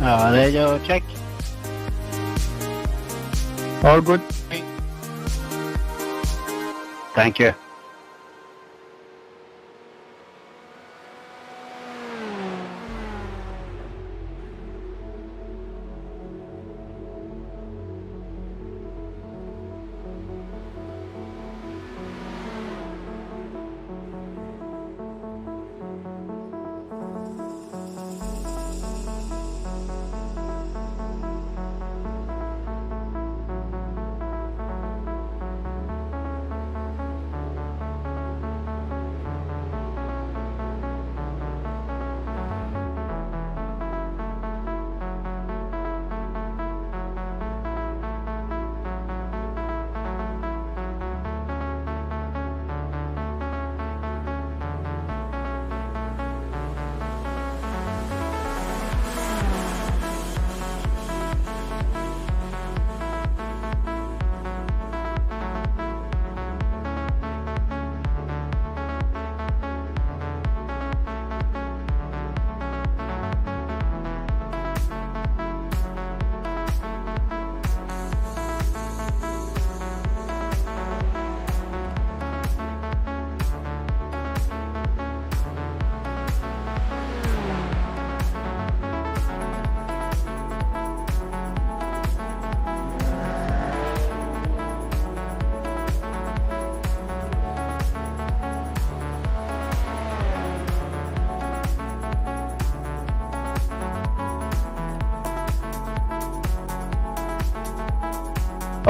Radio check. All good. Thank you.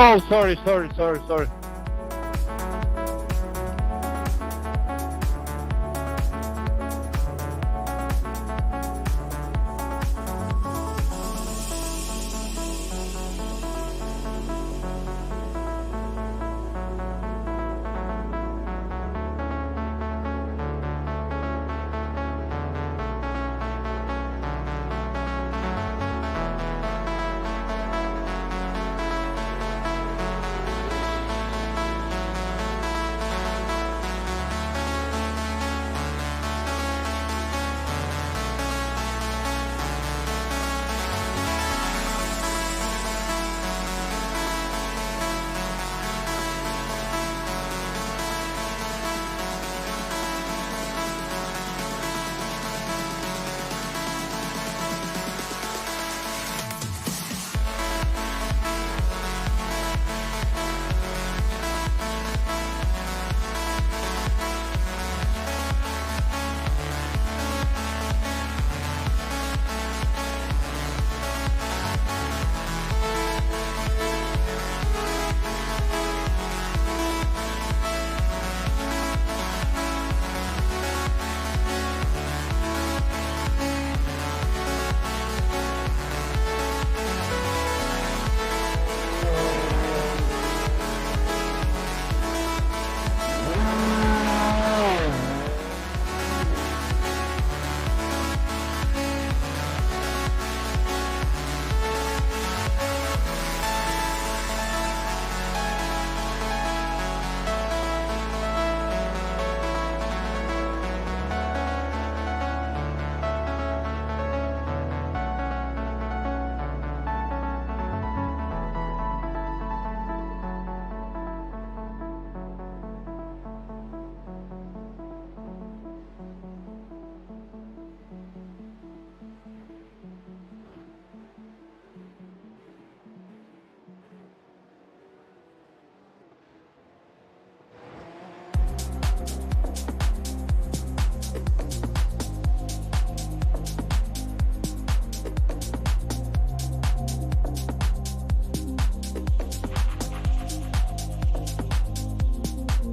Oh, sorry.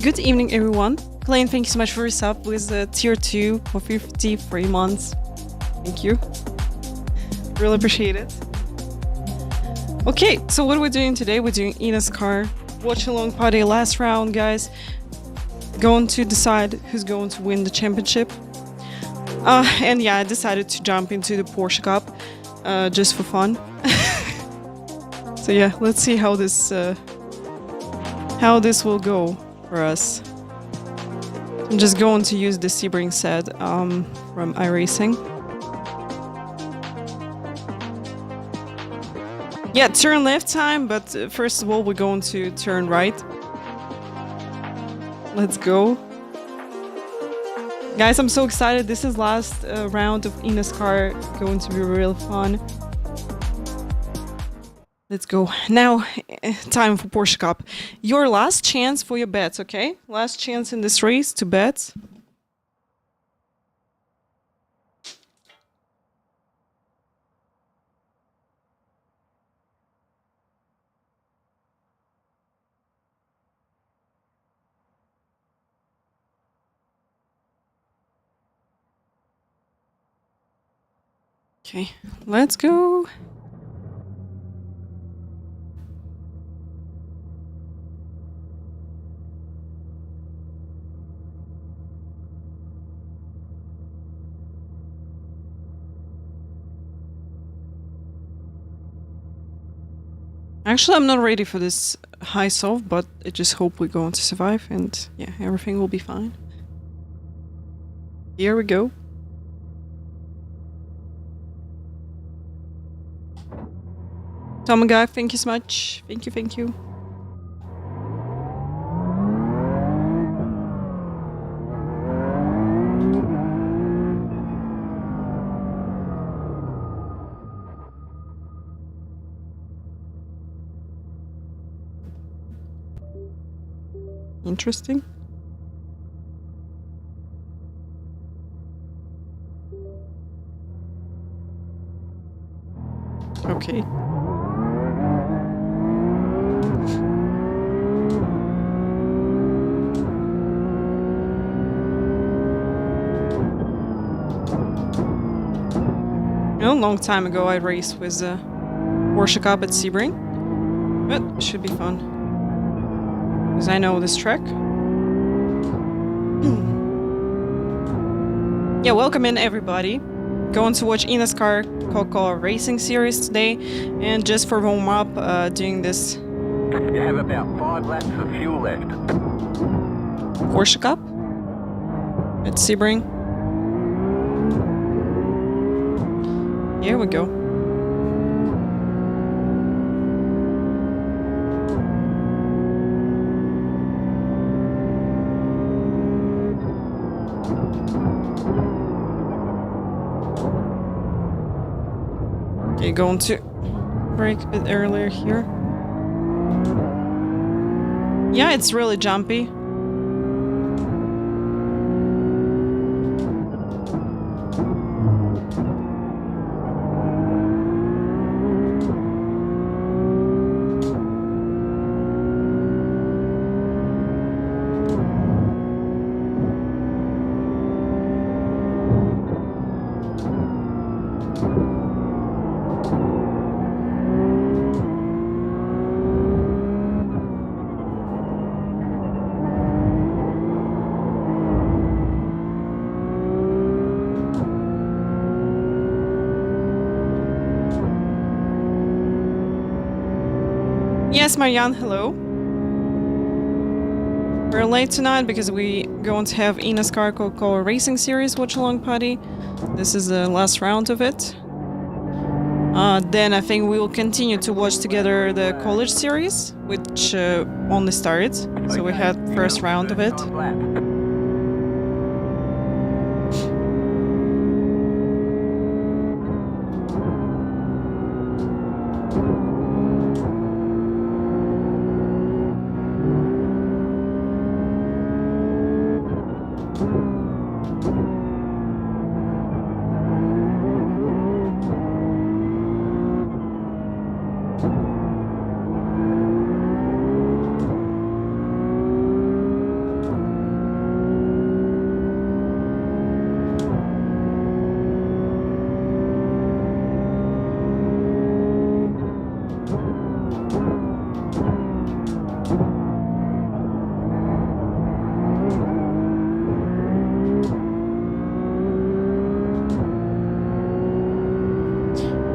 Good evening, everyone. Clayton, thank you so much for your sub with tier 2 for 53 months. Thank you. Really appreciate it. Okay, so what are we doing today? We're doing eNASCAR watch along party last round, guys. Going to decide who's going to win the championship. And yeah, I decided to jump into the Porsche Cup just for fun. So yeah, let's see how this will go for us. I'm just going to use the Sebring set from iRacing. Yeah, turn left time, but first of all, we're going to turn right. Let's go. Guys, I'm so excited. This is last round of eNASCAR. Going to be real fun. Let's go. Now, time for Porsche Cup. Your last chance for your bets, okay? Last chance in this race to bet. Okay, let's go. Actually, I'm not ready for this high soft, but I just hope we're going to survive and yeah, everything will be fine. Here we go. Tom guy, thank you so much. Thank you, thank you. Interesting. Okay. A long time ago I raced with Porsche Cup at Sebring, but it should be fun. Because I know this track. Yeah, welcome in everybody. Going to watch eNASCAR Coca-Cola Racing Series today, and just for warm up, doing this. You have about 5 laps of fuel left. Porsche Cup at Sebring. Here we go. Okay, going to brake a bit earlier here. Yeah, it's really jumpy. Yes, Marianne, hello. We're late tonight because we going to have eNASCAR Coca-Cola Racing Series watch-along party. This is the last round of it. Then I think we will continue to watch together the college series, which only started. So we had first round of it.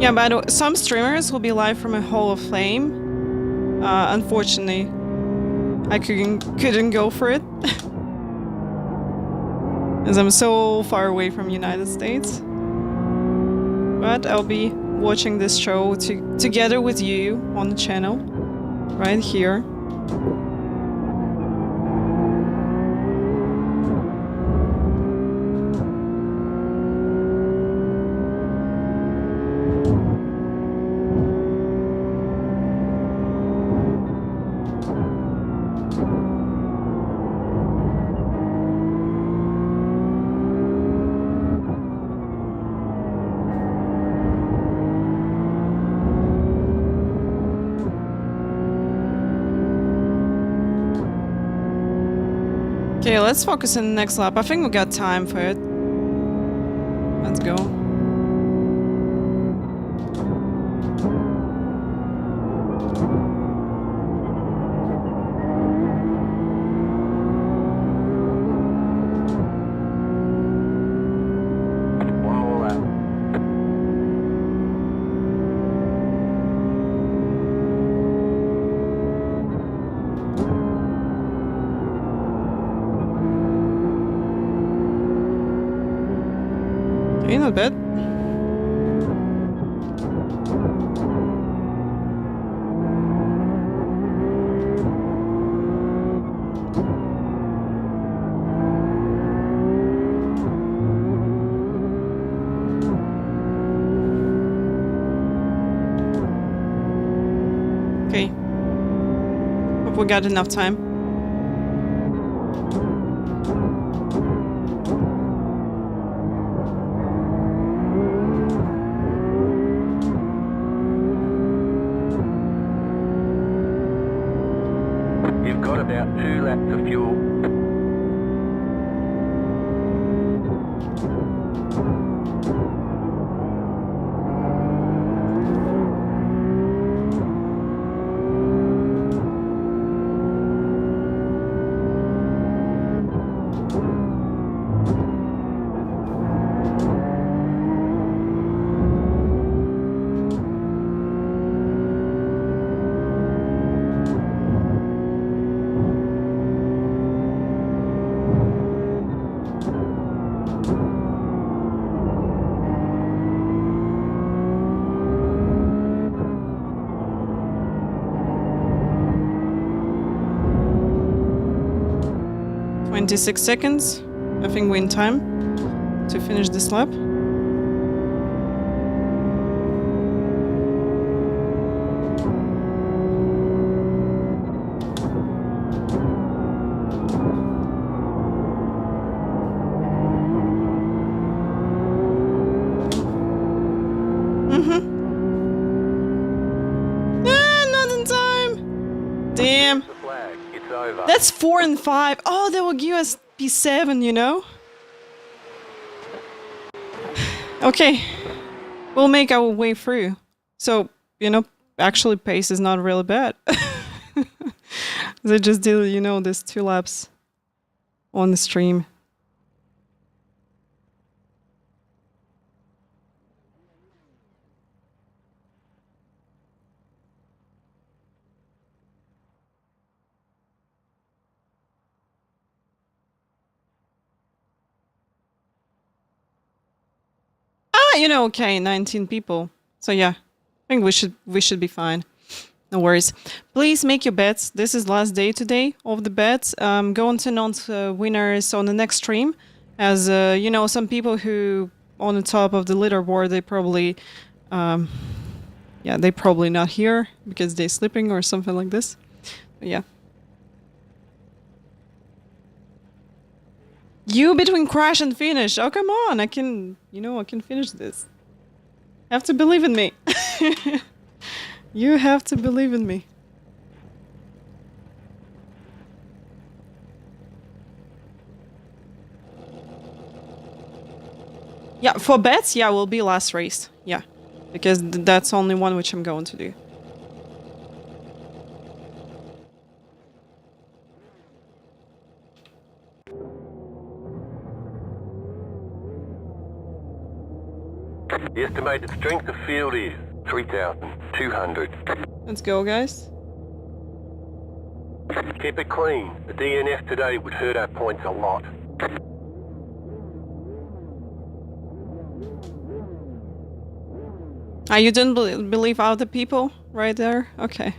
Yeah, but some streamers will be live from a Hall of Fame. Unfortunately, I couldn't go for it. As I'm so far away from United States. But I'll be watching this show together with you on the channel, right here. Okay, let's focus on the next lap. I think we got time for it. Let's go. One more lap. Okay, not bad. Okay. Hope we got enough time. You've got about 2 laps of fuel. "26 seconds. I think we're in time to finish this lap." Not in time. Damn. The flag. It's over. That's 4 and 5. Oh, they will give us P7, you know? Okay. We'll make our way through. So, you know, actually pace is not really bad. They just did, you know, this 2 laps on the stream. You know, okay, 19 people. So yeah, I think we should be fine. No worries. Please make your bets. This is last day today of the bets. Going to announce winners on the next stream. As you know, some people who on the top of the leaderboard, they probably, yeah, they probably not here because they're sleeping or something like this. But yeah. You between crash and finish. Oh, come on. I can, you know, I can finish this. Have to believe in me. You have to believe in me. Yeah, for bets, yeah, will be last race. Yeah, because that's only one which I'm going to do. The estimated strength of field is 3,200. Let's go, guys. Keep it clean. The DNF today would hurt our points a lot. Ah, you didn't believe other people right there? Okay.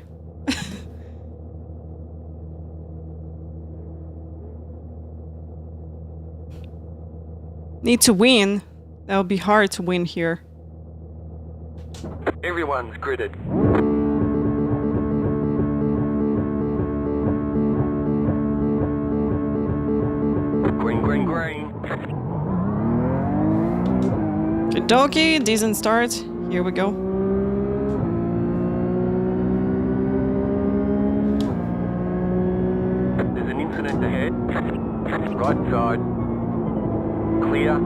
Need to win. That would be hard to win here. Everyone's gridded. Green, green, green. Good doggy, decent start. Here we go. There's an incident ahead. Right side. Clear.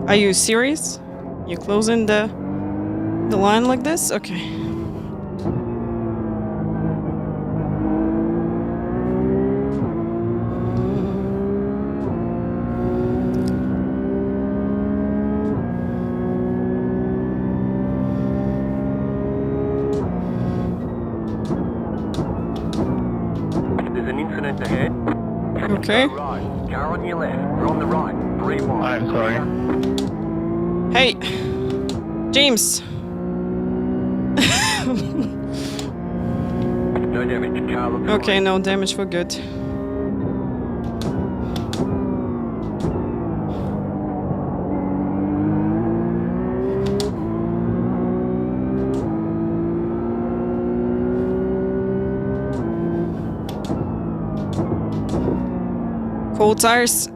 Are you serious? You closing the line like this? Okay. There's an incident ahead. Okay. Go right. Car on your left. We're on the right. 3 wide. I'm sorry. Hey, James. No damage. Car looks Okay, fine. no damage for good. Cold tires.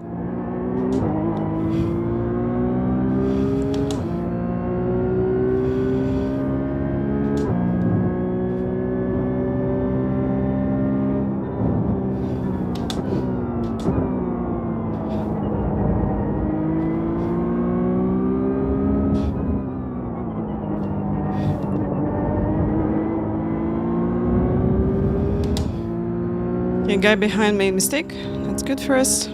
Okay, guy behind made a mistake. That's good for us.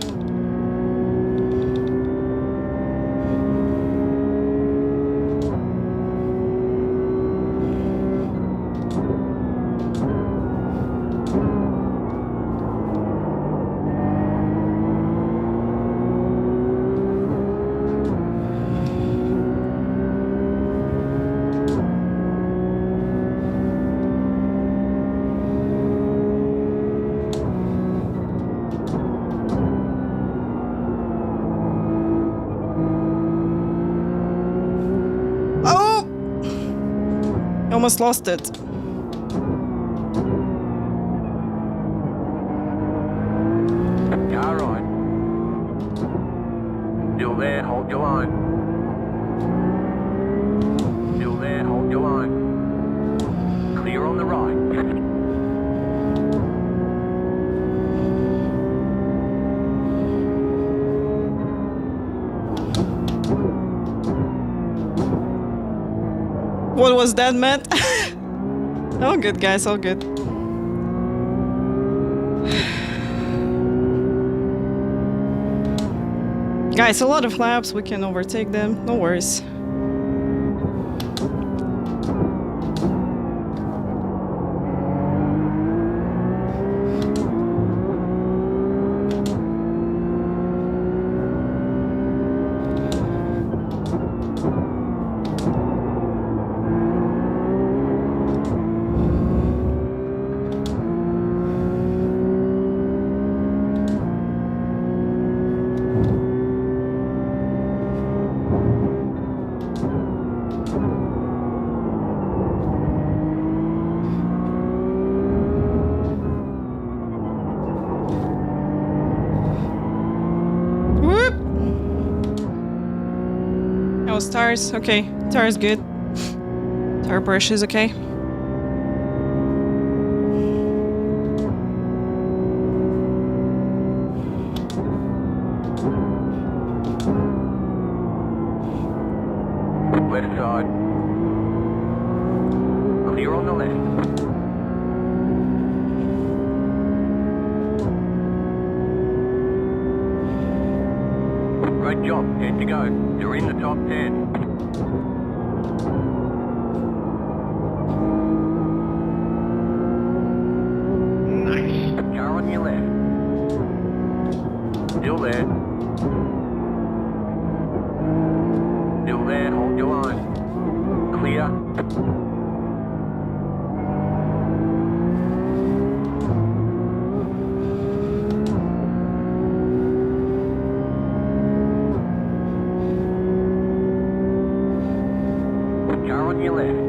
Oh! Almost lost it. Car right. Still there. Hold your line. Still there. Hold your line. Clear on the right. What was that, Matt? All good, guys, all good. Guys, a lot of laps, we can overtake them, no worries. Oh, tires, okay. Tires good. Tire brush is okay. Left side. Clear on the left. Great job. 10 to go. You're in the top 10. Nice. Car on your left. there. Still there, hold your line. Clear. Car on your left.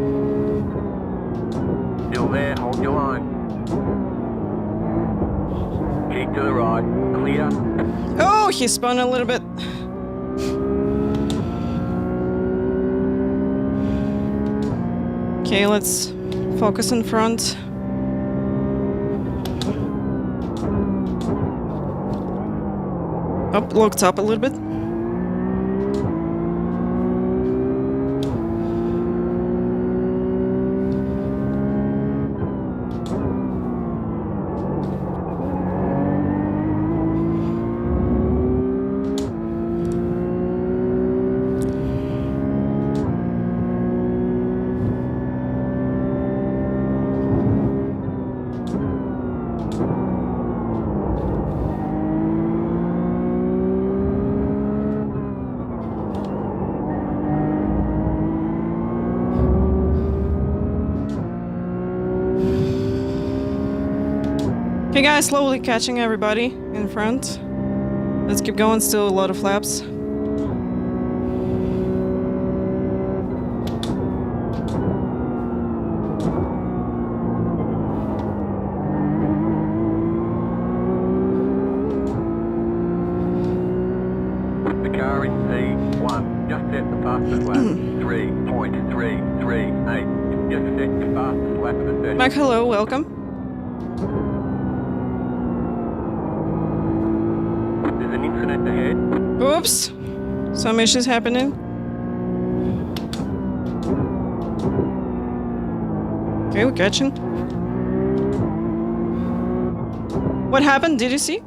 Still there, hold your line. Keep to the right. Clear. Oh, he spun a little bit. Okay, let's focus in front. Up, looked up a little bit. Okay guys, slowly catching everybody in front. Let's keep going, still a lot of laps. The car in P1 just set the fastest lap. 3.338. Just set the fastest lap of the session. Mike, hello, welcome. There's an incident ahead. Oops, some issues happening. Okay, we're catching. What happened? Did you see?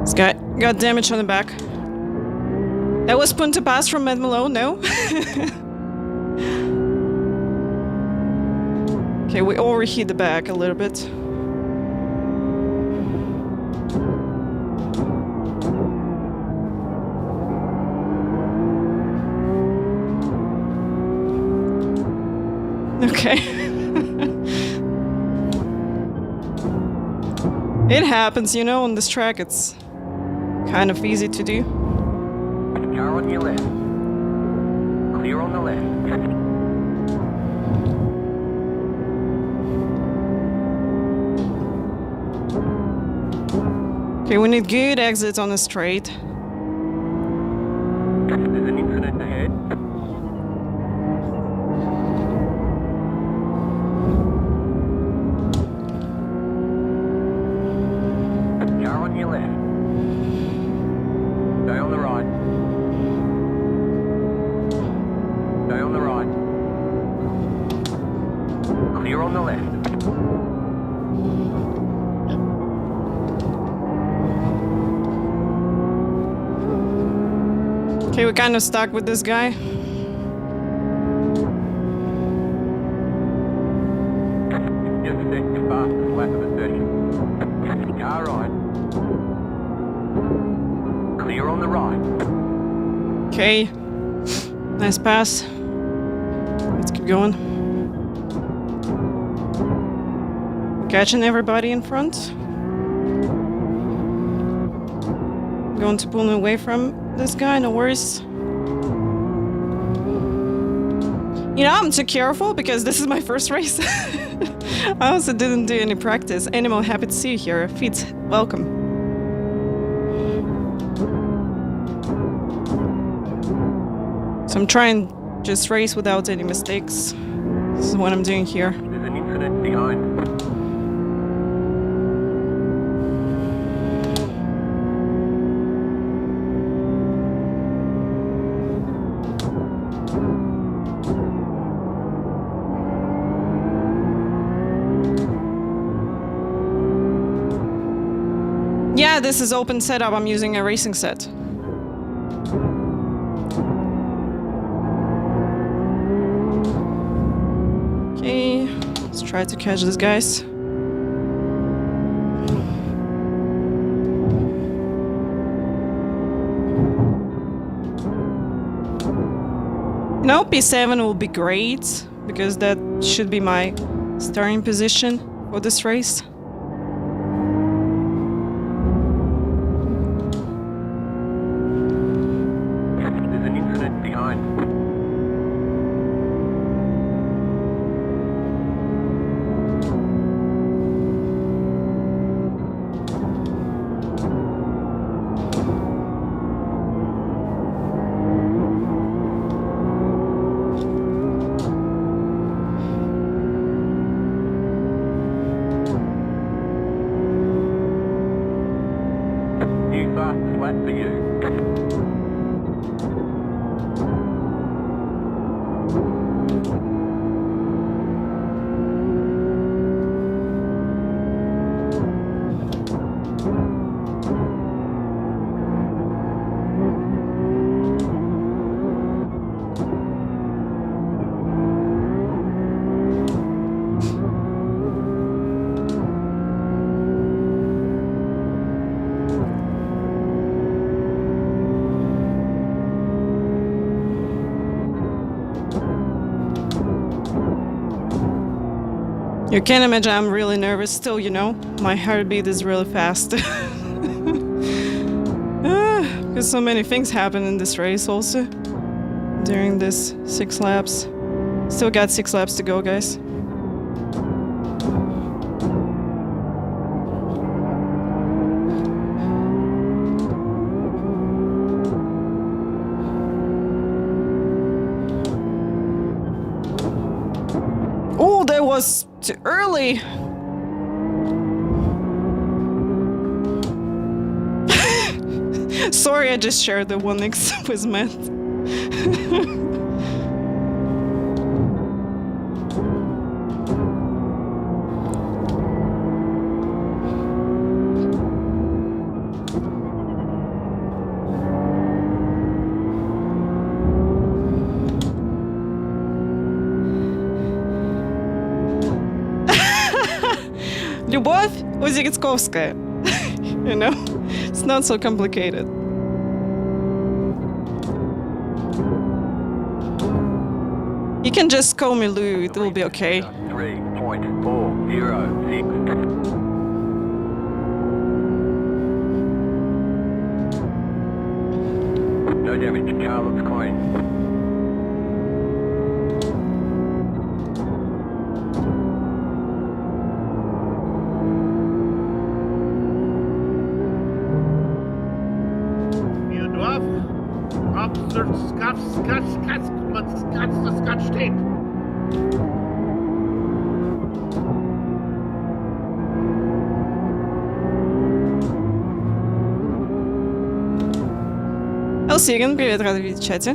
This guy got damage on the back. That was Punta Pass from Matt Malone, no? Okay, we overheat the back a little bit. Okay. It happens, you know, on this track it's kind of easy to do. Car on your left. Clear on the left. Okay, we need good exits on the straight. There's an incident ahead. Car on your left. Stay on the right. Stay on the right. Clear on the left. Okay, we're kind of stuck with this guy. Just set your fastest lap of the session. Car right. Clear on the right. Okay. Nice pass. Let's keep going. Catching everybody in front. Going to pull away from this guy, no worries. You know, I'm too careful because this is my first race. I also didn't do any practice. Animal, happy to see you here. Fitz, welcome. So I'm trying just race without any mistakes. This is what I'm doing here. There's an incident behind. Yeah, this is open setup. I'm using a racing set. Okay, let's try to catch these guys. No, P7 will be great, because that should be my starting position for this race. There's an incident behind. New fastest lap for you. You can imagine I'm really nervous still, you know? My heartbeat is really fast. Because so many things happen in this race also. During this 6 laps. Still got 6 laps to go, guys. Oh, that was too early. Sorry, I just shared the 1x with Matt. Любовь Узигицковская. You know, it's not so complicated. You can just call me Lou, it will be okay. 3.406. No damage, car looks clean. Scotch tape. Элсиген, привет, рада видеть в чате.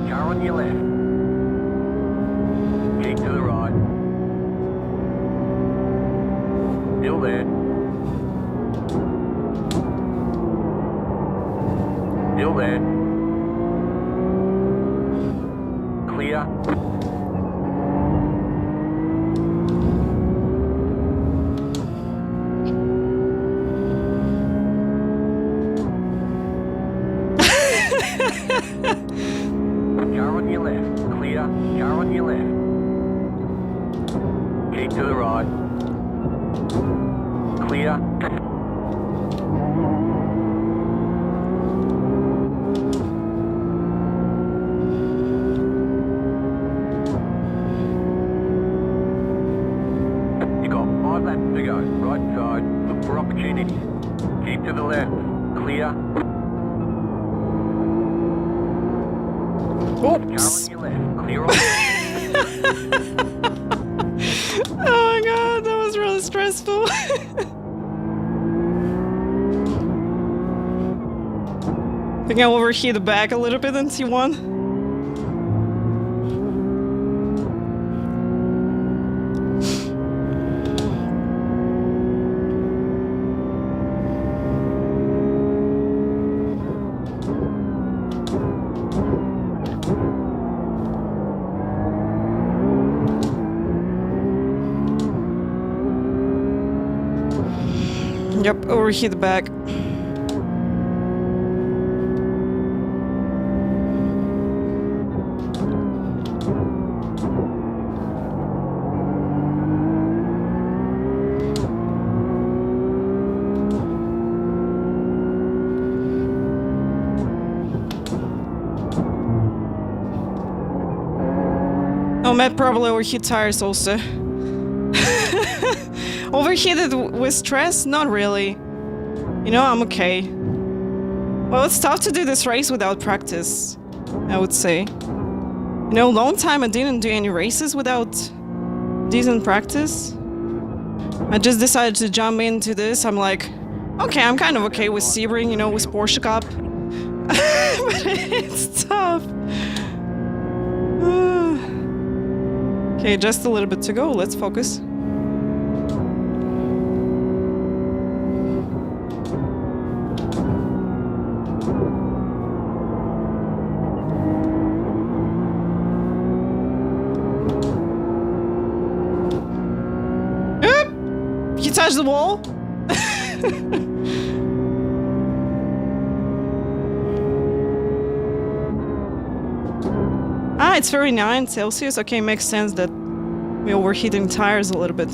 Car on your left. Keep to the right. Still there. Still there. Clear. Car on your left. Clear. Car on your left. Keep to the right. Clear. to go. Right side. Look for opportunities. Keep to the left. Clear. Car on Oops. your left. Clear on. Oh my god, that was really stressful. I think I overheat the back a little bit in T1. Yep, overheat the back. Oh, Matt probably overheat tires also. Overheated with stress? Not really. You know, I'm okay. Well, it's tough to do this race without practice, I would say. You know, long time I didn't do any races without decent practice. I just decided to jump into this. I'm like, okay, I'm kind of okay with Sebring, you know, with Porsche Cup. But it's tough. Okay, just a little bit to go. Let's focus. You touched the wall? Ah, it's 39 Celsius. Okay, makes sense that we're overheating tires a little bit.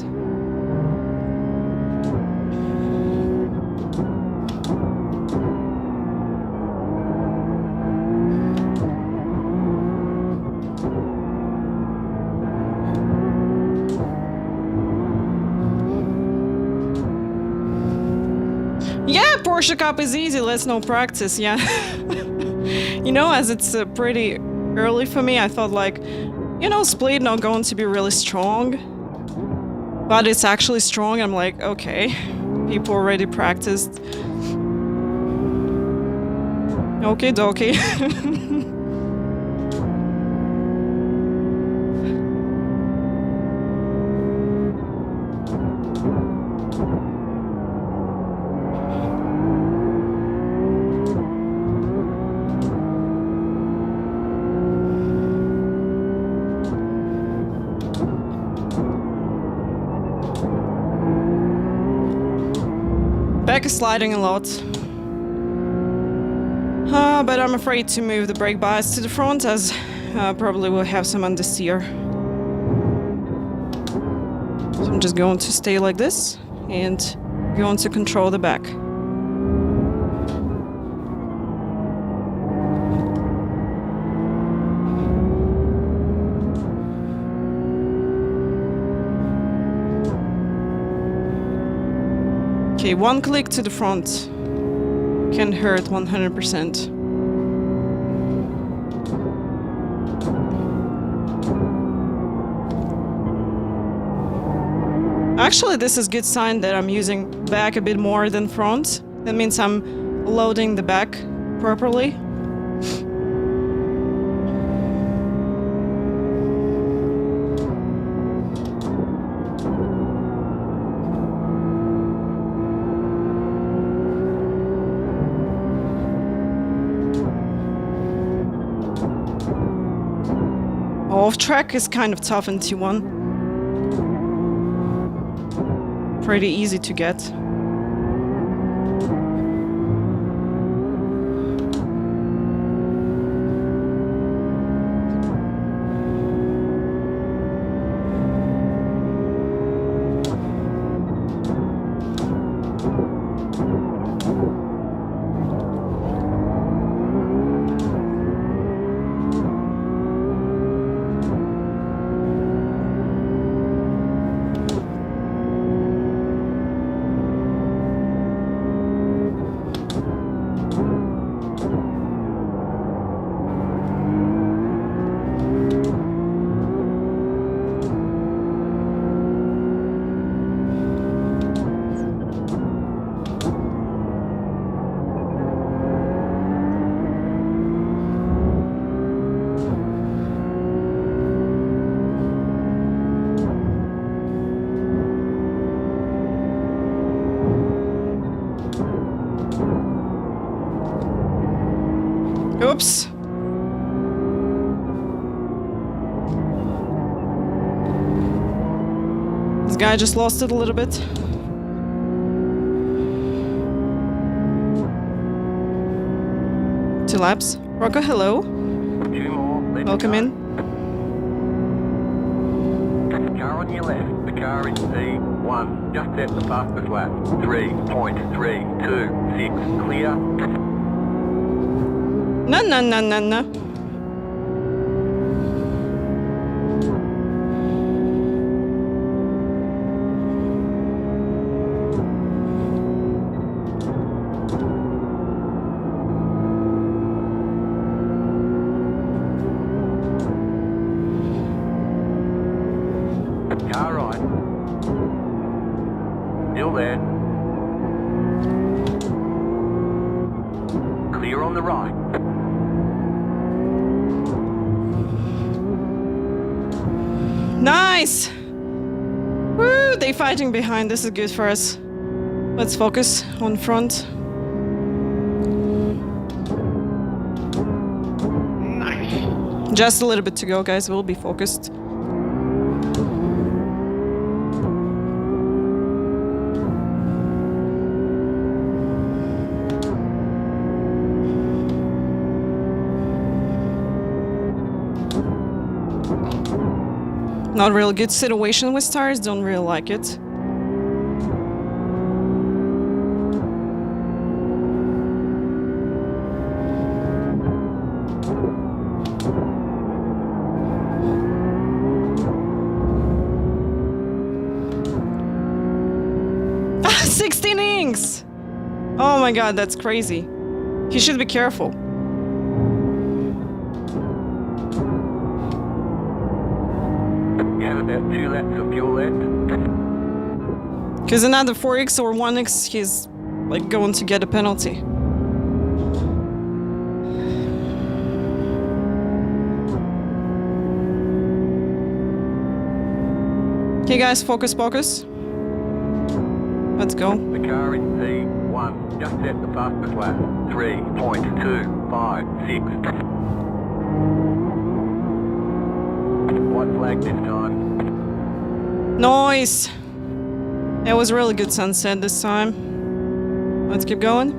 Yeah, Porsche Cup is easy, let's no practice, yeah. You know, as it's pretty early for me, I thought like, you know, Split not going to be really strong. But it's actually strong, I'm like, okay. People already practiced. Okay, dokie. Back is sliding a lot. But I'm afraid to move the brake bias to the front as probably will have some understeer. So I'm just going to stay like this and going to control the back. Okay, one click to the front can hurt 100%. Actually, this is a good sign that I'm using back a bit more than front. That means I'm loading the back properly. Off track is kind of tough in T1. Pretty easy to get. Oops. This guy just lost it a little bit. Two laps. Rocco, hello. 2 more. Left Welcome car. in. Car on your left. The car is E1. Just at the fastest lap. 3.326. Clear. No, no, no, no, no. Car right. Still there. Clear on the right. Nice! Woo! They fighting behind. This is good for us. Let's focus on front. Nice. Just a little bit to go, guys. We'll be focused. Not real good situation with stars. Don't really like it. Ah, 16 inks! Oh my god, that's crazy. He should be careful. You have about 2 laps of fuel left. Because another 4x or 1x, he's like going to get a penalty. Okay guys, focus, focus. Let's go. The car is C1. Just at the fastest lap. 3.256. White flag this time. Nice! It was really good sunset this time. Let's keep going.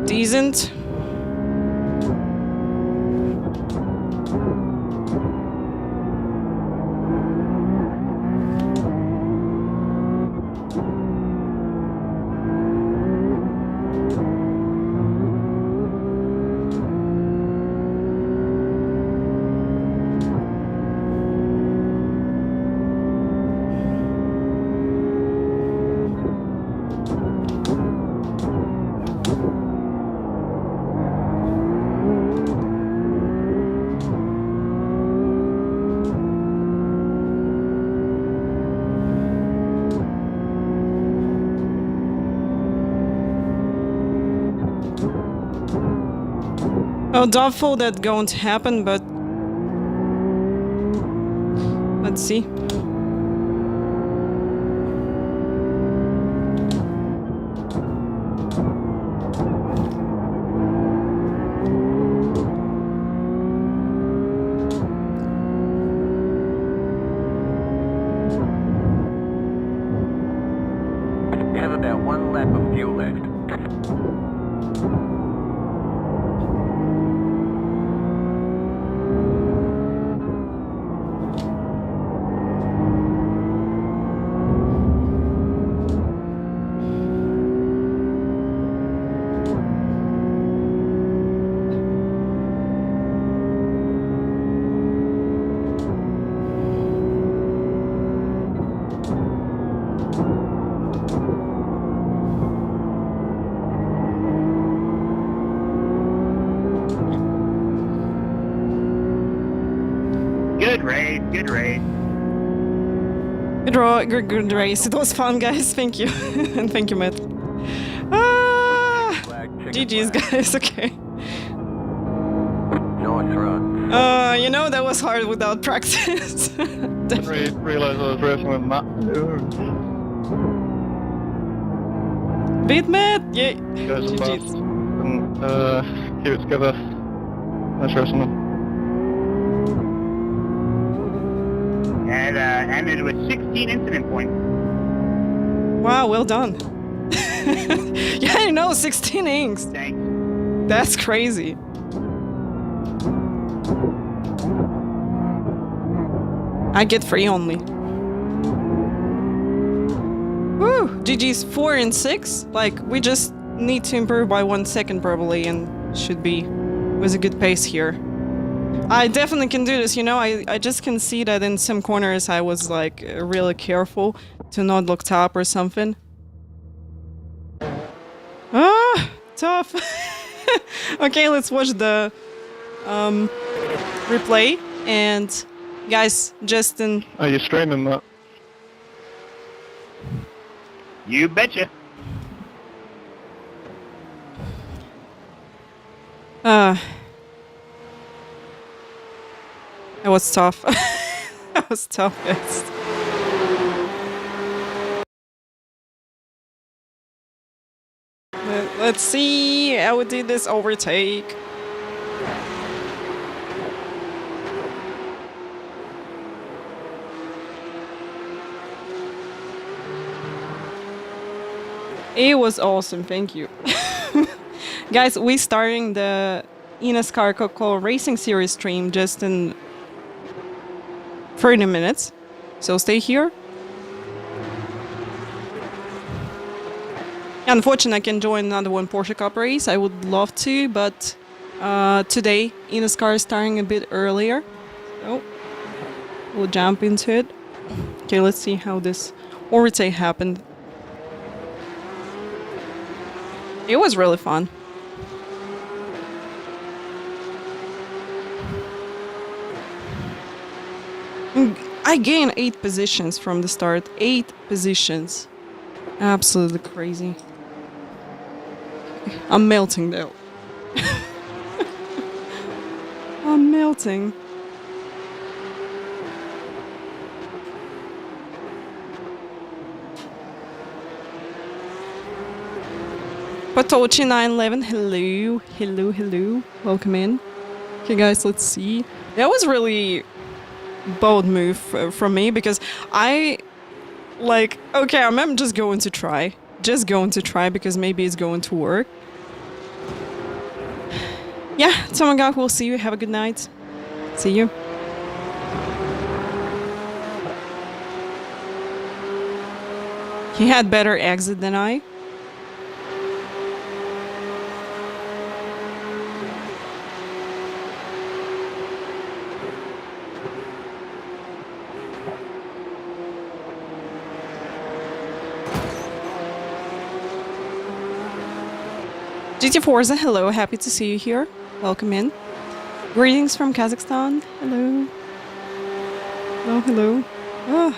Decent. Oh, doubtful that's going to happen, but let's see. You have about 1 lap of fuel left. Good race, good race. Good race. It was fun, guys. Thank you. And thank you, Matt. Ah, Flag, check GG's, flag. guys. Okay. Nice run. You know, that was hard without practice. Didn't realize I was racing with Matt. Beat Matt! Yay! Guys are fast. GG's. And keep it together. Nice racing them. And ended with 16 incident points. Wow, well done. Yeah, I know, 16 inks. Thanks. That's crazy. I get 3 only. Woo! GG's 4 and 6. Like, we just need to improve by 1 second probably and should be with a good pace here. I definitely can do this, you know, I just can see that in some corners I was like really careful to not look top or something. Ah, tough. Okay, let's watch the replay. And guys, Justin. Are you straining that? You betcha. That was tough. That was tough, guys. Let's see how we did this overtake. It was awesome, thank you. Guys, we starting the eNASCAR Coca-Cola Racing Series stream just in 30 minutes. So stay here. Unfortunately, I can join another one Porsche Cup race. I would love to, but today eNASCAR is starting a bit earlier. So we'll jump into it. Okay, let's see how this overtake happened. It was really fun. I gained 8 positions from the start. 8 positions. Absolutely crazy. I'm melting though. I'm melting. Patochi 911, hello, hello, hello. Welcome in. Okay guys, let's see. That was really bold move from me because I like, okay, I'm just going to try. Just going to try because maybe it's going to work. Yeah, Tomagak, we'll see you. Have a good night. See you. He had better exit than I. GT Forza, hello, happy to see you here. Welcome in. Greetings from Kazakhstan. Hello. Hello, hello. Ah.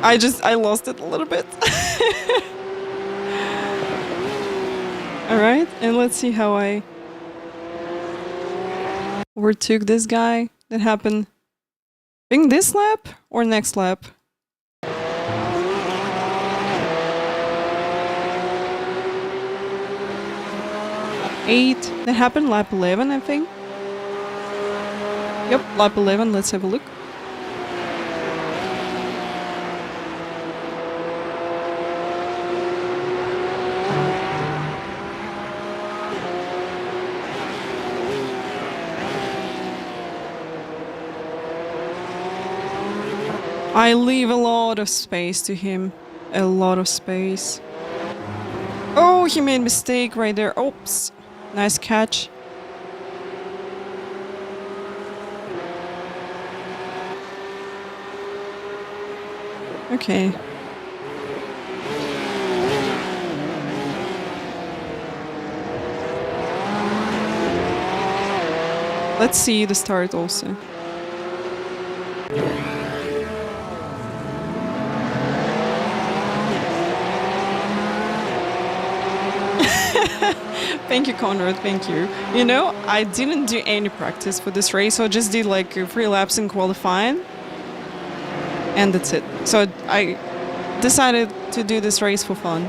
I lost it a little bit. Alright, and let's see how I overtook this guy. That happened. I think this lap or next lap? Eight. That happened lap 11, I think. Yep, lap 11. Let's have a look. I leave a lot of space to him. A lot of space. Oh, he made a mistake right there. Oops. Nice catch. Okay. Let's see the start also. Thank you, Conrad. Thank you. You know, I didn't do any practice for this race. So I just did like 3 laps in qualifying. And that's it. So I decided to do this race for fun.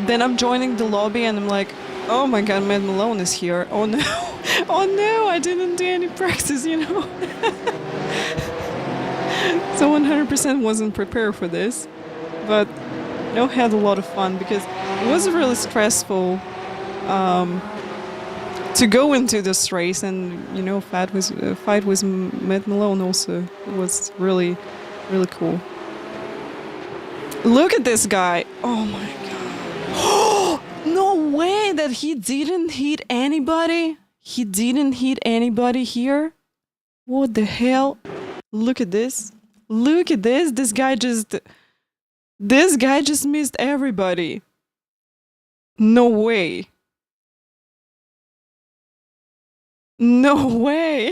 Then I'm joining the lobby and I'm like, oh my god, Matt Malone is here. Oh no. Oh no, I didn't do any practice, you know. So 100% wasn't prepared for this. But you know, had a lot of fun because it was really stressful to go into this race, and you know, fight with Matt Malone also. It was really, really cool. Look at this guy! Oh my god! No way that he didn't hit anybody. He didn't hit anybody here. What the hell? Look at this! Look at this! This guy just missed everybody. No way. No way.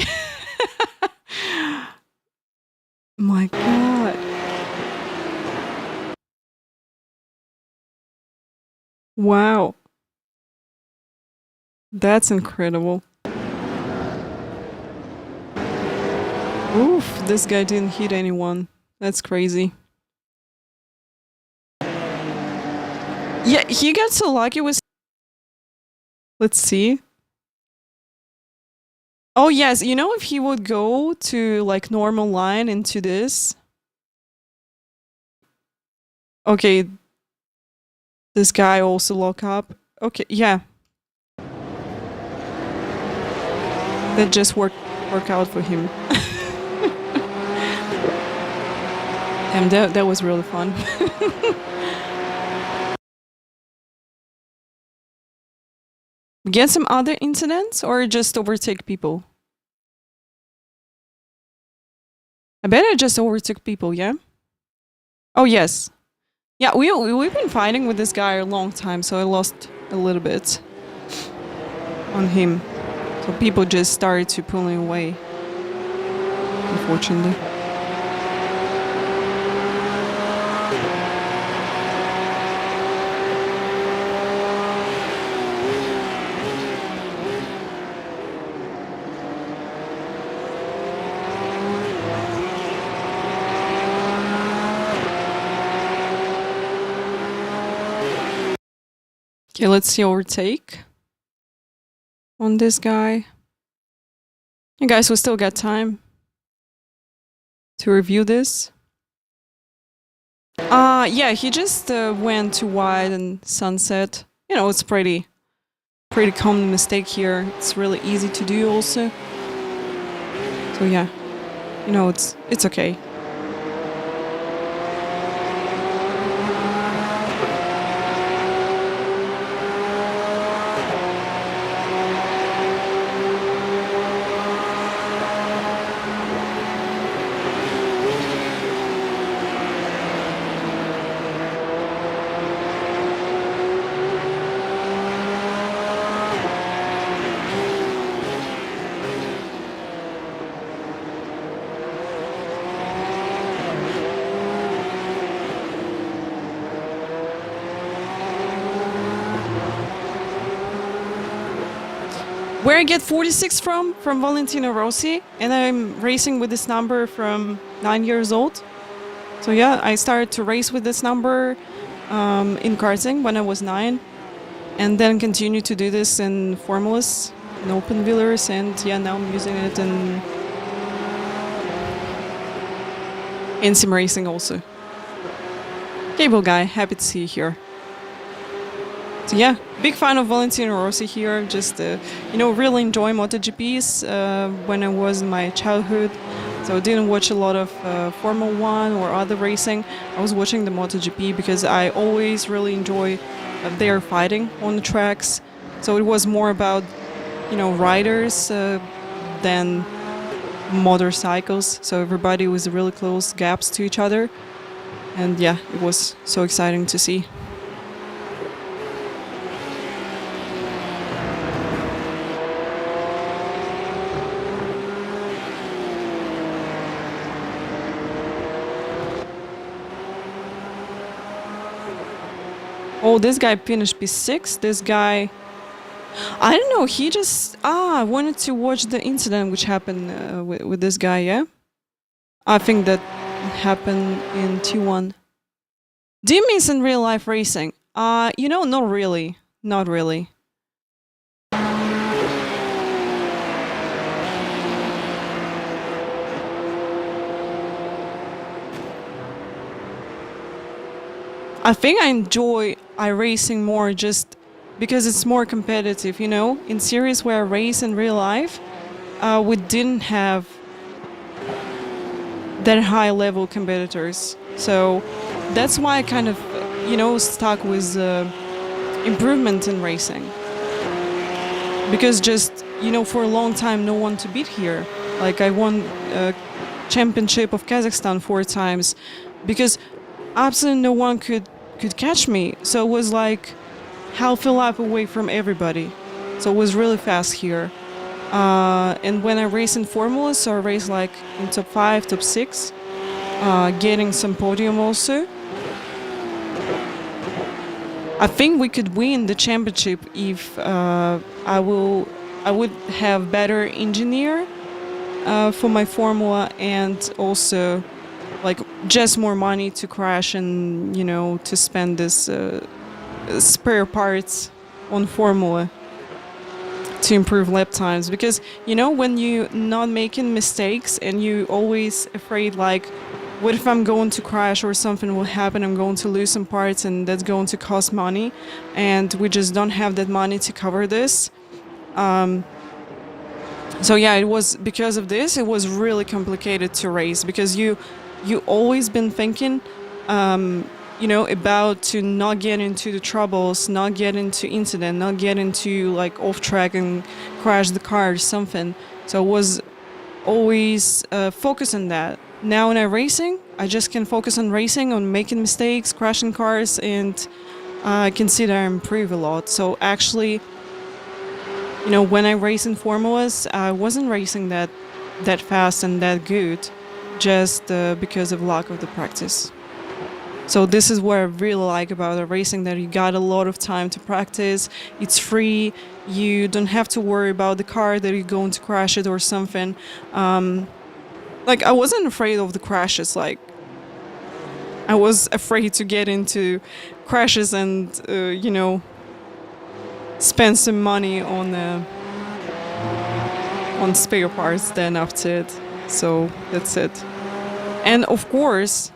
My god. Wow. That's incredible. Oof, this guy didn't hit anyone. That's crazy. Yeah, he got so lucky with... Let's see. Oh yes, you know, if he would go to like normal line into this. Okay. This guy also lock up. Okay, yeah. That just work out for him. And that was really fun. Get some other incidents or just overtake people? I bet I just overtook people, yeah? Oh, yes. Yeah, we've been fighting with this guy a long time, so I lost a little bit on him. So people just started to pulling away, unfortunately. Okay, let's see overtake on this guy. You guys, we still got time to review this. Yeah, he just went too wide and sunset. You know, it's pretty common mistake here. It's really easy to do also. So yeah, you know, it's okay. Where I get 46 from Valentino Rossi, and I'm racing with this number from 9 years old. So yeah, I started to race with this number in karting when I was 9, and then continue to do this in formulas, in open wheelers, and yeah, now I'm using it in sim racing also. Cable guy, happy to see you here. So yeah, big fan of Valentino Rossi here. Just you know, really enjoy MotoGPs when I was in my childhood. So I didn't watch a lot of Formula 1 or other racing. I was watching the MotoGP because I always really enjoy their fighting on the tracks. So it was more about, you know, riders than motorcycles. So everybody was really close gaps to each other. And yeah, it was so exciting to see. Oh, this guy finished P6. This guy I don't know. He just wanted to watch the incident which happened with this guy. Yeah, I think that happened in T1. Do you miss in real life racing? Not really. Not really. I think I enjoy iRacing more just because it's more competitive, In series where I race in real life, we didn't have that high level competitors. So that's why I kind of, stuck with improvement in racing. Because just, for a long time, no one to beat here. Like I won a championship of Kazakhstan 4 times because absolutely no one could catch me. So it was like half a lap away from everybody. So it was really fast here. And when I race in formulas, so I race like in top 5, top 6, getting some podium also. I think we could win the championship if I would have better engineer for my formula and also like just more money to crash and to spend this spare parts on formula to improve lap times, because when you not making mistakes and you always afraid like what if I'm going to crash or something will happen, I'm going to lose some parts and that's going to cost money and we just don't have that money to cover this. So yeah, it was because of this it was really complicated to race, because you always been thinking, about to not get into the troubles, not get into incident, not get into like off track and crash the car or something. So I was always focused on that. Now in racing, I just can focus on racing, on making mistakes, crashing cars, and I can see that I improve a lot. So actually, when I race in formulas, I wasn't racing that fast and that good, just because of lack of the practice. So this is what I really like about racing, that you got a lot of time to practice. It's free. You don't have to worry about the car that you're going to crash it or something. Like I wasn't afraid of the crashes. Like I was afraid to get into crashes and spend some money on spare parts. Then after it, so that's it. And of course,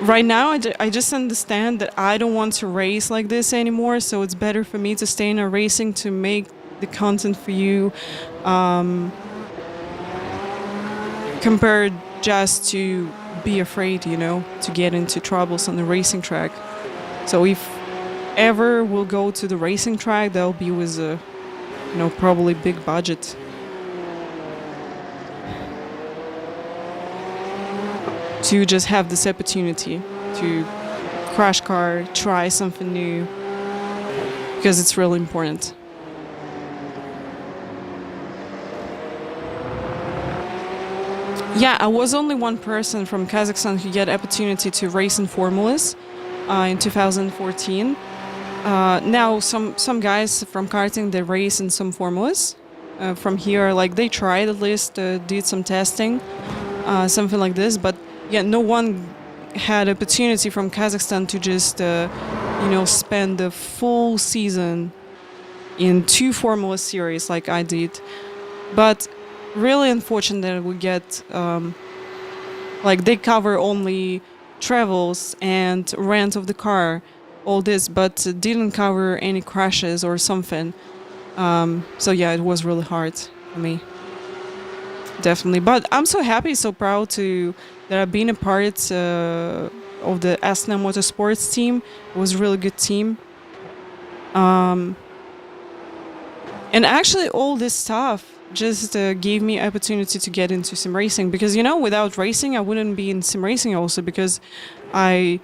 right now I just understand that I don't want to race like this anymore. So it's better for me to stay in racing to make the content for you. Compared just to be afraid, to get into troubles on the racing track. So if ever we'll go to the racing track, that'll be with a, probably big budget. To just have this opportunity to crash car, try something new, because it's really important. Yeah, I was only one person from Kazakhstan who got opportunity to race in formulas in 2014. Now some guys from karting, they race in some formulas from here, like they tried at least, did some testing, something like this, but yeah, no one had opportunity from Kazakhstan to just spend the full season in 2 formula series like I did. But really unfortunate that we get like they cover only travels and rent of the car, all this, but didn't cover any crashes or something. So yeah, it was really hard for me, definitely. But I'm so happy, so proud that I've been a part of the Asna Motorsports team. It was a really good team. And actually all this stuff just gave me opportunity to get into sim racing, because without racing I wouldn't be in sim racing also, because I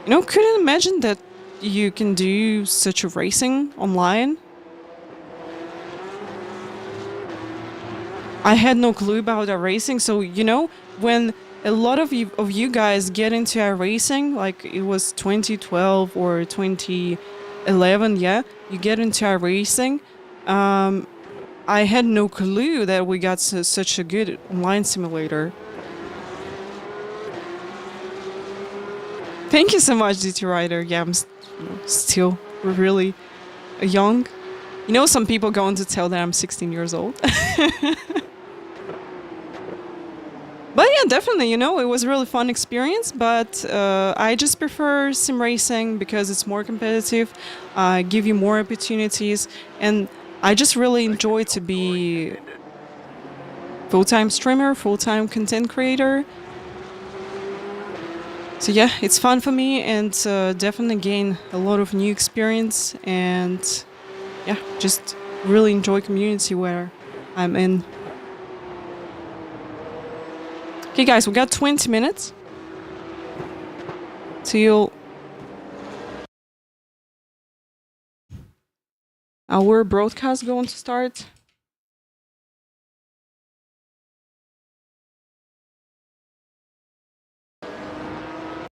couldn't imagine that you can do such a racing online. I had no clue about racing. So when a lot of you guys get into racing, like it was 2012 or 11, yeah, you get into iRacing. I had no clue that we got such a good online simulator. Thank you so much, DT Rider. Yeah, I'm still really young. You know, some people going to tell that I'm 16 years old. But yeah, definitely, you know, it was a really fun experience, but I just prefer sim racing because it's more competitive, give you more opportunities, and I just really enjoy to be full-time streamer, full-time content creator. So yeah, it's fun for me and definitely gain a lot of new experience and yeah, just really enjoy community where I'm in. Okay guys, we got 20 minutes till our broadcast going to start.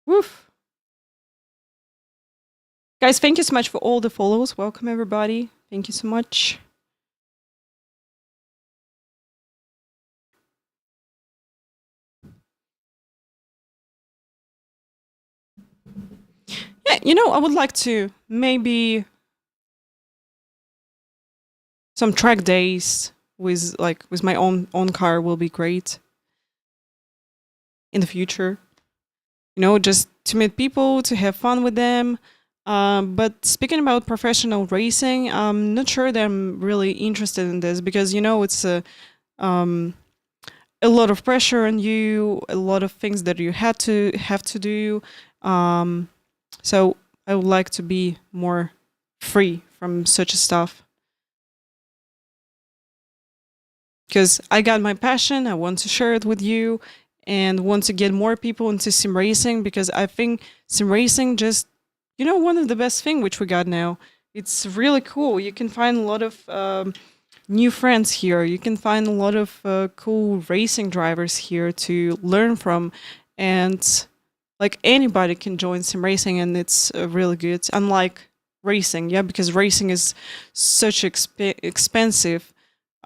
Woof. Guys, thank you so much for all the follows. Welcome everybody. Thank you so much. Yeah, you know, I would like to maybe some track days with my own car will be great in the future. You know, just to meet people, to have fun with them. But speaking about professional racing, I'm not sure that I'm really interested in this because, you know, it's a lot of pressure on you, a lot of things that you have to do. So I would like to be more free from such stuff. Because I got my passion, I want to share it with you and want to get more people into sim racing because I think sim racing just, you know, one of the best thing which we got now. It's really cool. You can find a lot of new friends here. You can find a lot of cool racing drivers here to learn from, and like anybody can join sim racing, and it's really good. Unlike racing, yeah, because racing is such expensive.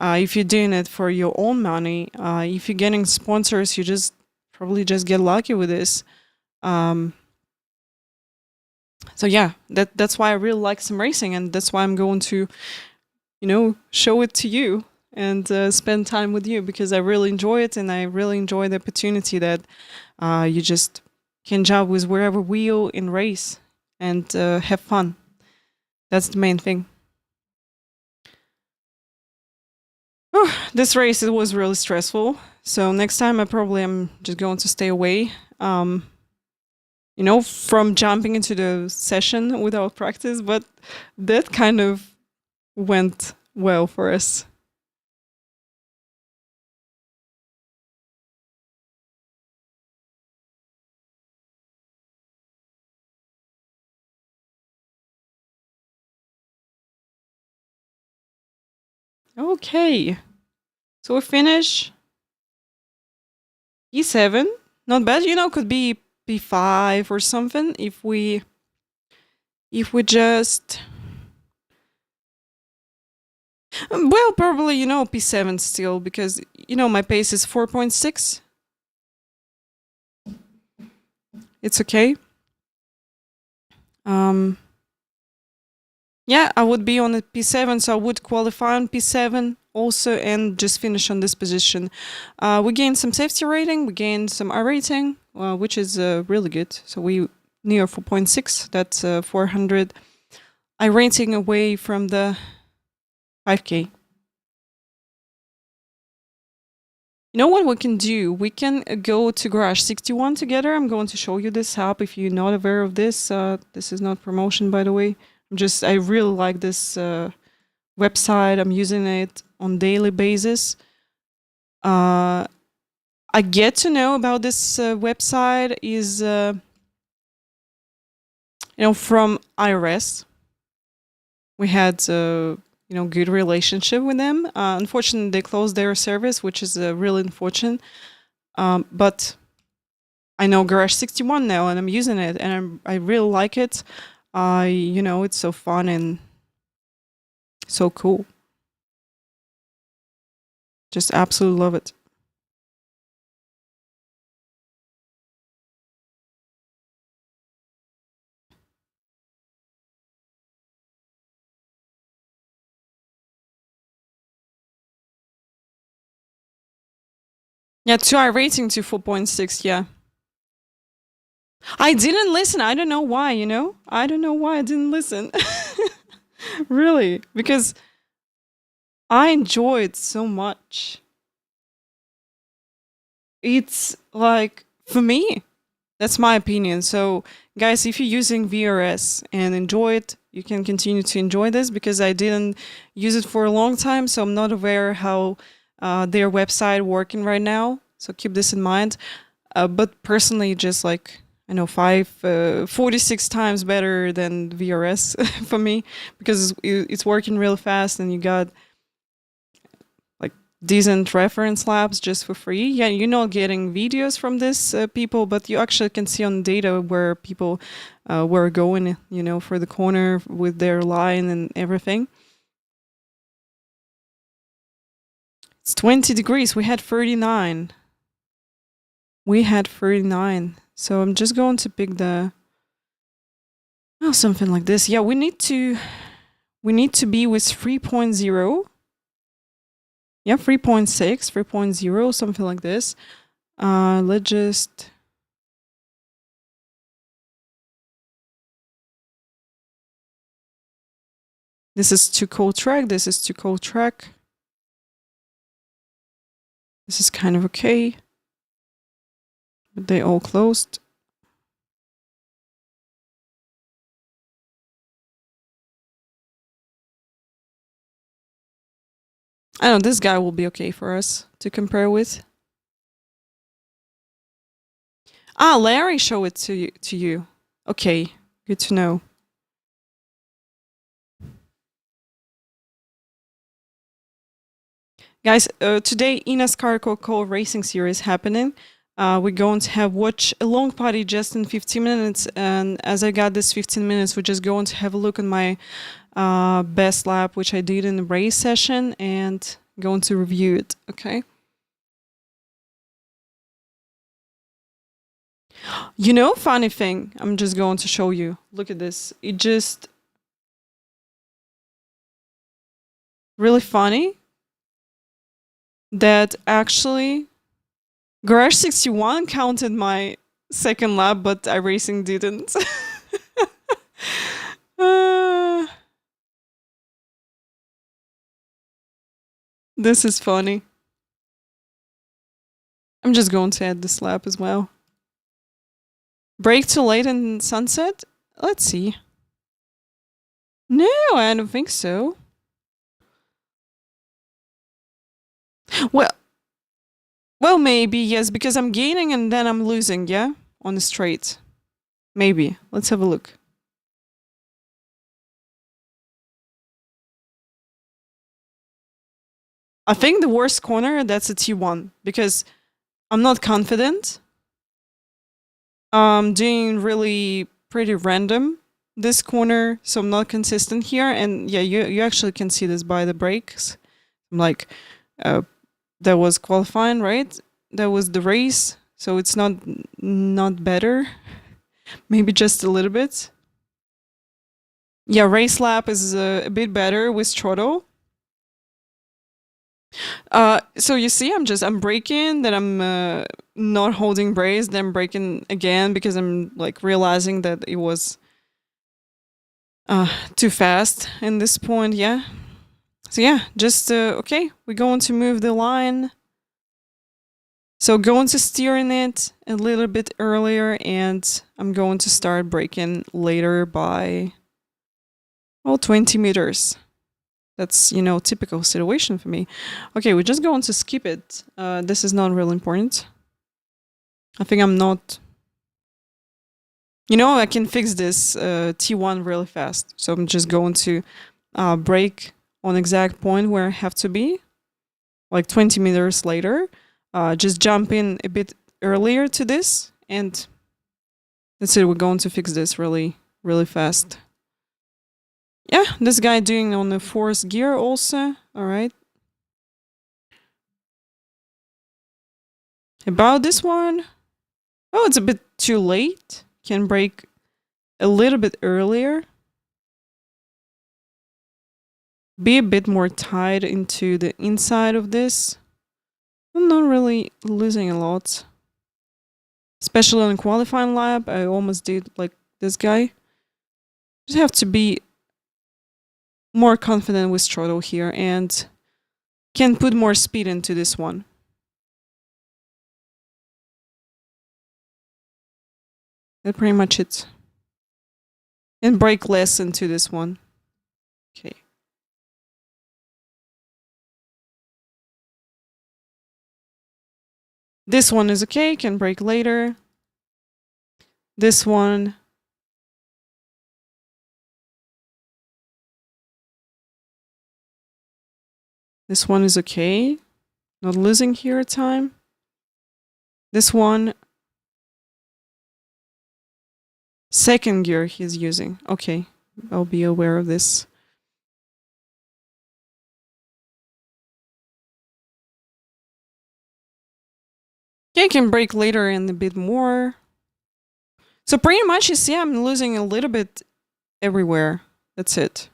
If you're doing it for your own money, if you're getting sponsors, you just probably just get lucky with this. So yeah, that's why I really like sim racing, and that's why I'm going to, you know, show it to you and spend time with you because I really enjoy it, and I really enjoy the opportunity that you just can jump with wherever wheel in race and have fun. That's the main thing. Oh, this race, it was really stressful. So next time I probably am just going to stay away. You know, from jumping into the session without practice, but that kind of went well for us. Okay, so we finish E7. Not bad, you know, could be P5 or something if we just, well, probably, you know, P7 still because, you know, my pace is 4.6. It's okay. Yeah, I would be on a P7, so I would qualify on P7 also and just finish on this position. We gained some safety rating, we gained some iRating, which is really good. So we near 4.6, that's 400 iRating away from the 5K. You know what we can do? We can go to Garage 61 together. I'm going to show you this app if you're not aware of this. This is not promotion, by the way. I really like this website. I'm using it on daily basis. I get to know about this website is, you know, from IRS. We had, you know, good relationship with them. Unfortunately, they closed their service, which is really unfortunate. But I know Garage 61 now, and I'm using it, and I really like it. It's so fun and so cool. Just absolutely love it. Yeah, 2 iRacing to 4.6, yeah. I didn't listen. I don't know why, I don't know why I didn't listen. Really, because I enjoy it so much. It's like, for me, that's my opinion. So, guys, if you're using VRS and enjoy it, you can continue to enjoy this because I didn't use it for a long time, so I'm not aware how their website working right now. So keep this in mind. But personally, just like I know 46 times better than VRS for me because it's working real fast and you got like decent reference labs just for free. Yeah, you're not getting videos from this people, but you actually can see on data where people were going, for the corner with their line and everything. It's 20 degrees. We had 39. So I'm just going to pick something like this. Yeah, we need to be with 3.0. Yeah, 3.6, 3.0, something like this. Let's just This is too cold track. This is too cold track. This is kind of okay. But they all closed. I know this guy will be okay for us to compare with. Larry showed it to you. Okay, good to know. Guys, today eNASCAR Coca-Cola Racing Series happening. We're going to have watch a long party just in 15 minutes. And as I got this 15 minutes, we're just going to have a look at my best lap, which I did in the race session, and going to review it, okay? Funny thing, I'm just going to show you. Look at this. It just really funny that actually Garage 61 counted my second lap, but iRacing didn't. This is funny. I'm just going to add this lap as well. Brake too late in sunset? Let's see. No, I don't think so. Well, maybe, yes, because I'm gaining and then I'm losing, yeah? On the straight. Maybe. Let's have a look. I think the worst corner, that's a T1, because I'm not confident. I'm doing really pretty random this corner, so I'm not consistent here. And yeah, you actually can see this by the brakes. Like, that was qualifying, right? That was the race, so it's not better. Maybe just a little bit. Yeah, race lap is a bit better with throttle. So you see, I'm braking, then I'm not holding brakes, then braking again because I'm like realizing that it was too fast in this point, yeah. So yeah, just okay, we're going to move the line. So going to steering it a little bit earlier, and I'm going to start braking later by 20 meters. That's, typical situation for me. Okay, we're just going to skip it. This is not really important. I think I'm not... I can fix this T1 really fast. So I'm just going to brake on exact point where I have to be. Like 20 meters later. Just jump in a bit earlier to this. And that's it. We're going to fix this really, really fast. Yeah, this guy doing on the fourth gear also. All right. About this one. Oh, it's a bit too late. Can brake a little bit earlier. Be a bit more tied into the inside of this. I'm not really losing a lot. Especially on a qualifying lap, I almost did like this guy. Just have to be more confident with throttle here and can put more speed into this one. That's pretty much it. And brake less into this one. Okay. This one is okay, can brake later. This one. This one is okay. Not losing here time. This one. Second gear he's using. Okay, I'll be aware of this. Okay, I can brake later and a bit more. So pretty much you see I'm losing a little bit everywhere. That's it.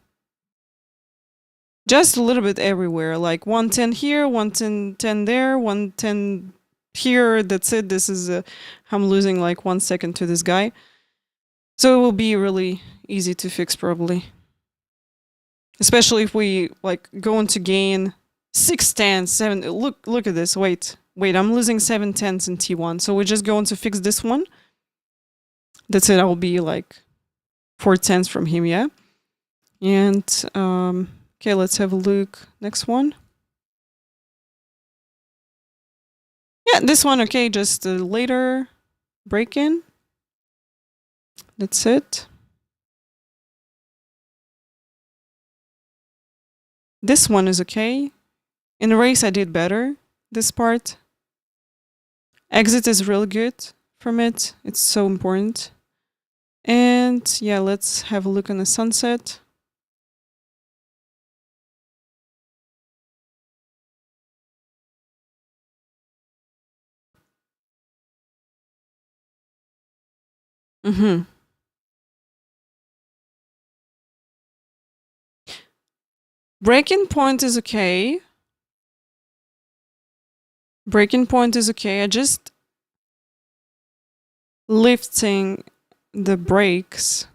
Just a little bit everywhere. Like 110 here, 110 there, 110 here. That's it. This is I'm losing like 1 second to this guy. So it will be really easy to fix probably. Especially if we like going to gain 6 tenths, 7. Look at this. Wait, I'm losing 7 tenths in T1. So we're just going to fix this one. That's it. I will be like 4 tenths from him, yeah? And okay, let's have a look. Next one. Yeah, this one, okay, just a later break in. That's it. This one is okay. In the race, I did better, this part. Exit is really good from it. It's so important. And yeah, let's have a look on the sunset. Breaking point is okay. Breaking point is okay. I just lifting the brakes.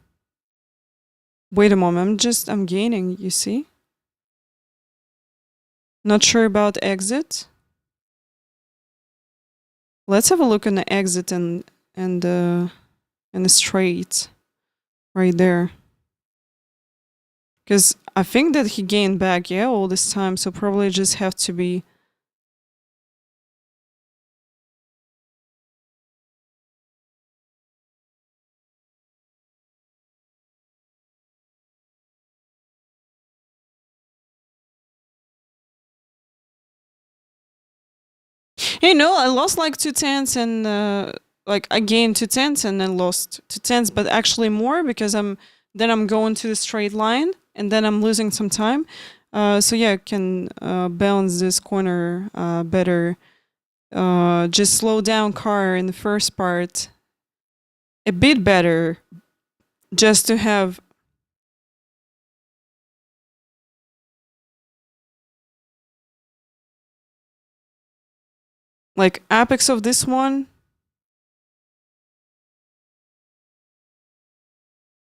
Wait a moment, I'm gaining, you see? Not sure about exit. Let's have a look on the exit and the straight right there. Because I think that he gained back, yeah, all this time, so probably just have to be... You know, I lost like 2 tenths and like I gained 2 tenths and then lost 2 tenths, but actually more because I'm going to the straight line and then I'm losing some time. So yeah, I can balance this corner better. Just slow down car in the first part a bit better, just to have like apex of this one.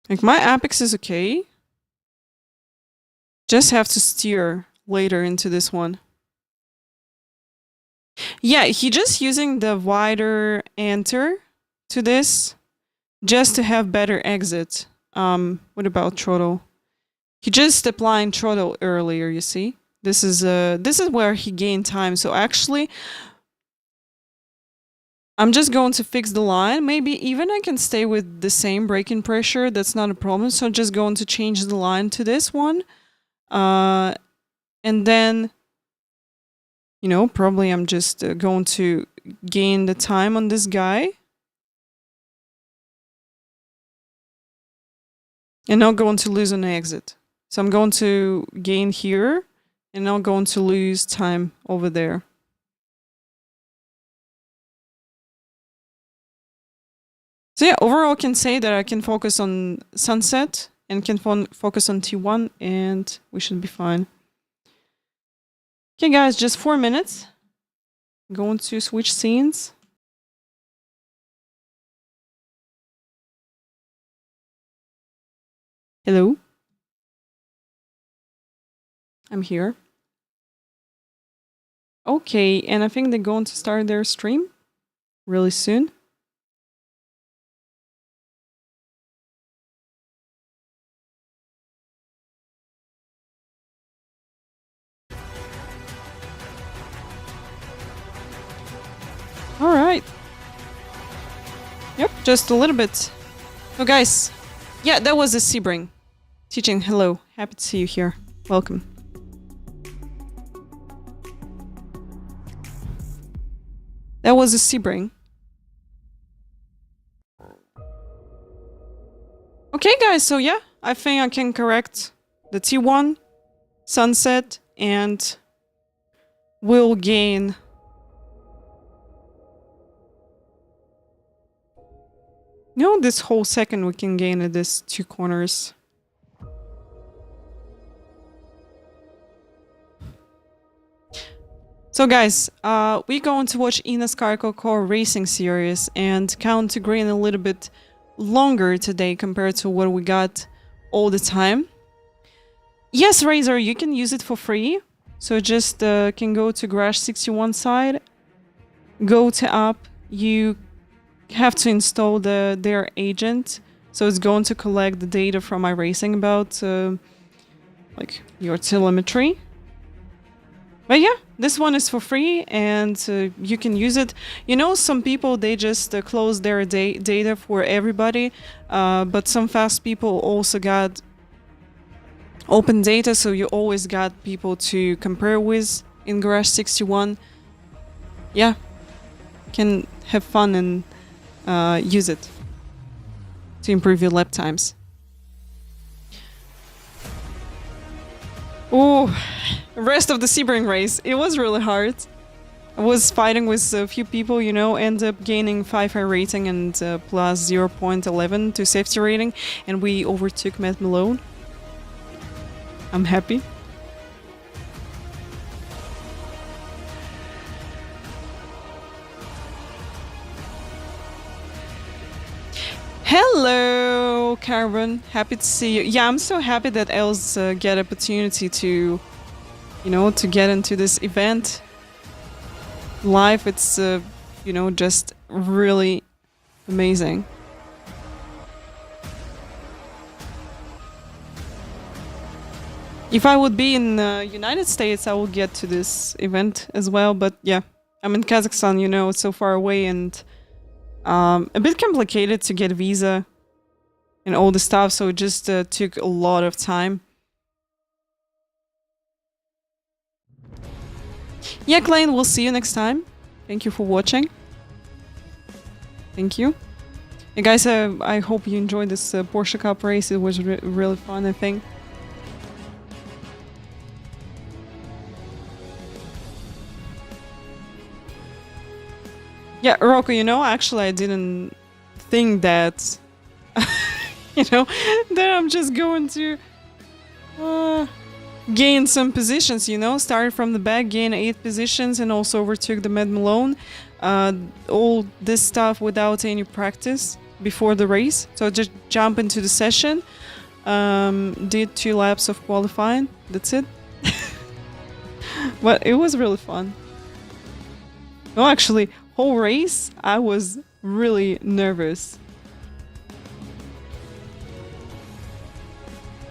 Like my apex is okay. Just have to steer later into this one. Yeah, he just using the wider enter to this just to have better exit. What about throttle? He just applying throttle earlier, you see? This is where he gained time. So actually I'm just going to fix the line. Maybe even I can stay with the same braking pressure. That's not a problem. So I'm just going to change the line to this one. And then, you know, probably I'm just going to gain the time on this guy. And not going to lose on the exit. So I'm going to gain here and not going to lose time over there. So yeah, overall I can say that I can focus on Sunset and can focus on T1 and we should be fine. Okay guys, just 4 minutes. I'm going to switch scenes. Hello. I'm here. Okay, and I think they're going to start their stream really soon. All right. Yep, just a little bit. So guys, yeah, that was a Sebring teaching. Hello, happy to see you here. Welcome. That was a Sebring. Okay guys, so yeah, I think I can correct the T1, Sunset, and we'll gain this whole second we can gain at this 2 corners. So guys, we're going to watch eNASCAR Coca-Cola Racing Series and count to green a little bit longer today compared to what we got all the time. Yes, Razor, you can use it for free. So just can go to Garage 61 side, go to app, you have to install their agent. So it's going to collect the data from iRacing about like your telemetry. But yeah, this one is for free and you can use it. You know, some people, they just close their data for everybody. But some fast people also got open data. So you always got people to compare with in Garage 61. Yeah, can have fun and use it to improve your lap times. Oh, rest of the Sebring race, it was really hard. I was fighting with a few people, you know, ended up gaining 5 high rating and plus 0.11 to safety rating, and we overtook Matt Malone. I'm happy. Hello, Carbon. Happy to see you. Yeah, I'm so happy that Els get opportunity to, you know, to get into this event live. It's, you know, just really amazing. If I would be in the United States, I would get to this event as well. But yeah, I'm in Kazakhstan, you know, it's so far away and a bit complicated to get a visa and all the stuff, so it just took a lot of time. Yeah, Klein, we'll see you next time. Thank you for watching. Thank you. Hey guys, I hope you enjoyed this Porsche Cup race. It was really fun, I think. Yeah, Rocco, you know, actually I didn't think that, you know, that I'm just going to gain some positions, you know, started from the back, gain 8 positions and also overtook the Matt Malone. All this stuff without any practice before the race. So just jump into the session, did 2 laps of qualifying, that's it. But it was really fun. No, actually, whole race, I was really nervous.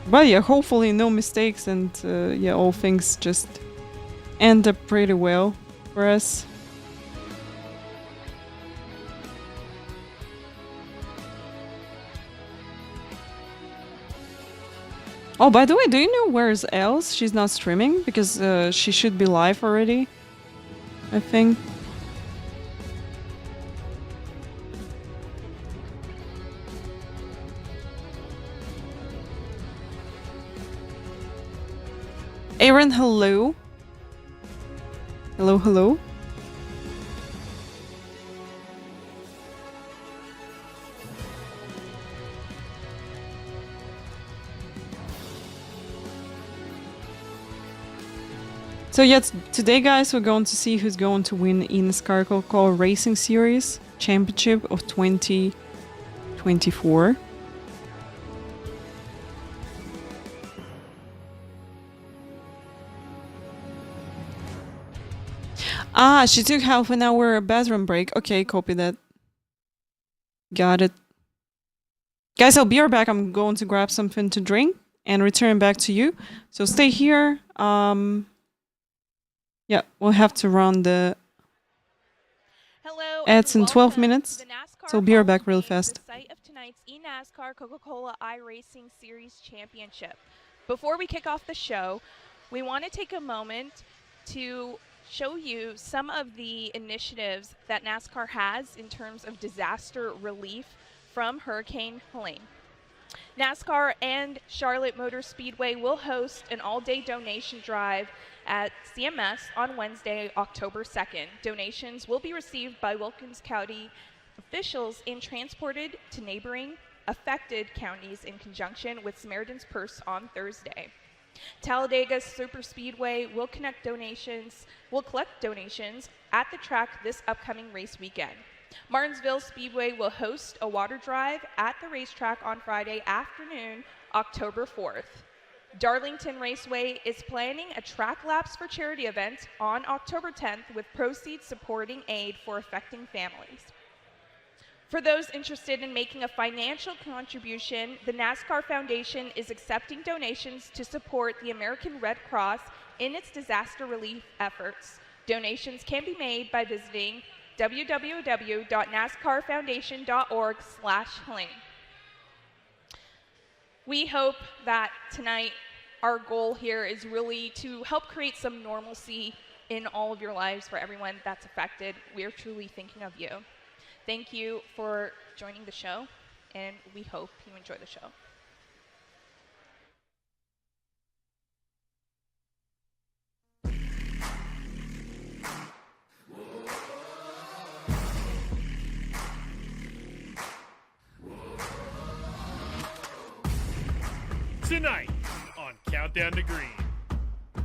But yeah, hopefully no mistakes and yeah, all things just end up pretty well for us. Oh, by the way, do you know where's Els? She's not streaming because she should be live already, I think. Aaron, hello. Hello, hello. So yes, today guys, we're going to see who's going to win eNASCAR Coca-Cola Racing Series Championship of 2024. Ah, she took half an hour bathroom break. Okay, copy that. Got it. Guys, I'll be right back. I'm going to grab something to drink and return back to you. So stay here. Yeah, we'll have to run the ads in 12 minutes. So be right back really fast. The site of tonight's eNASCAR Coca-Cola iRacing Series Championship. Before we kick off the show, we want to take a moment to show you some of the initiatives that NASCAR has in terms of disaster relief from Hurricane Helene. NASCAR and Charlotte Motor Speedway will host an all-day donation drive at CMS on Wednesday, October 2nd. Donations will be received by Wilkins County officials and transported to neighboring affected counties in conjunction with Samaritan's Purse on Thursday. Talladega Superspeedway will collect donations at the track this upcoming race weekend. Martinsville Speedway will host a water drive at the racetrack on Friday afternoon, October 4th. Darlington Raceway is planning a track laps for charity event on October 10th with proceeds supporting aid for affecting families. For those interested in making a financial contribution, the NASCAR Foundation is accepting donations to support the American Red Cross in its disaster relief efforts. Donations can be made by visiting www.nascarfoundation.org/Helene. We hope that tonight our goal here is really to help create some normalcy in all of your lives for everyone that's affected. We are truly thinking of you. Thank you for joining the show, and we hope you enjoy the show. Tonight on Countdown to Green, we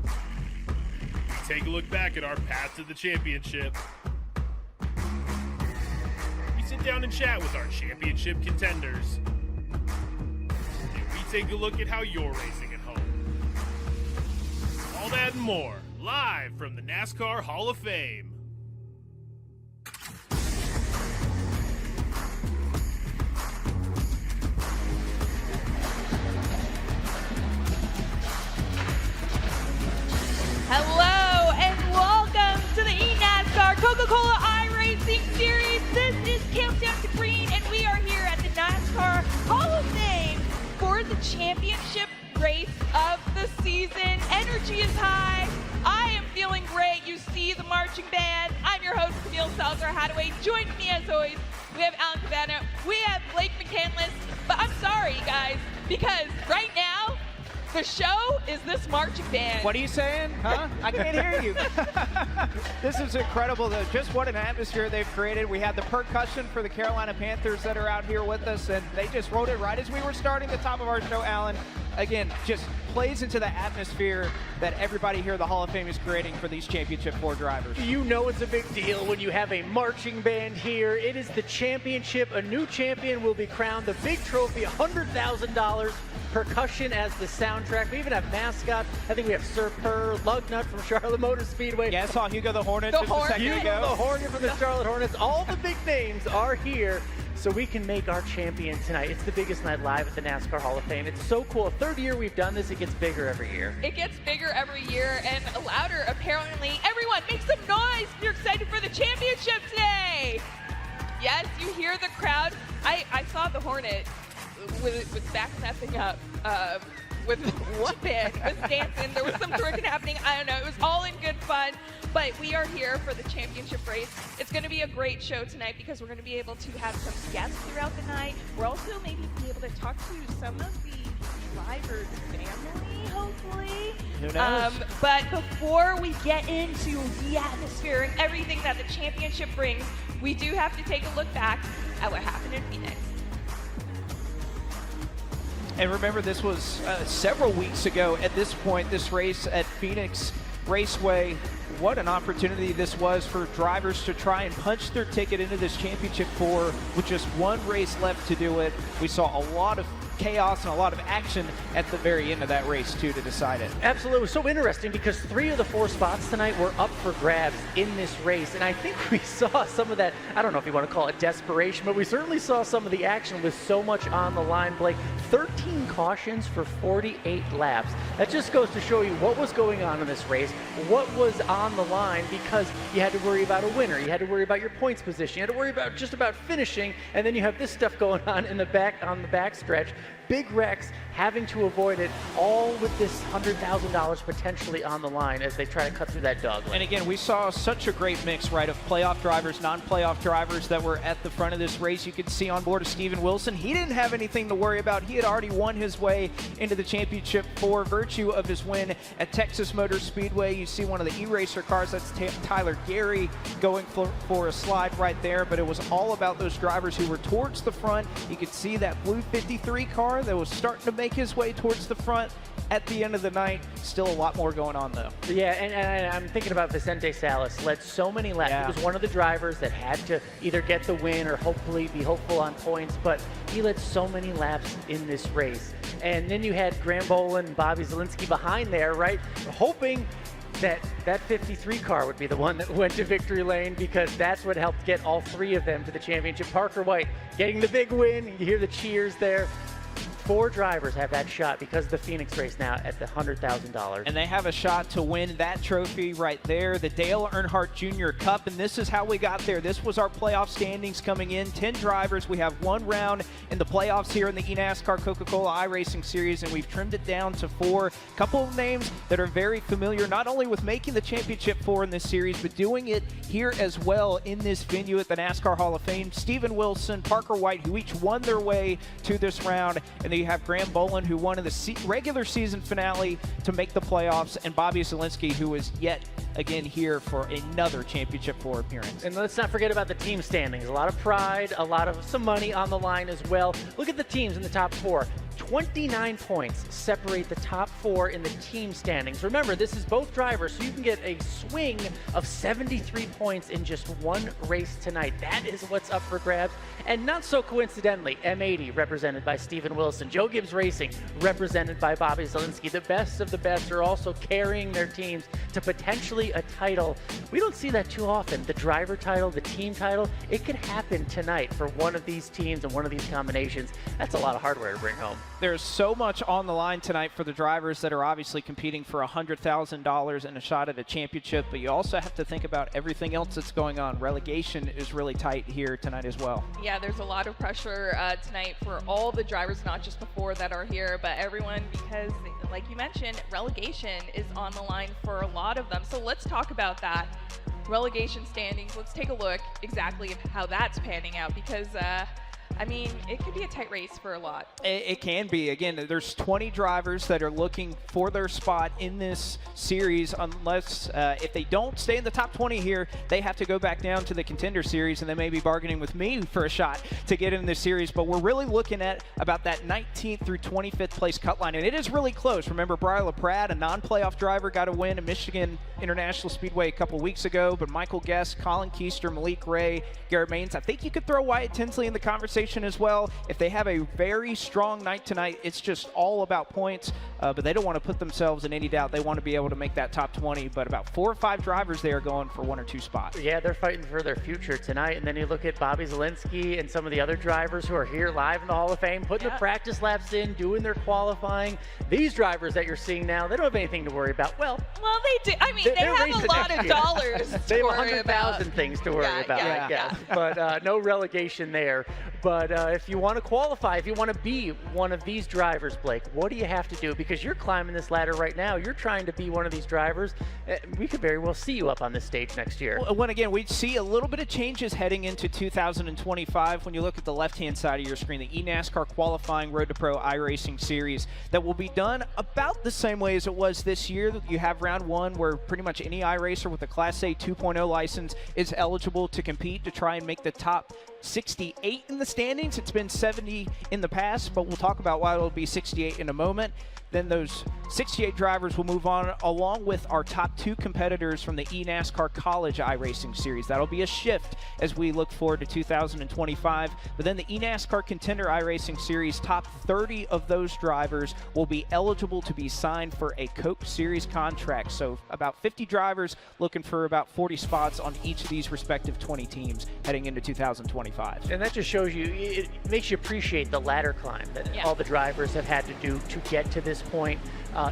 take a look back at our path to the championship. We sit down and chat with our championship contenders. And we take a look at how you're racing at home. All that and more, live from the NASCAR Hall of Fame. Hello and welcome to the eNASCAR Coca-Cola iRacing Series. This is Countdown to Green, and we are here at the NASCAR Hall of Fame for the championship race of the season. Energy is high. I am feeling great. You see the marching band. I'm your host, Camille Salazar-Hadaway. Joining me as always, we have Alan Cabana, we have Blake McCandless, but I'm sorry, guys, because right now, the show is this marching band. What are you saying? Huh? I can't hear you. This is incredible. Just what an atmosphere they've created. We had the percussion for the Carolina Panthers that are out here with us, and they just wrote it right as we were starting the top of our show, Alan. Again, just plays into the atmosphere that everybody here at the Hall of Fame is creating for these Championship 4 drivers. You know it's a big deal when you have a marching band here. It is the championship. A new champion will be crowned. The big trophy, $100,000. Percussion as the soundtrack. We even have mascots. I think we have Sir Purr, Lugnut from Charlotte Motor Speedway. Yeah, I saw Hugo the Hornet just a second ago. The Hornet from the Charlotte Hornets. All the big names are here so we can make our champion tonight. It's the biggest night live at the NASCAR Hall of Fame. It's so cool. Third year we've done this. It gets bigger every year. It gets bigger every year and louder, apparently. Everyone, make some noise if you're excited for the championship today. Yes, you hear the crowd. I saw the Hornet was backing that thing up with one band, was dancing. There was some twerking happening. I don't know. It was all in good fun. But we are here for the championship race. It's going to be a great show tonight because we're going to be able to have some guests throughout the night. We're also maybe be able to talk to some of the driver's family, hopefully. Who knows? But before we get into the atmosphere and everything that the championship brings, we do have to take a look back at what happened in Phoenix. And remember, this was several weeks ago at this point, this race at Phoenix Raceway. What an opportunity this was for drivers to try and punch their ticket into this championship four with just one race left to do it. We saw a lot of chaos and a lot of action at the very end of that race too to decide it. Absolutely. It was so interesting because 3 of the 4 spots tonight were up for grabs in this race. And I think we saw some of that, I don't know if you want to call it desperation, but we certainly saw some of the action with so much on the line. Blake, 13 cautions for 48 laps. That just goes to show you what was going on in this race, what was on the line, because you had to worry about a winner, you had to worry about your points position, you had to worry about just about finishing, and then you have this stuff going on in the back on the back stretch. Big wrecks, having to avoid it, all with this $100,000 potentially on the line as they try to cut through that dog leg. And again, we saw such a great mix, right, of playoff drivers, non-playoff drivers that were at the front of this race. You could see on board of Steven Wilson, he didn't have anything to worry about. He had already won his way into the championship for virtue of his win at Texas Motor Speedway. You see one of the e-racer cars, that's Tyler Gary going for a slide right there, but it was all about those drivers who were towards the front. You could see that blue 53 car that was starting to make his way towards the front at the end of the night. Still a lot more going on though. Yeah, and I'm thinking about Vicente Salas. Led so many laps. Yeah. He was one of the drivers that had to either get the win or hopefully be hopeful on points, but he led so many laps in this race. And then you had Graham Boland and Bobby Zielinski behind there, right? Hoping that 53 car would be the one that went to victory lane, because that's what helped get all 3 of them to the championship. Parker White getting the big win. You hear the cheers there. 4 drivers have that shot because of the Phoenix race now at the $100,000. And they have a shot to win that trophy right there, the Dale Earnhardt Jr. Cup. And this is how we got there. This was our playoff standings coming in. 10 drivers. We have 1 round in the playoffs here in the eNASCAR Coca-Cola iRacing Series, and we've trimmed it down to 4. A couple of names that are very familiar, not only with making the championship 4 in this series, but doing it here as well in this venue at the NASCAR Hall of Fame. Steven Wilson, Parker White, who each won their way to this round, and you have Graham Boland, who won in the regular season finale to make the playoffs, and Bobby Zielinski, who is yet again here for another championship 4 appearance. And let's not forget about the team standings. A lot of pride, some money on the line as well. Look at the teams in the top 4. 29 points separate the top 4 in the team standings. Remember, this is both drivers, so you can get a swing of 73 points in just 1 race tonight. That is what's up for grabs. And not so coincidentally, M80 represented by Steven Wilson, Joe Gibbs Racing represented by Bobby Zielinski. The best of the best are also carrying their teams to potentially a title. We don't see that too often. The driver title, the team title, it could happen tonight for one of these teams and one of these combinations. That's a lot of hardware to bring home. There's so much on the line tonight for the drivers that are obviously competing for $100,000 and a shot at a championship, but you also have to think about everything else that's going on. Relegation is really tight here tonight as well. Yeah, there's a lot of pressure tonight for all the drivers, not just the 4 that are here, but everyone, because like you mentioned, relegation is on the line for a lot of them. So let's talk about that. Relegation standings, let's take a look exactly at how that's panning out, because I mean, it could be a tight race for a lot. It can be. Again, there's 20 drivers that are looking for their spot in this series, unless if they don't stay in the top 20 here, they have to go back down to the Contender Series, and they may be bargaining with me for a shot to get in this series. But we're really looking at about that 19th through 25th place cut line, and it is really close. Remember, Brian LaPrade, a non-playoff driver, got a win at Michigan International Speedway a couple weeks ago, but Michael Guest, Colin Keister, Malik Ray, Garrett Maines, I think you could throw Wyatt Tinsley in the conversation as well. If they have a very strong night tonight, it's just all about points, but they don't want to put themselves in any doubt. They want to be able to make that top 20, but about 4 or 5 drivers there going for 1 or 2 spots. Yeah, they're fighting for their future tonight. And then you look at Bobby Zielinski and some of the other drivers who are here live in the Hall of Fame, putting the practice laps in, doing their qualifying. These drivers that you're seeing now, they don't have anything to worry about. Well, they do. I mean, they have a lot of dollars they to have worry about. 100,000 things to worry about, I guess. But no relegation there. But But if you want to qualify, if you want to be one of these drivers, Blake, what do you have to do? Because you're climbing this ladder right now. You're trying to be one of these drivers. We could very well see you up on this stage next year. Well, again, we see a little bit of changes heading into 2025. When you look at the left-hand side of your screen, the eNASCAR qualifying Road to Pro iRacing series that will be done about the same way as it was this year. You have round one where pretty much any iRacer with a Class A 2.0 license is eligible to compete to try and make the top 68 in the standings. It's been 70 in the past, but we'll talk about why it'll be 68 in a moment. Then those 68 drivers will move on along with our top 2 competitors from the eNASCAR College iRacing Series. That'll be a shift as we look forward to 2025. But then the eNASCAR Contender iRacing Series, top 30 of those drivers will be eligible to be signed for a Coke Series contract. So about 50 drivers looking for about 40 spots on each of these respective 20 teams heading into 2025. And that just shows you, it makes you appreciate the ladder climb that all the drivers have had to do to get to this point,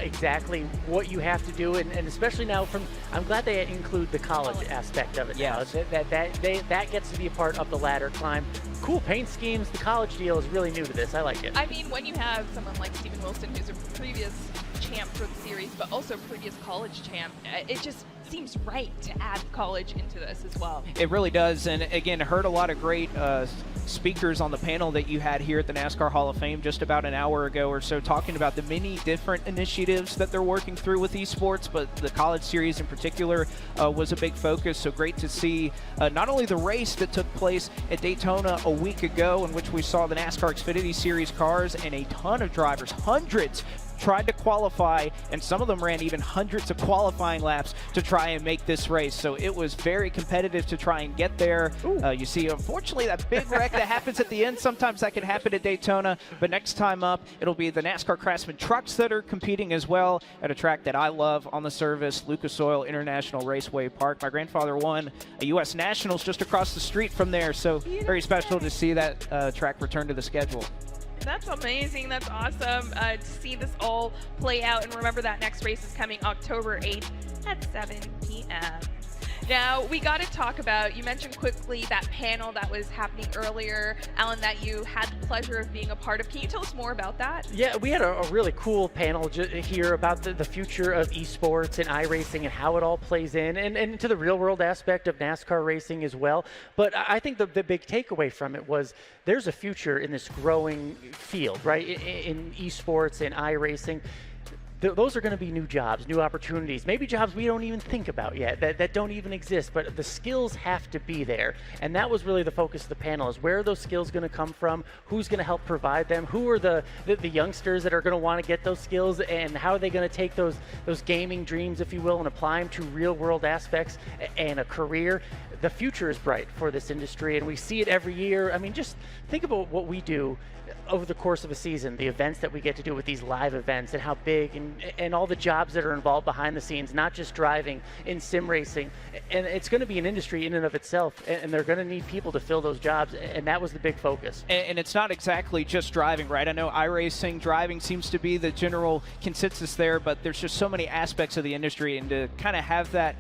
exactly what you have to do, and especially now I'm glad they include the college aspect of it. Yeah. That gets to be a part of the ladder climb. Cool paint schemes. The college deal is really new to this. I like it. I mean, when you have someone like Steven Wilson, who's a previous champ for the series, but also previous college champ, it just seems right to add college into this as well. It really does, and again, heard a lot of great speakers on the panel that you had here at the NASCAR Hall of Fame just about an hour ago or so, talking about the many different initiatives that they're working through with esports, but the college series in particular was a big focus. So great to see not only the race that took place at Daytona a week ago, in which we saw the NASCAR Xfinity Series cars and a ton of drivers, hundreds, tried to qualify, and some of them ran even hundreds of qualifying laps to try and make this race. So it was very competitive to try and get there. You see, unfortunately, that big wreck that happens at the end, sometimes that can happen at Daytona, but next time up, it'll be the NASCAR Craftsman trucks that are competing as well at a track that I love on the service, Lucas Oil International Raceway Park. My grandfather won a U.S. Nationals just across the street from there, so very special to see that track return to the schedule. That's amazing. That's awesome to see this all play out. And remember that next race is coming October 8th at 7 p.m. Now, we got to talk about, you mentioned quickly that panel that was happening earlier, Alan, that you had the pleasure of being a part of. Can you tell us more about that? Yeah, we had a really cool panel here about the future of esports and iRacing and how it all plays in, and into the real-world aspect of NASCAR racing as well. But I think the big takeaway from it was there's a future in this growing field, right, in esports and iRacing. Those are going to be new jobs, new opportunities, maybe jobs we don't even think about yet, that don't even exist, but the skills have to be there. And that was really the focus of the panel, is where are those skills going to come from, who's going to help provide them, who are the youngsters that are going to want to get those skills, and how are they going to take those gaming dreams, if you will, and apply them to real-world aspects and a career. The future is bright for this industry, and we see it every year. I mean, just think about what we do over the course of a season, the events that we get to do with these live events, and how big, and all the jobs that are involved behind the scenes, not just driving, in sim racing. And it's going to be an industry in and of itself, and they're going to need people to fill those jobs, and that was the big focus. And it's not exactly just driving, right? I know iRacing, driving seems to be the general consensus there, but there's just so many aspects of the industry, and to kind of have that,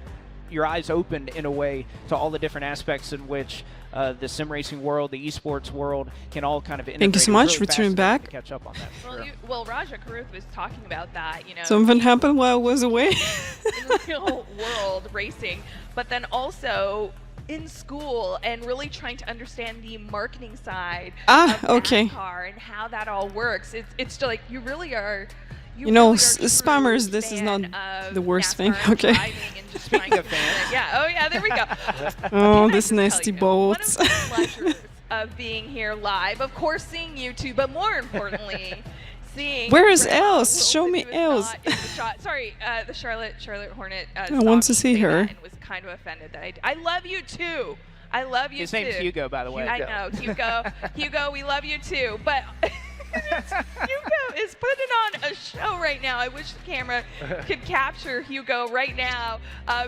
your eyes opened in a way to all the different aspects in which the sim racing world, the esports world can all kind of integrate. Thank you so much for tuning back. To catch up on that. Well, Raja Karuth was talking about that, you know. Something happened while I was away. In the real world racing, but then also in school and really trying to understand the marketing side of NASCAR and how that all works. It's still like you really are. You know, spammers, this is not the worst thing. Okay. Speaking of fans. Yeah, oh yeah, there we go. Oh, this nasty bolts. One of the pleasures of being here live, of course, seeing you two, but more importantly, seeing. Where is Els? Show me Els. Sorry, the Charlotte Hornet. I want to see her. And was kind of offended that I love you too. I love you too. His name's Hugo, by the way. I know, Hugo, we love you too, but. Hugo is putting on a show right now. I wish the camera could capture Hugo right now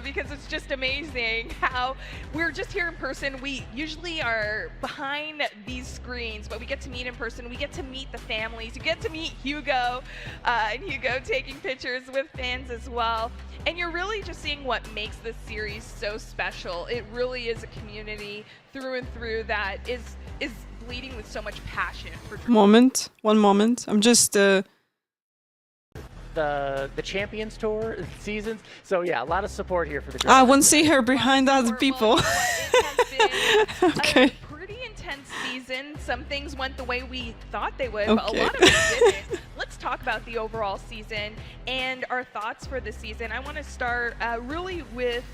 because it's just amazing how we're just here in person. We usually are behind these screens, but we get to meet in person. We get to meet the families. You get to meet Hugo and Hugo taking pictures with fans as well. And you're really just seeing what makes this series so special. It really is a community through and through that is leading with so much passion for One moment. I'm just the Champions Tour seasons. So yeah, a lot of support here for the. I won't see her behind other people. Well, it has been Okay. a pretty intense season. Some things went the way we thought they would, but a Okay. lot of it didn't. Let's talk about the overall season and our thoughts for the season. I want to start really with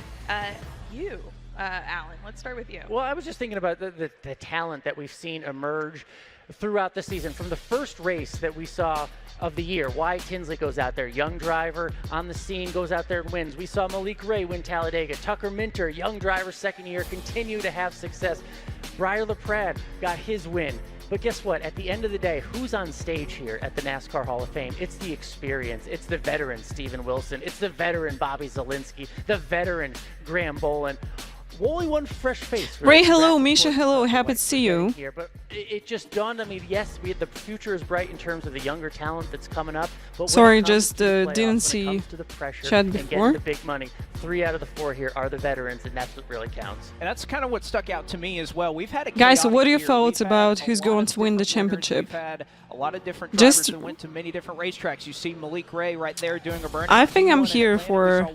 you, Alan. Let's start with you. Well, I was just thinking about the talent that we've seen emerge throughout the season. From the first race that we saw of the year, Wyatt Tinsley goes out there, young driver on the scene, goes out there and wins. We saw Malik Ray win Talladega. Tucker Minter, young driver, second year, continue to have success. Briar LaPrade got his win. But guess what? At the end of the day, who's on stage here at the NASCAR Hall of Fame? It's the experience. It's the veteran Steven Wilson. It's the veteran Bobby Zalinski. The veteran Graham Boland. Only one fresh face. Ray, hello. Misha, hello. Happy to see you. Here, but it just dawned on me. Yes, the future is bright in terms of the younger talent that's coming up. But Sorry, when it comes just to the playoffs, didn't when it see comes to the pressure chat and before. getting the big money, 3 out of the 4 here are the veterans, and that's what really counts. And that's kind of what stuck out to me as well. We've had a Guys, chaotic what are your year. thoughts We've about had who's a going lot to win the of different winners. championship? We've had a lot of different Just- drivers that went to many different racetracks. You see Malik Ray right there doing a burn. I think I'm here for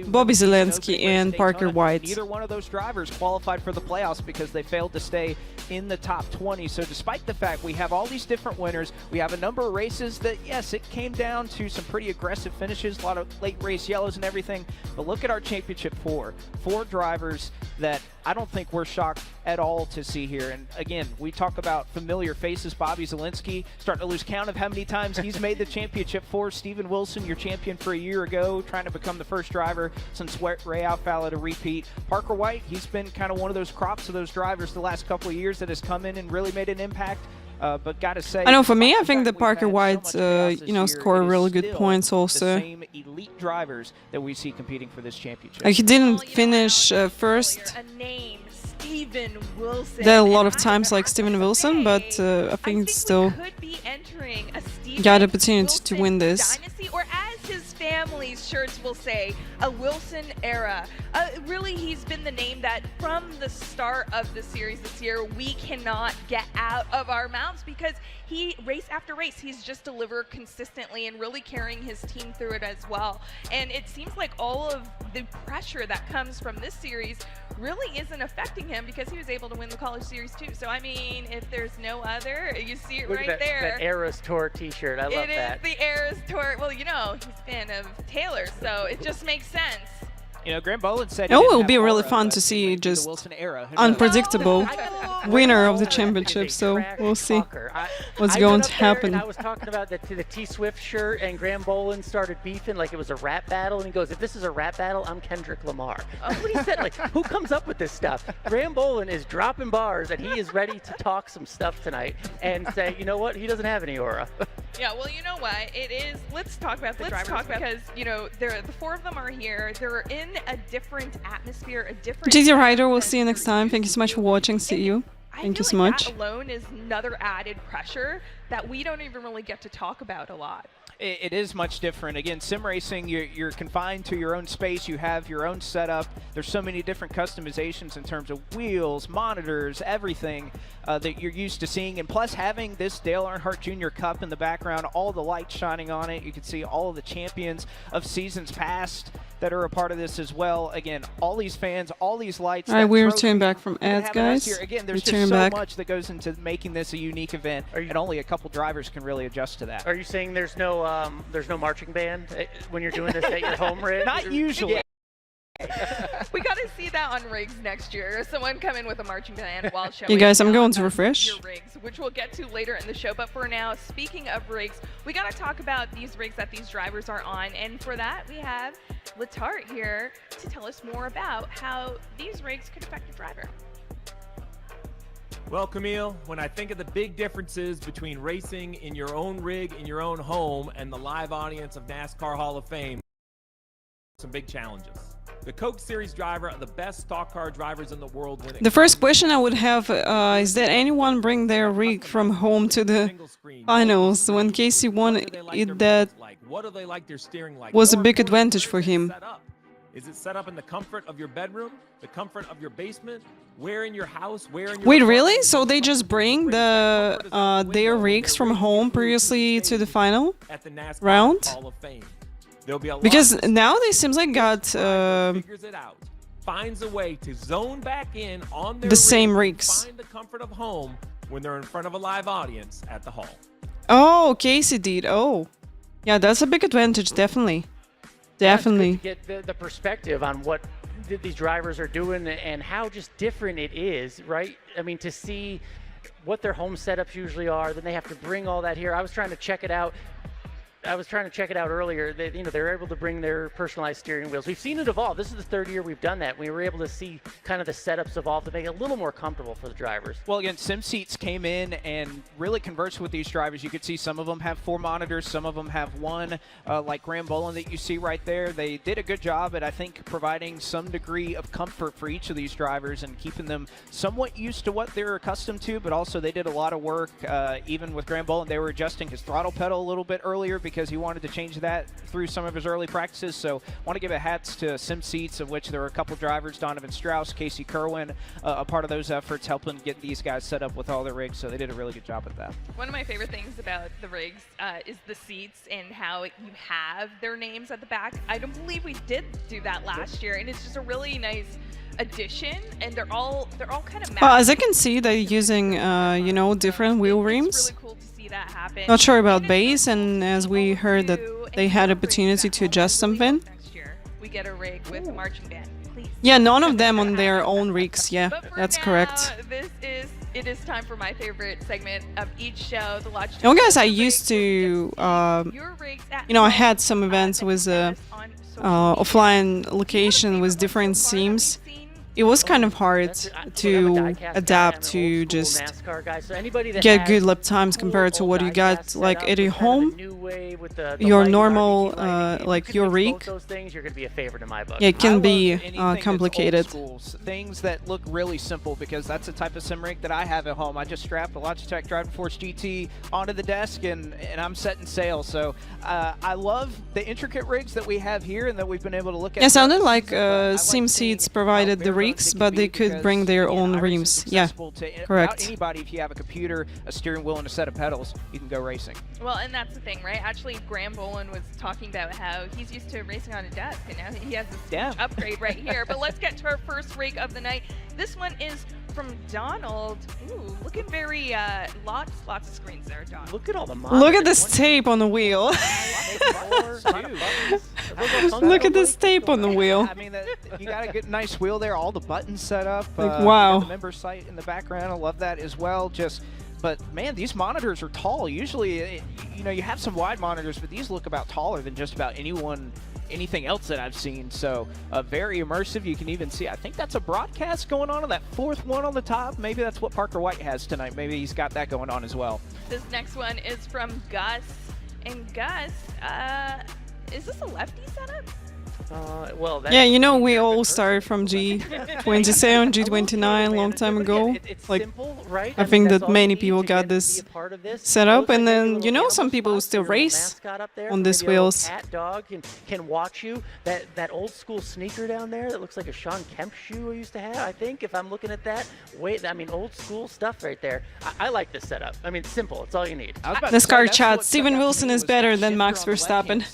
Bobby Zalinski and Parker White. Neither one of those drivers qualified for the playoffs because they failed to stay in the top 20. So despite the fact we have all these different winners, we have a number of races that, yes, it came down to some pretty aggressive finishes, a lot of late race yellows and everything. But look at our championship four drivers that I don't think we're shocked at all to see here. And again, we talk about familiar faces. Bobby Zalinski starting to lose count of how many times he's made the championship four. Steven Wilson, your champion for a year ago, trying to become the first driver since Ray Alfalla to repeat. Parker White, he's been kind of one of those crops of those drivers the last couple of years that has come in and really made an impact. But gotta say, I know for me, I think that we've Parker had so White, much chaos this year, scored it is really good still points also. The same elite drivers that we see competing for this championship. He didn't Well, you know, finish Alan, first. A name, Steven Wilson. There are a lot and of times I like have Steven to Wilson, but say, I think it's still we could be entering a Steven got opportunity to Wilson win this. dynasty, or as his family's shirts will say, a Wilson era. Really, he's been the name that from the start of the series this year, we cannot get out of our mouths because he, race after race, he's just delivered consistently and really carrying his team through it as well. And it seems like all of the pressure that comes from this series really isn't affecting him because he was able to win the College Series too. So, I mean, if there's no other, you see it Look right at there. that Eras Tour t-shirt. I love It is that. the Eras Tour. Well, you know, he's a fan of Taylor, so it just makes sense. You know, Graham Boland said It will be really fun to see just unpredictable winner of the championship, so we'll see what's going to happen. I was talking about the T Swift shirt, and Graham Boland started beefing like it was a rap battle, and he goes, "If this is a rap battle, I'm Kendrick Lamar." That's what he said. Like, who comes up with this stuff? Graham Boland is dropping bars, and he is ready to talk some stuff tonight and say, you know what? He doesn't have any aura. Yeah, well, you know what? It is. Let's talk about the drivers because you know the 4 of them are here. They're in a different atmosphere, a different. GT Rider, we'll see you next time. Thank you so much for watching. See you. Thank you so much. That alone is another added pressure that we don't even really get to talk about a lot. It is much different. Again, sim racing, you're confined to your own space. You have your own setup. There's so many different customizations in terms of wheels, monitors, everything that you're used to seeing. And plus having this Dale Earnhardt Jr. Cup in the background, all the lights shining on it. You can see all of the champions of seasons past that are a part of this as well. Again, all these fans, all these lights. All right, we're trophy, returning back from and ads, having us guys. here. Again, there's Return just so back. much that goes into making this a unique event, and only a couple drivers can really adjust to that. Are you saying there's no marching band when you're doing this at your home rig? Not usually. Yeah. We got to see that on rigs next year. Someone come in with a marching band while showing. You guys, I'm off going to refresh. your rigs, which we'll get to later in the show. But for now, speaking of rigs, we got to talk about these rigs that these drivers are on. And for that, we have Latart here to tell us more about how these rigs could affect a driver. Well, Camille, when I think of the big differences between racing in your own rig, in your own home, and the live audience of NASCAR Hall of Fame, some big challenges. The Coke Series driver are the best stock car drivers in the world. When The first question I would have is that anyone bring their rig from home to the finals? When Casey won, that what do they like their steering like? was a More big importantly, advantage for where is it him. set up? Is it set up in the comfort of your bedroom, the comfort of your basement, where in your house, where in your Wait, apartment? really? So they just bring their rigs from home previously to the final At the NASCAR round? Hall of Fame. There'll be a lot Because of now they seems like got figures it out, finds a way to zone back in on their the same rig, rigs. find the comfort of home when they're in front of a live audience at the hall. Oh, Casey did. Oh, yeah, that's a big advantage, definitely. Definitely. It's good to get the perspective on what these drivers are doing and how just different it is, right? I mean, to see what their home setups usually are, then they have to bring all that here. I was trying to check it out. Earlier. They're able to bring their personalized steering wheels. We've seen it evolve. This is the third year we've done that. We were able to see kind of the setups evolve to make it a little more comfortable for the drivers. Well, again, SimSeats came in and really conversed with these drivers. You could see some of them have 4 monitors, some of them have 1, like Graham Boland that you see right there. They did a good job at, I think, providing some degree of comfort for each of these drivers and keeping them somewhat used to what they're accustomed to, but also they did a lot of work. Even with Graham Boland, they were adjusting his throttle pedal a little bit earlier because he wanted to change that through some of his early practices. So want to give a hats to SimSeats, of which there were a couple drivers, Donovan Strauss, Casey Kerwin, a part of those efforts, helping get these guys set up with all their rigs. So they did a really good job at that. One of my favorite things about the rigs is the seats and how you have their names at the back. I don't believe we did do that last year, and it's just a really nice addition, and they're all kind of Well, as I can see, they're using different wheel rims. It's really cool to see that happen. Not sure about base, and as we heard that they had opportunity to adjust something. Next year, we get a rig with a marching band. Please. Yeah, none of them on their own rigs. Yeah, But for that's now, correct. It is time for my favorite segment of each show, the Lodge. You know, guys, I used to, Your rigs at I home, had some events with on social media. offline location with different themes. It was kind of hard to adapt to just get good lap times compared to what you got like at your home. Your normal like your rig. Yeah, it can be complicated. Things that look really simple, because that's the type of sim rig that I have at home. I just strapped a Logitech Driving Force GT onto the desk and I'm setting sail. So I love the intricate rigs that we have here and that we've been able to look at. Yeah, sounded like SimSeats provided the rigs, but they could bring their own rims. Yeah, correct. Anybody, if you have a computer, a steering wheel, and a set of pedals, you can go racing. Well, and that's the thing, right? Actually, Graham Boland was talking about how he's used to racing on a desk, and now he has this huge upgrade right here. But let's get to our first rig of the night. This one is from Donald. Ooh, looking very lots of screens there, Donald. Look at all the monitors. Look at this tape on the wheel. Look at this tape on the wheel. I mean, you got a good, nice wheel there. All the buttons set up. Like, wow. The member site in the background. I love that as well. But man, these monitors are tall. Usually, you have some wide monitors, but these look about taller than just about anything else that I've seen. So very immersive. You can even see, I think that's a broadcast going on that fourth one on the top. Maybe that's what Parker White has tonight. Maybe he's got that going on as well. This next one is from Gus. And Gus, is this a lefty setup? Yeah, we all started from G27, G29 long time ago. Like, simple, right? I think that many people got this set up, and then some people still race on these wheels. Cat dog can watch you. That old school sneaker down there that looks like a Sean Kemp shoe I used to have. I think if I'm looking at that, old school stuff right there. I like this setup. I mean, simple. It's all you need. NASCAR chat. Steven Wilson is better than Max Verstappen.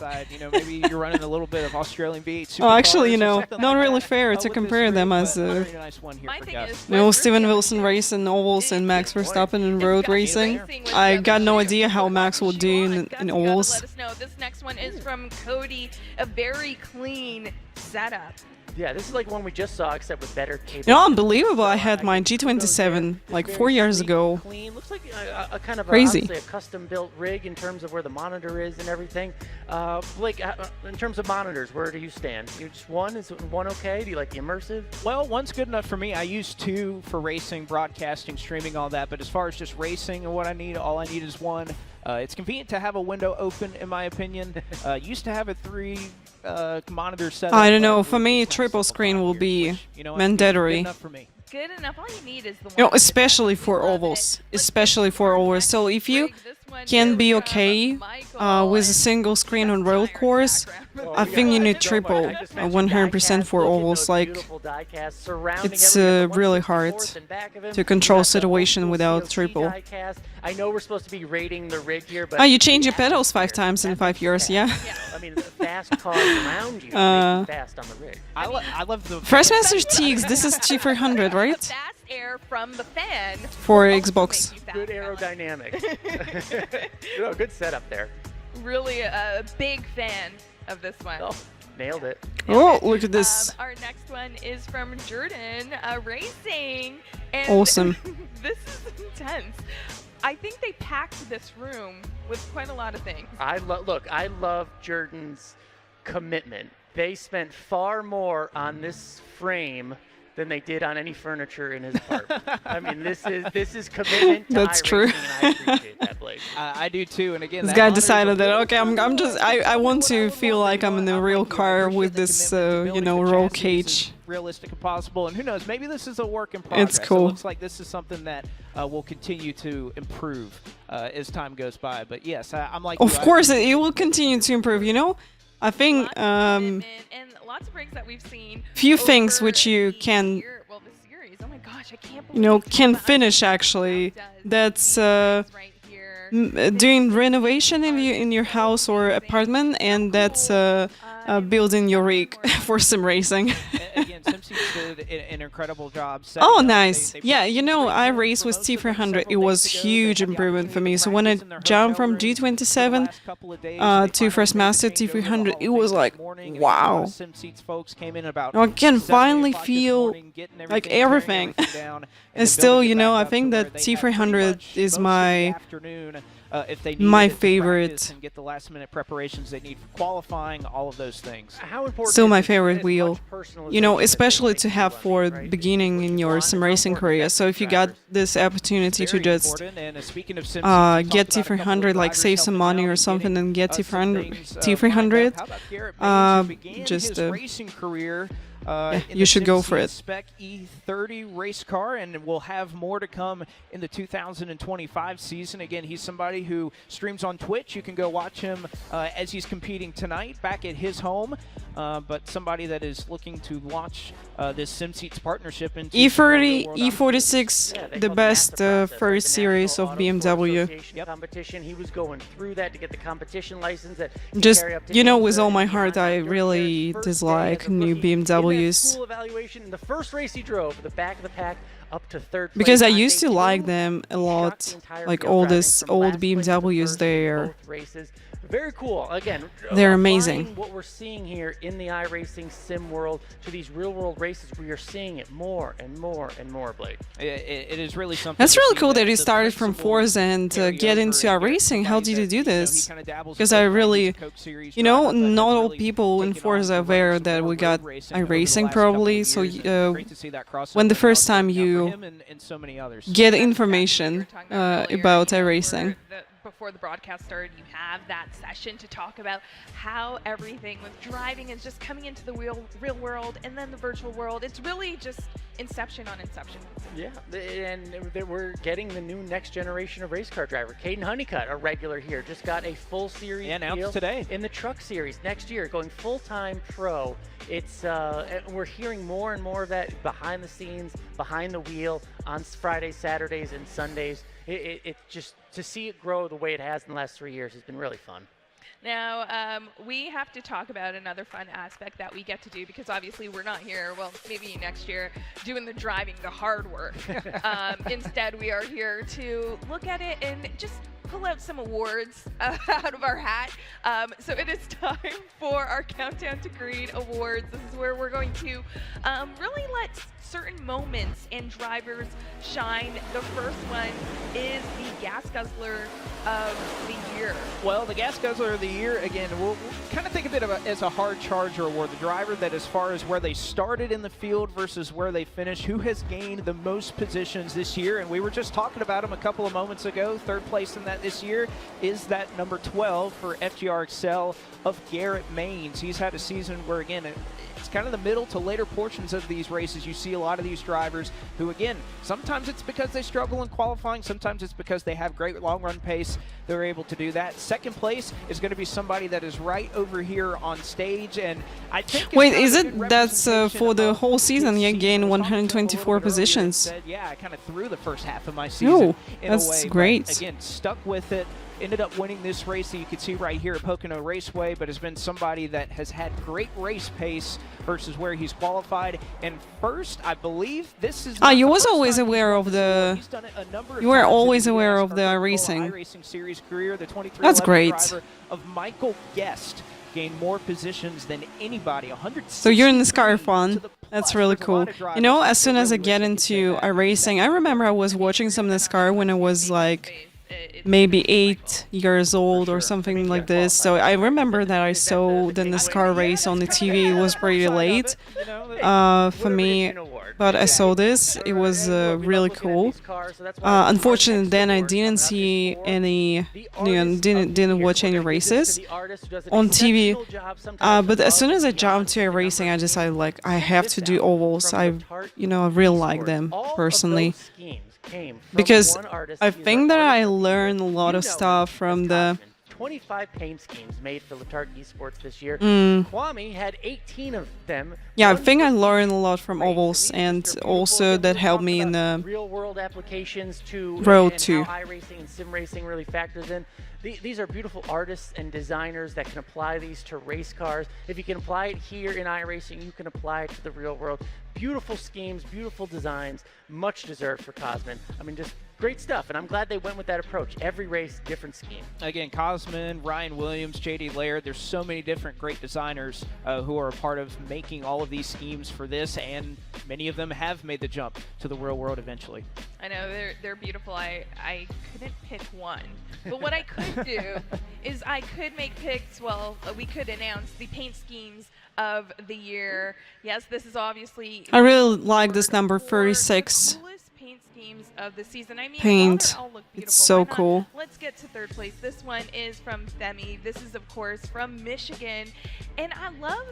Maybe you're running a little bit of Australian V8 Oh, actually, not really fair to compare them as Steven Wilson racing ovals and Max Verstappen in road racing. I got no idea how Max will do in ovals. Let us know. This next one is from Cody. A very clean setup. Yeah, this is like one we just saw, except with better cables. Unbelievable. I had my G27 like 4 years ago. Clean. Looks like a kind of crazy. A custom-built rig in terms of where the monitor is and everything. Blake, in terms of monitors, where do you stand? Just one? Is one okay? Do you like the immersive? Well, one's good enough for me. I use 2 for racing, broadcasting, streaming, all that. But as far as just racing and what I need, all I need is one. It's convenient to have a window open, in my opinion. Used to have a 3 monitor setup. I don't know. For me, triple screen will be mandatory. Good enough. All you need is the one. Especially for ovals. Especially for ovals. So if you can be okay with a single screen on road course, I think you need triple 100% for ovals. Like, it's really hard to control situation without triple. I know we're supposed to be rating the rig here, but oh, you change your pedals 5 times in 5 years, yeah. I mean, the fast cars around you make you fast on the rig. I love the Freshmaster Teagues, this is T400, right? Fast air from the fan For Xbox. Good aerodynamics. No, good setup there. Really a big fan of this one. Oh, nailed it. Oh, look at this. Our next one is from Jordan Racing. And Awesome. This is intense. I think they packed this room with quite a lot of things. I love Jordan's commitment. They spent far more on this frame than they did on any furniture in his apartment. I mean, this is commitment to That's true. iRacing, and I appreciate that, Blake. I do too, and again, This that guy honors decided the that, real okay, I want to feel like I'm in a real car with this, you know, roll cage. Realistic and possible, and who knows, maybe this is a work in progress. It's cool. It looks like this is something that will continue to improve as time goes by. But yes, I'm like Of you, course, it will continue to improve, you know? I think And lots of rigs that we've seen. few things over which you the can, year- well, the series. Oh my gosh, I can't you know, believe can what finish iRacing actually. does. That's Right here. doing renovation in your house or apartment, and that's building your rig for sim racing. Again, SimSeats did an incredible job. Oh, nice. Yeah, you know, I raced with T400. It was huge improvement for me. So when I jumped from G27 to Freshmaster T300, it was like, wow. I can finally feel like everything. And still, you know, I think that T300 is my favorite. And get the last-minute preparations they need for qualifying, all of those things. How important Still is my it to favorite get as wheel. much personalization You know, that especially they to make have you for love, right? beginning in your sim racing career. So if you got this opportunity to Very just important, and speaking of SimSeats, we get talked about a couple T300, of like drivers save some helping money out or and something getting, and get some T300. things, lined T300. up. How about Garrett Mays, who began just his racing career yeah, in you the should go for SimSeats it. Spec E30 race car, and we'll have more to come in the 2025 season. Again, he's somebody who streams on Twitch. You can go watch him as he's competing tonight back at his home. But somebody that is looking to launch this SimSeats partnership into E30, world E46, Yeah, they the call it best master process, like first the series National of Auto Sport BMW. Association competition. He was going through that to get the competition license. That he Just, carry up to you know, IMSA with all my and heart, beyond. I During really his first day dislike as a new rookie in that BMWs. school evaluation, in the first race he drove, the back of the pack, up to third place. Because I on used day to like two. them a He shot lot, the entire like field, all driving this from old last place to BMWs first in there. both races. Very cool. Again, They're applying amazing. what we're seeing here in the iRacing sim world to these real-world races, we are seeing it more and more and more, Blake. It is really something. That's to really see cool that you the started from principles Forza and carry get over into and get iRacing. How somebody did you do that, you know, this? he kinda dabbles Because in I both really, sides, Coke Series you know, driving, but not has all really people in taken Forza on are aware some that more we got road racing over the iRacing last couple of probably. years, So and it's great to see that when the crossover first now time working out for you him and so many others. get That's information exactly what we were talking earlier, about you know, iRacing. where before the broadcast started, you have that session to talk about how everything with driving is just coming into the real world and then the virtual world. It's really just inception on inception. Yeah, and we're getting the new next generation of race car driver. Caden Honeycutt, a regular here, just got a full series announced deal today in the truck series next year, going full-time pro. It's we're hearing more and more of that behind the scenes, behind the wheel, on Fridays, Saturdays, and Sundays. It just to see it grow the way it has in the last 3 years has been really fun. Now, we have to talk about another fun aspect that we get to do, because obviously we're not here, well, maybe next year, doing the driving, the hard work. Instead, we are here to look at it and just pull out some awards out of our hat. So it is time for our Countdown to Green Awards. This is where we're going to really let certain moments and drivers shine. The first one is the Gas Guzzler of the Year. Well, the Gas Guzzler of the Year, again, we'll kind of think of it as a hard charger award. The driver that, as far as where they started in the field versus where they finished, who has gained the most positions this year. And we were just talking about him a couple of moments ago. Third place in that this year is that number 12 for FGR Excel of Garrett Maines. He's had a season where, again, it's kind of the middle to later portions of these races. You see a lot of these drivers who, again, sometimes it's because they struggle in qualifying, sometimes it's because they have great long-run pace. They're able to do that. Second place is going to be somebody that is right over here on stage, and I think. Wait, is it that's for the whole season? You gain 124 positions. Yeah, I kind of threw the first half of my season. In that's a way, great. But again, stuck with it. Ended up winning this race that you can see right here at Pocono Raceway, but has been somebody that has had great race pace versus where he's qualified. And first, I believe this is. You was always aware of the. You were always aware of the iRacing. iRacing series career. The 23 That's great. driver of Michael Guest gained more positions than anybody. 100. So you're in the NASCAR fan. That's really cool. You know, as soon as I get into iRacing, I remember I was watching some NASCAR when I was like maybe 8 years old or something like this. So I remember that I saw the NASCAR race on the TV. It was pretty late for me, but I saw this. It was really cool. Unfortunately, then I didn't see any, didn't watch any races on TV. But as soon as I jumped to racing, I decided like I have to do ovals. I really like them personally. Because I think that I learned a lot of stuff from the 25 paint schemes made for Letarte Esports this year. Kwame had 18 of them. Yeah, I think I learned a lot from ovals, and also that helped me in the real-world applications to road too. How iRacing and sim racing really factors in. These are beautiful artists and designers that can apply these to race cars. If you can apply it here in iRacing, you can apply it to the real world. Beautiful schemes, beautiful designs, much deserved for Cosman. I mean, just great stuff, and I'm glad they went with that approach. Every race, different scheme. Again, Cosman, Ryan Williams, JD Laird, there's so many different great designers who are a part of making all of these schemes for this, and many of them have made the jump to the real world eventually. I know, they're beautiful. I couldn't pick one. But what I could do is I could make picks, well, we could announce the paint schemes of the year. Yes, this is obviously... I really like this number 36. Paint schemes of the season. I mean, paint. All look beautiful. It's so cool. Let's get to third place. This one is from Femi. This is, of course, from Michigan. And I love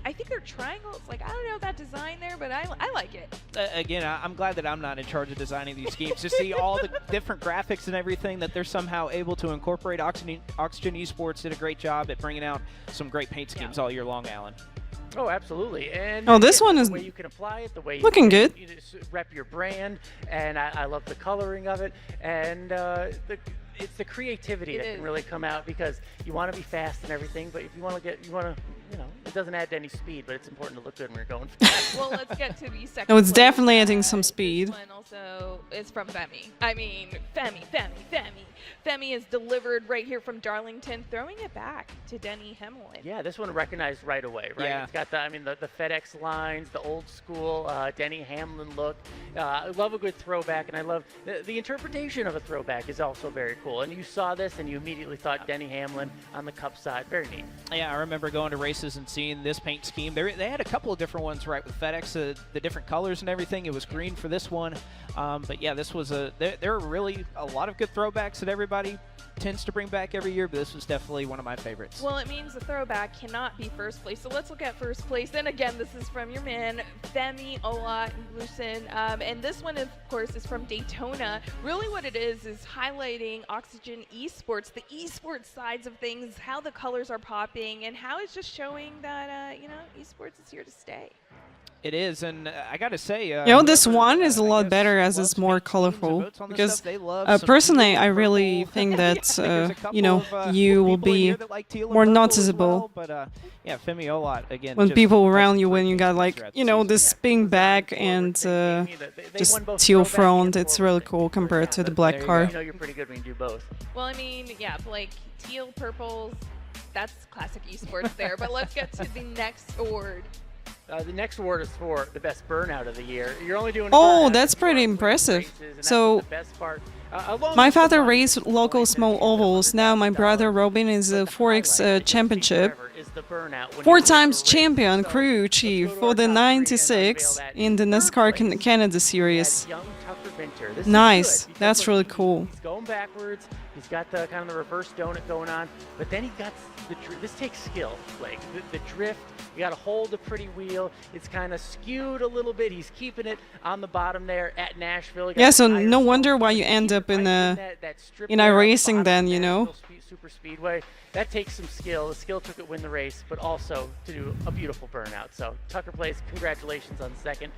I think they're triangles. Like, I don't know that design there, but I like it. Again, I'm glad that I'm not in charge of designing these schemes. To see all the different graphics and everything that they're somehow able to incorporate. Oxygen Esports did a great job at bringing out some great paint schemes all year long, Alan. Oh, absolutely. And this one is the way you can apply it, the way looking you good. You just rep your brand, and I love the coloring of it, and it's the creativity that can really come out, because you want to be fast and everything, but if you want to it doesn't add to any speed, but it's important to look good when you're going fast. Well, let's get to the second. No, it's definitely adding some speed. This one also is from Femi. I mean, Femi. Femi is delivered right here from Darlington, throwing it back to Denny Hamlin. Yeah, this one recognized right away, right? Yeah. It's got the FedEx lines, the old school Denny Hamlin look. I love a good throwback, and I love the interpretation of a throwback is also very cool. And you saw this, and you immediately thought Denny Hamlin on the Cup side. Very neat. Yeah, I remember going to races and seeing this paint scheme. They had a couple of different ones, right, with FedEx, the different colors and everything. It was green for this one. But yeah, this was there are really a lot of good throwbacks that everybody tends to bring back every year, but this was definitely one of my favorites. Well, it means the throwback cannot be first place. So let's look at first place. And again, this is from your man, Femi Ola Glusen. And this one, of course, is from Daytona. Really what it is highlighting Oxygen Esports, the esports sides of things, how the colors are popping, and how it's just showing that, esports is here to stay. It is, and I got to say... this one is a lot better as it's more colorful, because personally, I really think that, you will be more noticeable yeah, Femi Ola, again. When people around you, when you got this spin back and just teal front, it's really cool compared to the black car. You know you're pretty good when you do both. Well, I mean, yeah, like teal, purples, that's classic esports there. But let's get to the next award. The next award is for the best burnout of the year. You're only doing. Oh, that's pretty impressive. So, my father raced local small ovals. Now my brother Robin is a 4X championship, 4 times champion crew chief for the 96 in the NASCAR Canada series. Nice, that's really cool. He's going backwards. He's got the kind of the reverse donut going on, but then he got this takes skill, like the drift. got to hold a pretty wheel. It's kind of skewed a little bit. He's keeping it on the bottom there at Nashville. Yeah, so no wonder why you end up in iRacing then, you know. Super Speedway. That takes some skill. The skill took it win the race, but also to do a beautiful burnout. So Tucker Place, congratulations on second.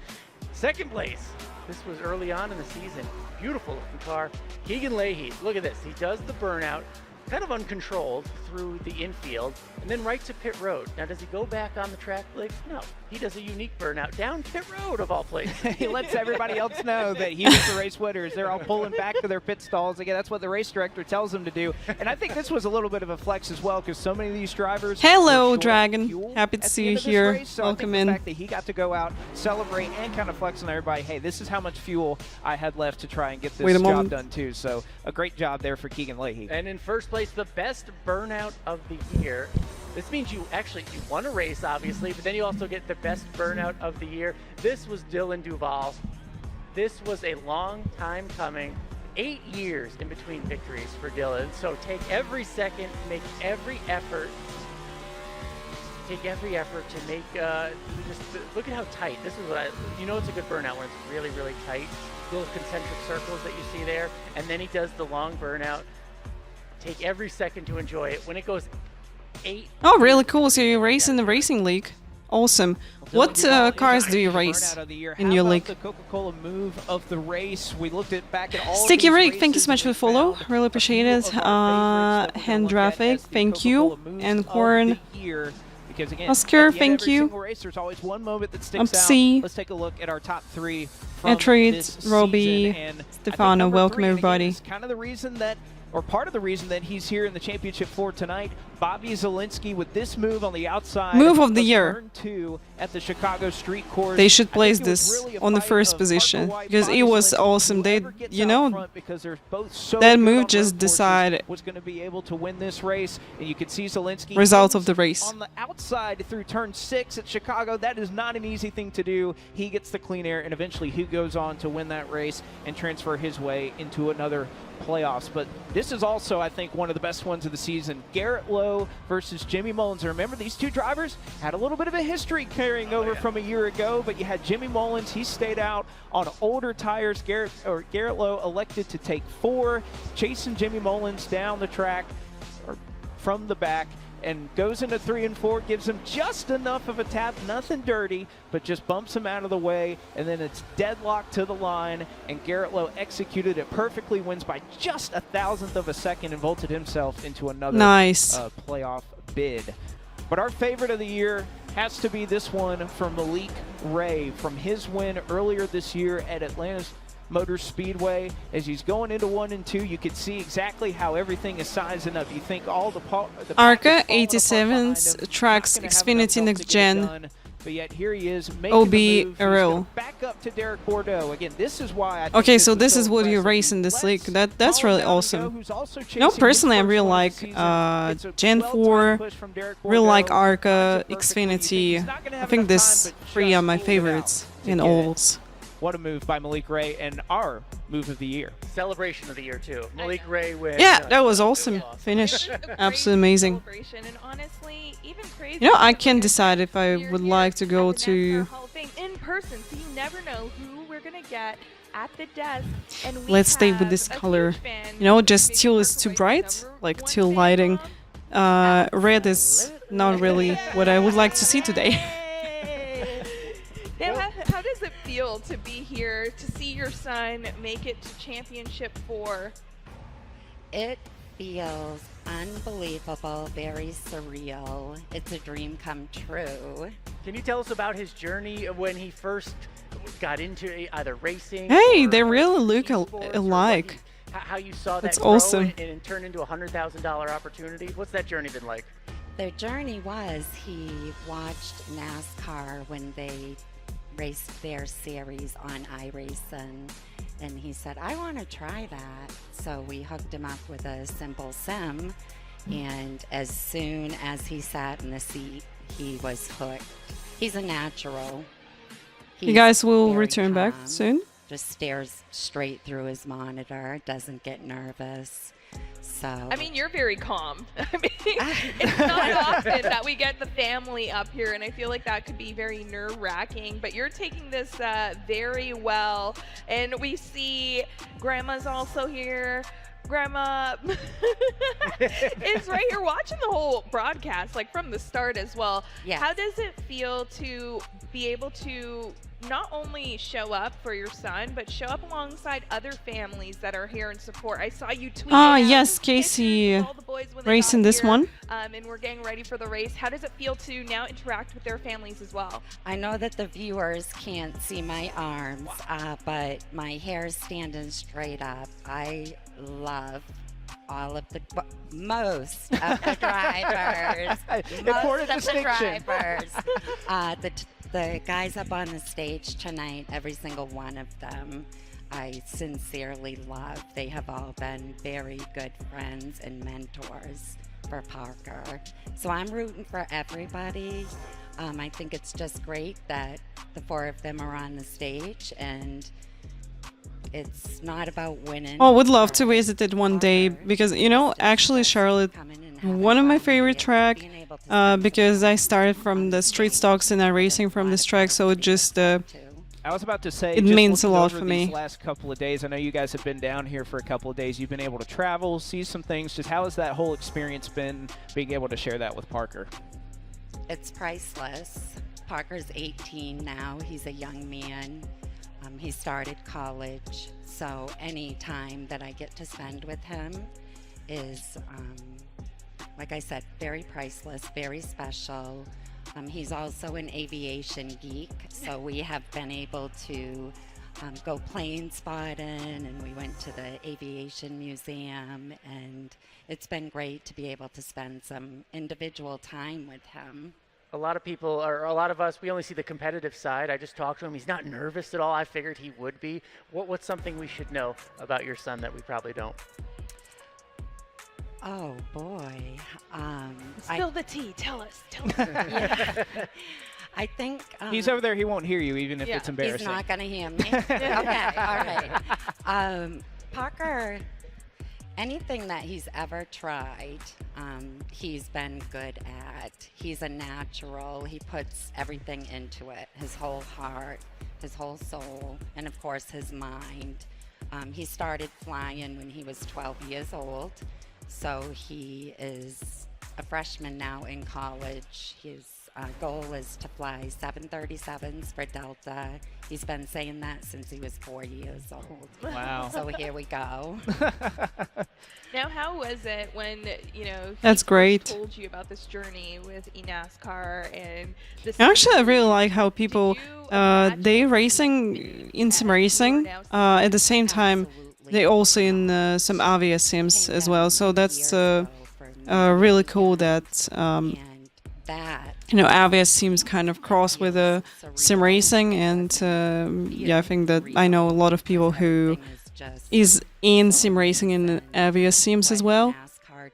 Second place. This was early on in the season. Beautiful looking car. Keegan Leahy, look at this. He does the burnout, kind of uncontrolled through the infield, and then right to pit road. Now, does he go back on the track, Blake? No. He does a unique burnout down pit road, of all places. He lets everybody else know that he was the race winner as they're all pulling back to their pit stalls. Again, that's what the race director tells them to do. And I think this was a little bit of a flex as well, because so many of these drivers... Hello, Dragon. Happy to see you here. Race, so welcome I think in. The fact that he got to go out, celebrate, and kind of flex on everybody, hey, this is how much fuel I had left to try and get this job done, too. So a great job there for Keegan Leahy. And in first place, the best burnout of the year. This means you won a race, obviously, but then you also get the best burnout of the year. This was Dylan Duval. This was a long time coming. 8 years in between victories for Dylan. So take every second, make every effort. Take every effort to make, just look at how tight. This is what you know it's a good burnout when it's really, really tight. Little concentric circles that you see there. And then he does the long burnout. Take every second to enjoy it. When it goes 8. Oh, really cool. So you race in the racing league. Awesome. What cars do you race in your league? The Coca-Cola move of the race. We looked at back at all Sticky Rick, thank you so much for the follow. Really appreciate it. Hand Graphic, thank you. And Corn. Because again, Oscar, thank you. Race, there's always one moment that sticks Upsy. out. Let's take a look at our top 3 from Etrid, this Robbie, season. Stefano, welcome everybody. It's kind of the reason that, or part of the reason that he's here in the championship for tonight. Bobby Zielinski with this move on the outside. Move of the year. Turn 2 at the Chicago Street Course. They should place this on the first position because it was awesome. They, you know, that move just decided was going to be able to win this race, and you could see Zielinski result of the race on the outside through turn 6 at Chicago. That is not an easy thing to do. He gets the clean air, and eventually he goes on to win that race and transfer his way into another playoffs. But this is also, I think, one of the best ones of the season. Garrett Lowe versus Jimmy Mullins. And remember, these two drivers had a little bit of a history carrying over from a year ago, but you had Jimmy Mullins. He stayed out on older tires. Garrett Lowe elected to take 4, chasing Jimmy Mullins down the track or from the back, and goes into 3 and 4, gives him just enough of a tap, nothing dirty, but just bumps him out of the way, and then it's deadlocked to the line, and Garrett Lowe executed it perfectly, wins by just 1,000th of a second, and vaulted himself into another playoff bid. But our favorite of the year has to be this one from Malik Ray from his win earlier this year at Atlanta's Motor Speedway. As he's going into 1 and 2, you can see exactly how everything is sizing up. You think all the Arca 87's tracks Xfinity Next Gen. But yet here he is OB Arrow. Back up to Derek Bordeaux. Again, this is why I think okay, so this is what you race in this league. That's really awesome. No, personally I really like Gen 4, really like Arca, Xfinity. I think this 3 are my favorites in ovals. What a move by Malik Ray, and our move of the year. Celebration of the year, too. Malik Ray with... Yeah, that was awesome. Finish. Absolutely amazing. And honestly, even crazy, you know, I can't decide if I would like to go to... in person, so you never know who we're going to get at the desk. And let's stay with this color. You know, just teal is too bright, like teal lighting. Red is not really what I would like to see today. Now, how does it feel to be here, to see your son make it to Championship 4? It feels unbelievable, very surreal. It's a dream come true. Can you tell us about his journey when he first got into either racing? Hey, they really look alike. How you saw that That's grow awesome. and turn into a $100,000 opportunity? What's that journey been like? The journey was he watched NASCAR when they raced their series on iRacing, and he said, I want to try that. So we hooked him up with a simple sim, and as soon as he sat in the seat, he was hooked. He's a natural. You guys will return back soon? just stares straight through his monitor, doesn't get nervous. So I mean, you're very calm. I mean, it's not often that we get the family up here, and I feel like that could be very nerve-wracking, but you're taking this very well. And we see Grandma's also here. Grandma is right here watching the whole broadcast, like from the start as well. Yes. How does it feel to be able to not only show up for your son, but show up alongside other families that are here in support? I saw you tweet. Yes, Casey racing this one. And we're getting ready for the race. How does it feel to now interact with their families as well? I know that the viewers can't see my arms, but my hair is standing straight up. I love all of the most of the drivers. Important most of the distinction. drivers. The guys up on the stage tonight, every single one of them, I sincerely love. They have all been very good friends and mentors for Parker. So I'm rooting for everybody. I think it's just great that the 4 of them are on the stage, and it's not about winning. Oh, would love to visit it one day because, you know, actually, Charlotte, one of my favorite track, because I started from the street stocks and iRacing from this track, so it just I was about to say, it just means a looking lot over for these me. last couple of days, I know you guys have been down here for a couple of days. You've been able to travel, see some things. Just how has that whole experience been, being able to share that with Parker? It's priceless. Parker's 18 now. He's a young man. He started college, so any time that I get to spend with him is, like I said, very priceless, very special. He's also an aviation geek, so we have been able to go plane spotting, and we went to the aviation museum, and it's been great to be able to spend some individual time with him. A lot of people, or a lot of us, we only see the competitive side. I just talked to him. He's not nervous at all. I figured he would be. What's something we should know about your son that we probably don't? Oh, boy. Spill the tea. Tell us. Yeah. I think... He's over there. He won't hear you, even if it's embarrassing. He's not going to hear me. Okay, all right. Parker, anything that he's ever tried, he's been good at. He's a natural. He puts everything into it, his whole heart, his whole soul, and of course his mind. He started flying when he was 12 years old, so he is a freshman now in college. His goal is to fly 737s for Delta. He's been saying that since he was 4 years old. Wow. So here we go. Now, how was it when, you know, That's great. told you about this journey with eNASCAR and this? Actually, I really like how people they racing in sim racing at the same time they also in some avia sims as well. So that's really cool that you know, avia seems kind of cross with sim racing, and yeah, I think that I know a lot of people who is in sim racing and avia sims as well.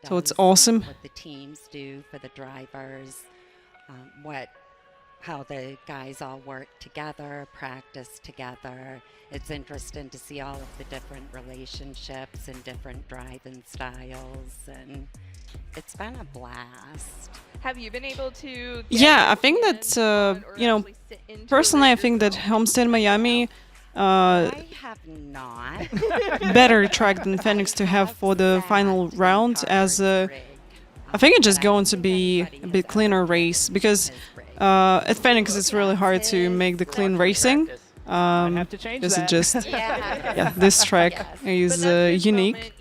So it's awesome. What the teams do for the drivers, how the guys all work together, practice together. It's interesting to see all of the different relationships and different driving styles, and it's been a blast. Have you been able to? Yeah, I think that you know, personally, I think that Homestead-Miami I have not. better track than Phoenix to have for the final round, as I think it's just going to be a bit cleaner race, because at Phoenix it's really hard to make the clean racing. Have to change because that. it just Yeah. this track is unique.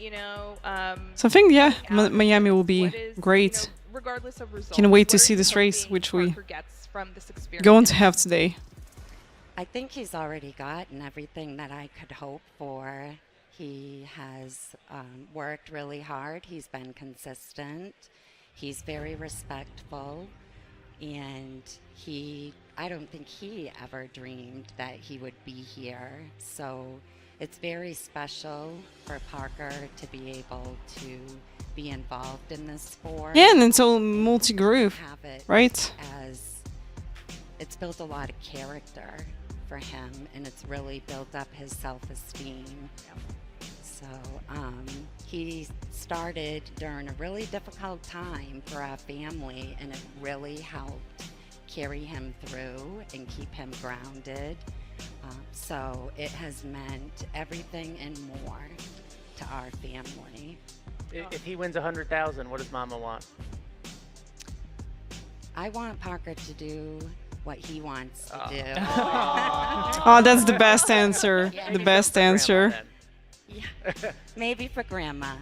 So I think Miami will be great. Regardless of results, Can't wait to what are see you this race, hoping which we Parker gets from this experience? going to have today. I think he's already gotten everything that I could hope for. He has worked really hard. He's been consistent. He's very respectful. And I don't think he ever dreamed that he would be here. So it's very special for Parker to be able to be involved in this sport. Yeah, and it's all multi-groove, Have it right? as it's built a lot of character for him, and it's really built up his self-esteem. So he started during a really difficult time for our family, and it really helped carry him through and keep him grounded. So it has meant everything and more to our family. If he wins 100,000, what does Mama want? I want Parker to do what he wants to do. Oh, that's the best answer. Yeah. The best answer. Yeah. Maybe for Grandma.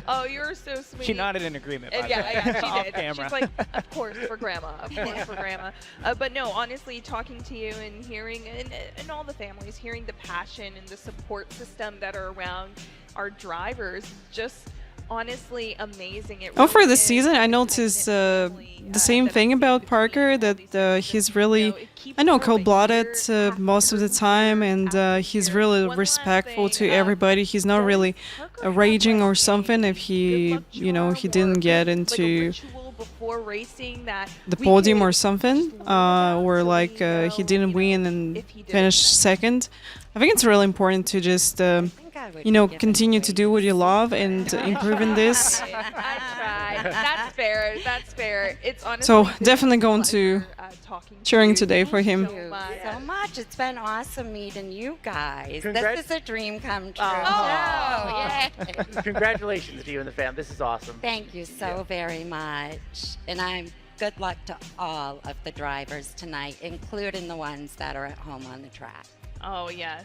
Oh, you're so sweet. She nodded in agreement. By the way. Yeah, she Off did. camera. She's like, of course for Grandma, of course for Grandma. But no, honestly, talking to you and hearing, and all the families, hearing the passion and the support system that are around our drivers, just honestly amazing. It Oh, for really the is season, I a noticed close-knit family, the same that thing I've seen about between Parker, all that these different he's seasons. really, It keeps I know, growing cold-blooded year most of the after time, year and after he's year. really One last respectful thing, to everybody. He's not does really Parker have, raging like, or something if a he, good luck you know, he charm didn't or get like a into ritual before racing that the we podium could or something, just learn about or so like we know, he didn't you win know, and if he did finished win. second. I think it's really important to just, I think I would you know, be giving continue to do what you away love and improve in this. I tried. That's fair. That's fair. It's honestly So been definitely a going to pleasure, talking to cheering you. today Thank for you him. so much. so much. It's been awesome meeting you guys. Congrats. This is a dream come true. Aw. Oh, yay. Congratulations to you and the fam. This is awesome. Thank you so very much. And I'm good luck to all of the drivers tonight, including the ones that are at home on the track. Oh yes,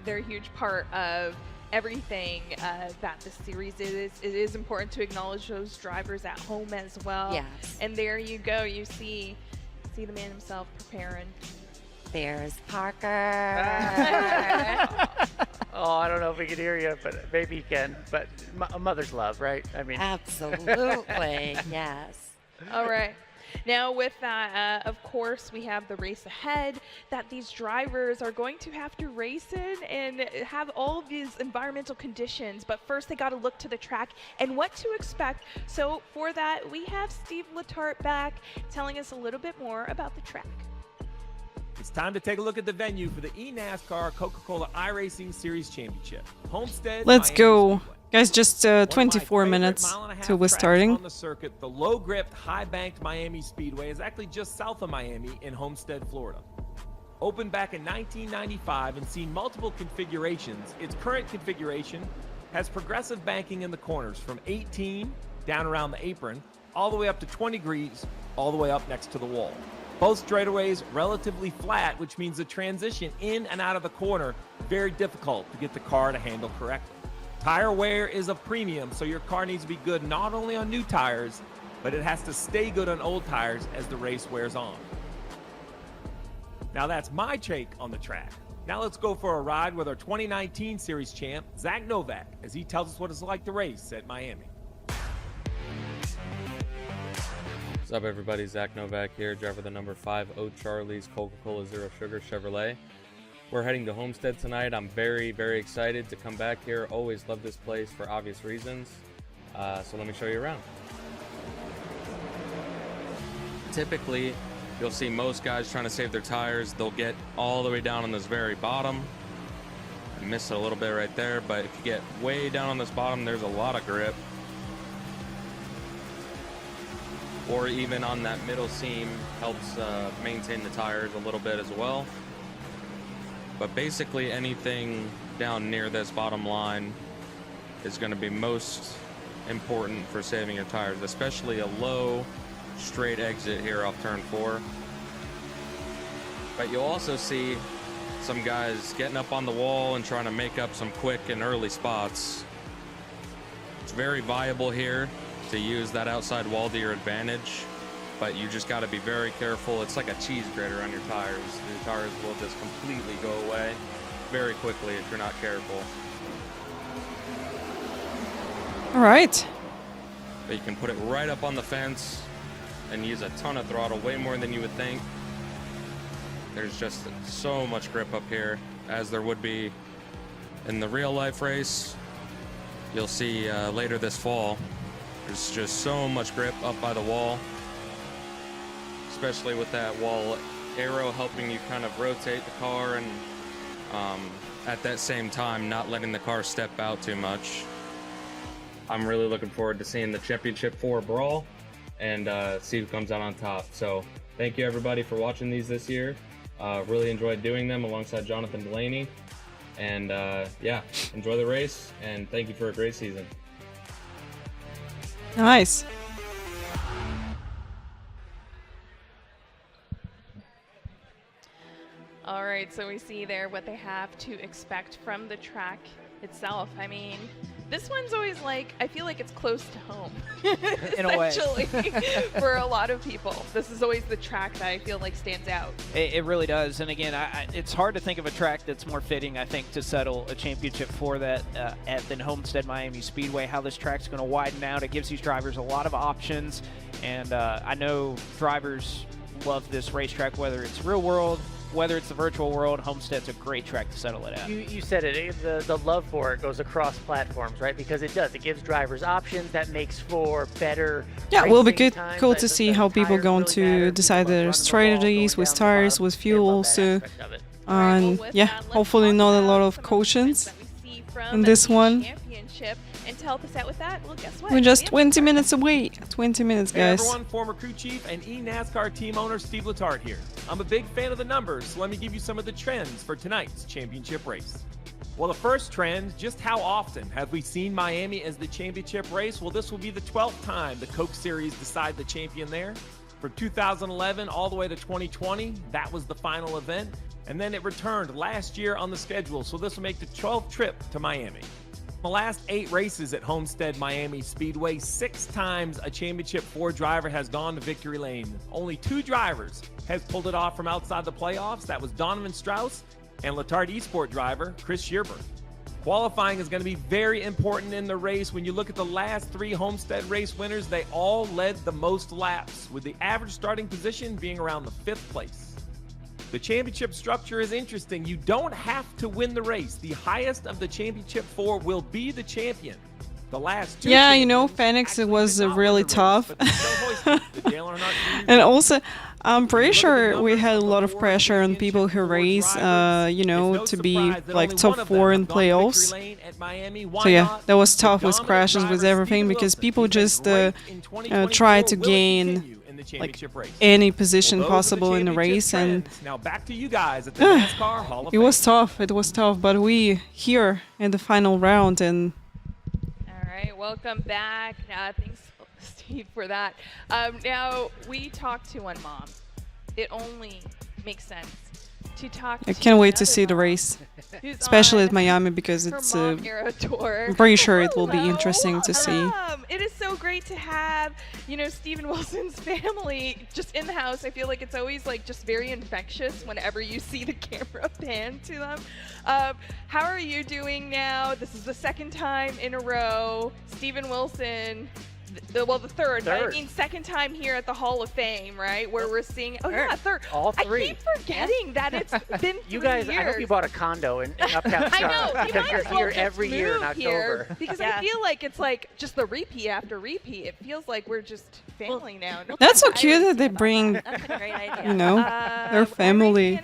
they're a huge part of everything that the series is. It is important to acknowledge those drivers at home as well. Yes. And there you go. You see the man himself preparing. There's Parker. Oh, I don't know if we can hear you, but maybe you can. But a mother's love, right? I mean, Absolutely, yes. All right. Now with that, of course, we have the race ahead that these drivers are going to have to race in and have all of these environmental conditions. But first, they got to look to the track and what to expect. So for that, we have Steve Letarte back telling us a little bit more about the track. It's time to take a look at the venue for the eNASCAR Coca-Cola iRacing Series Championship. Homestead. Let's Miami go. Speedway. Guys, just One of my 24 favorite minutes mile-and-a-half till we're tracks starting. on the circuit, the low-gripped, high-banked Miami Speedway is actually just south of Miami in Homestead, Florida. Opened back in 1995 and seen multiple configurations, its current configuration has progressive banking in the corners from 18 down around the apron, all the way up to 20 degrees, all the way up next to the wall. Both straightaways relatively flat, which means the transition in and out of the corner very difficult to get the car to handle correctly. Tire wear is a premium, so your car needs to be good not only on new tires, but it has to stay good on old tires as the race wears on. Now that's my take on the track. Now let's go for a ride with our 2019 Series champ, Zach Novak, as he tells us what it's like to race at Miami. What's up, everybody? Zach Novak here, driver of the number 5 O'Charlie's Coca-Cola Zero Sugar Chevrolet. We're heading to Homestead tonight. I'm very, very excited to come back here. Always love this place for obvious reasons. So let me show you around. Typically, you'll see most guys trying to save their tires. They'll get all the way down on this very bottom. I missed it a little bit right there, but if you get way down on this bottom, there's a lot of grip. Or even on that middle seam helps maintain the tires a little bit as well. But basically anything down near this bottom line is going to be most important for saving your tires, especially a low straight exit here off turn 4. But you'll also see some guys getting up on the wall and trying to make up some quick and early spots. It's very viable here to use that outside wall to your advantage, but you just got to be very careful. It's like a cheese grater on your tires. Your tires will just completely go away very quickly if you're not careful. All right. But you can put it right up on the fence and use a ton of throttle, way more than you would think. There's just so much grip up here, as there would be in the real life race. You'll see later this fall. There's just so much grip up by the wall, especially with that wall aero helping you kind of rotate the car and at that same time not letting the car step out too much. I'm really looking forward to seeing the Championship 4 brawl and see who comes out on top. So thank you everybody for watching these this year. Really enjoyed doing them alongside Jonathan Delaney. And yeah, enjoy the race and thank you for a great season. Nice. All right, so we see there what they have to expect from the track itself. I mean, this one's always like, I feel like it's close to home. In a way. Essentially, for a lot of people. This is always the track that I feel like stands out. It really does. And again, it's hard to think of a track that's more fitting, I think, to settle a championship for that than Homestead-Miami Speedway. How this track's going to widen out. It gives these drivers a lot of options. And I know drivers love this racetrack, whether it's real world, whether it's the virtual world. Homestead's a great track to settle it at. You said it. The love for it goes across platforms, right? Because it does. It gives drivers options. That makes for better. Yeah, it will be racing good, times. cool to see how people going to decide their strategies with tires, with fuel. So, and yeah, hopefully not a lot of cautions in this one. And to help us out with that, well, guess what? We're just 20 minutes away. 20 minutes, Hey guys. everyone, former crew chief and eNASCAR team owner Steve Letarte here. I'm a big fan of the numbers, so let me give you some of the trends for tonight's championship race. Well, the first trend, just how often have we seen Miami as the championship race? Well, this will be the 12th time the Coke Series decide the champion there. From 2011 all the way to 2020, that was the final event. And then it returned last year on the schedule, so this will make the 12th trip to Miami. The last 8 races at Homestead-Miami Speedway, 6 times a Championship 4 driver has gone to victory lane. Only 2 drivers has pulled it off from outside the playoffs. That was Donovan Strauss and Letarte Esport driver Chris Shearburn. Qualifying is going to be very important in the race. When you look at the last 3 Homestead race winners, they all led the most laps, with the average starting position being around the 5th place. The championship structure is interesting. You don't have to win the race. The highest of the championship 4 will be the champion. The last 2 Yeah, you know, Phoenix, it was really tough. And also, I'm pretty sure we had a lot of pressure on people who race, you know, to be like top 4 in playoffs. So yeah, that was tough with crashes, with everything, because people just try to gain like any position possible in the race, and now back to you guys at the NASCAR Hall of it Fame. was tough. It was tough, but we here in the final round, and All right, welcome back. Thanks, Steve, for that. Now, we talked to one mom. It only makes sense to talk I to can't wait to another see the mom race, who's especially on at Miami, because her it's mom era tour. I'm pretty sure it will be Hello. interesting to see. It is so great to have, you know, Stephen Wilson's family just in the house. I feel like it's always like just very infectious whenever you see the camera pan to them. How are you doing now? This is the 2nd time in a row. Stephen Wilson, well, the third. I mean, 2nd time here at the Hall of Fame, right? Where we're seeing, yeah, 3rd. All 3. I keep forgetting that it's been 3 You guys, years. I hope you bought a condo in Uptown I know, Charlotte, you because might you're as well here just every year in move here, October. because I feel like it's like just the repeat after repeat. It feels like we're just family now. No, That's so cute that they bring, That's a great idea. you know, their family.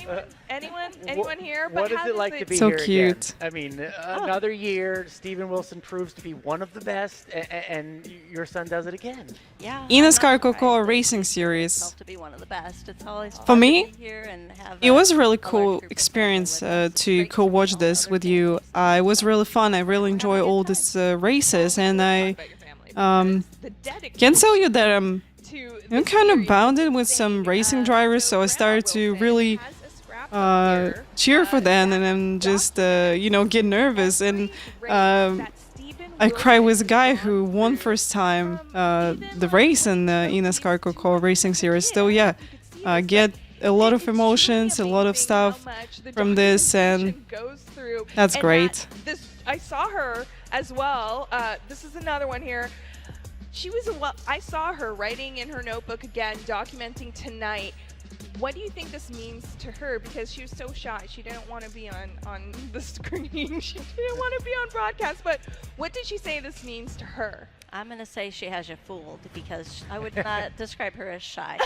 Anyone here? What is it like to be So here cute. again? I mean, another year, Stephen Wilson proves to be one of the best, and your son does it again. Yeah. eNASCAR Coca-Cola Racing Series. To be one of the best. It's always For fun me, to be here and have it was a really cool experience to co-watch this with you. It was really fun. I really enjoy all these races, and I can tell you that I'm kind of bounded with some racing drivers, so I started to really cheer for them, and I'm just you know, get nervous, and I cried with a guy who won first time the race in the eNASCAR Coca-Cola Racing Series. So yeah, get a lot of emotions, a lot of stuff from this, and that's great. I saw her as well. This is another one here. I saw her writing in her notebook again, documenting tonight. What do you think this means to her? Because she was so shy. She didn't want to be on the screen. She didn't want to be on broadcast. But what did she say this means to her? I'm going to say she has you fooled, because I would not describe her as shy.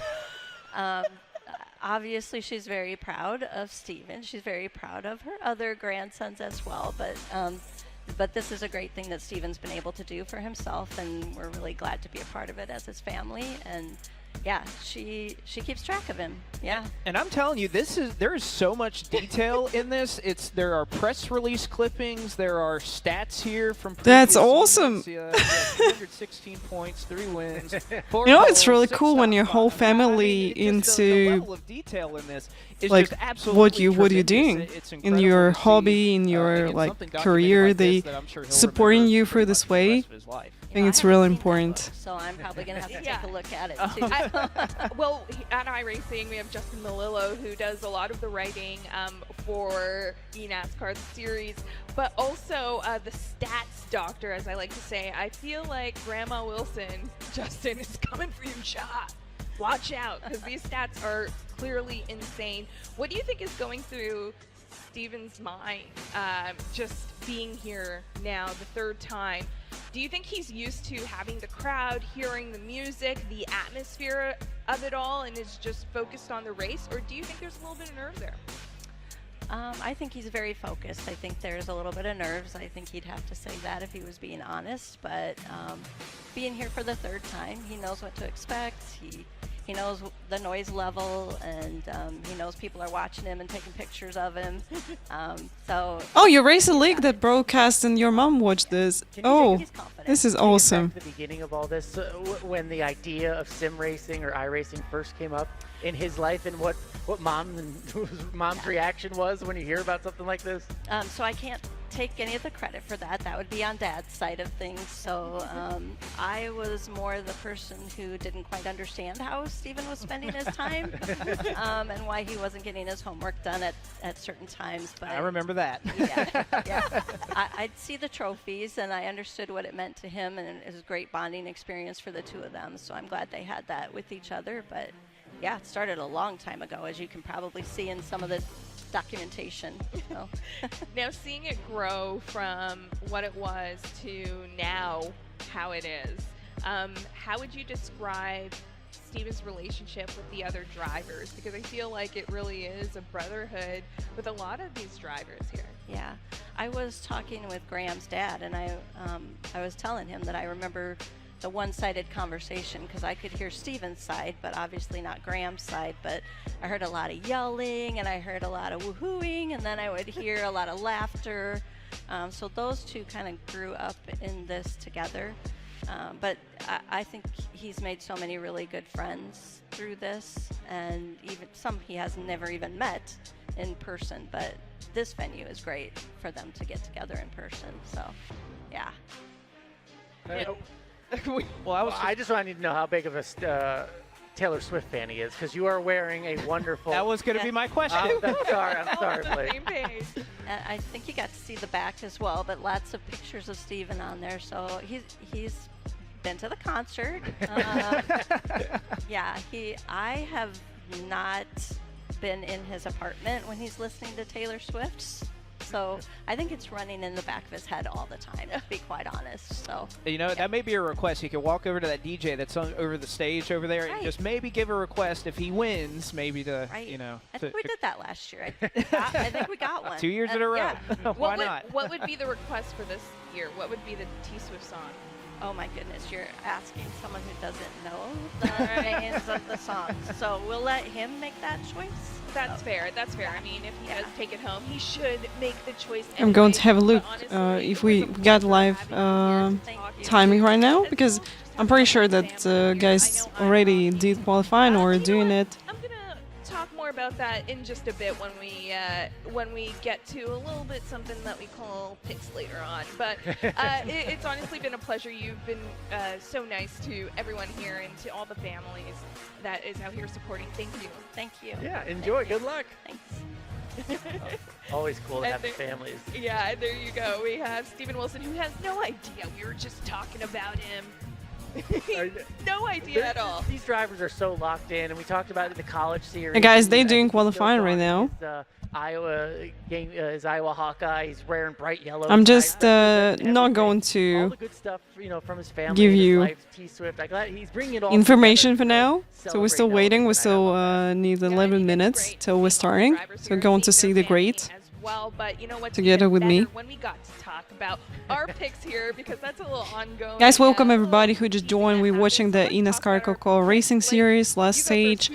obviously she's very proud of Steven. She's very proud of her other grandsons as well. But this is a great thing that Steven's been able to do for himself, and we're really glad to be a part of it as his family. And yeah, she keeps track of him. Yeah. And I'm telling you, there is so much detail in this. There are press release clippings. There are stats here from. That's awesome. 216 points, 3 wins. You know, it's really cool when your whole family into the level of detail in this is like just absolutely what you're doing It's in incredible your to see. hobby, in your Again, like something documented career. like this They that I'm sure he'll supporting remember you for pretty this much the way. rest of his life. I think it's really important. So I'm probably going to have to take a look at it too. Well, at iRacing, we have Justin Melillo, who does a lot of the writing for eNASCAR series, but also the stats doctor, as I like to say. I feel like Grandma Wilson, Justin, is coming for you, shot. Watch out, because these stats are clearly insane. What do you think is going through Steven's mind, just being here now the 3rd time? Do you think he's used to having the crowd, hearing the music, the atmosphere of it all, and is just focused on the race? Or do you think there's a little bit of nerves there? I think he's very focused. I think there's a little bit of nerves. I think he'd have to say that if he was being honest. But being here for the 3rd time, he knows what to expect. He knows the noise level, and he knows people are watching him and taking pictures of him. Oh, you race a league that broadcast and your mom watched this. Oh, this is awesome. Back to the beginning of all this, when the idea of sim racing or iRacing first came up in his life, and what mom's reaction was when you hear about something like this? So I can't take any of the credit for that. That would be on Dad's side of things. So I was more the person who didn't quite understand how Steven was spending his time and why he wasn't getting his homework done at certain times. But I remember that. Yeah. I'd see the trophies, and I understood what it meant to him, and it was a great bonding experience for the 2 of them. So I'm glad they had that with each other. But yeah, it started a long time ago, as you can probably see in some of the documentation. So. Now, seeing it grow from what it was to now how it is, how would you describe Steven's relationship with the other drivers? Because I feel like it really is a brotherhood with a lot of these drivers here. Yeah, I was talking with Graham's dad, and I was telling him that I remember the one-sided conversation, because I could hear Steven's side, but obviously not Graham's side. But I heard a lot of yelling, and I heard a lot of woohooing, and then I would hear a lot of laughter. So those 2 kind of grew up in this together. But I think he's made so many really good friends through this, and even some he has never even met in person. But this venue is great for them to get together in person. So, yeah. Well, I just wanted to know how big of a Taylor Swift fan he is, because you are wearing a wonderful. That was going to be my question. I'm sorry, Blake. Same page. I think you got to see the back as well, but lots of pictures of Steven on there. So he's been to the concert. Yeah, I have not been in his apartment when he's listening to Taylor Swift. So I think it's running in the back of his head all the time, to be quite honest. So you know, that may be a request. He could walk over to that DJ that's over the stage over there, and just maybe give a request if he wins, maybe to, you know. I think we did that last year. I think we got one. 2 years in a row. Yeah. Why not? What would be the request for this year? What would be the T-Swift song? Oh my goodness, you're asking someone who doesn't know the names of the songs. So we'll let him make that choice. That's fair. That's fair. I mean, if he does take it home, he should make the choice. I'm going to have a look if we got live timing right now, because I'm pretty sure that guys already did qualify or are doing it. I'm gonna talk more about that in just a bit when we get to a little bit something that we call picks later on. But it's honestly been a pleasure. You've been so nice to everyone here and to all the families that is out here supporting. Thank you. Thank you. Yeah, enjoy. Good luck. Thanks. Always cool to have the families. Yeah, there you go. We have Steven Wilson, who has no idea we were just talking about him. No idea at all. These drivers are so locked in, and we talked about it in the college series. Hey guys, they're doing He's still qualifying right got now. His, Iowa game, his Iowa Hawkeye. He's wearing bright yellow. I'm just tonight. not going All to the good stuff, you know, from his family. give and his you life, T-Swift. He's bringing it all information together for to now. So we're still celebrate waiting. Halloween We tonight. I still love that. need 11 minutes till we're starting. So going to see the great Well, but you know what's together even with me. better? When we got to talk about our picks here, because that's a little ongoing. Guys, welcome everybody who just joined. We're watching the eNASCAR Coca-Cola Racing Series last stage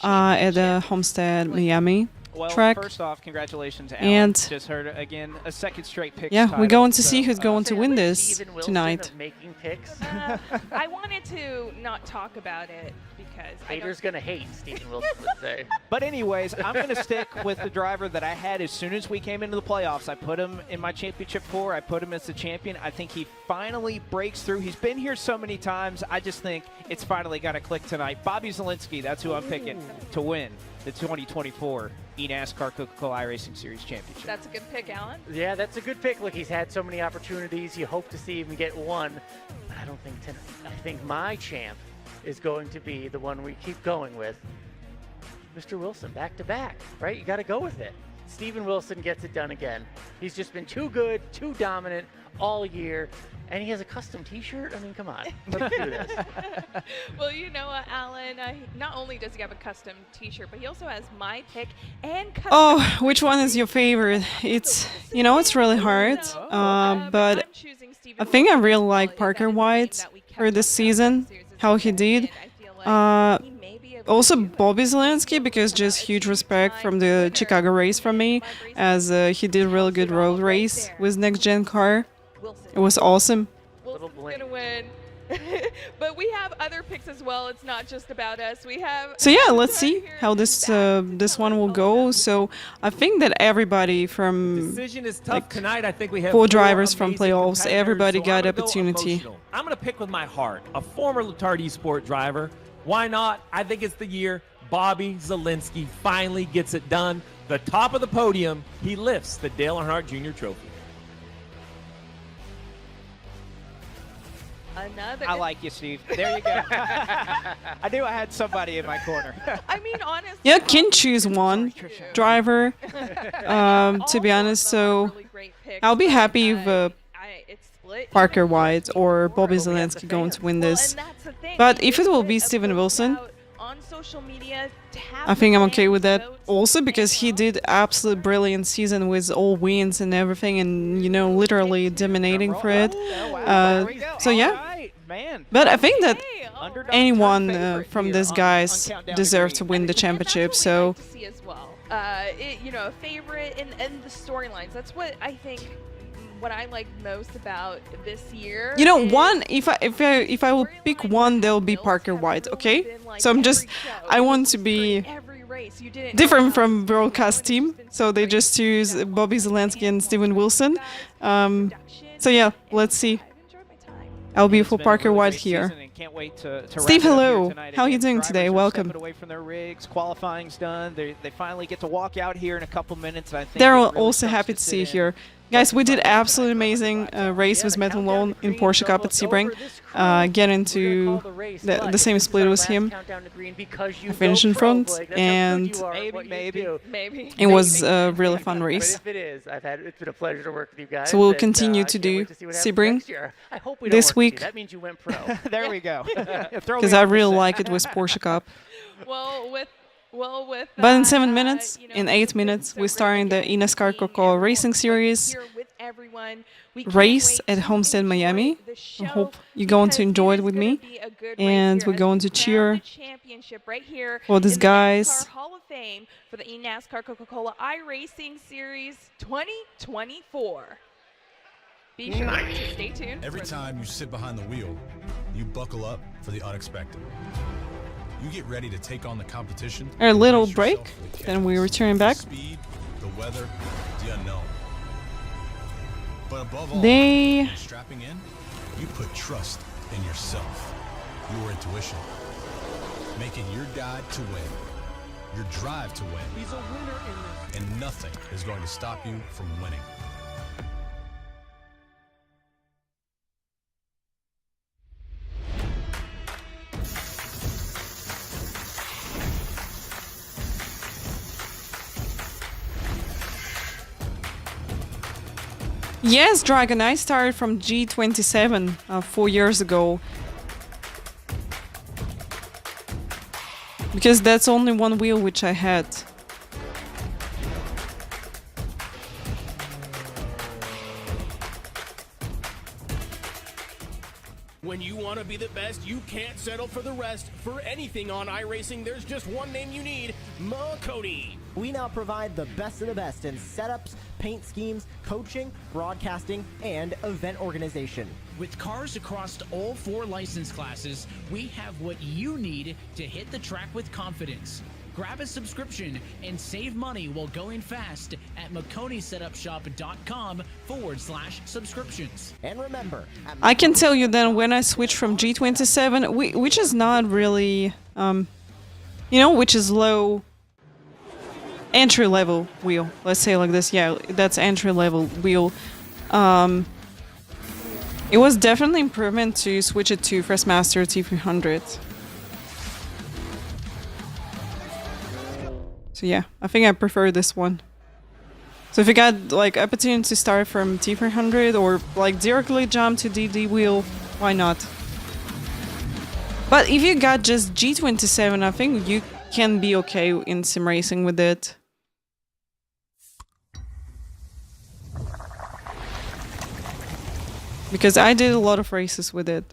at the Homestead-Miami track. First off, congratulations, Alan. And just heard again a second straight pick. yeah, we're going to see who's going to win this Steven Wilson tonight. of making picks. I wanted to not talk about it because Haters gonna hate, Steven Wilson would say. But anyways, I'm going to stick with the driver that I had as soon as we came into the playoffs. I put him in my championship 4. I put him as the champion. I think he finally breaks through. He's been here so many times. I just think it's finally got to click tonight. Bobby Zielinski, that's who I'm picking to win the 2024 eNASCAR Coca-Cola iRacing Series Championship. That's a good pick, Alan. Yeah, that's a good pick. Look, he's had so many opportunities. You hope to see him get one. But I don't think tonight. I think my champ is going to be the one we keep going with. Mr. Wilson, back to back, right? You got to go with it. Steven Wilson gets it done again. He's just been too good, too dominant all year. And he has a custom T-shirt. I mean, come on, let's do this. Well, you know what, Alan? Not only does he have a custom T-shirt, but he also has my pick and custom. Oh, which one is your favorite? It's, you know, it's really hard. But I think I really like Parker White for this season, how he did. Also Bobby Zielinski, because just huge respect from the Chicago race from me, as he did really good road race with next gen car. It was awesome. Wilson's gonna win. But we have other picks as well. It's not just about us. We have. So yeah, let's see how this one will go. So I think that everybody from Decision is tough tonight. I think we have 4 drivers from amazing playoffs. competitors, Everybody so got I'm gonna go opportunity. emotional. I'm going to pick with my heart. A former Letard Sport driver. Why not? I think it's the year Bobby Zielinski finally gets it done. The top of the podium, he lifts the Dale Earnhardt Jr. Trophy. Another. I like you, Steve. There you go. I knew I had somebody in my corner. I mean, honestly. Yeah, can choose one driver, to be honest. So I'll be happy if Parker White or Bobby Zielinski going to win this. But if it will be Steven Wilson, I think I'm okay with that also, because he did absolute brilliant season with all wins and everything, and you know, literally dominating for it. So yeah, but I think that anyone from these guys deserve to win the championship. So You know, a favorite and the storylines. That's what I think. What I like most about this year. You know, one, if I will pick one, there'll be Parker White. Okay, so I want to be different from broadcast team, so they just choose Bobby Zielinski and Steven Wilson. So yeah, let's see. I'll be for Parker White here. Steve, hello. How are you doing today? Welcome. Away from their rigs, qualifying's done. They finally get to walk out here in a couple minutes. I think They're also happy to see you here. Guys, we did absolutely amazing race with Matt Malone in Porsche Cup at Sebring. Get into the same split with him. I finished in front, and maybe. it was a really fun race. But if it is, it's been a pleasure to work with you guys. So we'll and, continue I to can't do wait to see what happens Sebring next year. I hope we this don't work with you. week. That means you went pro. There we go. Because I really like it with Porsche Cup. But in 7 minutes, in 8 minutes, we're starting the eNASCAR Coca-Cola Racing Series race at Homestead-Miami. I hope you're going to enjoy it with me. And we're going to cheer for these guys. Hall of Fame for the eNASCAR Coca-Cola iRacing Series 2024. Be sure to stay tuned. Every time you sit behind the wheel, you buckle up for the unexpected. You get ready to take on the competition. A little break, then we return back. Speed, the weather, the unknown. But above all, They when strapping in, you put trust in yourself, your intuition, making your guide to win, your drive to win. He's a winner in this. And nothing is going to stop you from winning. Yes, Dragon, I started from G27 4 years ago. Because that's only one wheel which I had. When you want to be the best, you can't settle for the rest. For anything on iRacing, there's just one name you need, Makoni. We now provide the best of the best in setups, paint schemes, coaching, broadcasting, and event organization. With cars across all 4 license classes, we have what you need to hit the track with confidence. Grab a subscription and save money while going fast at McConeySetupShop.com/subscriptions. And remember, I can tell you then when I switched from G27, which is not really, you know, which is low entry level wheel. Let's say like this. Yeah, that's entry level wheel. It was definitely improvement to switch it to Freshmaster T300. So yeah, I think I prefer this one. So if you got like opportunity to start from T300 or like directly jump to DD wheel, why not? But if you got just G27, I think you can be okay in sim racing with it. Because I did a lot of races with it.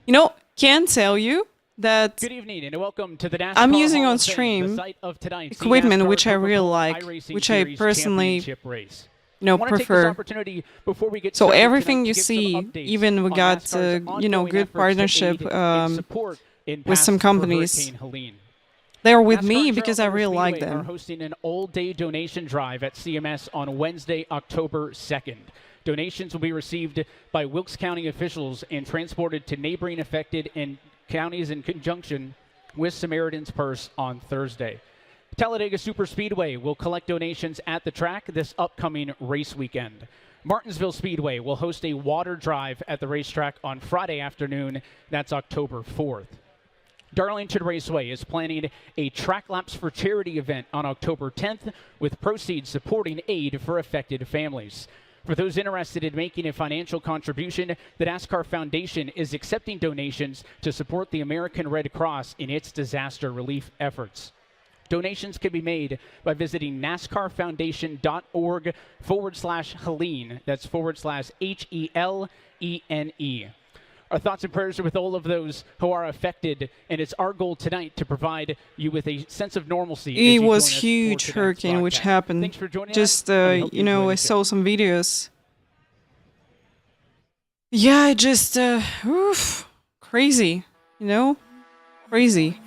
You know, can tell you that Good evening and welcome to the NASCAR I'm using Hall on of Fame, stream the site of tonight's equipment NASCAR which I really Coca-Cola like, iRacing which I Series personally, Championship race. you know, I wanna take this prefer. opportunity before we get So started everything tonight you to give some see, updates even we on got, NASCAR's you know, ongoing good efforts to partnership aid and support in with some past for companies. Hurricane Helene. They're with NASCAR me Trail because I Owners really like Speedway are them. hosting an all-day donation drive at CMS on Wednesday, October 2nd. Donations will be received by Wilkes County officials and transported to neighboring affected and counties in conjunction with Samaritan's Purse on Thursday. Talladega Superspeedway will collect donations at the track this upcoming race weekend. Martinsville Speedway will host a water drive at the racetrack on Friday afternoon. That's October 4th. Darlington Raceway is planning a Track Laps for Charity event on October 10th with proceeds supporting aid for affected families. For those interested in making a financial contribution, the NASCAR Foundation is accepting donations to support the American Red Cross in its disaster relief efforts. Donations can be made by visiting NASCARfoundation.org/Helene. That's /HELENE. Our thoughts and prayers are with all of those who are affected, and it's our goal tonight to provide you with a sense of normalcy. It was huge hurricane which happened. Thanks for joining Just, us. you know, I saw some videos. Yeah, it just, oof, crazy, you know? Crazy.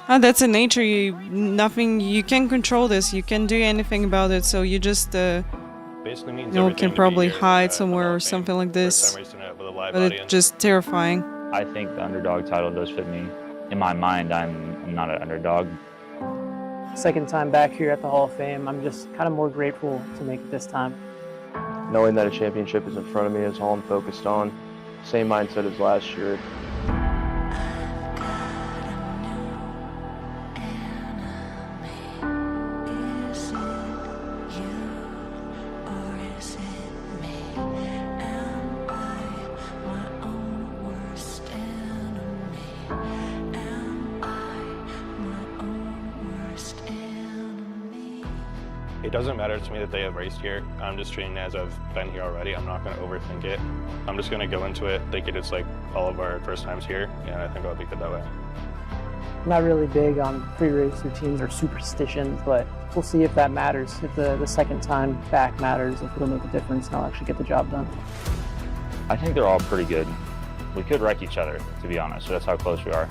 That's in nature, nothing, you can't control this, you can't do anything about it, so you just, Basically means you know, everything can to probably be here, hide the somewhere Hall or of Fame. something like First this. time racing it with a live But audience. it's just terrifying. I think the underdog title does fit me. In my mind, I'm not an underdog. Second time back here at the Hall of Fame, I'm just kind of more grateful to make it this time. Knowing that a championship is in front of me is all I'm focused on. Same mindset as last year. It doesn't matter to me that they have raced here. I'm just treating it as I've been here already. I'm not going to overthink it. I'm just going to go into it thinking it's like all of our first times here, and I think I'll be good that way. I'm not really big on pre-race routines or superstitions, but we'll see if that matters. If the second time back matters, if it'll make a difference and I'll actually get the job done. I think they're all pretty good. We could wreck each other, to be honest. That's how close we are.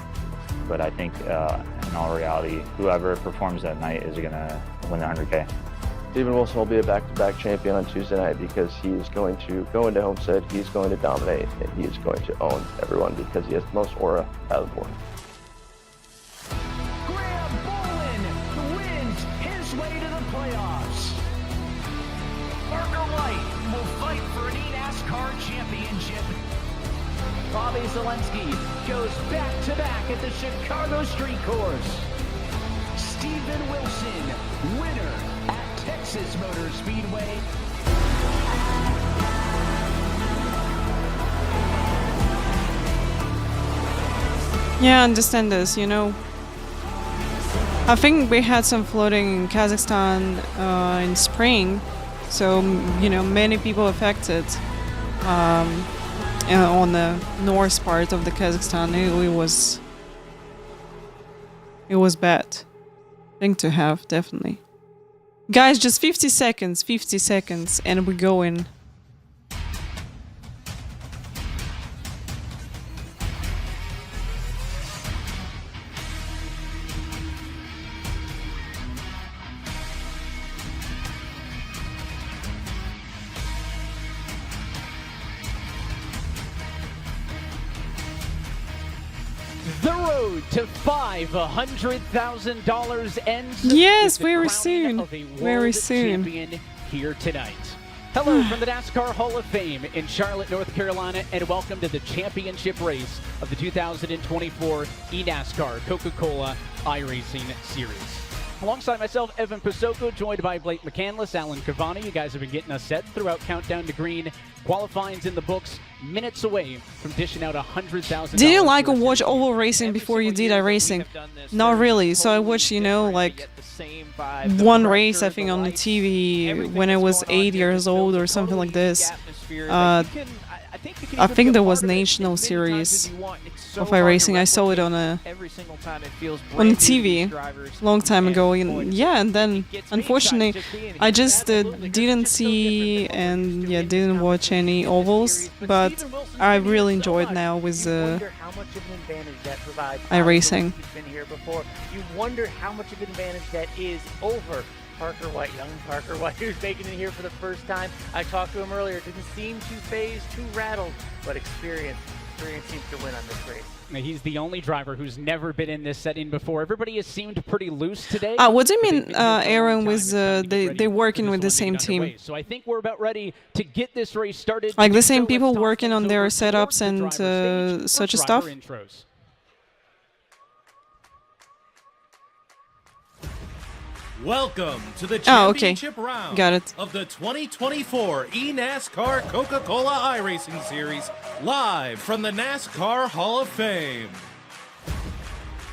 But I think in all reality, whoever performs that night is going to win the 100K. Steven Wilson will be a back-to-back champion on Tuesday night because he is going to go into Homestead, he's going to dominate, and he is going to own everyone because he has the most aura out of the board. Graham Bolin wins his way to the playoffs. Parker White will fight for an eNASCAR championship. Bobby Zelensky goes back-to-back at the Chicago Street Course. Steven Wilson, winner at Texas Motor Speedway. Yeah, I understand this, you know. I think we had some flooding in Kazakhstan in spring, so, you know, many people affected on the north part of the Kazakhstan. It was bad thing to have, definitely. Guys, just 50 seconds, and we go in. The road to $500,000 ends. Yes, with the very crowning soon. of a Very world soon. champion here tonight. Hello from the NASCAR Hall of Fame in Charlotte, North Carolina, and welcome to the championship race of the 2024 eNASCAR Coca-Cola iRacing Series. Alongside myself, Evan Pasoko, joined by Blake McCandless, Alan Cavani. You guys have been getting us set throughout Countdown to Green. Qualifying's in the books, minutes away from dishing out $100,000. Did you like or watch oval racing before you did iRacing? Not really. So I watched, you know, like one race, I think, on the TV when I was 8 years old or something like this. I think there was national series of iRacing. I saw it on the TV long time ago. And yeah, and then unfortunately, I just didn't see and didn't watch any ovals. But I really enjoyed now with iRacing. You wonder how much of an advantage that is over Parker White, young Parker White, who's making it here for the first time. I talked to him earlier. Didn't seem too phased, too rattled, but experience seems to win on this race. He's the only driver who's never been in this setting before. Everybody has seemed pretty loose today. What do you mean, Aaron, with they working with the same team? So I think we're about ready to get this race started. Like the same people working on their setups and such stuff? Welcome to the okay. championship round Got it. of the 2024 eNASCAR Coca-Cola iRacing Series, live from the NASCAR Hall of Fame.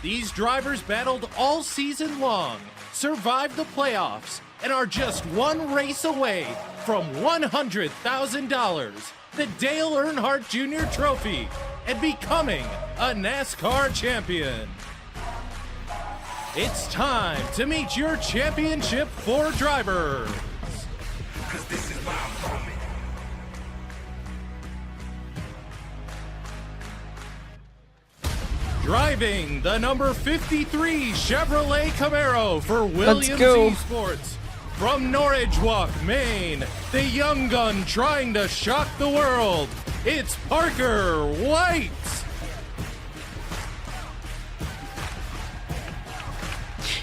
These drivers battled all season long, survived the playoffs, and are just one race away from $100,000, the Dale Earnhardt Jr. Trophy, and becoming a NASCAR champion. It's time to meet your championship 4 drivers. Driving the number 53 Chevrolet Camaro for Williams Esports. From Norridge Walk, Maine, the young gun trying to shock the world. It's Parker White.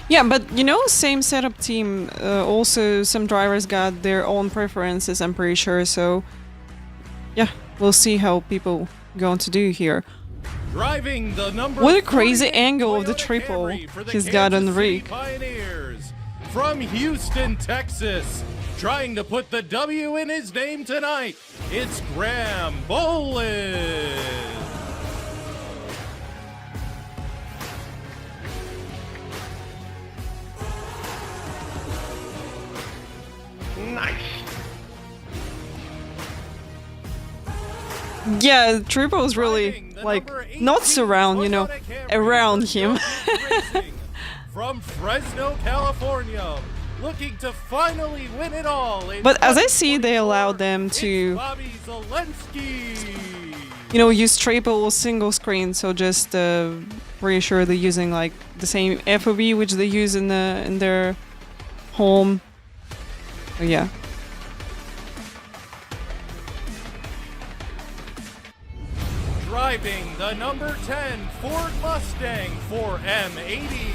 Yeah, but you know, same setup team. Also, some drivers got their own preferences, I'm pretty sure. So, yeah, we'll see how people going to do here. Driving the number what a crazy angle of the triple he's got on the rig. Pioneers from Houston, Texas, trying to put the W in his name tonight. It's Graham Bolin. Nice. Yeah, triple is really like not surround, you know, around him. From Fresno, California, looking to finally win it all. But as I see, they allowed them to, you know, use triple or single screen. So just pretty sure they're using like the same FOV which they use in their home So yeah. Driving the number 10 Ford Mustang 4M80.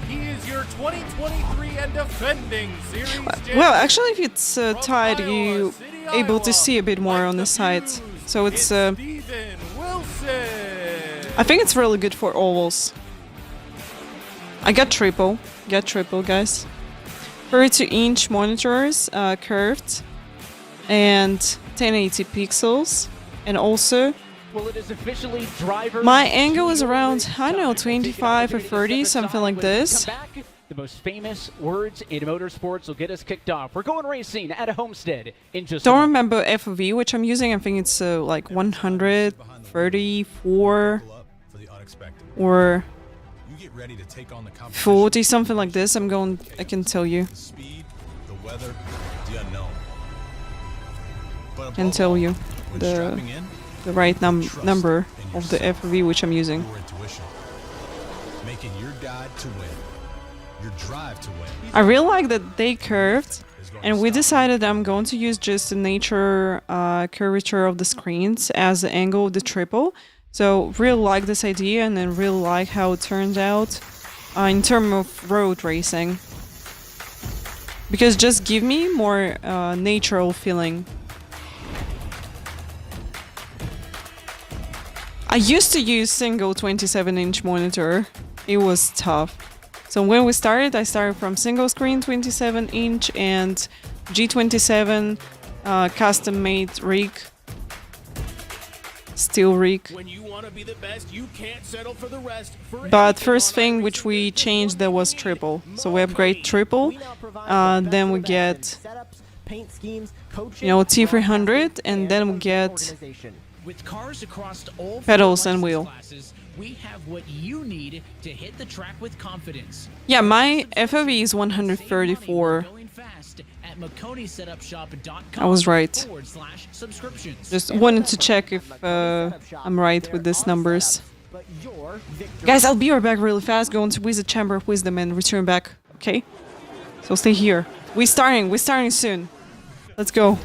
He is your 2023 and defending series champion. Well, actually, if it's tied, you able to see a bit more on the side. So it's. I think it's really good for ovals. I got triple. Guys. 32-inch monitors, curved, and 1080 pixels, and also. Well, it is officially driver. My angle is around, I don't know, 25 or 30, something like this. The most famous words in motorsports will get us kicked off. We're going racing at a Homestead in just. Don't remember FOV, which I'm using. I think it's like 134 or 40, something like this. I can tell you. The weather, the unknown. Can tell you the right number of the FOV which I'm using. Making your guide to win. Your drive to win. I really like that they curved, and we decided I'm going to use just the nature curvature of the screens as the angle of the triple. So really like this idea, and then really like how it turned out in terms of road racing. Because just give me more natural feeling. I used to use single 27-inch monitor. It was tough. So when we started, I started from single screen 27-inch and G27 custom-made rig, steel rig. When you want to be the best, you can't settle for the rest. But first thing which we changed, there was triple. So we upgrade triple, then we get, you know, T300, and then we get With cars across all pedals and wheel. classes, we have what you need to hit the track with confidence. Yeah, my FOV is 134. At McConeySetupShop.com. I was right. /subscriptions. Just wanted to check if I'm right with these numbers. Guys, I'll be right back really fast, going to Wizard Chamber of Wisdom and return back, okay? So stay here. We're starting soon. Let's go.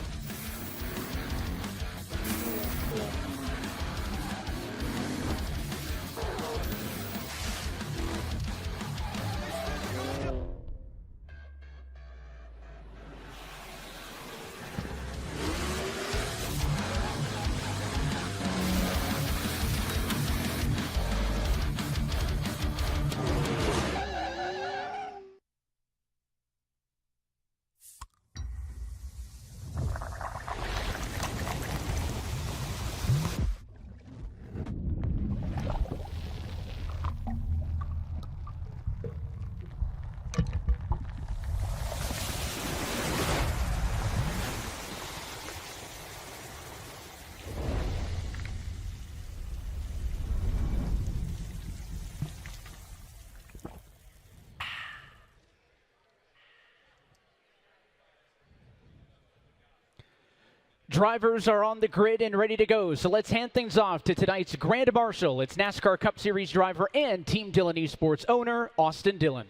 Drivers are on the grid and ready to go, so let's hand things off to tonight's Grand Marshal. It's NASCAR Cup Series driver and Team Dillon Esports owner, Austin Dillon.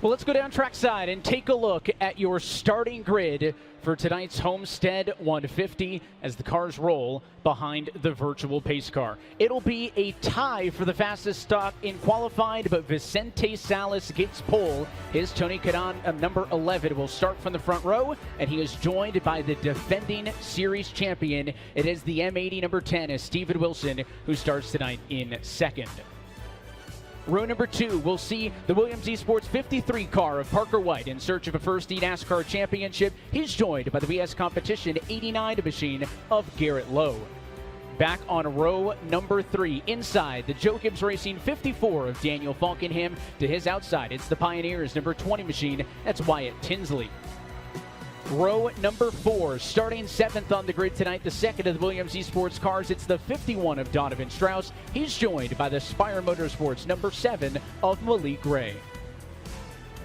Well, let's go down trackside and take a look at your starting grid for tonight's Homestead 150 as the cars roll behind the virtual pace car. It'll be a tie for the fastest stop in qualified, but Vicente Salas gets pole. His Tony Cadan, number 11, will start from the front row, and he is joined by the defending series champion. It is the M80 number 10, is Steven Wilson, who starts tonight in second. Row number 2, we'll see the Williams Esports 53 car of Parker White in search of a first eNASCAR championship. He's joined by the VS Competition 89 machine of Garrett Lowe. Back on row number 3, inside the Joe Gibbs Racing 54 of Daniel Falkenham. To his outside, it's the Pioneers number 20 machine. That's Wyatt Tinsley. Row number 4, starting 7th on the grid tonight, the second of the Williams Esports cars. It's the 51 of Donovan Strauss. He's joined by the Spire Motorsports number 7 of Malik Gray.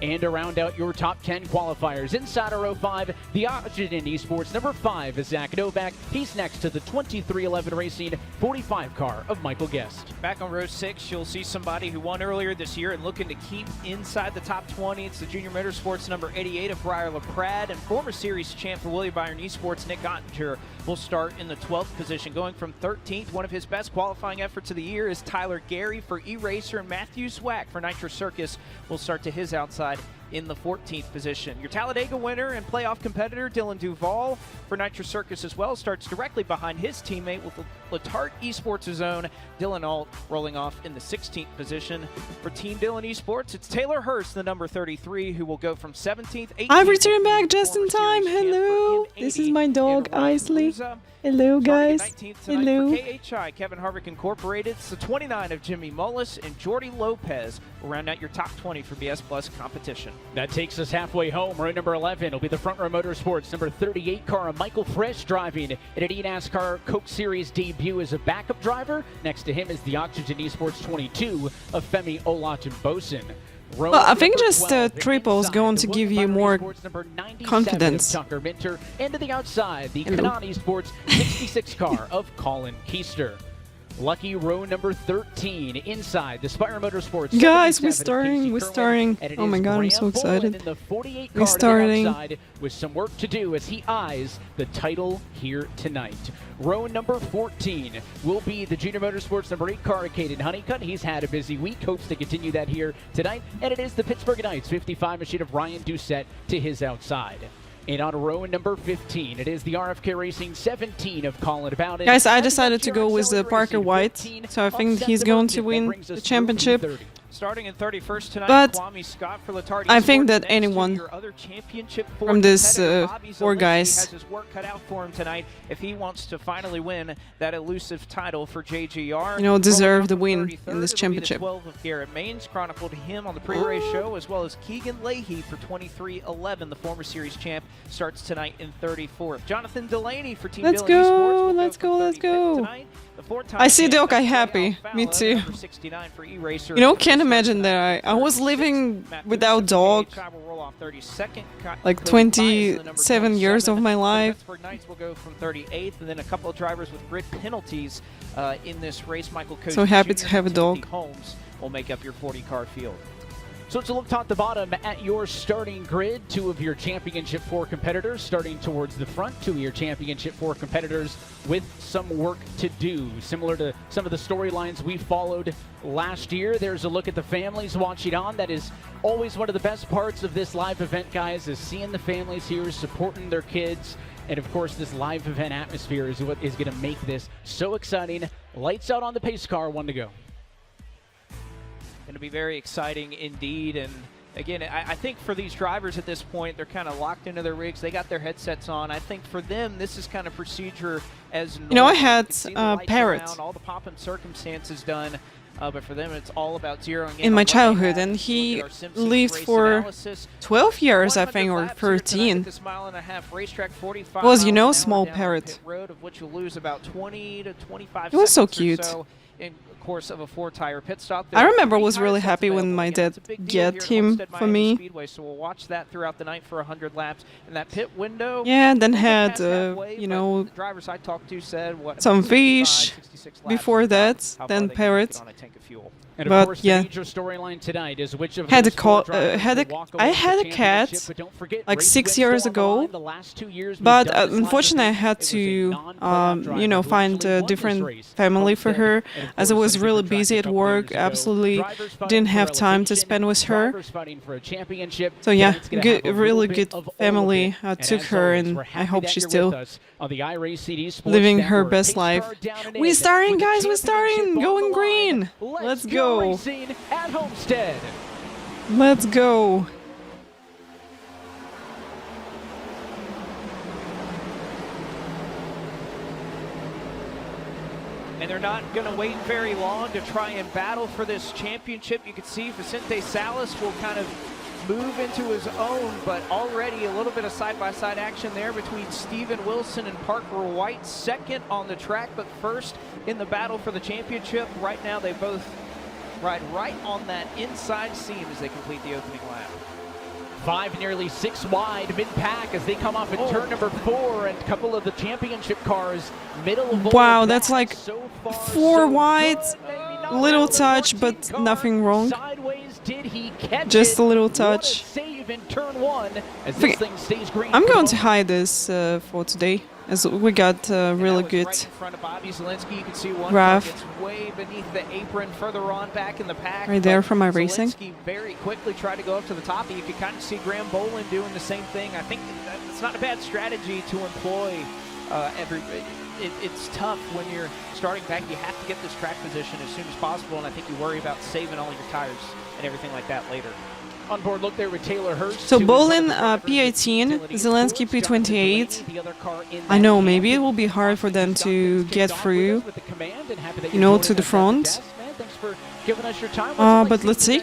And to round out your top 10 qualifiers, inside row 5, the Oxygen Esports number 5 is Zach Novak. He's next to the 2311 Racing 45 car of Michael Guest. Back on row 6, you'll see somebody who won earlier this year and looking to keep inside the top 20. It's the Junior Motorsports number 88 of Briar LaPrade, and former series champ for William Byron Esports, Nick Ottinger, will start in the 12th position, going from 13th. One of his best qualifying efforts of the year is Tyler Gary for E-Racer, and Matthew Swack for Nitro Circus will start to his outside in the 14th position. Your Talladega winner and playoff competitor Dylan Duval for Nitro Circus as well starts directly behind his teammate with Letarte Esports' own Dylan Alt rolling off in the 16th position. For Team Dylan Esports, it's Taylor Hurst, the number 33, who will go from 17th, 18th. I returned back just in time. Hello. This is my dog, Isley. Hello, guys. Hello. For KHI, Kevin Harvick Incorporated, it's the 29 of Jimmy Mullis, and Jordy Lopez will round out your top 20 for BS Plus competition. That takes us halfway home. Row number 11 will be the Front Row Motorsports number 38 car of Michael Fresh, driving in an eNASCAR Coke Series debut as a backup driver. Next to him is the Oxygen Esports 22 of Femi Olatunbosin. Well, I think just triple is going to give you more confidence. Tucker Minter, and to the outside, the Canon Esports 66 car of Colin Keister. Lucky row number 13 inside the Spire Motorsports. Guys, we're starting. Oh my god, I'm so excited. We're starting. With some work to do as he eyes the title here tonight. Row number 14 will be the Junior Motorsports number 8 car, Caden Honeycutt. He's had a busy week, hopes to continue that here tonight. And it is the Pittsburgh Knights 55 machine of Ryan Doucette to his outside. And on row number 15, it is the RFK Racing 17 of Colin Bowden. Guys, I decided to go with the Parker White, so I think he's going to win the championship. Starting in 31st tonight, but Kwame Scott for Letarte I think that Esports. anyone from this 4 guys has his work cut out for him tonight if he wants to finally win that elusive title for JGR. Deserve the win in this championship. 12 of Garrett Maines chronicled him on the pre-race show, as well as Keegan Leahy for 2311, the former series champ, starts tonight in 34th. Jonathan Delaney for Team Let's Dylan go, Esports. let's go, let's go. Tonight. I see Doc, I'm happy. Me too. Can't imagine that I was living without dog like 27 years of my life. Knights will go from 38th, and then a couple of drivers with grid penalties in this race. Michael Coach So happy Jr. to have a dog. Holmes will make up your 40-car field. So it's a look top to bottom at your starting grid. 2 of your Championship 4 competitors starting towards the front. 2 of your Championship 4 competitors with some work to do. Similar to some of the storylines we followed last year, there's a look at the families watching on. That is always one of the best parts of this live event, guys, is seeing the families here, supporting their kids. And of course, this live event atmosphere is what is going to make this so exciting. Lights out on the pace car, 1 to go. Going to be very exciting indeed. And again, I think for these drivers at this point, they're kind of locked into their rigs. They got their headsets on. I think for them, this is kind of procedure as normal. I had Parrot all the pomp and circumstances done. But for them, it's all about zeroing in my childhood, and he lived for 12 years, I think, or 13. Was, small Parrot. He was so cute. Course of a 4-tire pit stop. I remember I was really happy when my dad got him for me. Speedway, so we'll watch that throughout the night for 100 laps. And that pit window. Yeah, and then had the drivers I talked to said some fish before that, then Parrot. And of course, the major storyline tonight is which of I had a cat like 6 years ago, but unfortunately I had to find a different family for her, as I was really busy at work. Absolutely didn't have time to spend with her. So yeah, really good family took her, and I hope she's still living her best life. We're starting, guys, we're starting! Going green! Let's go! At Homestead. Let's go! And they're not going to wait very long to try and battle for this championship. You can see Vicente Salas will kind of move into his own, but already a little bit of side-by-side action there between Steven Wilson and Parker White. Second on the track, but first in the battle for the championship. Right now they both ride right on that inside seam as they complete the opening lap. 5, nearly 6 wide mid-pack as they come off in turn number 4, and a couple of the championship cars middle of Wow, that's like 4 wide, little touch, but nothing wrong. Just a little touch. Save in turn 1 as this thing stays green. I'm going to hide this for today, as we got really good Right in front of Bobby Zielinski. You can see one graph. gets way beneath the apron further on back in the pack. Right there but from iRacing. Zielinski very quickly tried to go up to the top. You could kind of see Graham Bolin doing the same thing. I think it's not a bad strategy to employ it's tough when you're starting back. You have to get this track position as soon as possible, and I think you worry about saving all your tires and everything like that later. On board, look there with Taylor Hurst. So Bolin P18, Zielinski P28. I know, maybe it will be hard for them to get through, you know, to the front. But let's see.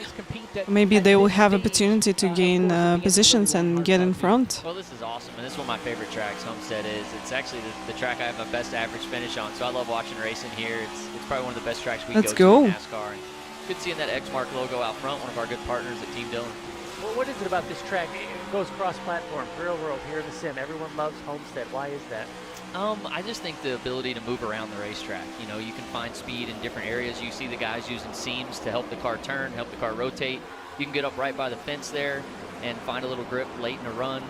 Maybe they will have opportunity to gain positions and get in front. Well, this is awesome, and this is one of my favorite tracks. Homestead is. It's actually the track I have my best average finish on, so I love watching racing here. It's probably one of the best tracks we go to in NASCAR. And good seeing that X-Mark logo out front, one of our good partners at Team Dillon. Well, what is it about this track? It goes cross-platform, real world, here in the sim. Everyone loves Homestead. Why is that? I just think the ability to move around the racetrack. You know, you can find speed in different areas. You see the guys using seams to help the car turn, help the car rotate. You can get up right by the fence there and find a little grip late in a run.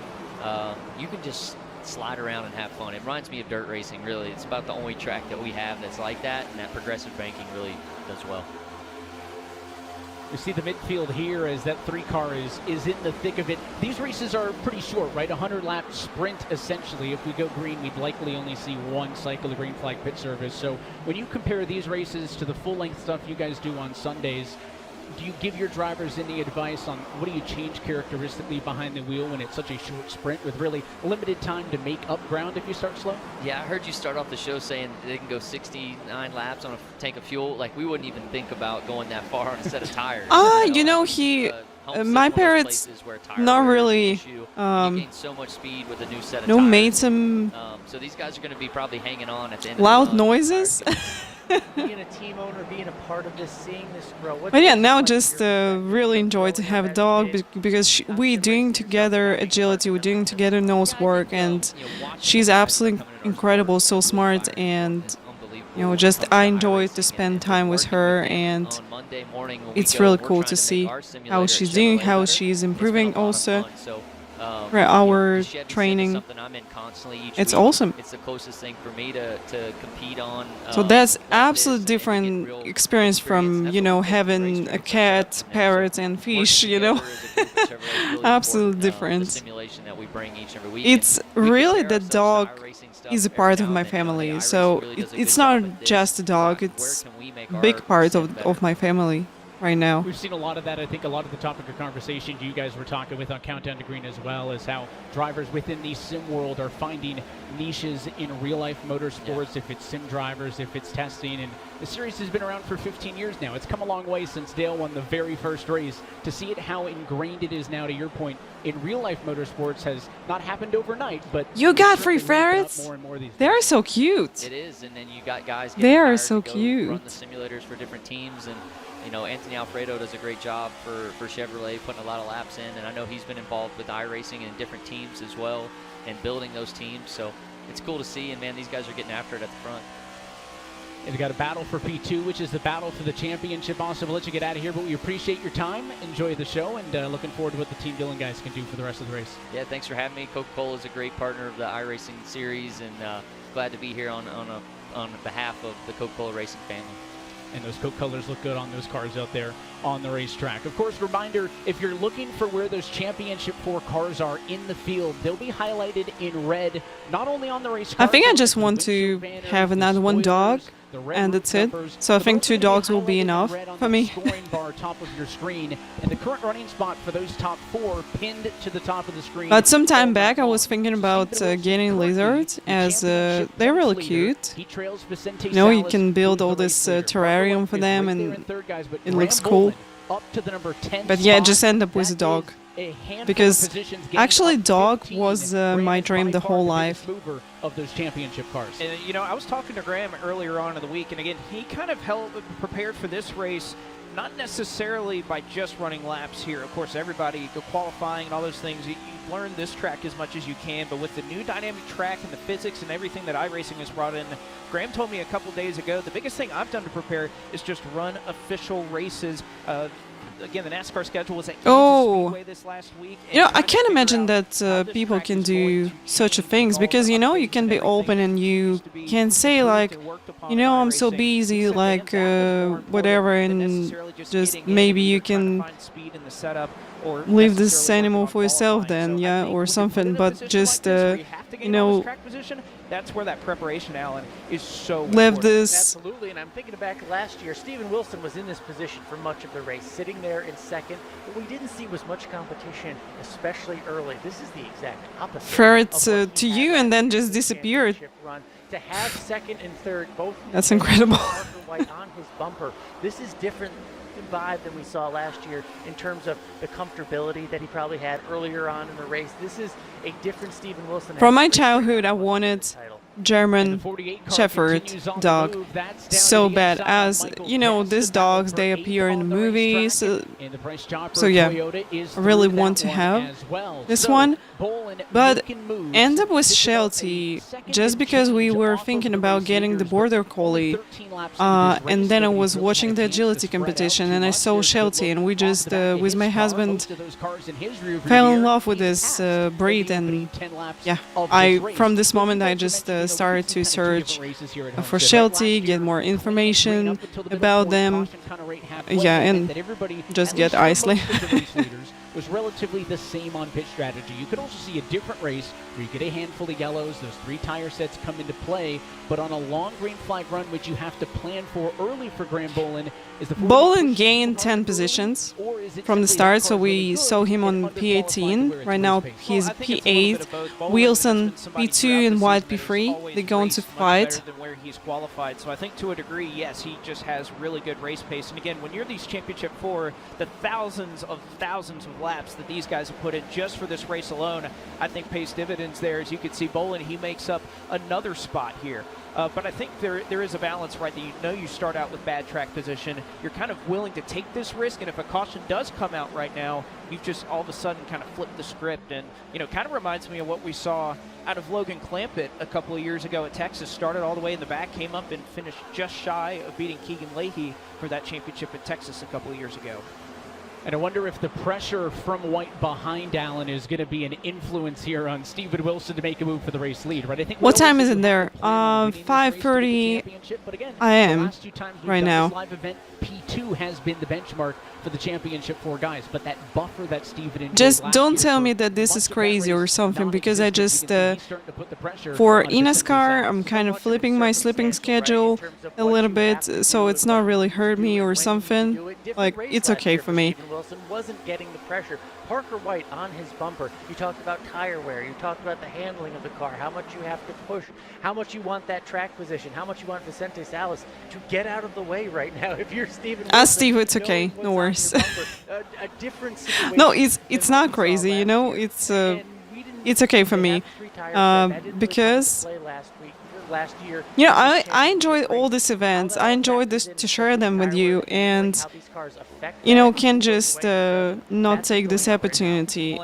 You can just slide around and have fun. It reminds me of dirt racing, really. It's about the only track that we have that's like that, and that progressive banking really does well. You see the midfield here as that 3 car is in the thick of it. These races are pretty short, right? 100-lap sprint, essentially. If we go green, we'd likely only see 1 cycle of green flag pit service. So when you compare these races to the full-length stuff you guys do on Sundays, do you give your drivers any advice on what do you change characteristically behind the wheel when it's such a short sprint with really limited time to make up ground if you start slow? Yeah, I heard you start off the show saying they can go 69 laps on a tank of fuel. Like, we wouldn't even think about going that far on a set of tires. You know, my parents not really so much speed with a new set of no tires. made some so these guys are going to be probably hanging on at the end loud of the noises. Being a team owner, being a part of this, seeing this grow. But yeah, now just really enjoy to have a dog because we're doing together agility, we're doing together nose work, and she's absolutely incredible, so smart, and you know, just I enjoy to spend time with her, and it's really cool to see how she's doing, how she's improving also. For our training, it's awesome. It's the closest thing for me to compete on. So that's absolutely different experience from, you know, having a cat, parrot, and fish, you know. Absolutely different. It's really the dog is a part of my family, so it's not just a dog, it's a big part of my family right now. We've seen a lot of that. I think a lot of the topic of conversation you guys were talking with on Countdown to Green as well is how drivers within the sim world are finding niches in real-life motorsports, if it's sim drivers, if it's testing. And the series has been around for 15 years now. It's come a long way since Dale won the very first race. To see it how ingrained it is now, to your point, in real-life motorsports has not happened overnight, but you got 3 ferrets? They're so cute. It is, and then you got guys they are hired so to go cute. run the simulators for different teams, and you know, Anthony Alfredo does a great job for Chevrolet, putting a lot of laps in, and I know he's been involved with iRacing and different teams as well, and building those teams, so it's cool to see, and man, these guys are getting after it at the front. And we got a battle for P2, which is the battle for the championship. Also, we'll let you get out of here, but we appreciate your time. Enjoy the show, and looking forward to what the Team Dillon guys can do for the rest of the race. Yeah, thanks for having me. Coca-Cola is a great partner of the iRacing series, and glad to be here on behalf of the Coca-Cola racing family. And those Coke colors look good on those cars out there on the racetrack. Of course, reminder, if you're looking for where those Championship 4 cars are in the field, they'll be highlighted in red, not only on the race I think I just want to have another one dog, and that's it. So I think 2 dogs will be enough for me. Bar top of your screen, and the current running spot for those top 4 pinned to the top of the screen. But some time back, I was thinking about getting lizards, as they're really cute. You know, you can build all this terrarium for them, and it looks cool. But yeah, just end up with a dog. Because actually dog was my dream the whole life. Of those championship cars. And you know, I was talking to Graham earlier on in the week, and again, he kind of prepared for this race not necessarily by just running laps here. Of course, everybody, the qualifying and all those things, you learn this track as much as you can, but with the new dynamic track and the physics and everything that iRacing has brought in, Graham told me a couple days ago, the biggest thing I've done to prepare is just run official races. Again, the NASCAR schedule was at Speedway this last week. You know, I can't imagine that people can do such a things, because, you know, you can be open and you can say, like, you know, I'm so busy, like, whatever, and just maybe you can leave this animal for yourself then, yeah, or something, but just, you know, that's where that preparation, Alan, is so live this. Absolutely, and I'm thinking back last year, Steven Wilson was in this position for much of the race, sitting there in second. What we didn't see was much competition, especially early. This is the exact opposite. Throw it to you and then just disappeared. To have second and third, both. That's incredible. White on his bumper. This is different vibe than we saw last year in terms of the comfortability that he probably had earlier on in the race. This is a different Steven Wilson. From my childhood, I wanted German Shepherd dog so bad, as you know, these dogs, they appear in the movies, so yeah, I really want to have this one, but end up with Sheltie just because we were thinking about getting the Border Collie, and then I was watching the agility competition and I saw Sheltie, and we just with my husband fell in love with this breed, and yeah, from this moment I just started to search for Sheltie, get more information about them, yeah, and just get Isley. Was relatively the same on pit strategy. You could also see a different race where you get a handful of yellows, those 3 tire sets come into play, but on a long green flag run, which you have to plan for early for Graham Bolin, is the Bolin gained 10 positions from the start, so we saw him on P18. Right now he's P8, Wilson P2 and White P3. They're going to fight. Where he's qualified, so I think to a degree, yes, he just has really good race pace. And again, when you're these Championship 4, the thousands of laps that these guys have put in just for this race alone, I think pays dividends there. As you can see, Bolin, he makes up another spot here. But I think there is a balance, right, that you know you start out with bad track position. You're kind of willing to take this risk, and if a caution does come out right now, you've just all of a sudden kind of flipped the script. And, you know, kind of reminds me of what we saw out of Logan Clampett a couple of years ago at Texas. Started all the way in the back, came up and finished just shy of beating Keegan Leahy for that championship at Texas a couple of years ago. And I wonder if the pressure from White behind Allen is going to be an influence here on Steven Wilson to make a move for the race lead, right? I think. What time is it there? 5:30 a.m. right now. Live event P2 has been the benchmark for the championship 4 guys, but that buffer that Steven enjoyed just don't tell me that this is crazy or something, because I just for eNASCAR I'm kind of flipping my sleeping schedule a little bit, so it's not really hurt me or something. Like, it's okay for me. Wilson wasn't getting the pressure. Parker White on his bumper. You talked about tire wear. You talked about the handling of the car, how much you have to push, how much you want that track position, how much you want Vicente Salas to get out of the way right now. If you're Steven Wilson, Steve, it's okay. No worries. a different situation. No, it's not crazy. You know, it's okay for me because. Last year, you know, I enjoy all these events. I enjoy this to share them with you, and you know, can just not take this opportunity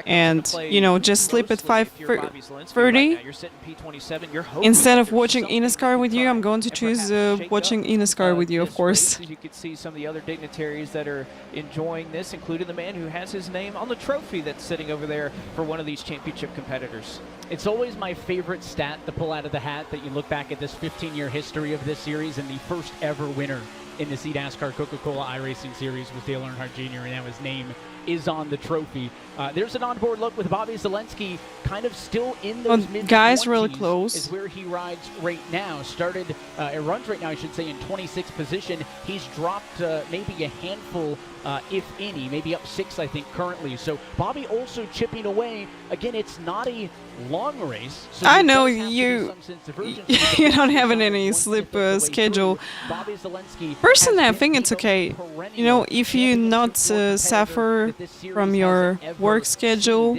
and, you know, just sleep at 5:30 instead of watching eNASCAR with you. I'm going to choose watching eNASCAR with you, of course. You can see some of the other dignitaries that are enjoying this, including the man who has his name on the trophy that's sitting over there for one of these championship competitors. It's always my favorite stat to pull out of the hat that you look back at this 15-year history of this series, and the first ever winner in this eNASCAR Coca-Cola iRacing Series was Dale Earnhardt Jr., and now his name is on the trophy. There's an onboard look with Bobby Zalenski kind of still in those mid-20s. Guys really close. Is where he rides right now. It runs right now, I should say, in 26th position. He's dropped maybe a handful, if any, maybe up 6, I think, currently. So Bobby also chipping away. Again, it's not a long race. So I know you don't have any sleep schedule. Personally, I think it's okay. You know, if you not suffer more from your work schedule.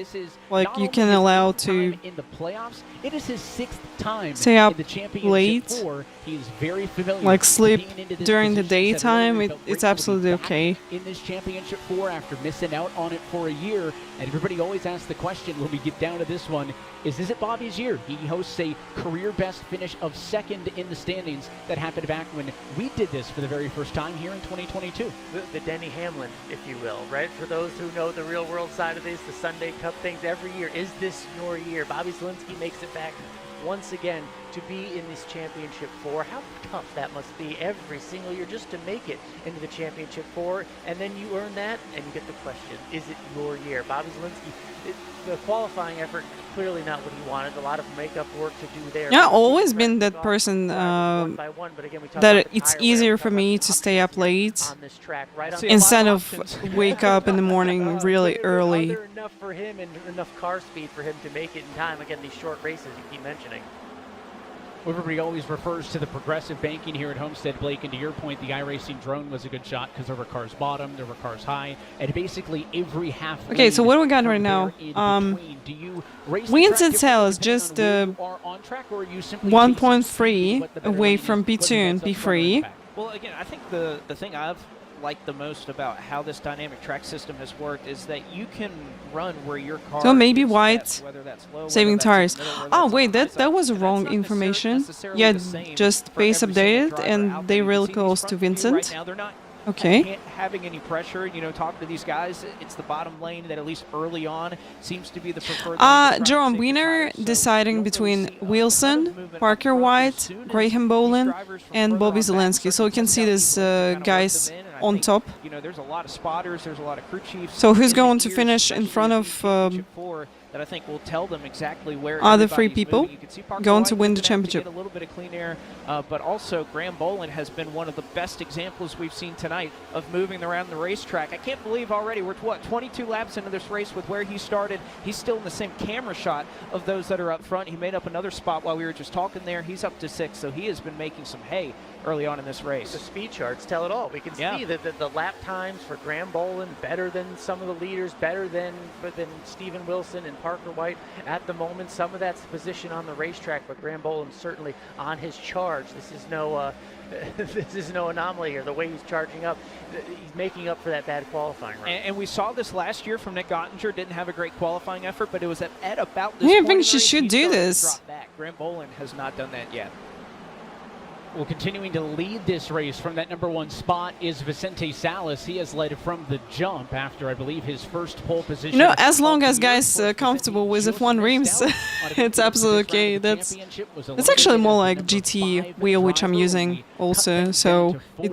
Like you can allow to in the playoffs. It is his 6th time stay up in the championship late, 4. He is very familiar. like sleep being into this during the position. Said daytime. earlier he felt It's grateful to be absolutely back okay. in this championship 4 after missing out on it for a year. And everybody always asks the question when we get down to this one, is it Bobby's year? He hosts a career best finish of 2nd in the standings that happened back when we did this for the very first time here in 2022. The Denny Hamlin, if you will, right? For those who know the real world side of this, the Sunday Cup things every year. Is this your year? Bobby Zielinski makes it back once again to be in this championship 4. How tough that must be every single year just to make it into the championship 4, and then you earn that and you get the question, is it your year? Bobby Zielinski, the qualifying effort, clearly not what he wanted. A lot of makeup work to do there. Yeah, always been that person that it's easier for me to stay up late instead of wake up in the morning really early. Enough for him and enough car speed for him to make it in time. Again, these short races you keep mentioning. Everybody always refers to the progressive banking here at Homestead, Blake, and to your point, the iRacing drone was a good shot because there were cars bottom, there were cars high, and basically every half. Okay, so what do we got right now? Wins itself is just 1.3 away from P2 and P3. Well, again, I think the thing I've liked the most about how this dynamic track system has worked is that you can run where your car. So maybe White saving tires. Oh wait, that was wrong information. Yeah, just pace updated, and they real close to Vincent. Okay. Having any pressure, talking to these guys, it's the bottom lane that at least early on seems to be the preferred. Jerome Wiener deciding between Wilson, Parker White, Graham Bolin, and Bobby Zielinski. So you can see these guys on top. There's a lot of spotters, there's a lot of crew chiefs. So who's going to finish in front of that I think will tell them exactly where other 3 people going to win the championship? A little bit of clean air, but also Graham Bolin has been one of the best examples we've seen tonight of moving around the racetrack. I can't believe already we're 22 laps into this race with where he started. He's still in the same camera shot of those that are up front. He made up another spot while we were just talking there. He's up to 6, so he has been making some hay early on in this race. The speed charts tell it all. We can see that the lap times for Graham Bolin better than some of the leaders, better than Steven Wilson and Parker White at the moment. Some of that's the position on the racetrack, but Graham Bolin certainly on his charge. This is no this is no anomaly here. The way he's charging up, he's making up for that bad qualifying run. And we saw this last year from Nick Ottinger. Didn't have a great qualifying effort, but it was at about this I point. think she should do this. Graham Bolin has not done that yet. Well, continuing to lead this race from that #1 spot is Vicente Salas. He has led from the jump after, I believe, his first pole position. As long as guys comfortable with F1 rims, it's absolutely okay. That's actually more like GT wheel, which I'm using also, so it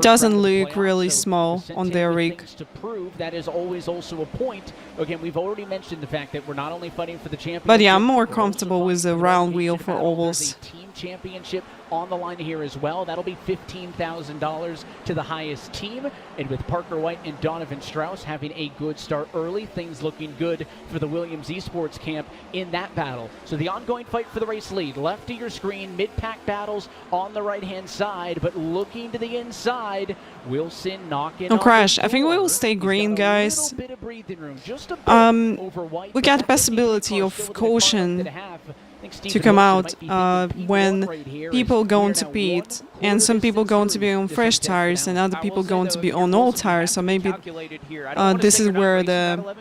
doesn't look really small on their rig. To prove that is always also a point. Again, we've already mentioned the fact that we're not only fighting for the championship, but yeah, I'm more comfortable with a round wheel for ovals. Team championship on the line here as well. That'll be $15,000 to the highest team. And with Parker White and Donovan Strauss having a good start early, things looking good for the Williams Esports camp in that battle. So the ongoing fight for the race lead. Left of your screen, mid-pack battles on the right-hand side, but looking to the inside, Wilson knocking No crash. I think we will stay green, guys. We got the possibility of caution to come out when people going to pit, and some people going to be on fresh tires and other people going to be on old tires. So maybe this is where the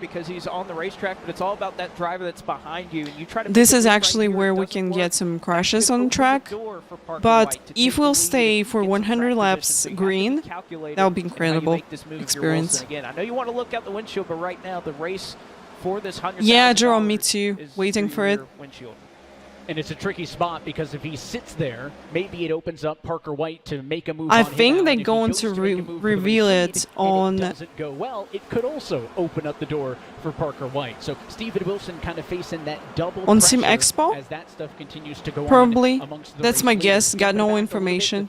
because he's on the racetrack, but it's all about that driver that's behind you. This is actually where we can get some crashes on the track. But if we'll stay for 100 laps green, that would be incredible experience. Again, I know you want to look out the windshield, but right now the race for this $100,000. Yeah, Jerome, me too. Waiting for it. Windshield. And it's a tricky spot because if he sits there, maybe it opens up Parker White to make a move. I think they're going to reveal it on. If it doesn't go well, it could also open up the door for Parker White. So Steven Wilson kind of facing that double On Sim pressure Expo? as that stuff continues to go Probably. on amongst the That's race my leaders. guess. Got no information.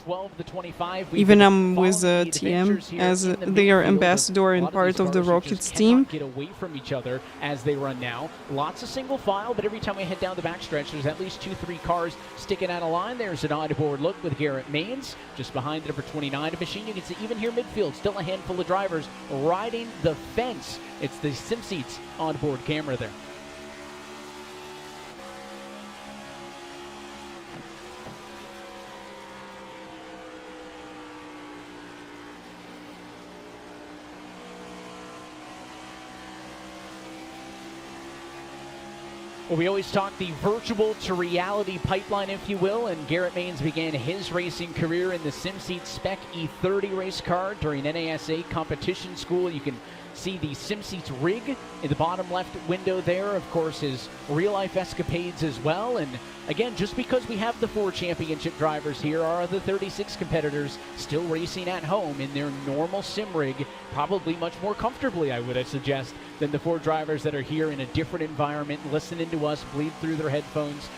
Even I'm with TM as their ambassador and part of the Rockets team. Get away from each other as they run now. Lots of single file, but every time we head down the backstretch, there's at least 2-3 cars sticking out of line. There's an onboard look with Garrett Maines just behind the number 29 machine. You can see even here midfield, still a handful of drivers riding the fence. It's the SimSeats onboard camera there. Well, we always talk the virtual to reality pipeline, if you will, and Garrett Maines began his racing career in the SimSeats Spec E30 race car during NASA competition school. You can see the SimSeats rig in the bottom left window there. Of course, his real-life escapades as well. And again, just because we have the 4 championship drivers here, our other 36 competitors still racing at home in their normal sim rig, probably much more comfortably, I would suggest, than the 4 drivers that are here in a different environment, listening to us, bleed through their headphones.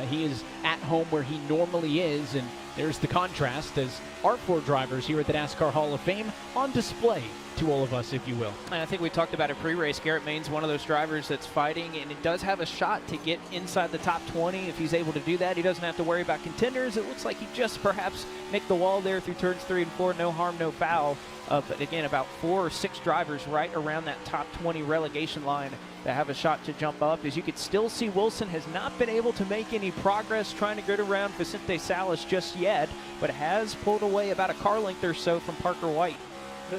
He is at home where he normally is, and there's the contrast as our 4 drivers here at the NASCAR Hall of Fame on display to all of us, if you will. And I think we talked about it pre-race. Garrett Maines, one of those drivers that's fighting, and it does have a shot to get inside the top 20 if he's able to do that. He doesn't have to worry about contenders. It looks like he just perhaps nicked the wall there through turns 3 and 4. No harm, no foul. But again, about 4 or 6 drivers right around that top 20 relegation line that have a shot to jump up. As you can still see, Wilson has not been able to make any progress trying to get around Vicente Salas just yet, but has pulled away about a car length or so from Parker White.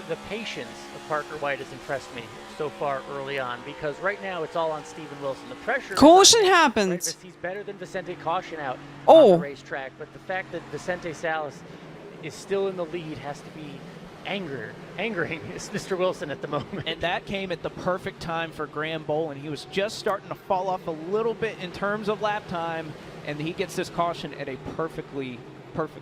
The patience of Parker White has impressed me so far early on, because right now it's all on Steven Wilson. The pressure. Caution happens. Right, he's better than Vicente Caution out on the racetrack, but the fact that Vicente Salas is still in the lead has to be angering Mr. Wilson at the moment. And that came at the perfect time for Graham Bolin. He was just starting to fall off a little bit in terms of lap time, and he gets this caution at a perfect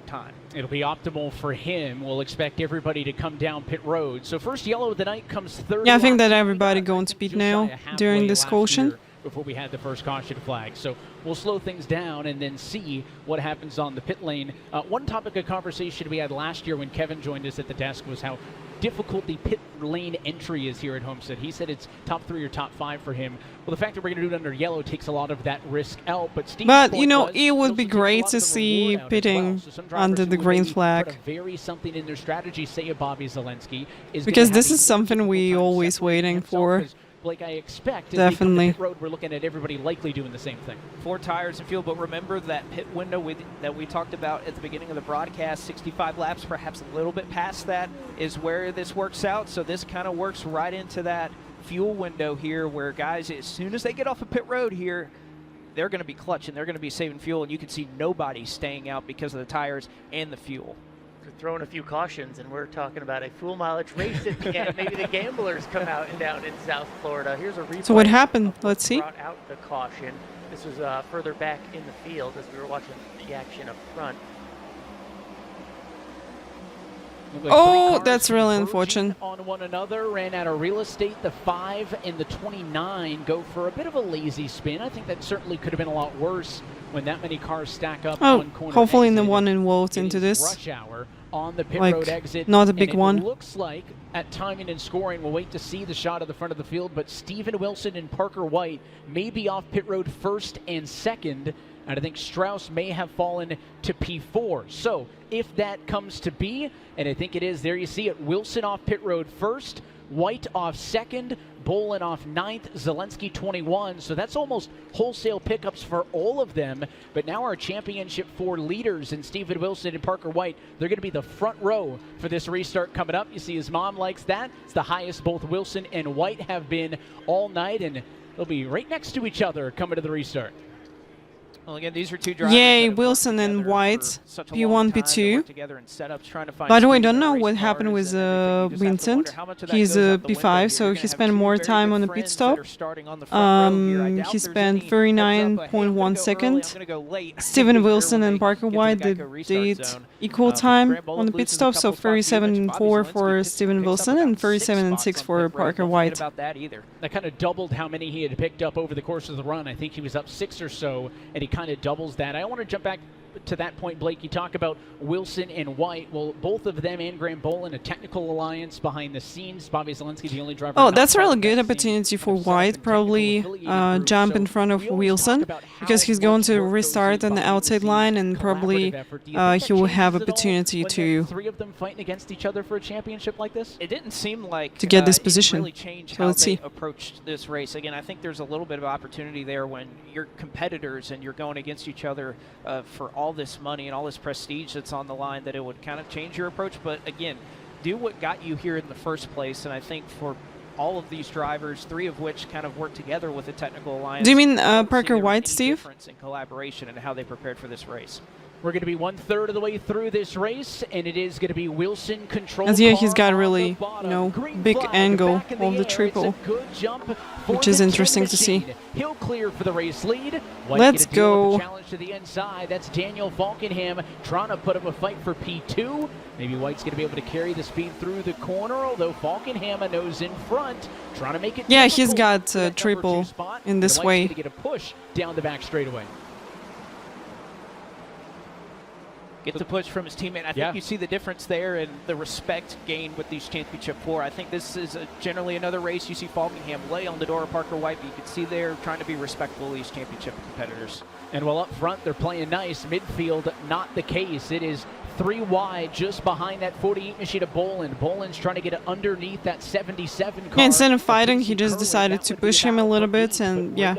time. It'll be optimal for him. We'll expect everybody to come down pit road. So first yellow of the night comes third. Yeah, I think that everybody going to pit now during this caution. Before we had the first caution flag. So we'll slow things down and then see what happens on the pit lane. One topic of conversation we had last year when Kevin joined us at the desk was how difficult the pit lane entry is here at Homestead. He said it's top 3 or top 5 for him. Well, the fact that we're going to do it under yellow takes a lot of that risk out. But you know, it would be great to see pitting under the green flag. Vary something in their strategy, say a Bobby Zelensky, is because this is something we always waiting for. Like I expect, definitely. Pit road, we're looking at everybody likely doing the same thing. 4 tires and fuel, but remember that pit window that we talked about at the beginning of the broadcast, 65 laps, perhaps a little bit past that, is where this works out. So this kind of works right into that fuel window here, where guys, as soon as they get off of pit road here, they're going to be clutching, they're going to be saving fuel, and you can see nobody staying out because of the tires and the fuel. Throwing a few cautions, and we're talking about a full mileage race at the end. Maybe the gamblers come out and down in South Florida. Here's a replay. So what happened? Let's see. Brought out the caution. This was further back in the field as we were watching the action up front. Oh, that's really unfortunate. On one another, ran out of real estate. The 5 and the 29 go for a bit of a lazy spin. I think that certainly could have been a lot worse when that many cars stack up. Oh, one corner hopefully exit. no one involved into this. Rush hour on the pit like, road exit. not a big and one. It looks like at timing and scoring, we'll wait to see the shot of the front of the field, but Steven Wilson and Parker White may be off pit road first and second. And I think Strauss may have fallen to P4. So if that comes to be, and I think it is, there you see it, Wilson off pit road first, White off second, Bolin off 9th, Zelensky 21. So that's almost wholesale pickups for all of them. But now our championship 4 leaders in Steven Wilson and Parker White, they're going to be the front row for this restart coming up. You see his mom likes that. It's the highest both Wilson and White have been all night, and they'll be right next to each other coming to the restart. Well, again, these are two drivers. Yay, Wilson and White, P1, P2. By the way, don't know what happened with Vincent. He's a P5, so he spent more time on the pit stop. He spent 39.1 seconds. Steven Wilson and Parker White did equal time on the pit stop, so 37.4 for Steven Wilson and 37.6 for Parker White. That kind of doubled how many he had picked up over the course of the run. I think he was up 6 or so, and he kind of doubles that. I want to jump back to that point, Blake. You talk about Wilson and White. Well, both of them and Graham Bolin, a technical alliance behind the scenes. Bobby Zelensky, the only driver. Oh, that's a really good opportunity for White. Probably jump in front of Wilson because he's going to restart on the outside line, and probably he will have opportunity to. Three of them fighting against each other for a championship like this. It didn't seem like to get this position. Really changed so how let's they see. approached this race. Again, I think there's a little bit of opportunity there when you're competitors and you're going against each other for all this money and all this prestige that's on the line, that it would kind of change your approach. But again, do what got you here in the first place. And I think for all of these drivers, 3 of which kind of work together with a technical alliance. Do you mean Parker White, Steve? Difference in collaboration and how they prepared for this race. We're going to be 1/3 of the way through this race, and it is going to be Wilson control. As yeah, he's got really, you know, big angle of the triple, which is interesting to see. He'll clear for the race lead. Let's go. Challenge to the inside. That's Daniel Falkenham trying to put up a fight for P2. Maybe White's going to be able to carry the speed through the corner, although Falkenham knows in front, trying to make it. Yeah, he's got triple in this way. To get a push down the back straightaway. Get the push from his teammate. I think you see the difference there and the respect gained with these Championship 4. I think this is generally another race you see Falkenham lay on the door of Parker White, but you can see they're trying to be respectful of these Championship competitors. And while up front they're playing nice, midfield not the case. It is 3 wide just behind that 48 machine of Bolin. Bolin's trying to get it underneath that 77 car. Yeah, instead of fighting, he just decided to push him a little bit, and yeah,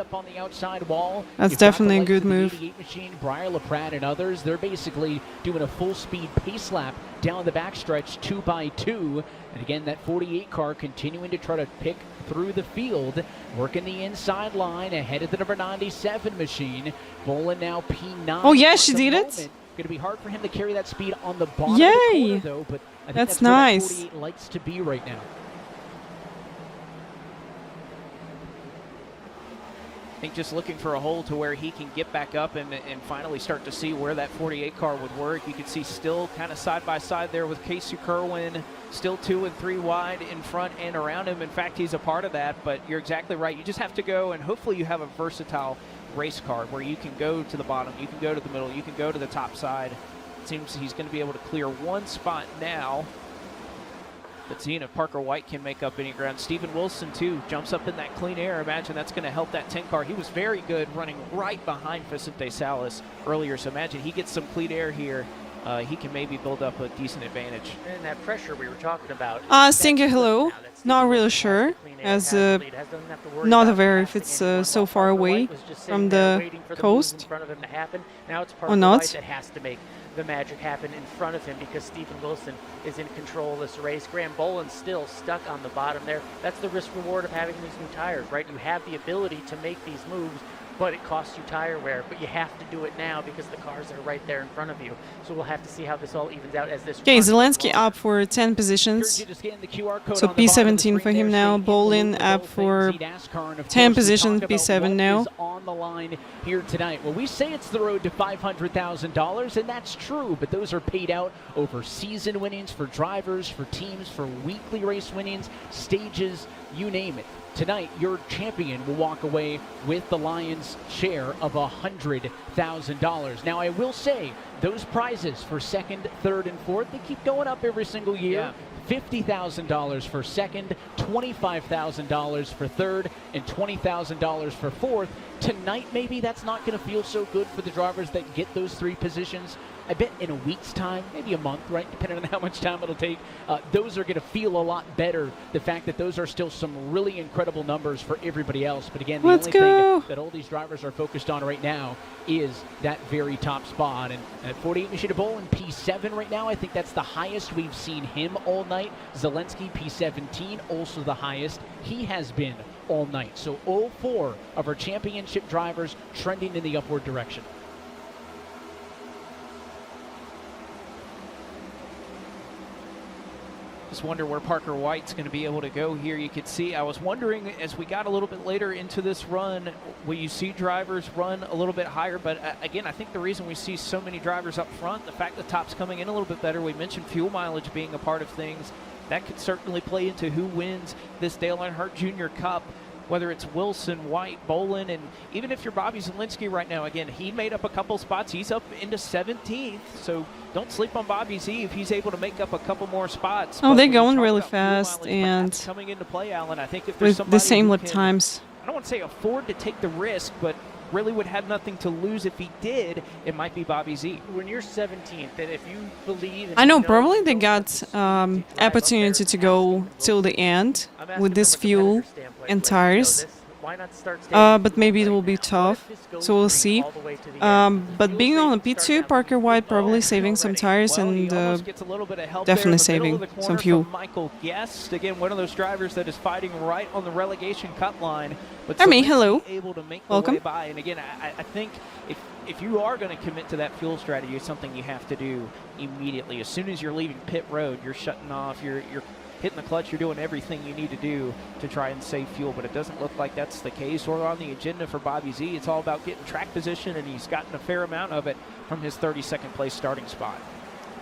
that's definitely a good move. Machine, Briar LaPrat and others, they're basically doing a full-speed pace lap down the backstretch 2x2. And again, that 48 car continuing to try to pick through the field, working the inside line ahead of the number 97 machine. Bolin now P9. Oh yeah, she did it. Going to be hard for him to carry that speed on the bottom Yay! of the corner, though, but I think that's where nice. that 48 likes to be right now. I think just looking for a hole to where he can get back up and finally start to see where that 48 car would work. You can see still kind of side by side there with Casey Kerwin, still 2 and 3 wide in front and around him. In fact, he's a part of that, but you're exactly right. You just have to go, and hopefully you have a versatile race car where you can go to the bottom, you can go to the middle, you can go to the top side. It seems he's going to be able to clear one spot now. But seeing if Parker White can make up any ground. Steven Wilson, too, jumps up in that clean air. Imagine that's going to help that 10 car. He was very good running right behind Vicente Salas earlier, so imagine he gets some clean air here. He can maybe build up a decent advantage. And that pressure we were talking about. Stinger, hello. Not really sure, as not aware if it's so far away from the coast or not. That has to make the magic happen in front of him because Steven Wilson is in control of this race. Graham Bolin's still stuck on the bottom there. That's the risk reward of having these new tires, right? You have the ability to make these moves, but it costs you tire wear. But you have to do it now because the cars are right there in front of you. So we'll have to see how this all evens out as this. Okay, Zelensky up for 10 positions. So P17 for him now. Bolin up for 10 positions, P7 now. On the line here tonight. Well, we say it's the road to $500,000, and that's true, but those are paid out over season winnings for drivers, for teams, for weekly race winnings, stages, you name it. Tonight, your champion will walk away with the Lions' share of $100,000. Now, I will say, those prizes for second, third, and fourth, they keep going up every single year. Yeah. $50,000 for second, $25,000 for third, and $20,000 for fourth. Tonight, maybe that's not going to feel so good for the drivers that get those 3 positions. I bet in a week's time, maybe a month, right, depending on how much time it'll take, those are going to feel a lot better. The fact that those are still some really incredible numbers for everybody else. But again, the only thing that all these drivers are focused on right now is that very top spot. And at 48 Machida Bolin, P7 right now, I think that's the highest we've seen him all night. Zelensky, P17, also the highest he has been all night. So all 4 of our championship drivers trending in the upward direction. Just wonder where Parker White's going to be able to go here. You could see, I was wondering as we got a little bit later into this run, will you see drivers run a little bit higher? But again, I think the reason we see so many drivers up front, the fact the top's coming in a little bit better, we mentioned fuel mileage being a part of things. That could certainly play into who wins this Dale Earnhardt Jr. Cup, whether it's Wilson, White, Bolin, and even if you're Bobby Zielinski right now, again, he made up a couple spots. He's up into 17th, so don't sleep on Bobby Z if he's able to make up a couple more spots. Oh, they're going really fast, and coming into play, Alan, I think if there's with the same lap can, times. I don't want to say afford to take the risk, but really would have nothing to lose if he did, it might be Bobby Z. When you're 17th, and if you believe... I know, probably they got opportunity to go till the end with this fuel and tires. But maybe it will be tough, so we'll see. But being on a P2, Parker White probably saving some tires and definitely saving some fuel. Michael Guest, again, one of those drivers that is fighting right on the relegation cut line. But hello. Able to make Welcome. The way by. And again, I think if you are going to commit to that fuel strategy, it's something you have to do immediately. As soon as you're leaving pit road, you're shutting off, you're hitting the clutch, you're doing everything you need to do to try and save fuel, but it doesn't look like that's the case or on the agenda for Bobby Z. It's all about getting track position, and he's gotten a fair amount of it from his 32nd place starting spot.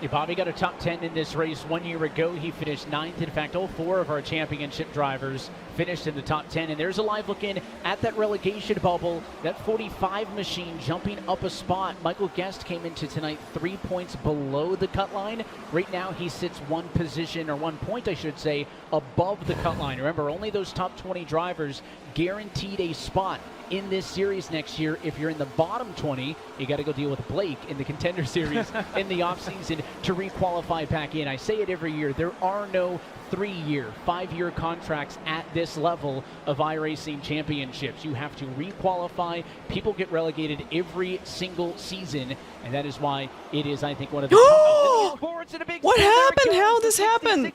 Yeah, Bobby got a top 10 in this race 1 year ago. He finished 9th. In fact, all 4 of our championship drivers finished in the top 10. And there's a live look in at that relegation bubble. That 45 machine jumping up a spot. Michael Guest came into tonight 3 points below the cut line. Right now, he sits 1 position, or 1 point, I should say, above the cut line. Remember, only those top 20 drivers guaranteed a spot in this series next year. If you're in the bottom 20, you got to go deal with Blake in the Contender Series in the offseason to requalify back in. I say it every year. There are no 3-year, 5-year contracts at this level of iRacing championships. You have to requalify. People get relegated every single season, and that is why it is, I think, one of the What happened? How this happened?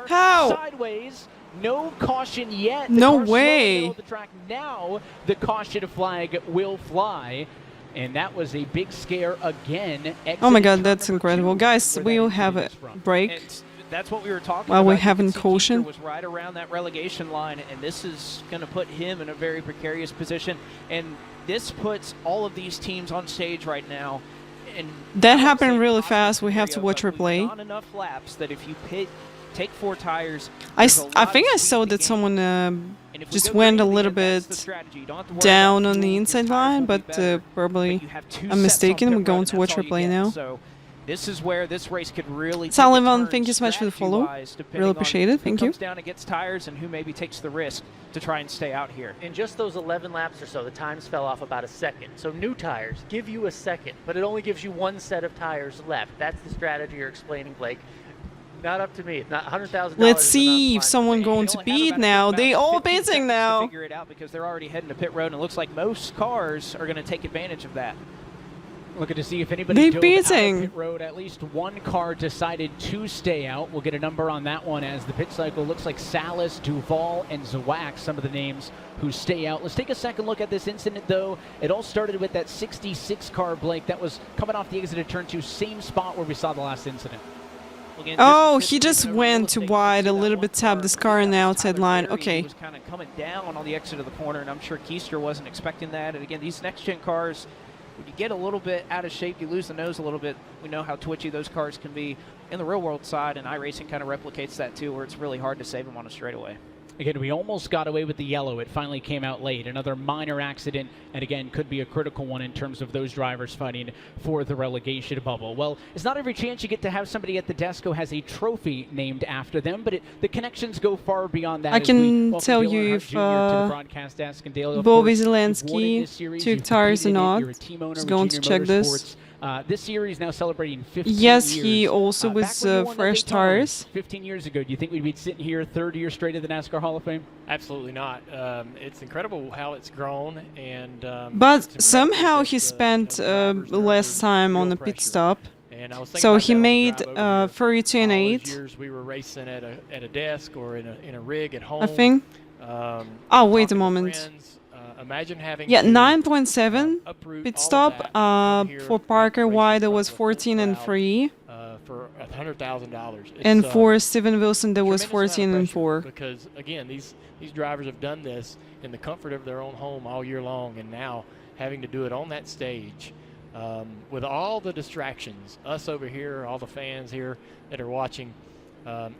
How? Sideways. No caution yet. No way. In the middle of the track. Now the caution flag will fly. And that was a big scare again. Oh my god, that's incredible. Guys, we'll have a break. That's what we were talking while about. we're having caution. Was right around that relegation line, and this is going to put him in a very precarious position. And this puts all of these teams on stage right now. And that happened really fast. We have to watch replay. Not enough laps that if you take 4 tires. I think I saw that someone just went a little bit down on the inside line, but probably I'm mistaken. We're going to watch replay now. So this is where this race could really. Sullivan, thank you so much for the follow. Really appreciate it. Thank you. Who comes down and gets tires, and who maybe takes the risk to try and stay out here. In just those 11 laps or so, the times fell off about a second. So new tires give you a second, but it only gives you 1 set of tires left. That's the strategy you're explaining, Blake. Not up to me. Not $100,000. Let's see if someone going to beat now. They all beating now. Figure it out because they're already heading to pit road, and it looks like most cars are going to take advantage of that. Looking to see if anybody drove out of pit road. At least 1 car decided to stay out. We'll get a number on that one as the pit cycle looks like Salas, Duval, and Zawak, some of the names who stay out. Let's take a second look at this incident, though. It all started with that 66 car, Blake, that was coming off the exit of turn 2, same spot where we saw the last incident. Oh, he just went too wide, a little bit tapped this car in the outside line. Okay. He was kind of coming down on the exit of the corner, and I'm sure Keister wasn't expecting that. And again, these next-gen cars, when you get a little bit out of shape, you lose the nose a little bit. We know how twitchy those cars can be in the real-world side, and iRacing kind of replicates that too, where it's really hard to save them on a straightaway. Again, we almost got away with the yellow. It finally came out late. Another minor accident, and again, could be a critical one in terms of those drivers fighting for the relegation bubble. Well, it's not every chance you get to have somebody at the desk who has a trophy named after them, but the connections go far beyond that. I can tell you if Bobby Zielinski took tires or not. Just going to check this. This series now celebrating 15 years. Yes, he also was fresh tires. 15 years ago. Do you think we'd be sitting here 3rd year straight at the NASCAR Hall of Fame? Absolutely not. It's incredible how it's grown. And but somehow he spent less time on the pit stop. So he made 32 and 8. Years we were racing at a desk or in a rig at home. I think. Oh, wait a moment. Friends, imagine having Yeah, to, 9.7 uproot pit all of stop. that, come here, For Parker race in White, it front was of a full 14 and crowd, 3. For $100,000. And for Steven Wilson, there was 14 and 4. Because again, these drivers have done this in the comfort of their own home all year long, and now having to do it on that stage with all the distractions, us over here, all the fans here that are watching.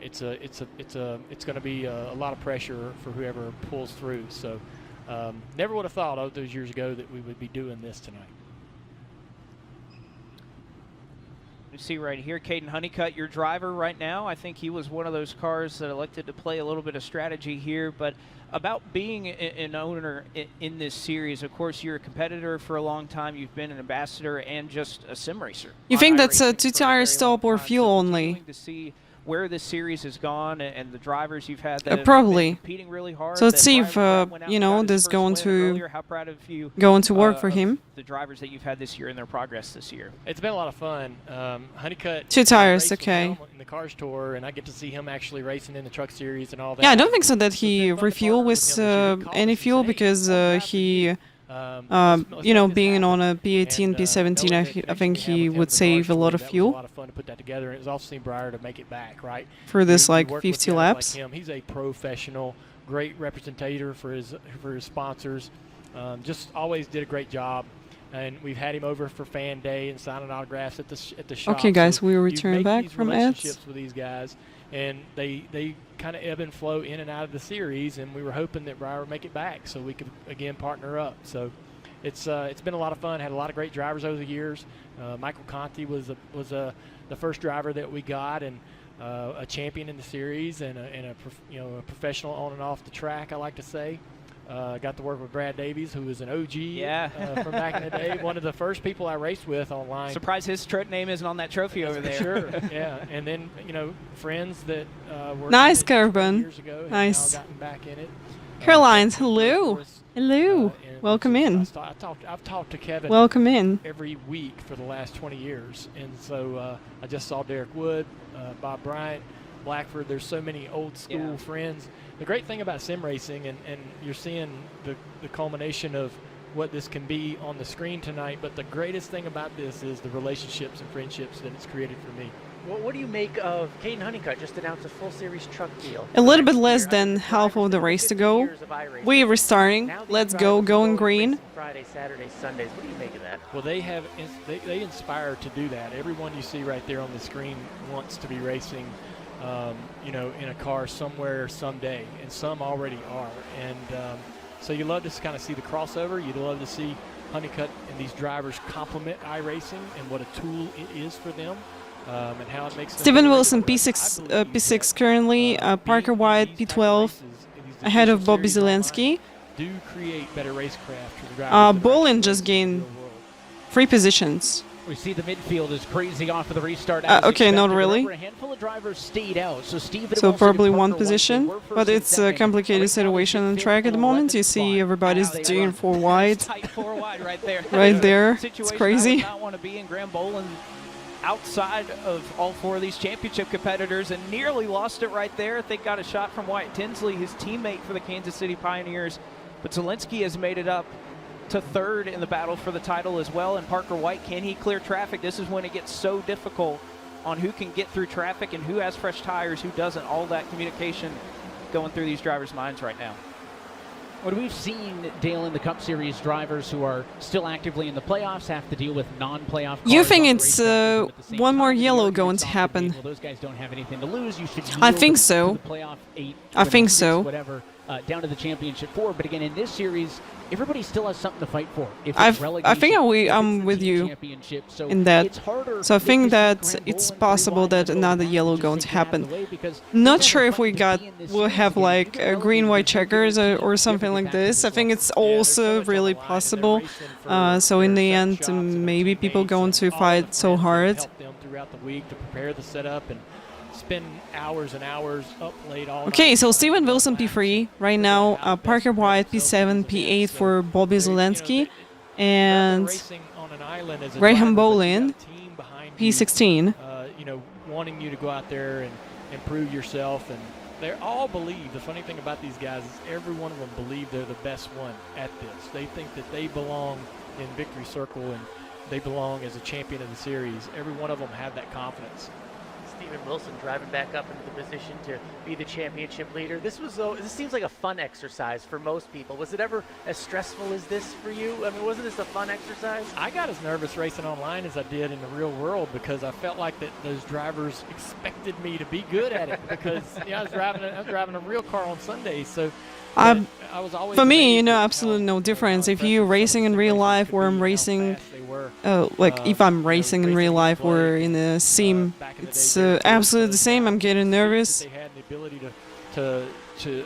It's going to be a lot of pressure for whoever pulls through. So never would have thought all those years ago that we would be doing this tonight. You see right here, Caden Honeycutt, your driver right now. I think he was one of those cars that elected to play a little bit of strategy here. But about being an owner in this series, of course, you're a competitor for a long time. You've been an ambassador and just a sim racer. You think that's a 2-tire stop or fuel only? To see where this series has gone and the drivers you've had that have probably. been competing really hard. So let's see if you know, this is going to work for him. The drivers that you've had this year and their progress this year. It's been a lot of fun. Honeycutt. 2 tires, okay. In the Cars Tour, and I get to see him actually racing in the Truck Series and all that. Yeah, I don't think so that he refuel with any fuel because he, you know, being on a P18, P17, I think he would save a lot of fuel. A lot of fun to put that together, and it's also seen Breyer to make it back, right? For this, You like, work with 50 guys laps. Like him. He's a professional, great representative for his sponsors. Just always did a great job. And we've had him over for fan day and signing autographs at the shop. Okay, guys, so we you return make back these from relationships ads. with these guys, and they kind of ebb and flow in and out of the series. And we were hoping that Breyer would make it back so we could again partner up. So it's been a lot of fun. Had a lot of great drivers over the years. Michael Conti was the first driver that we got, and a champion in the series, and a professional on and off the track, I like to say. Got to work with Brad Davies, who was an OG from back in the day. One of the first people I raced with online. Surprised his name isn't on that trophy over there. Sure, yeah. And then, friends that were Nice, Carbon. years ago have Nice. now gotten back in it. Carolines, hello. Hello. Welcome in. I've talked to Kevin Welcome in. every week for the last 20 years. And so I just saw Derek Wood, Bob Bryant, Blackford. There's so many old school friends. The great thing about sim racing, and you're seeing the culmination of what this can be on the screen tonight, but the greatest thing about this is the relationships and friendships that it's created for me. Well, what do you make of Caden Honeycutt just announced a full series truck deal? A little bit less than half of the race to go. We're restarting. Let's go, going green. Friday, Saturday, Sundays. What do you make of that? Well, they inspire to do that. Everyone you see right there on the screen wants to be racing, in a car somewhere someday, and some already are. And so you love to kind of see the crossover. You'd love to see Honeycutt and these drivers complement iRacing and what a tool it is for them. And how it makes them Steven Wilson, P6 currently, Parker White, P12, ahead of Bobby Zelensky. Do create better racecraft for the drivers. Bolin just gained 3 positions. We see the midfield is crazy off of the restart. Okay, not really. Remember, a handful of drivers stayed out, so So probably 1 position, but it's a complicated situation on the track at the moment. You see everybody's doing 4 wide. Tight 4 wide right there. Right there. It's crazy. I would not want to be in. Graham Bolin outside of all 4 of these championship competitors and nearly lost it right there. They got a shot from Wyatt Tinsley, his teammate for the Kansas City Pioneers. But Zelensky has made it up to 3rd in the battle for the title as well. And Parker White, can he clear traffic? This is when it gets so difficult on who can get through traffic and who has fresh tires, who doesn't. All that communication going through these drivers' minds right now. What we've seen, Dale, in the Cup Series, drivers who are still actively in the playoffs have to deal with non-playoff cars. You think it's one more yellow going to happen? Well, those guys don't have anything to lose. You should I think so. to the playoff 8, I think 6, so. Whatever, down to the championship 4. But again, in this series, everybody still has something to fight for. If I it's think relegation, I'm with you so in that. it's harder So I think if that Graham it's Bolin possible that another yellow going to happen. Not sure if we'll have like green-white checkers or something like this. I think it's also really possible. So in the end, maybe people going to fight so hard. Help them throughout the week to prepare the setup and spend hours and hours up late all Okay, night. so Steven Wilson P3 right now, Parker White P7, P8 for Bobby Zelensky, and Graham Bolin P16. Wanting you to go out there and prove yourself they all believe, the funny thing about these guys is every one of them believe they're the best one at this. They think that they belong in Victory Circle and they belong as a champion of the series. Every one of them have that confidence. Steven Wilson driving back up into the position to be the championship leader. This seems like a fun exercise for most people. Was it ever as stressful as this for you? I mean, wasn't this a fun exercise? I got as nervous racing online as I did in the real world because I felt like that those drivers expected me to be good at it because I was driving a real car on Sundays, so I was always for me, absolutely no difference. If you're racing in real life or I'm racing, if I'm racing in real life or in a sim, it's absolutely the same. I'm getting nervous. They had the ability to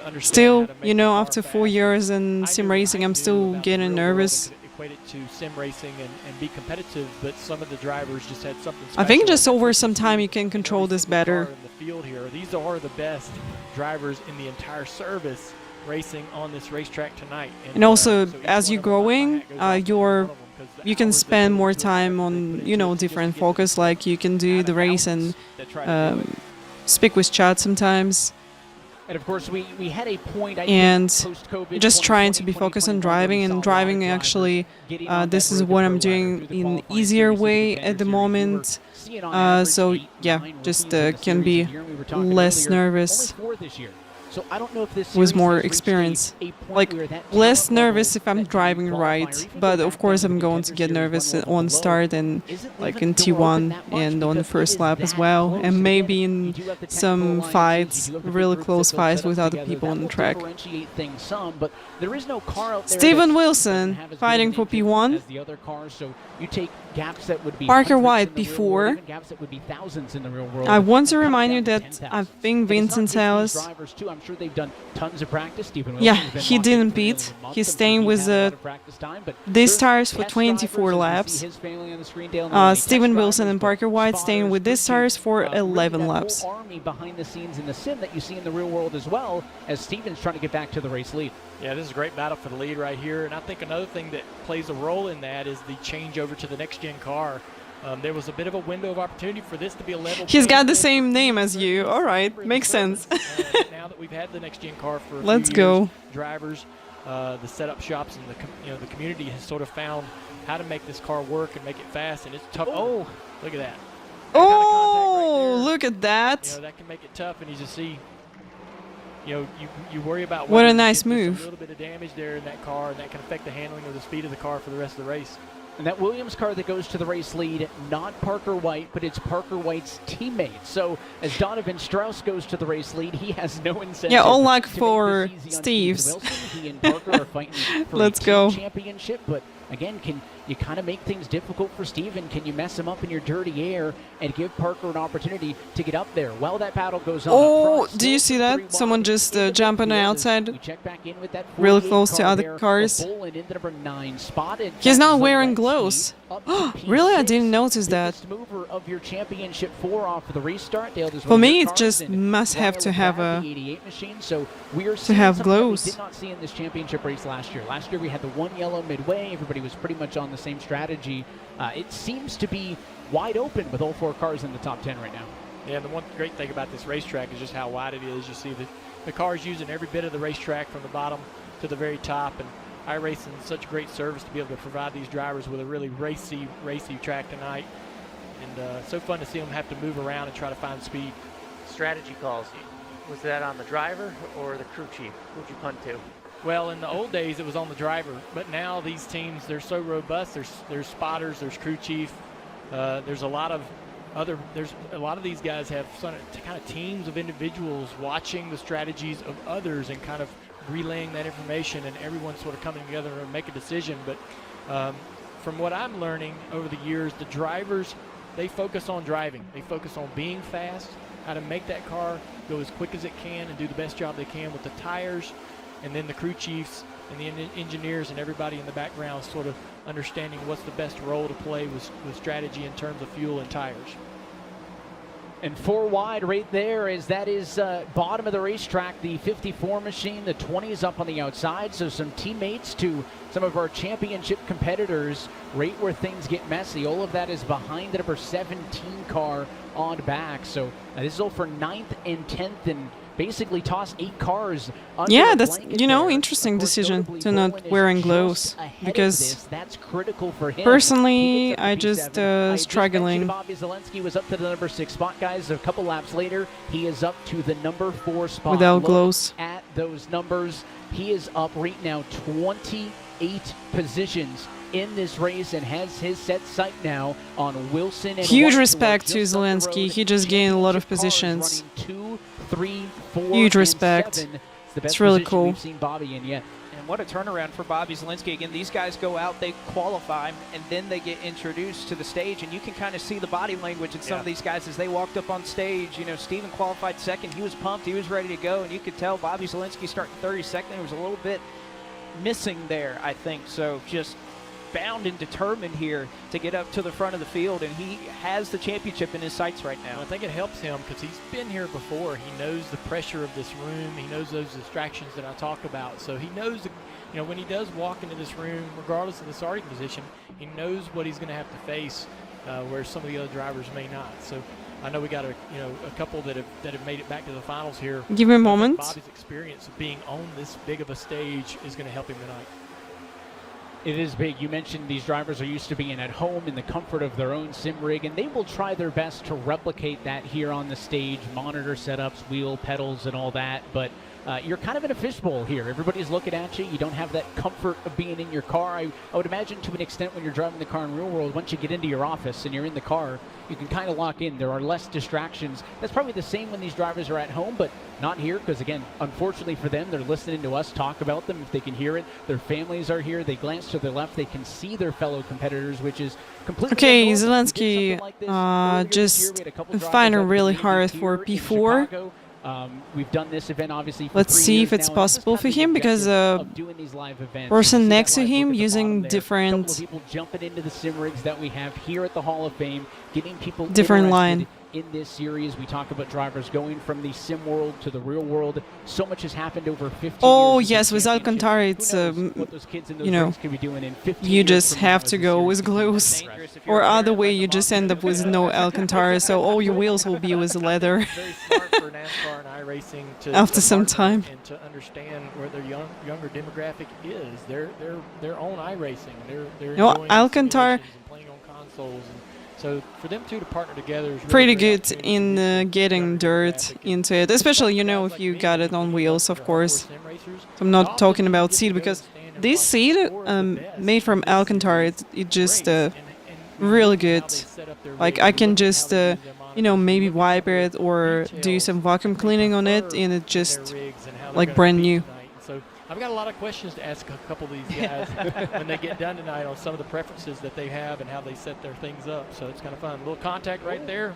understand Still, how to make after 4 years in sim racing, I'm still getting nervous. Equate it to sim racing and be competitive, but some of the drivers just had something special. I think just over some time you can control this better. In the field here, these are the best drivers in the entire service racing on this racetrack tonight. And also, as you're growing, you can spend more time on different focus. Like you can do the race and speak with chat sometimes. And of course, we had a point. And just trying to be focused on driving, and driving actually, this is what I'm doing in easier way at the moment. So yeah, just can be less nervous. So I don't know if this with more experience. Like, less nervous if I'm driving right, but of course I'm going to get nervous on start and like in T1 and on the first lap as well, and maybe in some fights, really close fights with other people on the track. Steven Wilson fighting for P1. Parker White before. I want to remind you that I think Vincent's house. I'm sure they've done tons of practice. Yeah, he didn't beat. He's staying with these tires for 24 laps. Steven Wilson and Parker White staying with these tires for 11 laps. Army behind the scenes in the sim that you see in the real world as well, as Steven's trying to get back to the race lead. Yeah, this is a great battle for the lead right here, and I think another thing that plays a role in that is the changeover to the next-gen car. There was a bit of a window of opportunity for this to be a level. He's got the same name as you. All right, makes sense. Now that we've had the next-gen car for a Let's few years, go. Drivers, the setup shops, and the community has sort of found how to make this car work and make it fast, and it's tough. Oh, look at that. Oh, look at that. That can make it tough, and you just see. You worry about what a nice move. A little bit of damage there in that car, and that can affect the handling or the speed of the car for the rest of the race. And that Williams car that goes to the race lead, not Parker White, but it's Parker White's teammate. So as Donovan Strauss goes to the race lead, he has no incentive. Yeah, all luck for Steve's. He and Parker are fighting for Let's a go. championship, but again, can you kind of make things difficult for Steven? Can you mess him up in your dirty air and give Parker an opportunity to get up there? Well, that battle goes on. Oh, do you see that? Someone just jump on the outside, really close to other cars. He's not wearing gloves. Really? I didn't notice that. For me, it just must have to have gloves. Did not see in this championship race last year. Last year we had the one yellow midway. Everybody was pretty much on the same strategy. It seems to be wide open with all four cars in the top 10 right now. Yeah, and the one great thing about this racetrack is just how wide it is. You see the cars using every bit of the racetrack from the bottom to the very top, and iRacing is such great service to be able to provide these drivers with a really racy track tonight. And so fun to see them have to move around and try to find speed. Strategy calls. Was that on the driver or the crew chief? Who'd you punt to? Well, in the old days, it was on the driver, but now these teams, they're so robust. There's spotters, there's crew chief. There's a lot of these guys have kind of teams of individuals watching the strategies of others and kind of relaying that information, and everyone's sort of coming together to make a decision. But from what I'm learning over the years, the drivers, they focus on driving. They focus on being fast, how to make that car go as quick as it can and do the best job they can with the tires. And then the crew chiefs and the engineers and everybody in the background sort of understanding what's the best role to play with strategy in terms of fuel and tires. And 4 wide right there, as that is bottom of the racetrack, the 54 machine, the 20 is up on the outside, so some teammates to some of our championship competitors right where things get messy. All of that is behind the number 17 car on back, so this is all for 9th and 10th and basically toss 8 cars under Yeah, a that's, blanket you know, there. interesting Of course, decision notably, to not Bowman is wearing just gloves ahead of because this. That's critical for him. personally, I He gets just up to P7. I mentioned struggling. Bobby Zelensky was up to the number 6 spot, guys. A couple laps later, he is up to the number 4 spot. Without Look gloves. at those numbers. He is up right now 28 positions in this race and has his set sight now on Wilson and Huge White, respect who to are just up the Zelensky. road. He just gained a lot of Championship cars positions. running 2, 3, 4, Huge and respect. 7. It's the best It's really position cool. we've seen Bobby in yet. And what a turnaround for Bobby Zelensky. Again, these guys go out, they qualify, and then they get introduced to the stage, and you can kind of see the body language in some of these guys as they walked up on stage. You know, Steven qualified second. He was pumped. He was ready to go, and you could tell Bobby Zelensky starting 32nd. There was a little bit missing there, I think. So just bound and determined here to get up to the front of the field, and he has the championship in his sights right now. I think it helps him because he's been here before. He knows the pressure of this room. He knows those distractions that I talk about. So he knows, you know, when he does walk into this room, regardless of the starting position, he knows what he's going to have to face, where some of the other drivers may not. So I know we got a couple that have made it back to the finals here. Give me a moment. Bobby's experience of being on this big of a stage is going to help him tonight. It is big. You mentioned these drivers are used to being at home in the comfort of their own sim rig, and they will try their best to replicate that here on the stage, monitor setups, wheel, pedals, and all that. But you're kind of in a fishbowl here. Everybody's looking at you. You don't have that comfort of being in your car. I would imagine to an extent when you're driving the car in real world, once you get into your office and you're in the car, you can kind of lock in. There are less distractions. That's probably the same when these drivers are at home, but not here because, again, unfortunately for them, they're listening to us talk about them. If they can hear it, their families are here. They glance to their left. They can see their fellow competitors, which is completely Okay, abnormal. Zelensky just find it really hard for P4. We've done this event obviously for Let's 3 see years if it's now, and possible just for have the him because objective of doing these live events. person You see that next to live look him at the using bottom there. different Couple of people jumping into the sim rigs that we have here at the Hall of Fame, getting people different interested line. in this series. We talk about drivers going from the sim world to the real world. So much has happened over 15 Oh years. yes, with Alcantara, it's you know, you just have to go with gloves, or other way you just end up with no Alcantara, so all your wheels will be with leather Very smart for NASCAR and iRacing to after some partner time. and to understand where their younger demographic is. They're on iRacing. They're No, enjoying Alcantara simulations and playing on consoles. And so for them two to partner together is really pretty great good in getting dirt into it, especially, you know, if you got it on wheels, of course. So I'm not talking about seat because this seat made from Alcantara, it just really good. Like I can just you know, maybe wipe it or do some vacuum cleaning on it, and it just like brand new. So I've got a lot of questions to ask a couple of these guys when they get done tonight on some of the preferences that they have and how they set their things up. So it's kind of fun. A little contact right there.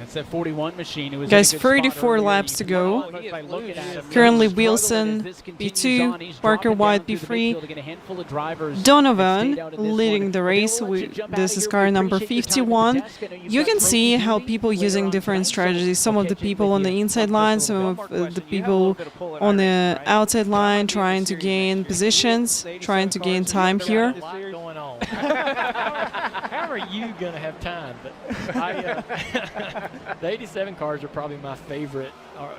It's that 41 machine. It was Guys, in a good spot 34 earlier. laps You to can go. tell by looking at him, Currently he's struggling Wilson, as this continues on. P2, He's Parker dropping White, down through the P3, midfield. Again, a handful of drivers that Donovan stayed out in this leading one. the Okay, race. we'll let you jump This out is of car here. We number appreciate your time at the 51. desk. I know you've You got can Pro see TV how people later using on different tonight, strategies. so Some we'll of the catch you people on the with you. inside line, some of the people on the outside line trying to gain positions, trying to gain time here. Going on. How are you going to have time? But the 87 cars are probably my favorite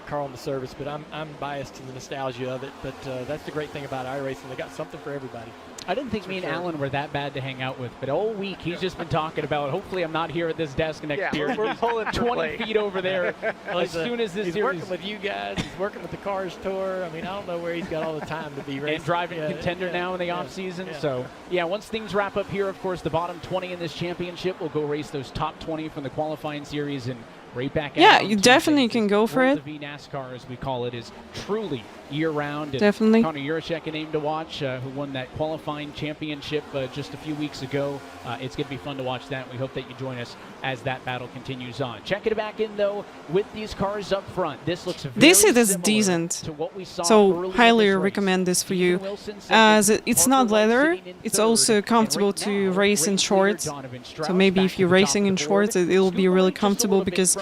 car on the service, but I'm biased to the nostalgia of it. But that's the great thing about iRacing. They got something for everybody. I didn't think me and Alan were that bad to hang out with, but all week he's just been talking about, hopefully I'm not here at this desk next year. We're pulling for 20 play. feet over there. Well, As soon as this he's series... working with you guys. He's working with the Cars Tour. I mean, I don't know where he's got all the time to be racing. And driving contender now in the off season. Yeah. So, yeah, once things wrap up here, of course, the bottom 20 in this championship will go race those top 20 from the qualifying series and right back at Yeah, it on you Tuesday. definitely can go for World it. of eNASCAR, as we call it, is truly year-round. And Definitely. Connor Juracek, a name to watch, who won that qualifying championship just a few weeks ago. It's going to be fun to watch that. We hope that you join us as that battle continues on. Checking it back in, though, with these cars up front. This looks very This is similar decent, to what we saw so earlier in highly this race. recommend this for you. Wilson second, As it's Parker not White leather, sitting in it's third, also and comfortable right to now, race in race shorts. leader Donovan So Strauss maybe back if you're to the top racing of in the board. shorts, it'll be really comfortable because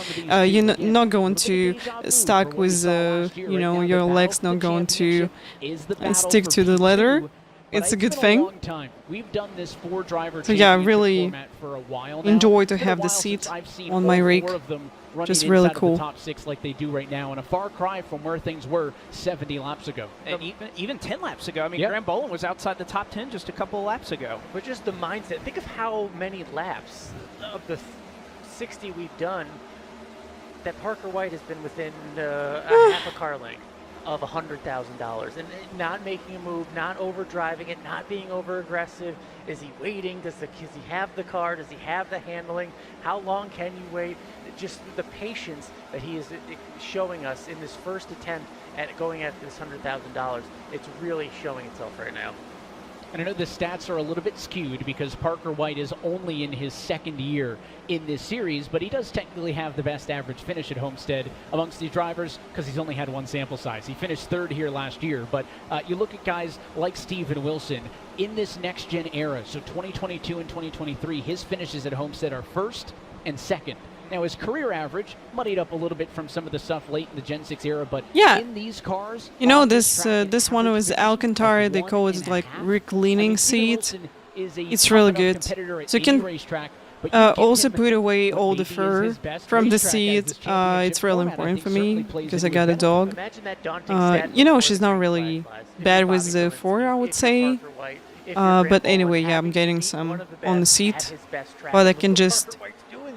you're not going to stuck with you know, your legs not going to stick to the leather. It's a good thing. We've done this 4-driver So yeah, championship really format for a while now. enjoy to It's been a have the while seat since I've seen on my all rig. 4 of them running Just inside really of cool. the top 6 like they do right now, and a far cry from where things were 70 laps ago. And even 10 laps ago. I mean, Yep. Graham Boland was outside the top 10 just a couple of laps ago. But just the mindset. Think of how many laps of the 60 we've done that Parker White has been within a half a car length of $100,000, and not making a move, not overdriving it, not being over aggressive. Is he waiting? Does he have the car? Does he have the handling? How long can you wait? Just the patience that he is showing us in this first attempt at going after this $100,000. It's really showing itself right now. And I know the stats are a little bit skewed because Parker White is only in his second year in this series, but he does technically have the best average finish at Homestead amongst these drivers because he's only had one sample size. He finished third here last year, but you look at guys like Steven Wilson in this next-gen era, so 2022 and 2023, his finishes at Homestead are first and second. Now, his career average muddied up a little bit from some of the stuff late in the Gen 6 era, but Yeah. in these cars... You know, this one was Alcantara. They call it like reclining seat. It's really good. So you can also put away all the fur from the seat. It's really important for me because I got a dog. You know, she's not really bad with the fur, I would say. But anyway, yeah, I'm getting some on the seat. But I can just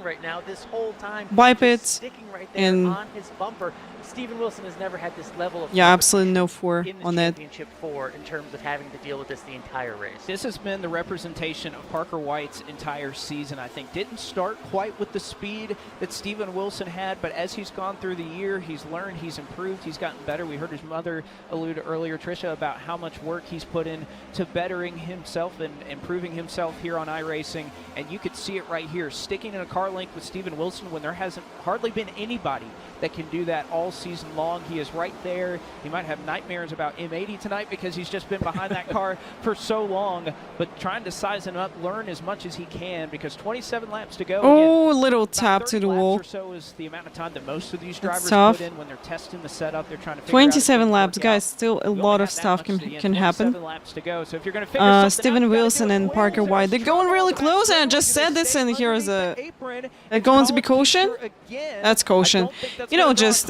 right now this whole time wipe it sticking right there and on his bumper. Steven Wilson has never had this level of yeah, absolutely no fur on that. Championship 4 in terms of having to deal with this the entire race. This has been the representation of Parker White's entire season, I think. Didn't start quite with the speed that Steven Wilson had, but as he's gone through the year, he's learned, he's improved, he's gotten better. We heard his mother allude earlier, Tricia, about how much work he's put in to bettering himself and improving himself here on iRacing, and you could see it right here. Sticking in a car length with Steven Wilson when there hasn't hardly been anybody that can do that all season long. He is right there. He might have nightmares about M80 tonight because he's just been behind that car for so long, but trying to size him up, learn as much as he can because 27 laps to go. Oh, Again, a little tap to the wall. or so is the amount of time that most of these drivers tough. put in when they're testing the setup. They're trying to figure 27 out laps, guys. Still a lot of stuff can happen. 27 laps to go. So if you're going to figure something Steven Wilson and Parker White, they're going really close, and I just said this, and here's a... They're going to be caution? That's caution. You know, just...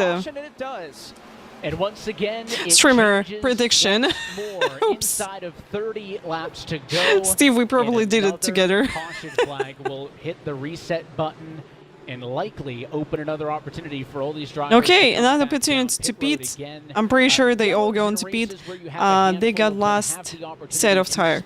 And once again, it streamer changes prediction. once more. Inside of 30 laps to go. Steve, we probably did it together. Caution flag will hit the reset button and likely open another opportunity for all these drivers. Okay, another opportunity to pit. I'm pretty sure they all going to pit. They got last set of tire.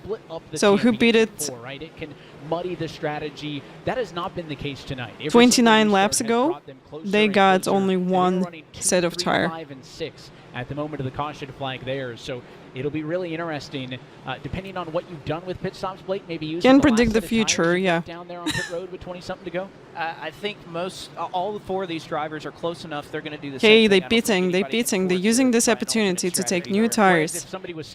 So who beat it? Right? It can muddy the strategy. That has not been the case tonight. 29 laps ago, they got only one set of tire. 5 and 6 at the moment of the caution flag there. So it'll be really interesting, depending on what you've done with pit stops, Blake. Maybe use Can predict the future, yeah. Down there on pit road with 20-something to go. I think all four of these drivers are close enough. They're going to do the Okay, same they thing. pitting. They're using this opportunity to take new tires.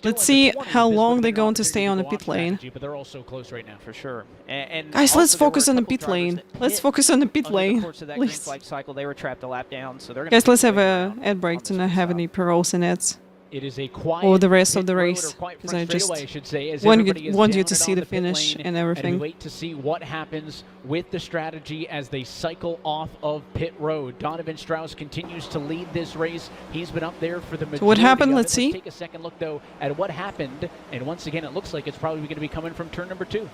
Let's see how long they're going to stay on the pit lane. But they're all so close right now. For sure. And Guys, let's also there focus were a on the couple pit lane. drivers that Let's hit focus on the pit under the lane. course of that green Please. flag cycle. They were trapped a lap down, so they're going Guys, let's have a ad break to not have any paroles in it. It is a quiet Or the rest of the pit road, race, or quiet because front I just straightaway, I should say, as want everybody is you down to and see on the pit finish lane, and everything. we wait to see what happens with the strategy as they cycle off of pit road. Donovan Strauss continues to lead this race. He's been up there for the majority. So what happened? of it. Let's see. Take a second look, though, at what happened. And once again, it looks like it's probably going to be coming from turn number 2.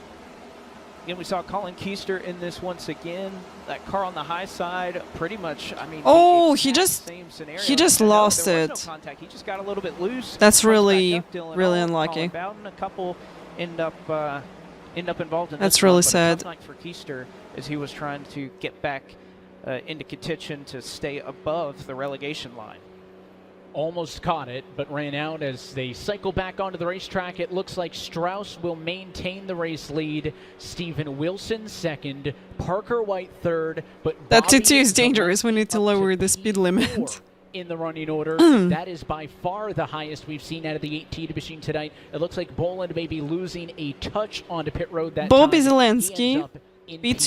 Again, we saw Colin Keister in this once again. That car on the high side, pretty much, I mean... Oh, the he just scenario. lost There it. was no contact. He just got a little bit loose. That's Comes really, back up, Dylan really Hall, unlucky. Colin Bowden, a couple end up involved in That's this really one, but a sad. tough night for Keister as he was trying to get back into contention to stay above the relegation line. Almost caught it, but ran out as they cycle back onto the racetrack. It looks like Strauss will maintain the race lead. Steven Wilson second, Parker White third, but That Bobby T2 is dangerous. We need to lower the speed limit. in the running order. That is by far the highest we've seen out of the 18 machine tonight. It looks like Boland may be losing a touch onto pit road that Bobby time. He Zelensky, ends up in P2.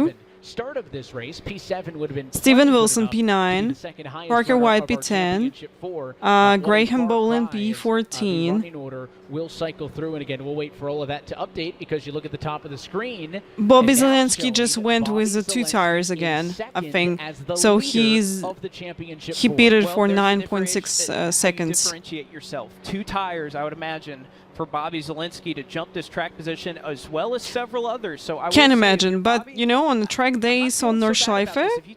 P7. start of this race, P7 would have been Steven plenty good Wilson enough to be the P9, second highest Parker runner White of our P10, championship four. Graham Boland The P14. running order will cycle through, and again, we'll wait for all of that to update because you look at the top of the screen. Bobby and now Zelensky showing just went Bobby with the 2 Zelensky tires is again, I second think. as the So leader of the championship he four. beat it Well, for there's a 9.6 seconds. Differentiate yourself. 2 tires, I would imagine, for Bobby Zelensky to jump this track position, as well as several others. So I Can't will say, imagine, but you know, on the track days on Nordschleife,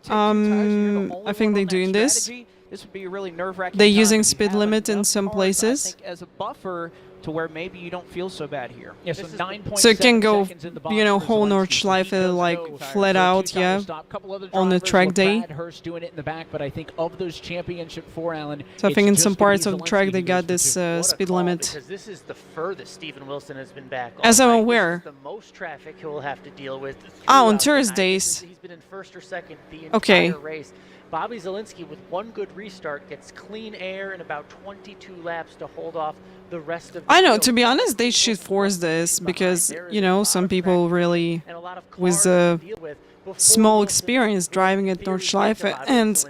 I think they're doing this. This would be a really nerve-wracking. They're time using if you speed have limit in enough some cars, places. I think, as a buffer to where maybe you don't feel so bad here. Yeah, so 9.7 So it can go, seconds in the box you know, for whole Zelensky. Nordschleife He does like go flat for a out, two-tire yeah, stop. Couple other on the drivers, track day. Brad Hurst doing it in the back, but I think of those championship four, Alan, So I it's think in just some gonna be parts of the Zelensky track who they goes got for this two. speed limit. Because this is the furthest Steven Wilson has been back. As all I'm night. aware. This is the most traffic he will have to deal with. Ah, on throughout the night. Thursdays. He's been in first or second the entire Okay. race. Bobby Zelensky, with one good restart, gets clean air and about 22 laps to hold off the rest of the I know, field. to be honest, they should force this because, you know, some people really with small experience driving at Nordschleife and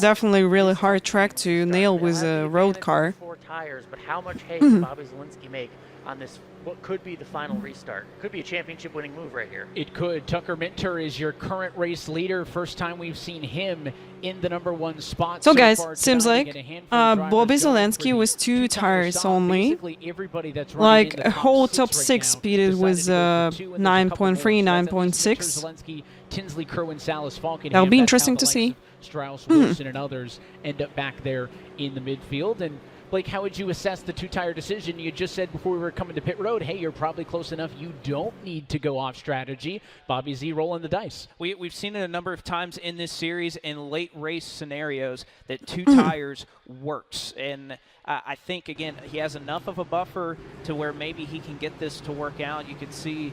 definitely really hard track to nail with a road car. 4 tires, but how much hay can Bobby Zelensky make on this? What could be the final restart? Could be a championship-winning move right here. It could. Tucker Minter is your current race leader. First time we've seen him in the #1 spot. So guys, far seems tonight. like Again, a handful of drivers Bobby going for Zelensky the was 2 tires stop. only. Basically everybody that's running Like in the a whole top right 6 now speeded decided with to go for 2, and there's a couple more. 9.3, So that's at least 9.6. Minter, Zelensky, Tinsley, Crow, and Salas Falkenham. That'll be That's interesting how to the see. likes of Strauss, Wilson, and others end up back there in the midfield. And Blake, how would you assess the 2-tire decision? You just said before we were coming to pit road, hey, you're probably close enough. You don't need to go off strategy. Bobby Z rolling the dice. We've seen it a number of times in this series in late race scenarios that 2 tires works. And I think, again, he has enough of a buffer to where maybe he can get this to work out. You can see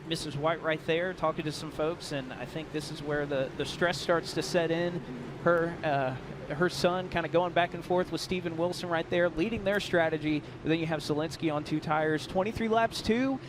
Mrs. White right there talking to some folks, and I think this is where the stress starts to set in. Her son kind of going back and forth with Steven Wilson right there, leading their strategy. But then you have Zelensky on 2 tires, 23 laps too.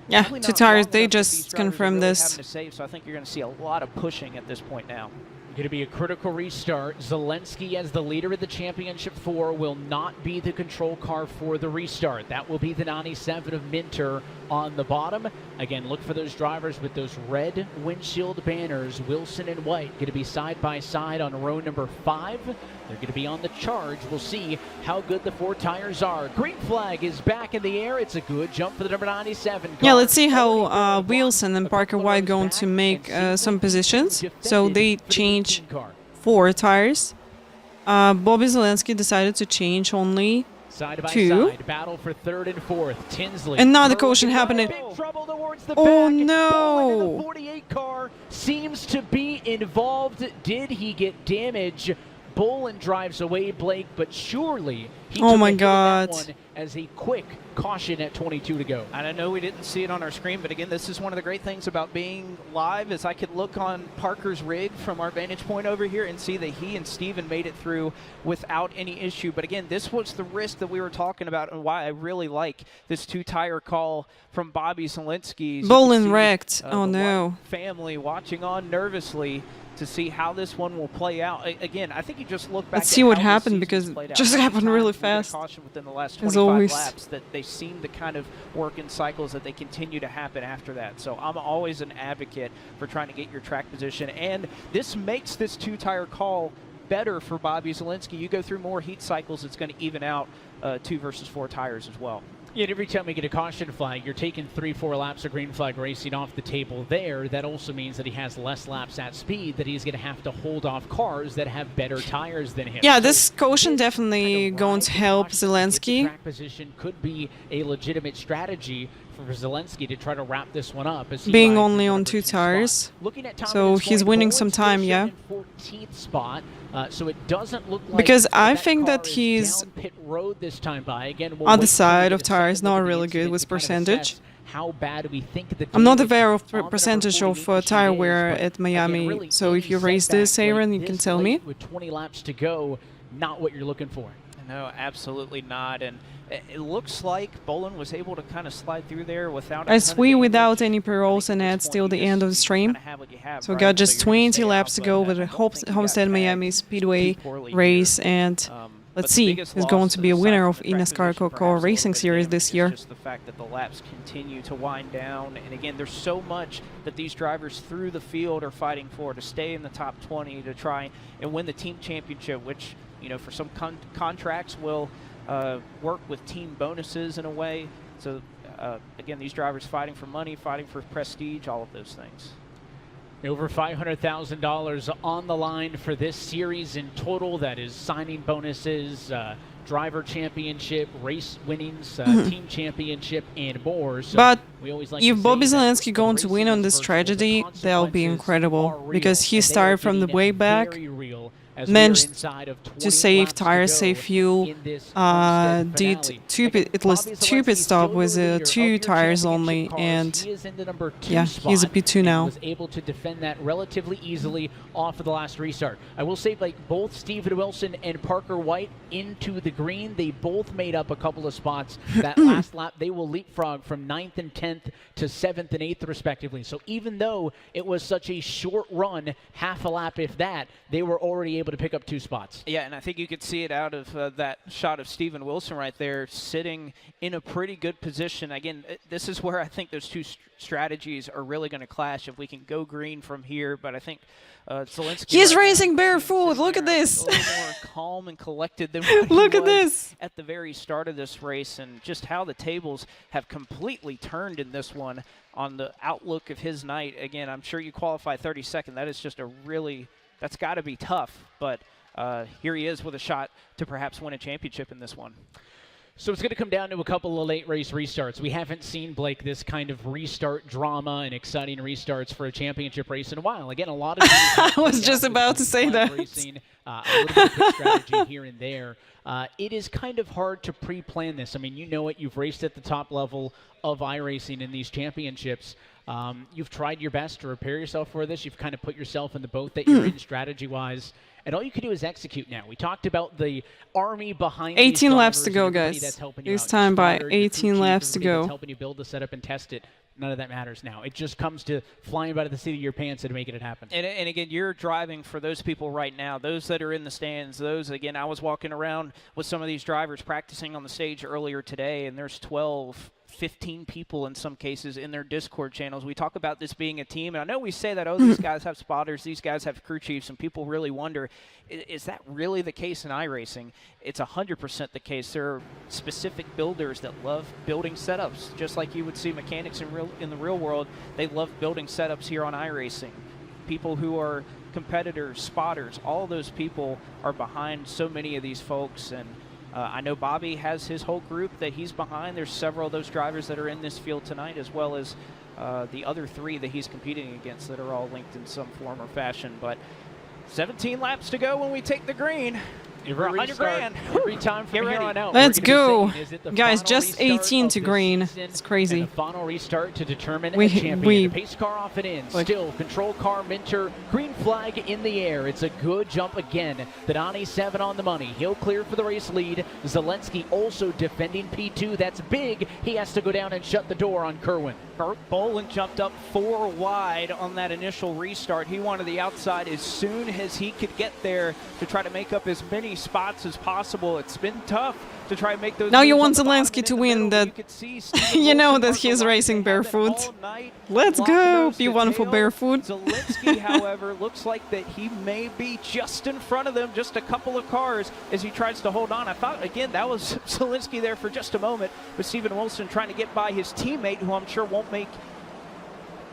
Yeah, Probably 2 not tires, long they enough that these just drivers are confirmed really this. having to save, so I think you're going to see a lot of pushing at this point now. Going to be a critical restart. Zelensky, as the leader of the championship 4, will not be the control car for the restart. That will be the 97 of Minter on the bottom. Again, look for those drivers with those red windshield banners. Wilson and White going to be side by side on row number 5. They're going to be on the charge. We'll see how good the 4 tires are. Green flag is back in the air. It's a good jump for the number 97 car. Yeah, let's see how Wilson and Parker White going to make some positions. So they change 4 tires. Bobby Zelensky decided to change only Side by 2. side, battle for 3rd and 4th. Tinsley. And now the caution happening. Big trouble towards the Oh back. no! The 48 car seems to be involved. Did he get damage? Bolin drives away, Blake, but surely he Oh took my a hit on that God. one as a quick caution at 22 to go. And I know we didn't see it on our screen, but again, this is one of the great things about being live is I could look on Parker's rig from our vantage point over here and see that he and Steven made it through without any issue. But again, this was the risk that we were talking about and why I really like this 2-tire call from Bobby Zelensky. Bolin wrecked. Oh the no. White family watching on nervously to see how this one will play out. Again, I think you just look back Let's at see what how this happened season's because played it out. just How many happened really times we get a fast. caution within the last As 25 always. laps that they seem to kind of work in cycles that they continue to happen after that. So I'm always an advocate for trying to get your track position, and this makes this 2-tire call better for Bobby Zelensky. You go through more heat cycles, it's going to even out 2 versus 4 tires as well. Yet every time we get a caution flag, you're taking 3-4 laps of green flag racing off the table there. That also means that he has less laps at speed, that he's going to have to hold off cars that have better tires than him. Yeah, this caution definitely going to help Zelensky. Track position could be a legitimate strategy for Zelensky to try to wrap this one up. As he Being rides only in the on number 2 2 tires. spot. Looking at time So at this he's point, winning Bowen's some still time, sitting yeah. in 14th spot. So it doesn't look like Because I that think car that is he's down pit road this time by. Again, we'll other wait till we side get of a second tires look not at the really incident good with to kind of percentage. assess how bad we think the I'm not damage aware of on the number percentage 48 of machine tire is, wear but at again, Miami. really So if any you race this, setback Aaron, you like can this tell me. late with 20 laps to go, not what you're looking for. No, absolutely not. And It looks like Bolin was able to kind of slide through there without. As we, without any pre-rolls, and that's still the end of the stream. So we got just 20 laps to go with the Homestead-Miami Speedway race, and let's see who's going to be a winner of eNASCAR Coca-Cola Racing Series this year. Just the fact that the laps continue to wind down, and again, there's so much that these drivers through the field are fighting for to stay in the top 20 to try and win the team championship, which, you know, for some contracts will work with team bonuses in a way. So again, these drivers fighting for money, fighting for prestige, all of those things. Over $500,000 on the line for this series in total. That is signing bonuses, driver championship, race winnings, team championship, and more. So but we always like if Bobby Zelensky going to win on this tragedy, that'll be incredible, because he started from the way back, managed to save tires, save fuel, did two pit stop with 2 tires only, and yeah, he's a P2 now. Was able to defend that relatively easily off of the last restart. I will say, like, both Stephen Wilson and Parker White into the green, they both made up a couple of spots. That last lap, they will leapfrog from 9th and 10th to 7th and 8th respectively. So even though it was such a short run, half a lap if that, they were already able to pick up 2 spots. Yeah, and I think you could see it out of that shot of Stephen Wilson right there, sitting in a pretty good position. Again, this is where I think those two strategies are really going to clash if we can go green from here, but I think Zelensky... He's racing barefoot! Look at this! A little more calm and collected than what Look he at was this! At the very start of this race, and just how the tables have completely turned in this one on the outlook of his night. Again, I'm sure you qualify 32nd. That is just a really... That's got to be tough, but here he is with a shot to perhaps win a championship in this one. So it's going to come down to a couple of late race restarts. We haven't seen, Blake, this kind of restart drama and exciting restarts for a championship race in a while. Again, a lot of I was just about to say that. Racing, a little bit of quick strategy here and there. It is kind of hard to pre-plan this. I mean, you know it. You've raced at the top level of iRacing in these championships. You've tried your best to prepare yourself for this. You've kind of put yourself in the boat that you're in strategy-wise. And all you can do is execute now. We talked about the army behind 18 laps to go, guys. It's time by 18 laps to go. That's helping you build the setup and test it. None of that matters now. It just comes to flying by the seat of your pants and making it happen. And again, you're driving for those people right now, those that are in the stands, those, again, I was walking around with some of these drivers practicing on the stage earlier today, and there's 12, 15 people in some cases in their Discord channels. We talk about this being a team, and I know we say that, oh, these guys have spotters, these guys have crew chiefs, and people really wonder, is that really the case in iRacing? It's 100% the case. There are specific builders that love building setups, just like you would see mechanics in the real world. They love building setups here on iRacing. People who are competitors, spotters, all those people are behind so many of these folks, and I know Bobby has his whole group that he's behind. There's several of those drivers that are in this field tonight, as well as the other 3 that he's competing against that are all linked in some form or fashion. But 17 laps to go when we take the green. Every 100 grand. Every time from here on out. Let's go. Guys, just 18 to green. It's crazy. The final restart to determine a champion. Pace car off and in. Still, control car, Minter, green flag in the air. It's a good jump again. The Donnie 7 on the money. He'll clear for the race lead. Zelensky also defending P2. That's big. He has to go down and shut the door on Kerwin. Bolin jumped up 4 wide on that initial restart. He wanted the outside as soon as he could get there to try to make up as many spots as possible. It's been tough to try and make those. Now you want Zelensky to win that. You know that he's racing barefoot. Let's go, be wonderful barefoot. Zelensky, however, looks like that he may be just in front of them, just a couple of cars as he tries to hold on. I thought, again, that was Zelensky there for just a moment, but Stephen Wilson trying to get by his teammate, who I'm sure won't make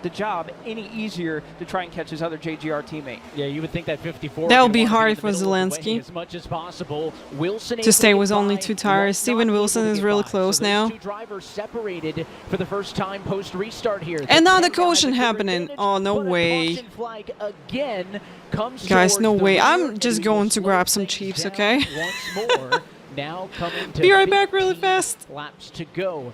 the job any easier to try and catch his other JGR teammate. Yeah, you would think that 54. That'll be hard for Zelensky. As much as possible. Wilson to stay with only 2 tires. Stephen Wilson is really close now. 2 drivers separated for the first time post restart here. And now the caution happening. Oh, no way. Flag again comes guys, no way. I'm just going to grab some chips, okay? Once more. Now coming to be right back really fast. Laps to go.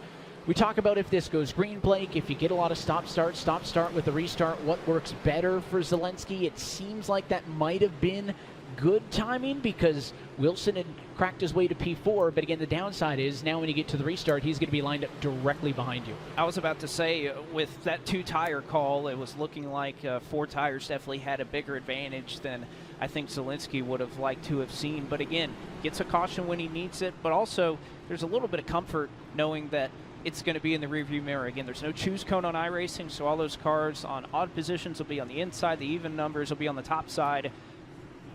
We talk about if this goes green, Blake, if you get a lot of stop-start with the restart, what works better for Zelensky? It seems like that might have been good timing because Wilson had cracked his way to P4, but again, the downside is now when you get to the restart, he's going to be lined up directly behind you. I was about to say, with that 2-tire call, it was looking like 4 tires definitely had a bigger advantage than I think Zielinski would have liked to have seen. But again, gets a caution when he needs it, but also there's a little bit of comfort knowing that it's going to be in the rearview mirror. Again, there's no choose cone on iRacing, so all those cars on odd positions will be on the inside, the even numbers will be on the top side.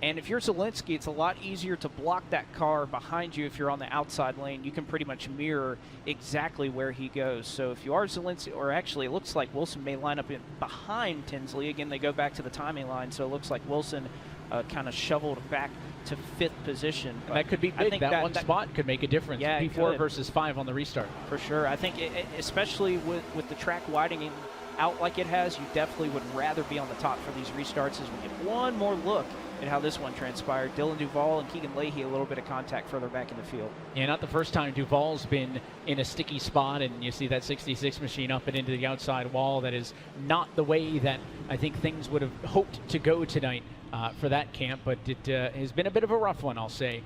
And if you're Zielinski, it's a lot easier to block that car behind you if you're on the outside lane. You can pretty much mirror exactly where he goes. So if you are Zielinski, or actually it looks like Wilson may line up behind Tinsley. Again, they go back to the timing line, so it looks like Wilson kind of shoveled back to 5th position. And that could be big. That one spot could make a difference. Yeah, P4 versus 5 on the restart. For sure. I think, especially with the track widening out like it has, you definitely would rather be on the top for these restarts as we get one more look at how this one transpired. Dylan Duvall and Keegan Leahy, a little bit of contact further back in the field. Yeah, not the first time Duvall's been in a sticky spot, and you see that 66 machine up and into the outside wall. That is not the way that I think things would have hoped to go tonight for that camp, but it has been a bit of a rough one, I'll say.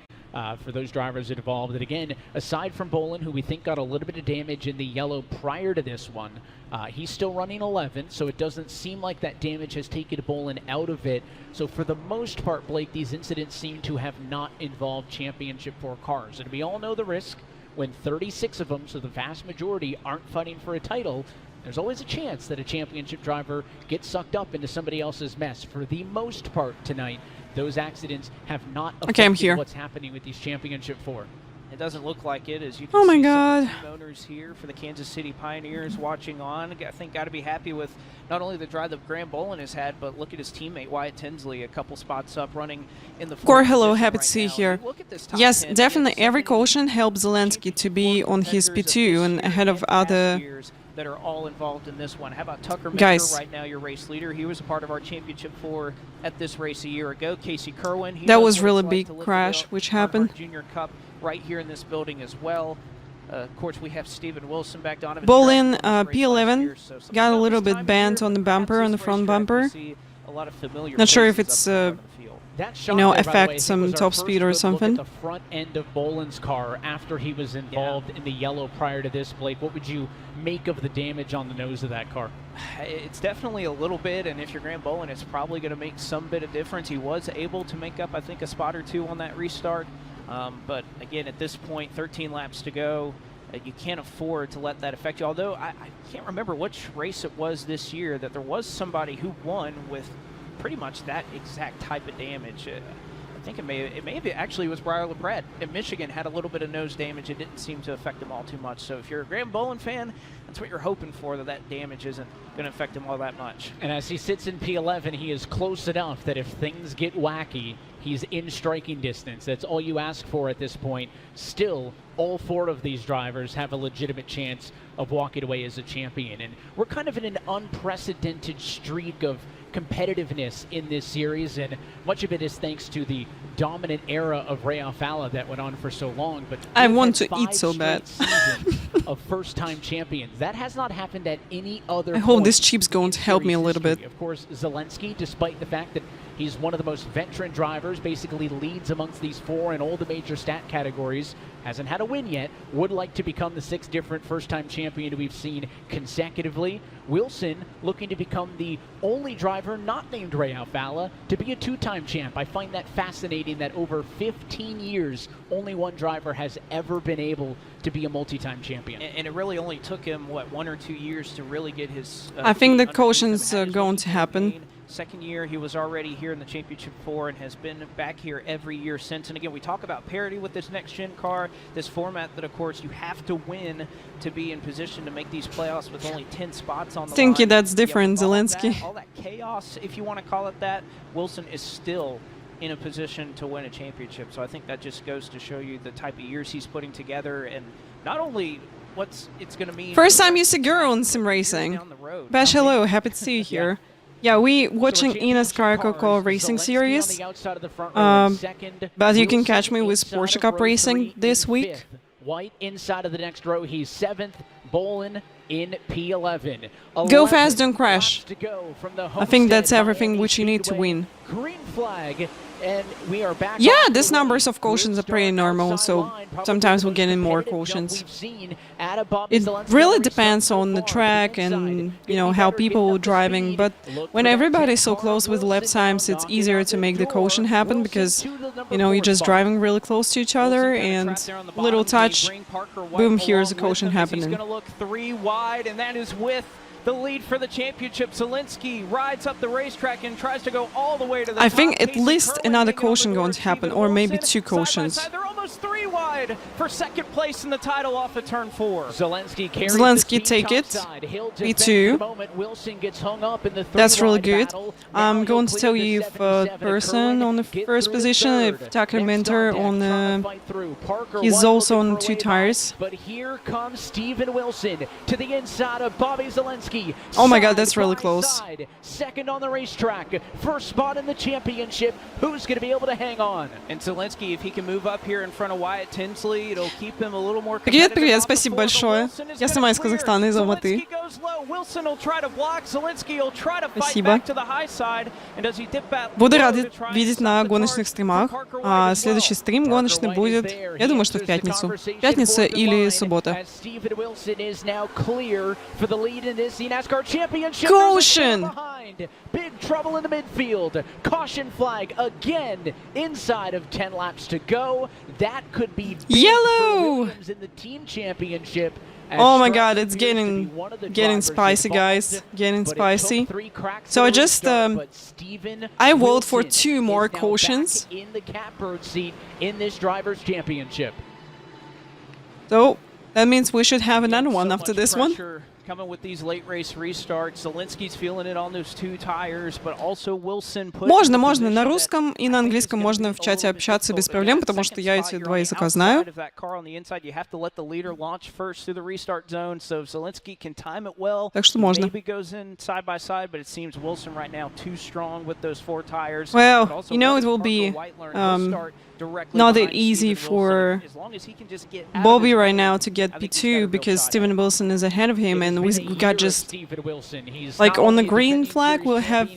For those drivers that involved. And again, aside from Bolin, who we think got a little bit of damage in the yellow prior to this one, he's still running 11, so it doesn't seem like that damage has taken Bolin out of it. So for the most part, Blake, these incidents seem to have not involved Championship 4 cars. And we all know the risk when 36 of them, so the vast majority, aren't fighting for a title. There's always a chance that a championship driver gets sucked up into somebody else's mess. For the most part tonight, those accidents have not affected what's happening with these Championship 4. It doesn't look like it, as you can see some of the team owners here for the Kansas City Pioneers watching on. I think got to be happy with not only the drive that Graham Bolin has had, but look at his teammate Wyatt Tinsley, a couple spots up, running in the Core, hello, happy to see you here. Yes, definitely every caution helps Zelensky to be on his P2 and ahead of other that are all involved in this one. How about Tucker guys? Right now, your race leader. He was a part of our Championship 4 at this race a year ago. Casey Kerwin. That was really big crash which happened. Junior Cup right here in this building as well. Of course, we have Stephen Wilson back. Donovan Bolin P11 got a little bit bent on the bumper, on the front bumper. Not sure if it's affect some top speed or something. Look at the front end of Bolin's car after he was involved in the yellow prior to this, Blake. What would you make of the damage on the nose of that car? It's definitely a little bit, and if you're Graham Bolin, it's probably going to make some bit of difference. He was able to make up, I think, a spot or two on that restart. But again, at this point, 13 laps to go. You can't afford to let that affect you. Although I can't remember which race it was this year that there was somebody who won with pretty much that exact type of damage. I think it may have actually was Briar LaPrade in Michigan, had a little bit of nose damage. It didn't seem to affect him all too much. So if you're a Graham Bolin fan, that's what you're hoping for, that damage isn't going to affect him all that much. And as he sits in P11, he is close enough that if things get wacky, he's in striking distance. That's all you ask for at this point. Still, all 4 of these drivers have a legitimate chance of walking away as a champion. And we're kind of in an unprecedented streak of competitiveness in this series, and much of it is thanks to the dominant era of Ray Alfala that went on for so long. But I want to eat so bad. Of first-time champions. That has not happened at any other I hope this chip's going to help me a little bit. Of course, Zelensky, despite the fact that he's one of the most veteran drivers, basically leads amongst these 4 in all the major stat categories, hasn't had a win yet, would like to become the 6th different first-time champion we've seen consecutively. Wilson looking to become the only driver not named Ray Alfala to be a 2-time champ. I find that fascinating that over 15 years, only one driver has ever been able to be a multi-time champion. And it really only took him, what, 1 or 2 years to really get his... I think the caution's going to happen. Second year, he was already here in the Championship 4 and has been back here every year since. And again, we talk about parity with this next-gen car, this format that, of course, you have to win to be in position to make these playoffs with only 10 spots on the line. Think that's different, Zelensky. All that chaos, if you want to call it that, Wilson is still in a position to win a championship. So I think that just goes to show you the type of years he's putting together, and not only what's it's going to mean. First time you see a girl in sim racing. Bash, hello, happy to see you here. Yeah, we watching eNASCAR Coca-Cola Racing Series, but you can catch me with Porsche Cup Racing this week. White inside of the next row, he's 7th. Bolin in P11. Go fast, don't crash. I think that's everything which you need to win. green flag, and we are back. Yeah, these numbers of cautions are pretty normal, so sometimes we're getting more cautions. It really depends on the track and, you know, how people are driving, but when everybody's so close with lap times, it's easier to make the caution happen because, you know, you're just driving really close to each other and little touch, boom, here's a caution happening. He's going to look 3 wide, and that is with the lead for the championship. Zielinski rides up the racetrack and tries to go all the way to the top. I think at least another caution going to happen, or maybe 2 cautions. They're almost 3 wide for second place in the title off of turn 4. Zelensky take it. P2. Wilson gets hung up in the That's really good. I'm going to tell you if person on the first position, if Tucker Minter on the... He's also on 2 tires. But here comes Steven Wilson to the inside of Bobby Zielinski. Oh my god, that's really close. Second on the racetrack, first spot in the championship. Who's going to be able to hang on? And Zielinski, if he can move up here in front of Wyatt Tinsley, it'll keep him a little more competitive. Привет, спасибо большое. Я сама из Казахстана, из Алматы. Спасибо. Буду рад видеть на гоночных стримах. Следующий стрим гоночный будет, я думаю, что в пятницу. Пятница или суббота. Caution! Big trouble in the midfield. Caution flag again inside of 10 laps to go. That could be yellow in the team championship. Oh my god, it's getting spicy, guys. Getting spicy. So I just I vote for 2 more cautions. In the catbird seat in this drivers' championship. So that means we should have another one after this one. Coming with these late race restarts. Zielinski's feeling it on those 2 tires, but also Wilson put... Можно на русском и на английском можно в чате общаться без проблем, потому что я эти 2 языка знаю. Так что можно. Well, you know, it will be not that easy for Bobby right now to get P2 because Steven Wilson is ahead of him, and we got just like on the green flag we'll have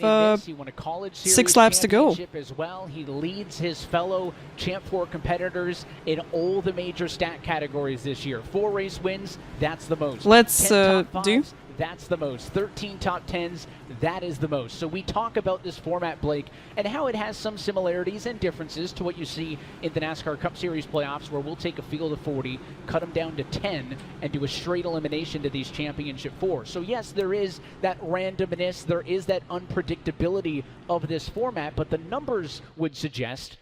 6 laps to go. He leads his fellow Champ 4 competitors in all the major stat categories this year. 4 race wins, that's the most. Let's do. That's the most. 13 top 10s, that is the most. So we talk about this format, Blake, and how it has some similarities and differences to what you see in the NASCAR Cup Series playoffs, where we'll take a field of 40, cut them down to 10, and do a straight elimination to these championship 4. So yes, there is that randomness, there is that unpredictability of this format, but the numbers would suggest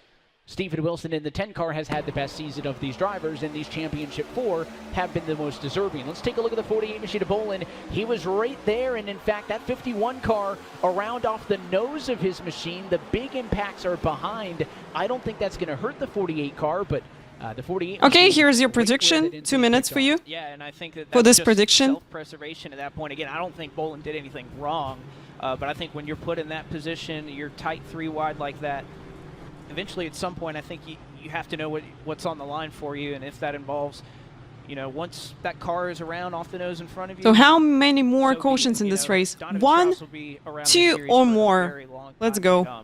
Steven Wilson in the 10 car has had the best season of these drivers, and these championship 4 have been the most deserving. Let's take a look at the 48 machine of Bolin. He was right there, and in fact, that 51 car around off the nose of his machine. The big impacts are behind. I don't think that's going to hurt the 48 car, but the 48. Okay, here's your prediction. 2 minutes for you. Yeah, and I think that for this prediction. Self-preservation at that point. Again, I don't think Bolin did anything wrong, but I think when you're put in that position, you're tight 3 wide like that. Eventually, at some point, I think you have to know what's on the line for you, and if that involves, you know, once that car is around off the nose in front of you. So how many more cautions in this race? 1, 2, or more? Let's go.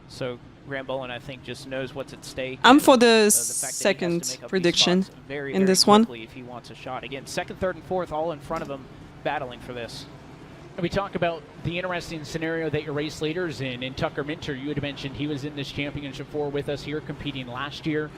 So Graham Bolin, I think, just knows what's at stake. I'm for the second prediction in this one. If he wants a shot. Again, 2nd, 3rd, and 4th all in front of him, battling for this. And we talk about the interesting scenario that your race leader's in Tucker Minter. You had mentioned he was in this championship 4 with us here, competing last year.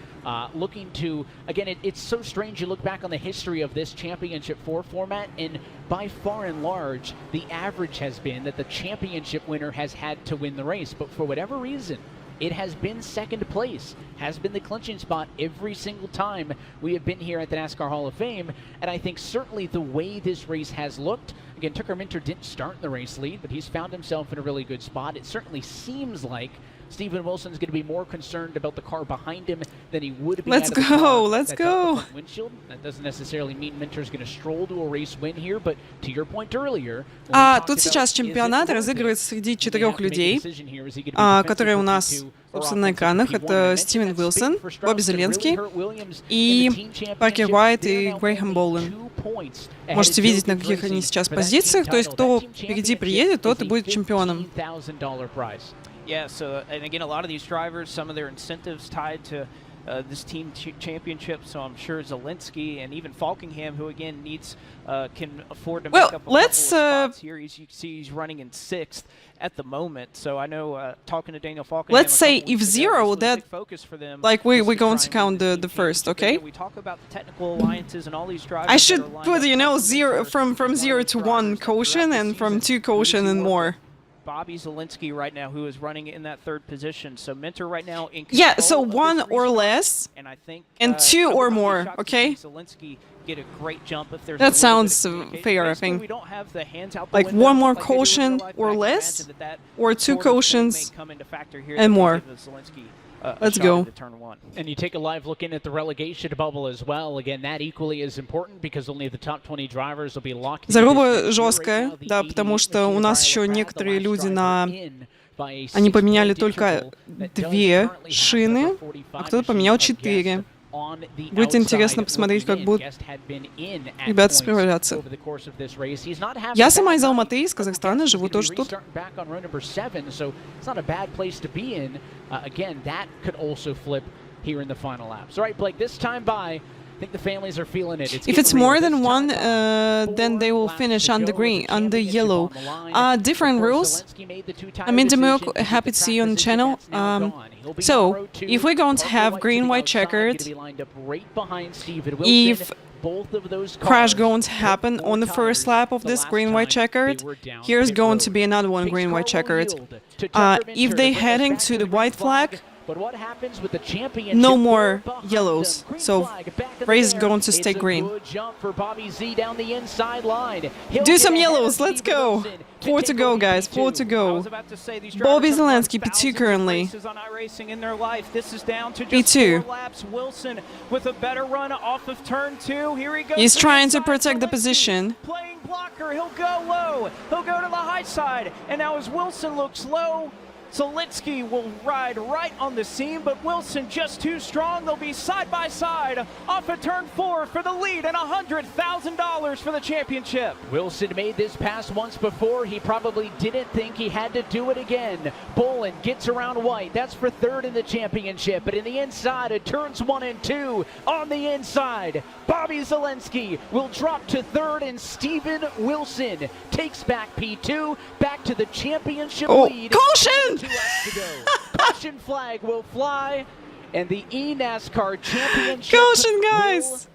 Looking to, again, it's so strange. You look back on the history of this championship 4 format, and by far and large, the average has been that the championship winner has had to win the race. But for whatever reason, it has been 2nd place, has been the clinching spot every single time we have been here at the NASCAR Hall of Fame. And I think certainly the way this race has looked, again, Tucker Minter didn't start in the race lead, but he's found himself in a really good spot. It certainly seems like Steven Wilson's going to be more concerned about the car behind him than he would be. Let's go, let's go. Windshield. That doesn't necessarily mean Minter's going to stroll to a race win here, but to your point earlier. Тут сейчас чемпионат разыгрывается среди 4 людей, которые у нас, собственно, на экранах. Это Стивен Уилсон, Бобби Зеленский и Паркер Уайт и Грэхэм Болин. Можете видеть, на каких они сейчас позициях. То есть, кто впереди приедет, тот и будет чемпионом. Yeah, so, and again, a lot of these drivers, some of their incentives tied to this team championship, so I'm sure Zielinski and even Falkingham, who again can afford to make up a couple of spots here. You see he's running in 6th at the moment, so I know talking to Daniel Falkingham. Let's say if 0, that like we're going to count the first, okay? We talk about the technical alliances and all these drivers. I should put, you know, 0 from 0 to 1 caution and from 2 caution and more. Bobby Zielinski right now, who is running in that 3rd position. So Minter right now in control. Yeah, so 1 or less, and I think 2 or more, okay? Zielinski get a great jump if there's that sounds fair, I think. We don't have the hands out the like window, 1 more like caution or less, or 2 cautions and more. Let's go. And you take a live look in at the relegation bubble as well. Again, that equally is important because only the top 20 drivers will be locked. Заруба жесткая, да, потому что у нас еще некоторые люди они поменяли только 2 шины, а кто-то поменял 4. Будет интересно посмотреть, как будут ребята справляться. Я сама из Алматы, из Казахстана, живу тоже тут. If it's more than 1, then they will finish on the green, on the yellow. Different rules. I'm Indemuk, happy to see you on the channel. So, if we're going to have green-white checkered, if crash going to happen on the first lap of this green-white checkered, here's going to be another one green-white checkered. If they're heading to the white flag, no more yellows, so race is going to stay green. Do some yellows, let's go! 4 to go, guys, 4 to go. Bobby Zielinski, P2 currently. P2. Wilson with a better run off of turn 2. Here he goes. He's trying to protect the position. Playing blocker, he'll go low. He'll go to the high side. And now as Wilson looks low, Zielinski will ride right on the seam, but Wilson just too strong. They'll be side by side off of turn 4 for the lead and $100,000 for the championship. Wilson made this pass once before. He probably didn't think he had to do it again. Bolin gets around White. That's for 3rd in the championship. But in the inside, it turns 1 and 2 on the inside. Bobby Zielinski will drop to 3rd, and Steven Wilson takes back P2, back to the championship lead. Caution! 2 laps to go. Caution flag will fly, and the eNASCAR championship Caution, guys!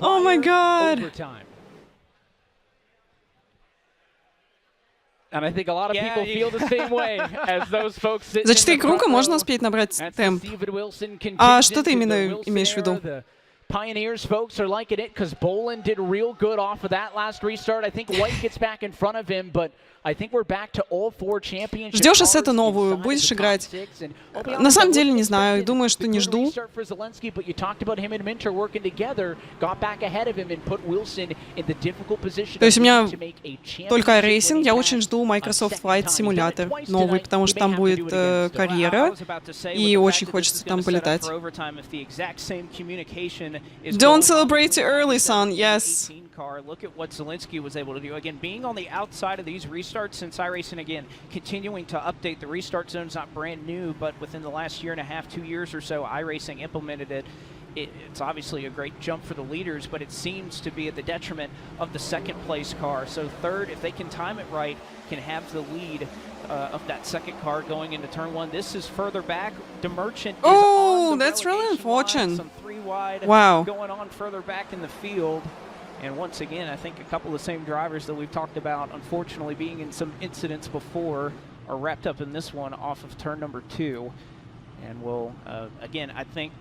Oh my god! Overtime. And I think a lot of people feel the same way as those folks sitting За 4 круга можно успеть набрать темп. А что ты именно имеешь в виду? Pioneers folks are liking it because Bolin did real good off of that last restart. I think White gets back in front of him, but I think we're back to all 4 championships. Ждешь ассету новую, будешь играть? На самом деле не знаю, думаю, что не жду. То есть у меня только iRacing, я очень жду Microsoft Flight Simulator новый, потому что там будет карьера, и очень хочется там полетать. Don't celebrate too early, son. Yes. Look at what Zielinski was able to do. Again, being on the outside of these restarts since iRacing, again, continuing to update the restart zones, not brand new, but within the last 1.5 to 2 years or so, iRacing implemented it. It's obviously a great jump for the leaders, but it seems to be at the detriment of the 2nd place car. So 3rd, if they can time it right, can have the lead of that 2nd car going into turn 1. This is further back. DeMerchant is on the that's really unfortunate. Some 3 wide wow. Going on further back in the field. And once again, I think a couple of the same drivers that we've talked about, unfortunately, being in some incidents before, are wrapped up in this one off of turn number 2. And we'll, again, I think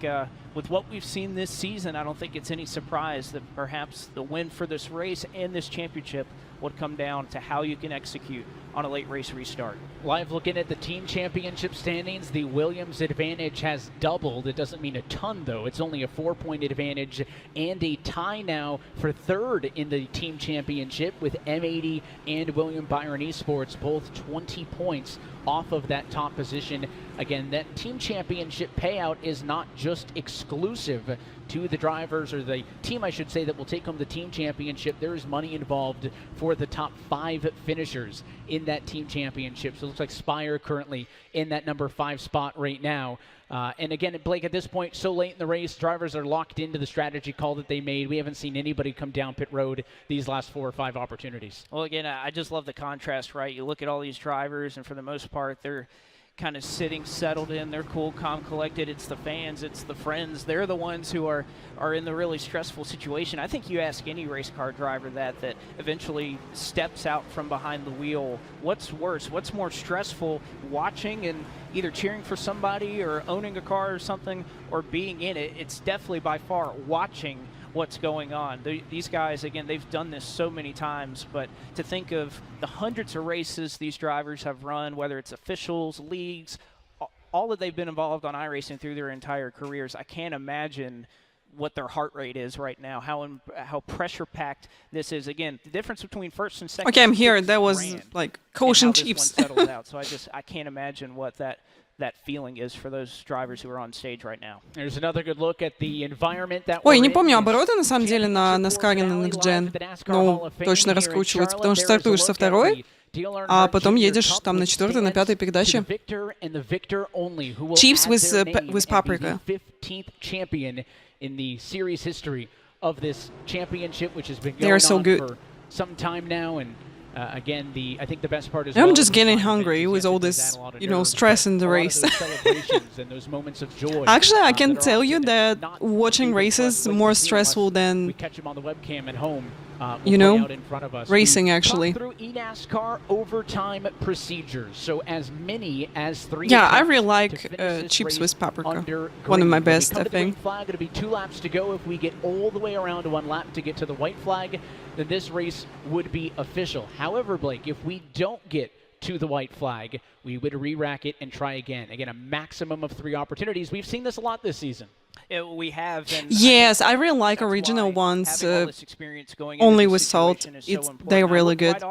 with what we've seen this season, I don't think it's any surprise that perhaps the win for this race and this championship would come down to how you can execute on a late race restart. Live looking at the team championship standings, the Williams advantage has doubled. It doesn't mean a ton, though. It's only a 4-point advantage and a tie now for 3rd in the team championship with M80 and William Byron Esports, both 20 points off of that top position. Again, that team championship championship payout is not just exclusive to the drivers, or the team, I should say, that will take home the team championship. There is money involved for the top 5 finishers in that team championship. So it looks like Spire currently in that number 5 spot right now. And again, Blake, at this point, so late in the race, drivers are locked into the strategy call that they made. We haven't seen anybody come down pit road these last 4 or 5 opportunities. Well, again, I just love the contrast, right? You look at all these drivers, and for the most part, they're kind of sitting, settled in. They're cool, calm, collected. It's the fans, it's the friends. They're the ones who are in the really stressful situation. I think you ask any race car driver that eventually steps out from behind the wheel, what's worse? What's more stressful, watching and either cheering for somebody or owning a car or something, or being in it? It's definitely by far watching what's going on. These guys, again, they've done this so many times, but to think of the hundreds of races these drivers have run, whether it's officials, leagues, all that they've been involved on iRacing through their entire careers, I can't imagine what their heart rate is right now, how pressure-packed this is. Again, the difference between first and second. Okay, I'm here. That was like caution chips. So I can't imagine what that feeling is for those drivers who are on stage right now. There's another good look at the environment that Ой, не помню обороты на самом деле на NASCAR и на Next Gen. Ну, точно раскручивается, потому что стартуешь со 2-й, а потом едешь там на 4-й, на 5-й передаче. Chips with paprika. 15th champion in the series history of this championship, which has been They are going so on good. for some time now, and again, I think the best part is I'm just getting hungry with all this, stress in the race. Actually, I can tell you that watching races is more stressful than, racing actually. Through eNASCAR overtime procedures, so as many as 3. Yeah, I really like chips with paprika. One of my best, I think. Flag, it'll be 2 laps to go. If we get all the way around 1 lap to get to the white flag, then this race would be official. However, Blake, if we don't get to the white flag, we would re-rack it and try again. Again, a maximum of 3 opportunities. We've seen this a lot this season. We have. And yes, I really like original ones, only with salt. They're really good.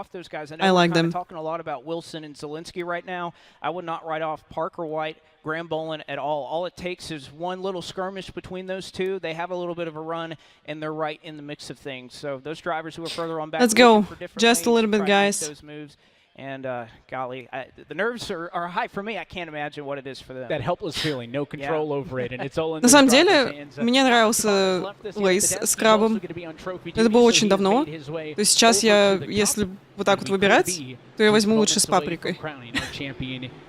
I like them. Talking a lot about Wilson and Zielinski right now. I would not write off Parker White, Graham Bolin at all. All it takes is one little skirmish between those two. They have a little bit of a run, and they're right in the mix of things. So those drivers who are further on back. Let's go. Just a little bit, guys. Those moves. And golly, the nerves are high for me. I can't imagine what it is for them. That helpless feeling, no control over it, and it's all in На самом деле, мне нравился лейс с крабом. Это было очень давно. То есть сейчас если вот так вот выбирать, то я возьму лучше с паприкой.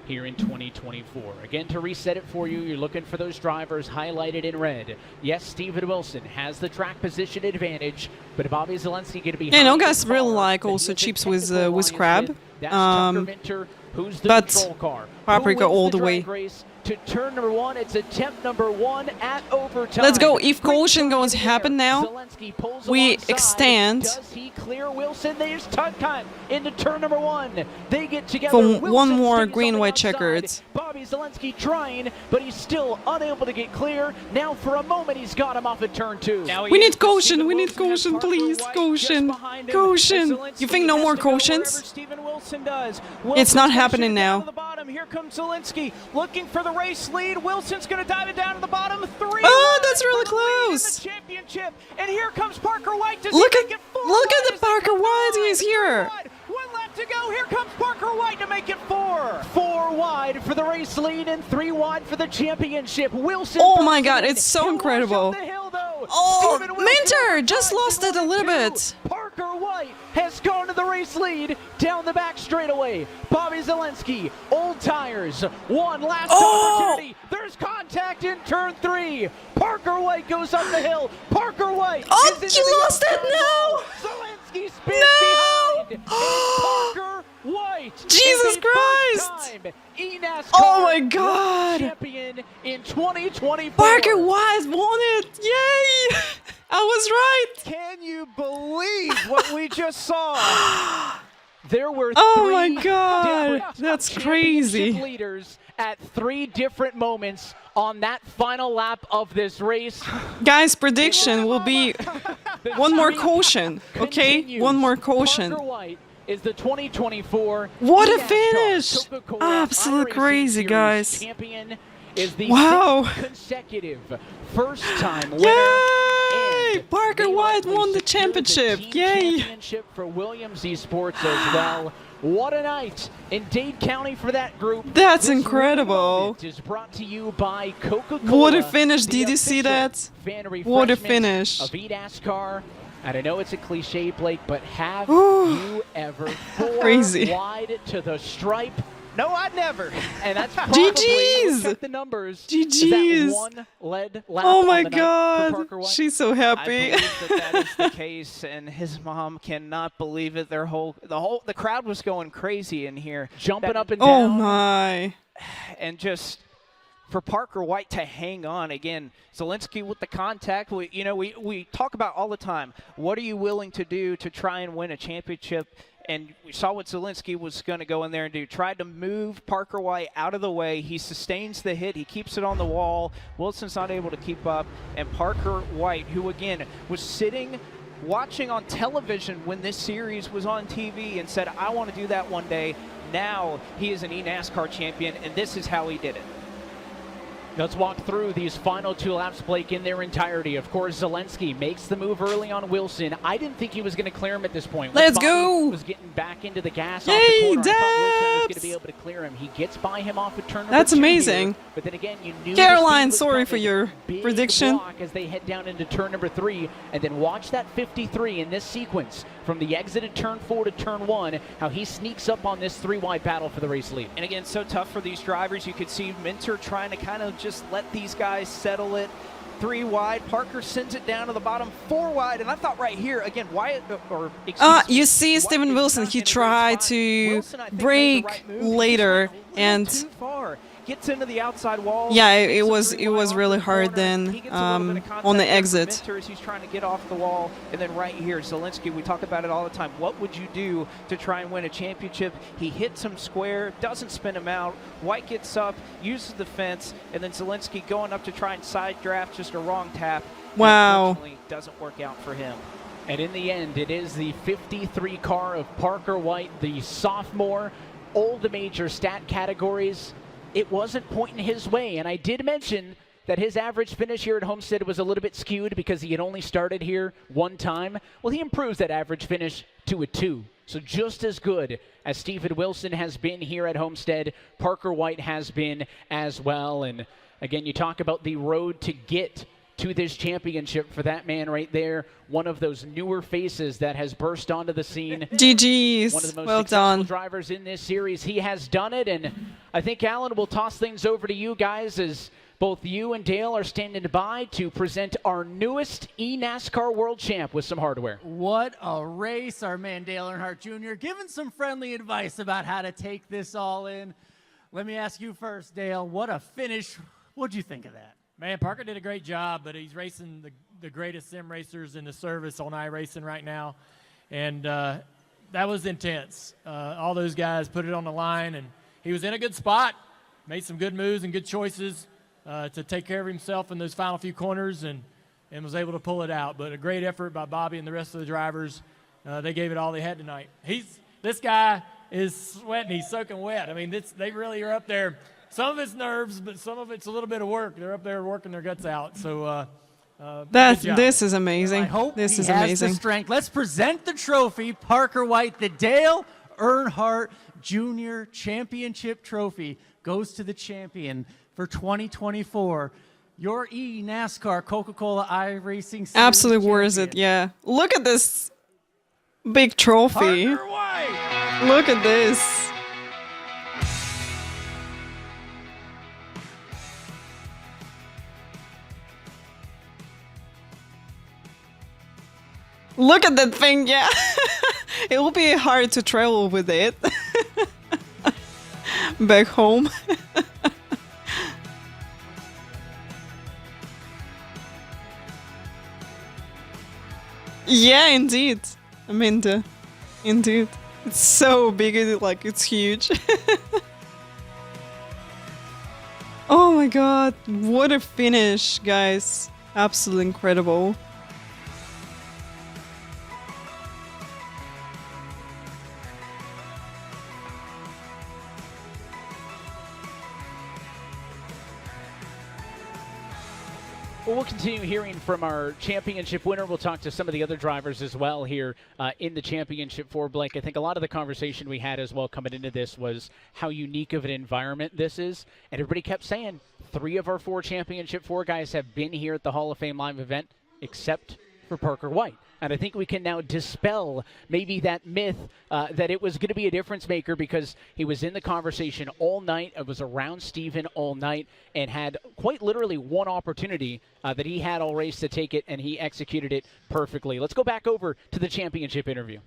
Here in 2024. Again, to reset it for you, you're looking for those drivers highlighted in red. Yes, Steven Wilson has the track position advantage, but Bobby Zielinski going to be. Yeah, I know guys really like also chips with crab, but paprika all the way. To turn number 1, it's attempt number 1 at overtime. Let's go. If caution going to happen now, we extend. Does he clear Wilson? There's time into turn number 1. They get together. For one more green-white checkered. Bobby Zielinski trying, but he's still unable to get clear. Now for a moment, he's got him off at turn 2. We need caution. We need caution, please. Caution. Caution. You think no more cautions? It's not happening now. Here comes Zielinski looking for the race lead. Wilson's going to dive it down to the bottom. 3. Oh, that's really close. Championship. And here comes Parker White. Look at the Parker White. He's here. 1 lap to go. Here comes Parker White to make it 4. 4 wide for the race lead and 3 wide for the championship. Wilson. Oh my God, it's so incredible. Oh, Minter just lost it a little bit. Parker White has gone to the race lead down the back straightaway. Bobby Zielinski, old tires, 1 last opportunity. There's contact in turn 3. Parker White goes up the hill. Parker White. Oh, he lost it now. Zielinski spins behind. Parker White. Jesus Christ. eNASCAR oh my God. Champion in 2024. Parker White won it. Yay. I was right. Can you believe what we just saw? There were 3 oh my God, that's crazy. Leaders at 3 different moments on that final lap of this race. Guys, prediction will be 1 more caution, okay? 1 more caution. Parker White is the 2024 what a finish! Absolutely crazy, guys. is the Wow. 6th consecutive first-time winner. Yay! Parker White Likely won the secured championship. team Yay! championship for Williams Esports as well. What a night in Dade County for that group. That's This incredible. moment is brought to you by Coca-Cola. What a finish. the Did you see official that? fan What a refreshment finish. Of eNASCAR. And I know it's a cliche, Blake, but have Ooh. you ever four Crazy. wide to the stripe? No, I'd never. And that's probably, GG's. check the numbers. GG's. Is that one led lap Oh on my the night for God. Parker White? She's so I happy. believe that is the case, and his mom cannot believe it. The crowd was going crazy in here, Jumping up and Oh down. my. and just for Parker White to hang on again. Zelensky with the contact. We talk about all the time. What are you willing to do to try and win a championship? And we saw what Zelensky was going to go in there and do. Tried to move Parker White out of the way. He sustains the hit. He keeps it on the wall. Wilson's not able to keep up. And Parker White, who again was sitting watching on television when this series was on TV and said, I want to do that one day. Now he is an eNASCAR champion, and this is how he did it. Let's walk through these final 2 laps, Blake, in their entirety. Of course, Zelensky makes the move early on Wilson. I didn't think he was going to clear him at this point. Once Let's Bobby go. was getting back into the gas off Yay, the corner. I thought Wilson was going to Dabs. be able to clear him. He gets by him off of turn number That's 2 amazing. here, but then again, you knew Caroline, the speed was sorry for coming. your Big prediction. block as they head down into turn number 3, and then watch that 53 in this sequence from the exit at turn 4 to turn 1, how he sneaks up on this 3-wide battle for the race lead. And again, so tough for these drivers. You could see Minter trying to kind of just let these guys settle it. 3 wide. Parker sends it down to the bottom, 4 wide. And I thought right here, again, Wyatt, or excuse me, You see Wyatt Steven is Wilson, not he in a great tried spot. to Wilson, I think, made the brake right move. He just later went a little and too far. Gets into the outside wall. yeah, it Gets a was 3 wide off really the hard corner. then He gets a little bit of on the contact there from exit. Minter as he's trying to get off the wall. And then right here, Zelensky, we talk about it all the time. What would you do to try and win a championship? He hits him square, doesn't spin him out. White gets up, uses the fence, and then Zelensky going up to try and side draft, just a wrong tap. Wow. Unfortunately, doesn't work out for him. And in the end, it is the 53 car of Parker White, the sophomore, all the major stat categories. It wasn't pointing his way. And I did mention that his average finish here at Homestead was a little bit skewed because he had only started here one time. Well, he improves that average finish to a 2. So just as good as Steven Wilson has been here at Homestead, Parker White has been as well. And again, you talk about the road to get to this championship for that man right there, one of those newer faces that has burst onto the scene. GG's. One of the most Well successful done. drivers in this series. He has done it, and I think, Alan, we'll toss things over to you guys as both you and Dale are standing by to present our newest eNASCAR World Champ with some hardware. What a race. Our man Dale Earnhardt Jr. giving some friendly advice about how to take this all in. Let me ask you first, Dale, what a finish. What'd you think of that? Man, Parker did a great job, but he's racing the greatest sim racers in the service on iRacing right now. And that was intense. All those guys put it on the line, and he was in a good spot, made some good moves and good choices to take care of himself in those final few corners and was able to pull it out. But a great effort by Bobby and the rest of the drivers. They gave it all they had tonight. This guy is sweating. He's soaking wet. I mean, they really are up there. Some of it's nerves, but some of it's a little bit of work. They're up there working their guts out. So This is amazing. I hope This he is has amazing. the strength. Let's present the trophy, Parker White, the Dale Earnhardt Jr. Championship Trophy goes to the champion for 2024. Your eNASCAR Coca-Cola iRacing Series Absolutely worth champion. it. Yeah. Look at this big trophy. Parker White. Look at this. Look at that thing, yeah. It will be hard to travel with it back home. Yeah, indeed. Amanda. Indeed. It's so big, it's huge. Oh my god, what a finish, guys. Absolutely incredible. Well, we'll continue hearing from our championship winner. We'll talk to some of the other drivers as well here in the championship for Blake. I think a lot of the conversation we had as well coming into this was how unique of an environment this is. And everybody kept saying 3 of our 4 championship 4 guys have been here at the Hall of Fame live event, except for Parker White. And I think we can now dispel maybe that myth that it was going to be a difference maker, because he was in the conversation all night. It was around Steven all night and had quite literally one opportunity that he had all race to take it, and he executed it perfectly. Let's go back over to the championship interview.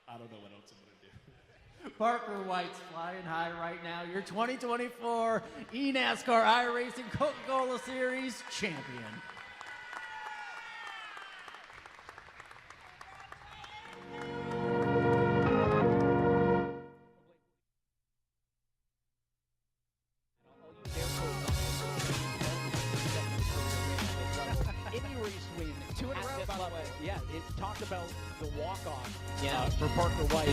I don't know what else I'm going to do. Parker White's flying high right now. Your 2024 eNASCAR iRacing Coca-Cola Series champion. Yeah, it talked about the walk-off for Parker White.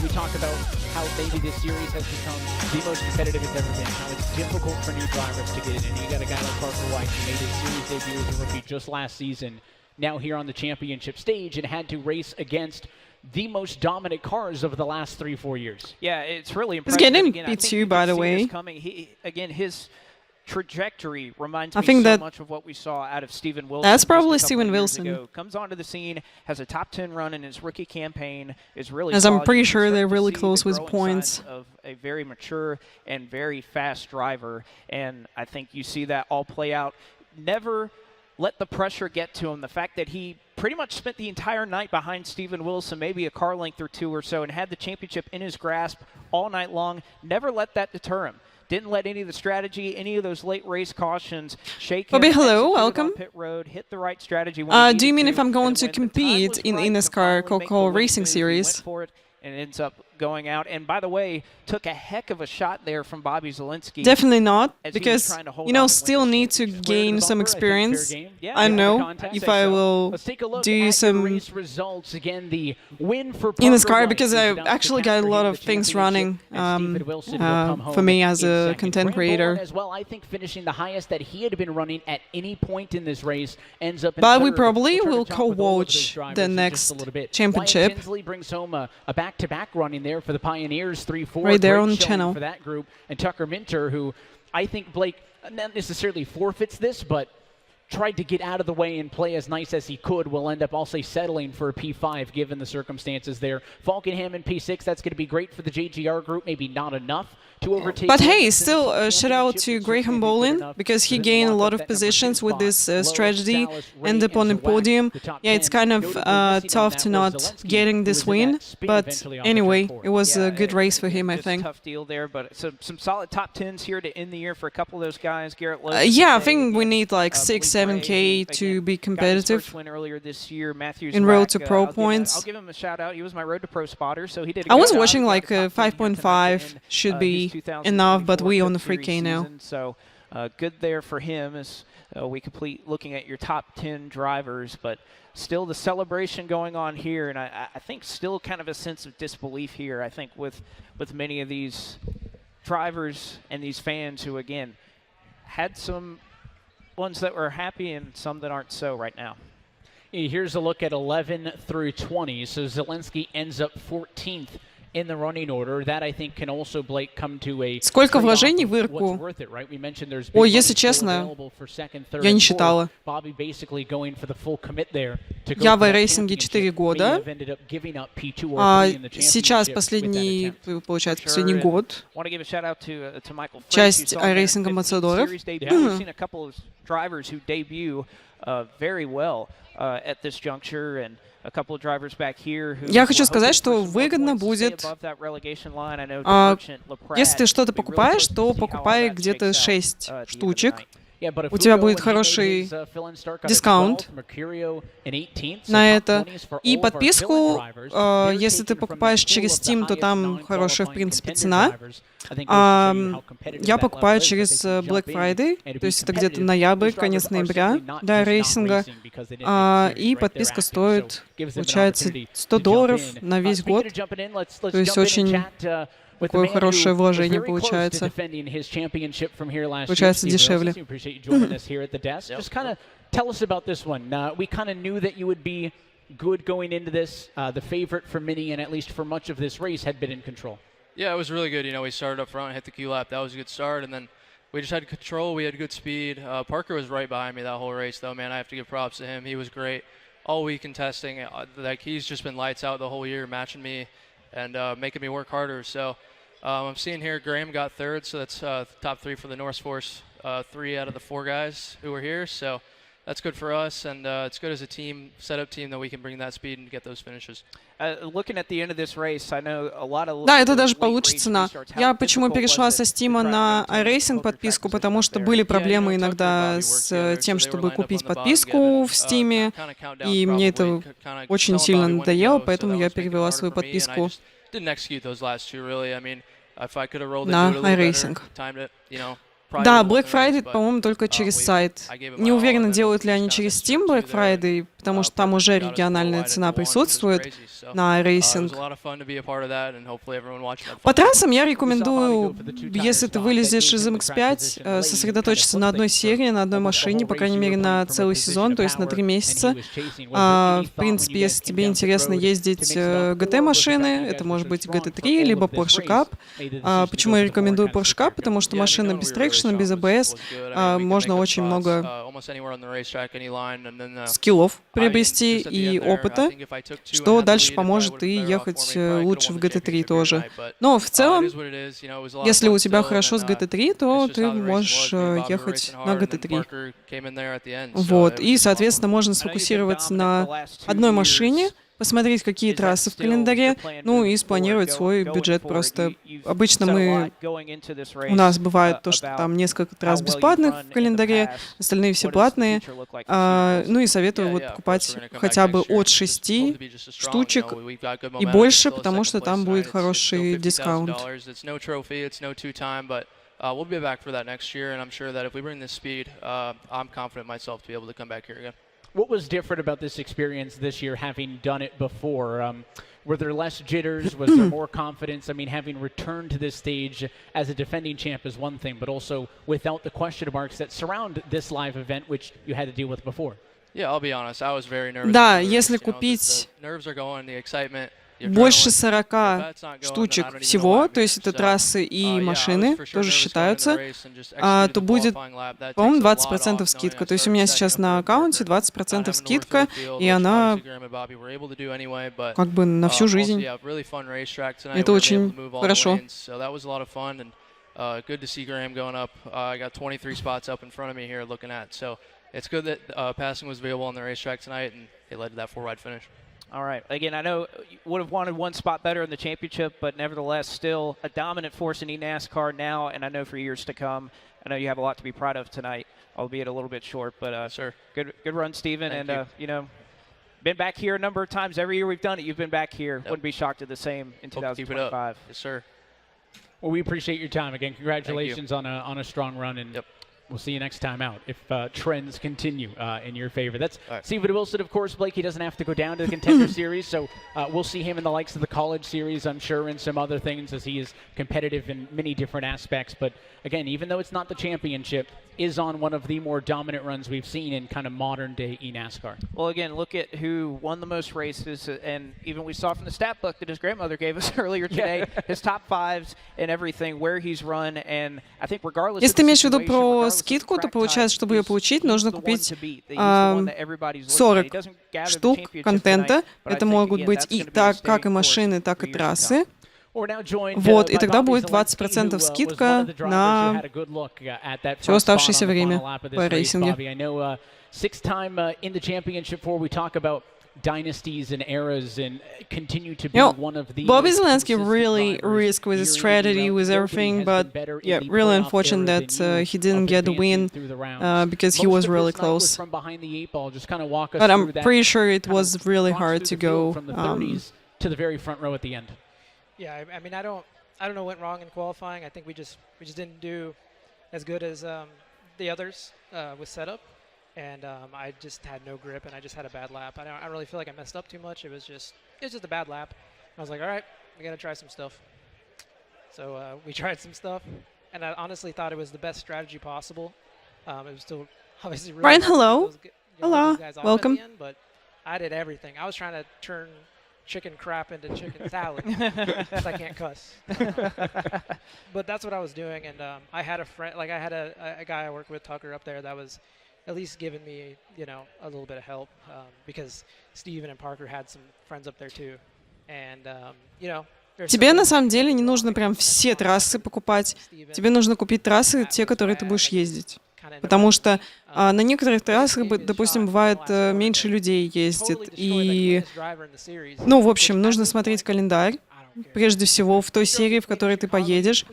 We talked about how maybe this series has become the most competitive it's ever been, how it's difficult for new drivers to get in. And you got a guy like Parker White who made his series debut as a rookie just last season, now here on the championship stage, and had to race against the most dominant cars over the last 3-4 years. Yeah, it's really impressive. He's getting P2, by the way. His trajectory reminds I me think so that much of what we saw out of Steven Wilson. That's probably just a couple Steven years Wilson. ago. Comes onto the scene, has a top 10 run in his rookie campaign, is really As I'm solid. pretty You can sure start they're to really see close the with growing points. signs of a very mature and very fast driver, and I think you see that all play out. Never let the pressure get to him. The fact that he pretty much spent the entire night behind Steven Wilson, maybe a car length or 2 or so, and had the championship in his grasp all night long, never let that deter him. Didn't let any of the strategy, any of those late race cautions shake him. Bobby, hello, Executed welcome. on pit road, hit the right strategy when Do you he mean needed if I'm going and to when the time compete was in right to eNASCAR finally make the Coca-Cola winning Racing move, he Series? went for it and ends up going out. And by the way, took a heck of a shot there from Bobby Zielinski. Definitely not, as he was because, trying to hold you know, on and win still the need to gain some experience. Yeah, I no know contact. if I will Let's take a look do at some your race results. Again, the win for in this Parker car, White because is I announced to actually got a capture lot him of the things championship, running and Steven Wilson will come home for me in as a second. content Graham creator. Bowen as well, I think finishing the highest that he had been running at any point in this race, ends up in But we third. probably We'll will try to talk with all of those co-watch drivers the in just next a little bit. championship. Wyatt Tinsley brings home a back-to-back running there for the Pioneers, 3-4. Right there Great on the showing channel. for that group. And Tucker Minter, who I think Blake not necessarily forfeits this, but tried to get out of the way and play as nice as he could, will end up, I'll say, settling for a P5 given the circumstances there. Falkenham in P6, that's going to be great for the JGR group, maybe not enough to overtake. But hey, still shout out to Graham Bowen, because he gained a lot of positions with this strategy, ended up on the podium. Yeah, it's kind of tough to not getting this win, but anyway, it was a good race for him, I think. Tough deal there, but some solid top 10s here to end the year for a couple of those guys. Garrett Lowe. Yeah, I think we need like 6-7K to be competitive Win earlier this year. Matthews in Road to Pro points. I'll give him a shout out. He was my Road to Pro spotter, so he did. I was watching like 5.5 should be enough, but we on the 3K now. So good there for him as we complete looking at your top 10 drivers, but still the celebration going on here, and I think still kind of a sense of disbelief here, I think, with many of these drivers and these fans who, again, had some ones that were happy and some that aren't so right now. Here's a look at 11 through 20. So Zielinski ends up 14th in the running order. That, I think, can also, Blake, come to a Сколько вложений в Ирку? Ой, если честно, я не считала. Я в iRacing 4 года, а сейчас последний, получается, последний год, часть iRacing амбассадоров. Я хочу сказать, что выгодно будет, если ты что-то покупаешь, то покупай где-то 6 штучек, у тебя будет хороший дискаунт на это. И подписку, если ты покупаешь через Steam, то там хорошая, в принципе, цена. Я покупаю через Black Friday, то есть это где-то ноябрь, конец ноября для рейсинга. И подписка стоит, получается, $100 на весь год. То есть очень такое хорошее вложение получается. Получается дешевле. Tell us about this one. We kind of knew that you would be good going into this. The favorite for many and at least for much of this race had been in control. Yeah, it was really good. You know, we started up front, hit the Q lap. That was a good start, and then we just had control. We had good speed. Parker was right behind me that whole race, though. Man, I have to give props to him. He was great all week in testing. Like he's just been lights out the whole year, matching me and making me work harder. So I'm seeing here Graham got third, so that's top three for the North Force. 3 out of the 4 guys who were here. So that's good for us, and it's good as a team, setup team, that we can bring that speed and get those finishes. Looking at the end of this race, I know a lot of. Да, это даже получше цена. Я почему перешла со Steam на iRacing подписку, потому что были проблемы иногда с тем, чтобы купить подписку в Steam, и мне это очень сильно надоело, поэтому я перевела свою подписку на iRacing. Да, Black Friday, по-моему, только через сайт. Не уверена, делают ли они через Steam Black Friday, потому что там уже региональная цена присутствует на iRacing. По трассам я рекомендую, если ты вылезешь из MX-5, сосредоточиться на одной серии, на одной машине, по крайней мере, на целый сезон, то есть на 3 месяца. В принципе, если тебе интересно ездить GT-машины, это может быть GT3, либо Porsche Cup. Почему я рекомендую Porsche Cup? Потому что машина без трекшена, без ABS, можно очень много скиллов приобрести и опыта, что дальше поможет и ехать лучше в GT3 тоже. Но в целом, если у тебя хорошо с GT3, то ты можешь ехать на GT3. Вот. И, соответственно, можно сфокусироваться на одной машине, посмотреть, какие трассы в календаре, ну и спланировать свой бюджет просто. Обычно у нас бывает то, что там несколько трасс бесплатных в календаре, остальные все платные. Ну и советую вот покупать хотя бы от 6 штучек и больше, потому что там будет хороший дискаунт. We'll be back for that next year, and I'm sure that if we bring this speed, I'm confident myself to be able to come back here again. What was different about this experience this year, having done it before? Were there less jitters? Was there more confidence? I mean, having returned to this stage as a defending champ is one thing, but also without the question marks that surround this live event, which you had to deal with before. Yeah, I'll be honest. I was very nervous. Да, если купить nerves are going, the excitement. Больше 40 штучек всего, то есть это трассы и машины, тоже считаются, то будет, по-моему, 20% скидка. То есть у меня сейчас на аккаунте 20% скидка, и она как бы на всю жизнь. Это очень хорошо. It's good that passing was available on the racetrack tonight, and it led to that 4-wide finish. All right. Again, I know you would have wanted one spot better in the championship, but nevertheless, still a dominant force in eNASCAR now, and I know for years to come. I know you have a lot to be proud of tonight, albeit a little bit short, but sure. Good run, Steven, and you know, been back here a number of times. Every year we've done it, you've been back here. Wouldn't be shocked at the same in 2025. Yes, sir. Well, we appreciate your time again. Congratulations on a strong run, and we'll see you next time out if trends continue in your favor. That's Steven Wilson, of course. Blake, he doesn't have to go down to the Contender Series, so we'll see him in the likes of the College Series, I'm sure, and some other things, as he is competitive in many different aspects. But again, even though it's not the championship, is on one of the more dominant runs we've seen in kind of modern-day eNASCAR. Well, again, look at who won the most races, and even we saw from the stat book that his grandmother gave us earlier today, his top fives and everything, where he's run, and I think regardless Если ты имеешь в виду про скидку, то получается, чтобы ее получить, нужно купить 40 штук контента. Это могут быть и так, как и машины, так и трассы. Вот, и тогда будет 20% скидка на все оставшееся время по рейсинге. dynasties and eras and continue to be one of the Bobby Zalenski really risked with his strategy, with everything, but yeah, really unfortunate that he didn't get the win because he was really close. From behind the 8 ball, just kind of walk us but I'm through that pretty sure it was really hard to go from the 30s to the very front row at the end. Yeah, I mean, I don't know what went wrong in qualifying. I think we just didn't do as good as the others with setup. And I just had no grip, and I just had a bad lap. I don't really feel like I messed up too much. It was just a bad lap. I was like, all right, we got to try some stuff. So we tried some stuff, and I honestly thought it was the best strategy possible. It was still obviously really Brian, hard to hello. get those Hello. guys off Welcome. At the end, but I did everything. I was trying to turn chicken crap into chicken salad because I can't cuss. But that's what I was doing, and I had a friend, like I had a guy I worked with, Tucker, up there that was at least giving me, a little bit of help because Steven and Parker had some friends up there too. And, Тебе на самом деле не нужно прям все трассы покупать. Тебе нужно купить трассы, те, которые ты будешь ездить. Потому что на некоторых трассах, допустим, бывает меньше людей ездит. И, в общем, нужно смотреть календарь, прежде всего, в той серии, в которой ты поедешь.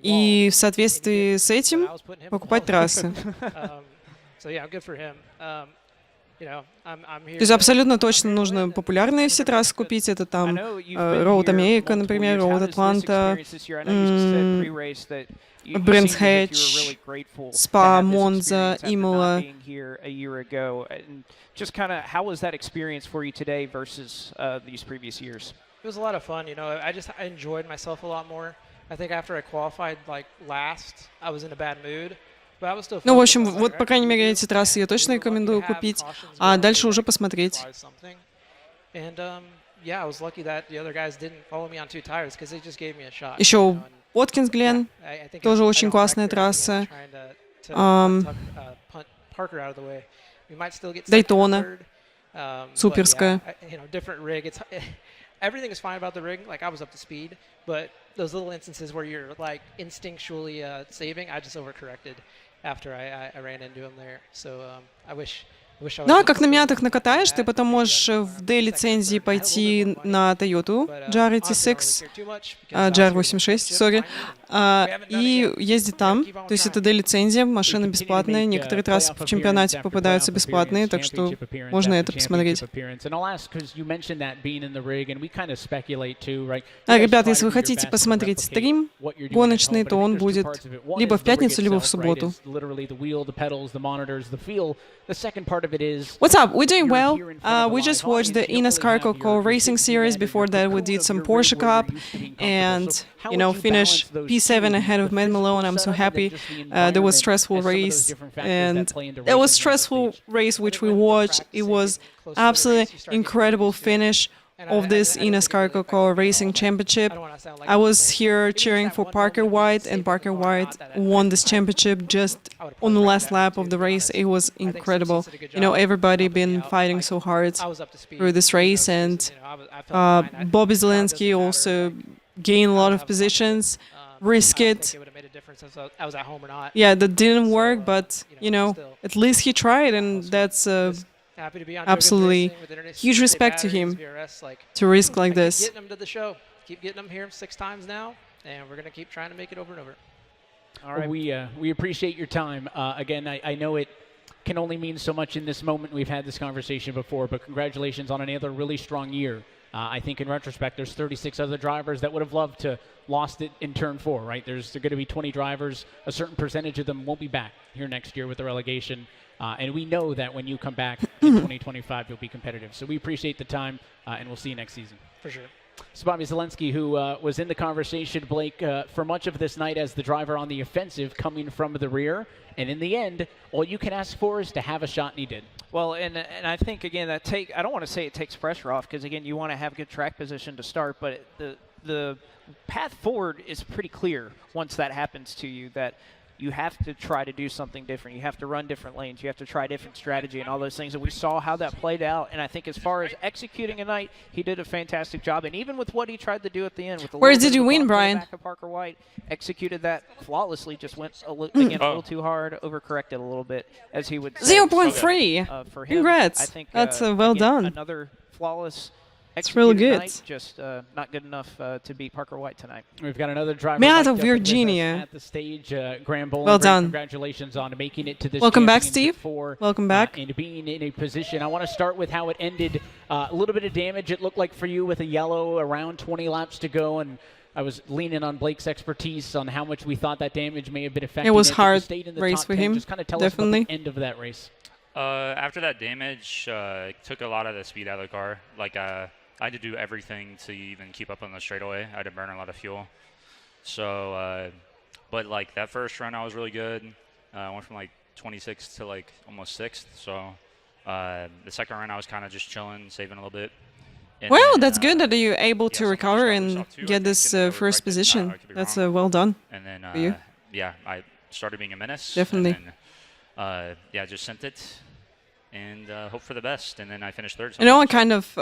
И в соответствии с этим покупать трассы. То есть абсолютно точно нужно популярные все трассы купить. Это там Road America, например, Road Atlanta, Brands Hatch, Spa, Monza, Imola. Just kind of, how was that experience for you today versus these previous years? It was a lot of fun. I enjoyed myself a lot more. I think after I qualified last, I was in a bad mood. В общем, вот, по крайней мере, эти трассы я точно рекомендую купить, а дальше уже посмотреть. Еще Уоткинс Глен, тоже очень классная трасса. Дайтона, суперская. Everything is fine about the rig. Like I was up to speed, but those little instances where you're instinctually saving, I just overcorrected after I ran into him there. So I wish Да, как на мятых накатаешь, ты потом можешь в D-лицензии пойти на Toyota GR86, GR86, сори, и ездить там. То есть это D-лицензия, машина бесплатная, некоторые трассы в чемпионате попадаются бесплатные, так что можно это посмотреть. Ребята, если вы хотите посмотреть стрим гоночный, то он будет либо в пятницу, либо в субботу. What's up? We're doing well. We just watched the eNASCAR Coca-Cola Racing Series. Before that, we did some Porsche Cup and, finished P7 ahead of Matt Malone. I'm so happy. There was a stressful race, and there was a stressful race which we watched. It was absolutely incredible finish of this eNASCAR Coca-Cola Racing Championship. I was here cheering for Parker White, and Parker White won this championship just on the last lap of the race. It was incredible. Everybody been fighting so hard through this race, and Bobby Zalenski also gained a lot of positions, risked it. Yeah, that didn't work, but, at least he tried, and that's absolutely huge respect to him to risk like this. Getting him to the show. Keep getting him here 6 times now, and we're going to keep trying to make it over and over. All right. We appreciate your time. Again, I know it can only mean so much in this moment. We've had this conversation before, but congratulations on another really strong year. I think in retrospect, there's 36 other drivers that would have loved to lost it in turn 4, right? There's going to be 20 drivers. A certain percentage of them won't be back here next year with the relegation. And we know that when you come back in 2025, you'll be competitive. So we appreciate the time, and we'll see you next season. For sure. So Bobby Zalenski, who was in the conversation, Blake, for much of this night as the driver on the offensive coming from the rear. And in the end, all you can ask for is to have a shot, and he did. Well, and I think, again, I don't want to say it takes pressure off because, again, you want to have good track position to start, but the path forward is pretty clear once that happens to you that you have to try to do something different. You have to run different lanes. You have to try different strategy and all those things. And we saw how that played out. And I think as far as executing a night, he did a fantastic job. And even with what he tried to do at the end, with Where did you win, Brian? Back of Parker White, executed that flawlessly. Just went a little too hard, overcorrected a little bit, as he would say. 0.3. For him, Congrats. I think, That's well again, done. Another flawless. It's really good. Night, just not good enough to beat Parker White tonight. We've got another driver Me out of with us Virginia. at the stage. Graham Boland, Well done. Congratulations on making it to this. Welcome back, championship Steve. four, Welcome back. And being in a position. I want to start with how it ended. A little bit of damage, it looked like, for you with a yellow, around 20 laps to go, and I was leaning on Blake's expertise on how much we thought that damage may have been affecting. It was but hard you stayed in the race top for 10. him. Just kind of tell Definitely. us about the end of that race. After that damage, it took a lot of the speed out of the car. Like, I had to do everything to even keep up on the straightaway. I had to burn a lot of fuel. So, but like that first run, I was really good. I went from like 26th to like almost 6th. So, the second run, I was kind of just chilling, saving a little bit. And Well, then, that's good that you're able to recover and get this first position. That's well done. And then, for you. yeah, I started being a menace. Definitely. And then, yeah, just sent it and hope for the best. And then I finished third. You know, I kind of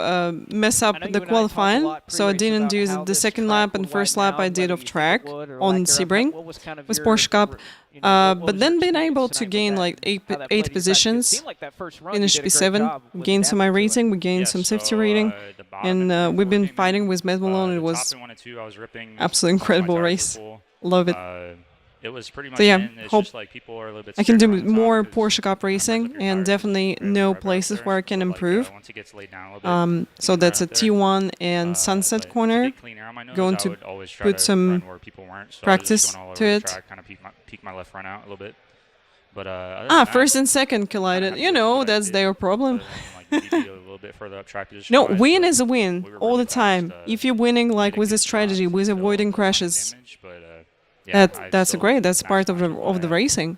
mess up the qualifying, so I didn't do the second lap and first lap I did off track on Sebring with Porsche Cup. But then being able to gain like eight positions, finish P7, gain some iRacing, we gained some safety rating, and we've been fighting with Matt Malone. It was absolutely incredible race. Love it. It was pretty much So yeah, it's hope just like people are a little bit I can do scared around the more Porsche Cup racing, and definitely know places where I can improve. So that's a T1 and Sunset Corner. Going to put some practice to it. Kind of peek my left front out a little bit. But First and second collided. You know, that's their problem. No, No, win is a win all the time. If you're winning like with a strategy, with avoiding crashes, that's great. That's part of the racing.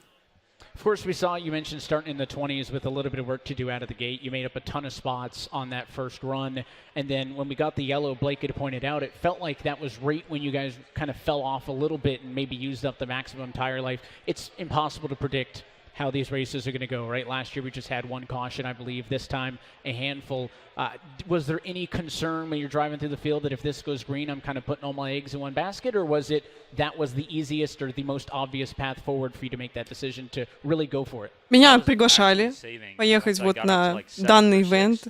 Of course, we saw you mentioned starting in the 20s with a little bit of work to do out of the gate. You made up a ton of spots on that first run. And then when we got the yellow, Blake had pointed out, it felt like that was right when you guys kind of fell off a little bit and maybe used up the maximum tire life. It's impossible to predict how these races are going to go, right? Last year we just had one caution, I believe. This time a handful. Was there any concern when you're driving through the field that if this goes green, I'm kind of putting all my eggs in one basket? Or was it that was the easiest or the most obvious path forward for you to make that decision to really go for it? Меня приглашали поехать вот на данный ивент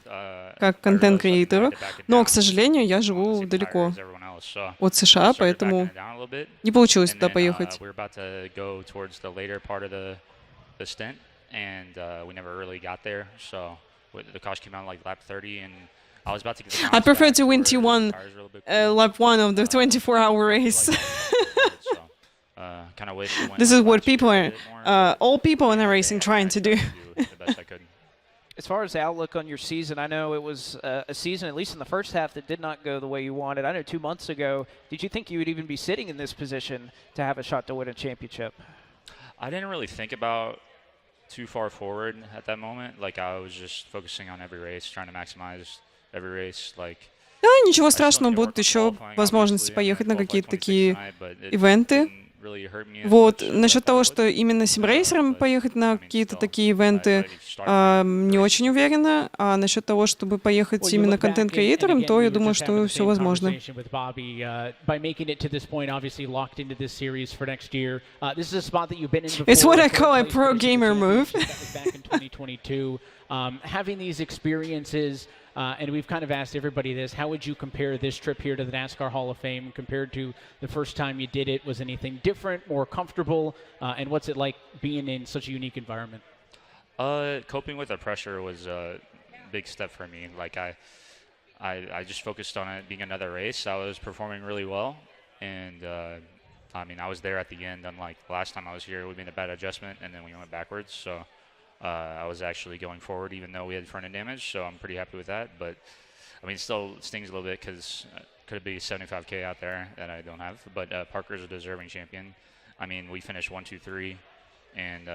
как контент-креатору, но, к сожалению, я живу далеко от США, поэтому не получилось туда поехать. The stint, and we never really got there. So the caution came out like lap 30, and I was about to get the I prefer to win T1 lap 1 of the 24-hour race. Kind of wish This is what people are, all people in the racing trying to do. The best I could. As far as the outlook on your season, I know it was a season, at least in the first half, that did not go the way you wanted. I know 2 months ago, did you think you would even be sitting in this position to have a shot to win a championship? I didn't really think about too far forward at that moment. Like, I was just focusing on every race, trying to maximize every race. Like, Да, ничего страшного, будут еще возможности поехать на какие-то такие ивенты. Вот, насчет того, что именно симрейсером поехать на какие-то такие ивенты, не очень уверена. А насчет того, чтобы поехать именно контент-креатором, то я думаю, что все возможно. It's what I call a pro gamer move. Having these experiences, and we've kind of asked everybody this, how would you compare this trip here to the NASCAR Hall of Fame compared to the first time you did it? Was anything different, more comfortable, and what's it like being in such a unique environment? Coping with the pressure was a big step for me. Like, I just focused on it being another race. I was performing really well, and I mean, I was there at the end. Unlike last time I was here, we made a bad adjustment, and then we went backwards. So I was actually going forward, even though we had front end damage. So I'm pretty happy with that. But I mean, it still stings a little bit because could be 75K out there that I don't have. But Parker's a deserving champion. I mean, we finished 1, 2, 3. And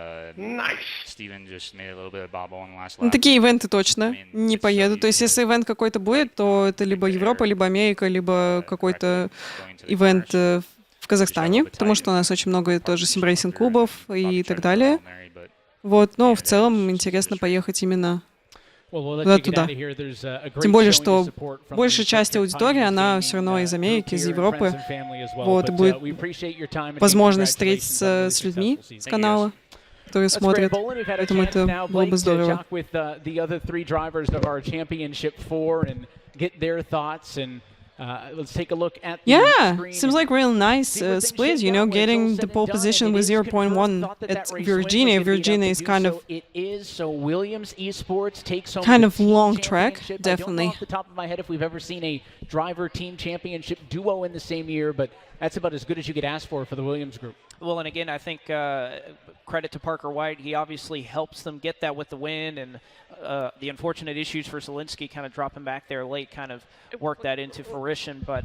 Steven just made a little bit of bobble on the last lap. На такие ивенты точно не поеду. То есть, если ивент какой-то будет, то это либо Европа, либо Америка, либо какой-то ивент в Казахстане, потому что у нас очень много тоже симрейсинг-клубов и так далее. Вот, но в целом интересно поехать именно туда. Тем более, что большая часть аудитории, она все равно из Америки, из Европы. Вот, и будет возможность встретиться с людьми с канала, которые смотрят. Поэтому это было бы здорово. Yeah, seems like real nice split, you know, getting the pole position with 0.1 at Virginia. Virginia is kind of long track, definitely. Off the top of my head, if we've ever seen a driver-team championship duo in the same year, but that's about as good as you could ask for the Williams group. Well, and again, I think credit to Parker White. He obviously helps them get that with the win, and the unfortunate issues for Zielinski kind of dropping back there late kind of worked that into fruition. But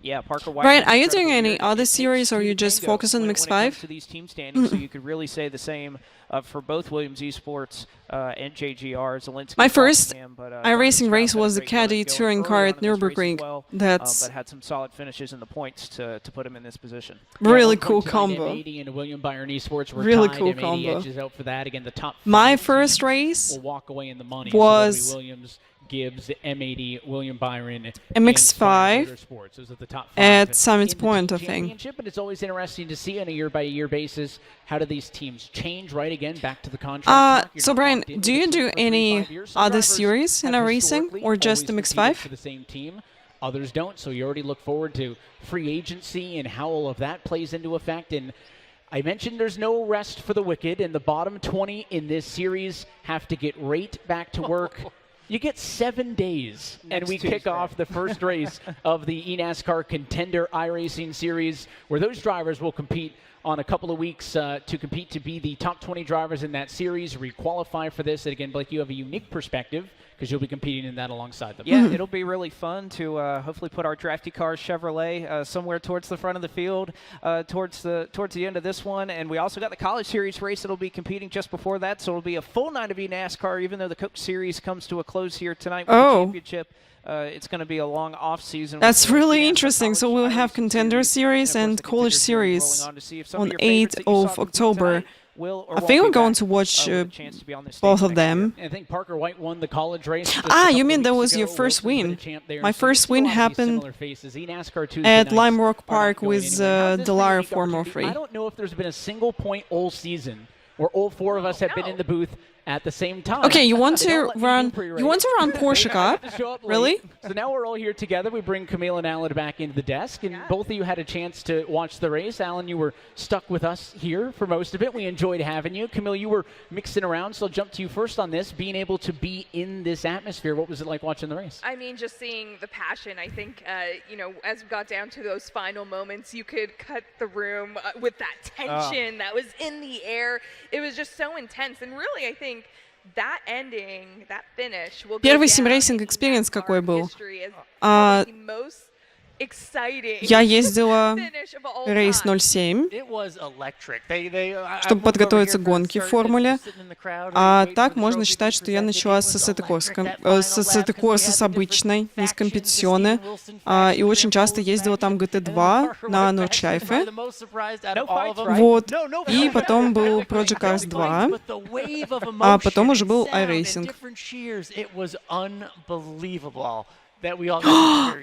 yeah, Parker White. Brian, are you doing any other series, or you just focus on Mix 5? To these team standings, so you could really say the same for both Williams Esports and JGR. Zielinski. My first iRacing race was the Caddy touring car at Nürburgring. That's but had some solid finishes in the points to put him in this position. Really cool combo. And William Byron Esports were really tied. cool M80 combo. edges out for that. Again, the top My first race will walk away in the money. Was so Williams, Gibbs, M80, William Byron, MX5 Those are the top at Summit Point, I think. But it's always interesting to see on a year-by-year basis how do these teams change. Right again, back to the contract. So Brian, do you do any other series in iRacing or just MX5? For the same team. Others don't, so you already look forward to free agency and how all of that plays into effect. And I mentioned there's no rest for the wicked, and the bottom 20 in this series have to get right back to work. You get 7 days, and we kick off the first race of the eNASCAR Contender iRacing Series, where those drivers will compete on a couple of weeks to compete to be the top 20 drivers in that series, re-qualify for this. And again, Blake, you have a unique perspective because you'll be competing in that alongside them. Yeah, it'll be really fun to hopefully put our drafty cars Chevrolet somewhere towards the front of the field towards the end of this one. And we also got the College Series race that'll be competing just before that, so it'll be a full night of eNASCAR, even though the Coke Series comes to a close here tonight with the championship. It's going to be a long off season. That's really interesting. So we'll have Contender Series and College Series on 8th of October. I think we're going to watch both of them. I think Parker White won the college race. You mean that was your first win? My first win happened at Lime Rock Park with Delara Formula-Free. I don't know if there's been a single point all season where all four of us have been in the booth at the same time. Okay, you want to run Porsche Cup? Really? So now we're all here together. We bring Camille and Alan back into the desk, and both of you had a chance to watch the race. Alan, you were stuck with us here for most of it. We enjoyed having you. Camille, you were mixing around, so I'll jump to you first on this. Being able to be in this atmosphere, what was it like watching the race? I mean, just seeing the passion. I think, you know, as we got down to those final moments, you could cut the room with that tension that was in the air. It was just so intense, and really, I think that ending, that finish will Первый симрейсинг experience какой был? Я ездила рейс 07, чтобы подготовиться к гонке в формуле. А так можно считать, что я начала с Ассеты-Корса с обычной, не с компетиционной. И очень часто ездила там GT2 на Нордшleife. Вот. И потом был Project Cars 2. А потом уже был iRacing.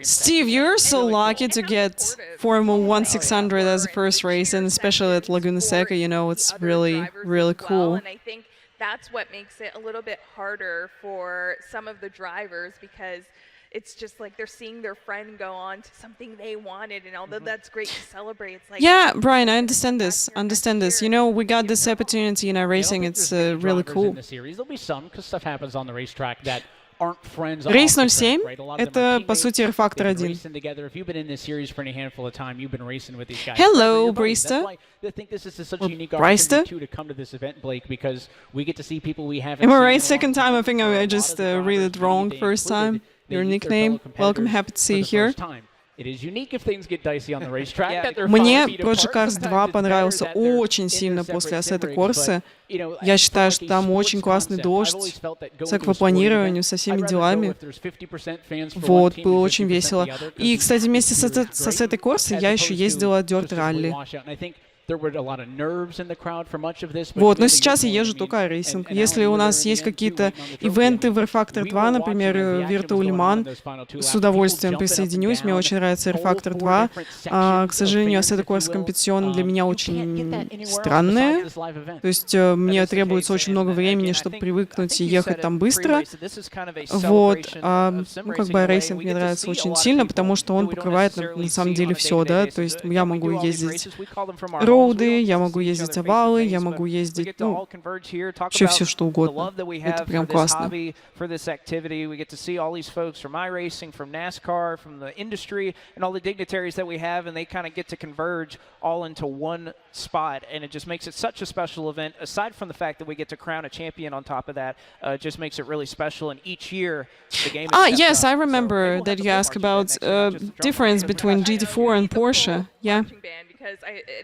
Steve, you're so lucky to get Formula 1 600 as the first race, and especially at Laguna Seca, you know, it's really, really cool. And I think that's what makes it a little bit harder for some of the drivers, because it's just like they're seeing their friend go on to something they wanted, and although that's great to celebrate, it's like... Yeah, Brian, I understand this. You know, we got this opportunity in iRacing, it's really cool. There'll be some, because stuff happens on the racetrack that Рейс 07 — это, по сути, R-Factor 1. Hello, Brista. Am I right? Second time, I think I just read it wrong first time. Your nickname. Welcome, happy to see you here. It is unique if things get dicey on the racetrack. that they're 5 Мне feet Project apart. Cars 2 Sometimes it's понравился better that they're очень in сильно their после separate Ассета sim rigs, Корсы. but, you know, Я from считаю, like что a там sports очень классный concept, I've дождь always felt that going с to a sporting аквапланированием, event, со I'd всеми rather go делами. if there's 50% fans for one Вот, team было and очень 50% весело. the other, 'cause И, кстати, вместе с atmosphere is great, Ассетой Корсы as я еще opposed to ездила just a Dirt complete Rally. washout. And I think there were a lot of nerves in the crowd for much of this, but Вот, но really сейчас я you know what езжу I только mean. iRacing. And Если Alan, у you were нас there in есть the end too, какие-то waiting on the trophy. I ивенты mean, в R-Factor we 2, were например, watching as the action Virtual was Le going on in Mans, those final 2 с laps. удовольствием People jumping up and присоединюсь. Мне down, очень нравится whole R-Factor 4 2. different К sections сожалению, of fans, Ассета if you Корса will. Компетиtion для меня You can't get that очень anywhere else странная. besides this live event. То есть мне требуется очень много времени, чтобы привыкнуть и ехать там быстро. Вот. Ну, как бы iRacing мне нравится очень сильно, потому что он покрывает на самом деле все, да. То есть я могу ездить роуды, я могу ездить овалы, я могу ездить, ну, вообще все что угодно. Это прям классно. For this activity, we get to see all these folks from iRacing, from NASCAR, from the industry, and all the dignitaries that we have, and they kind of get to converge all into one spot, and it just makes it such a special event. Aside from the fact that we get to crown a champion on top of that, it just makes it really special. And each year, the game. Yes, I remember that you asked about difference between GT4 and Porsche. Yeah. Because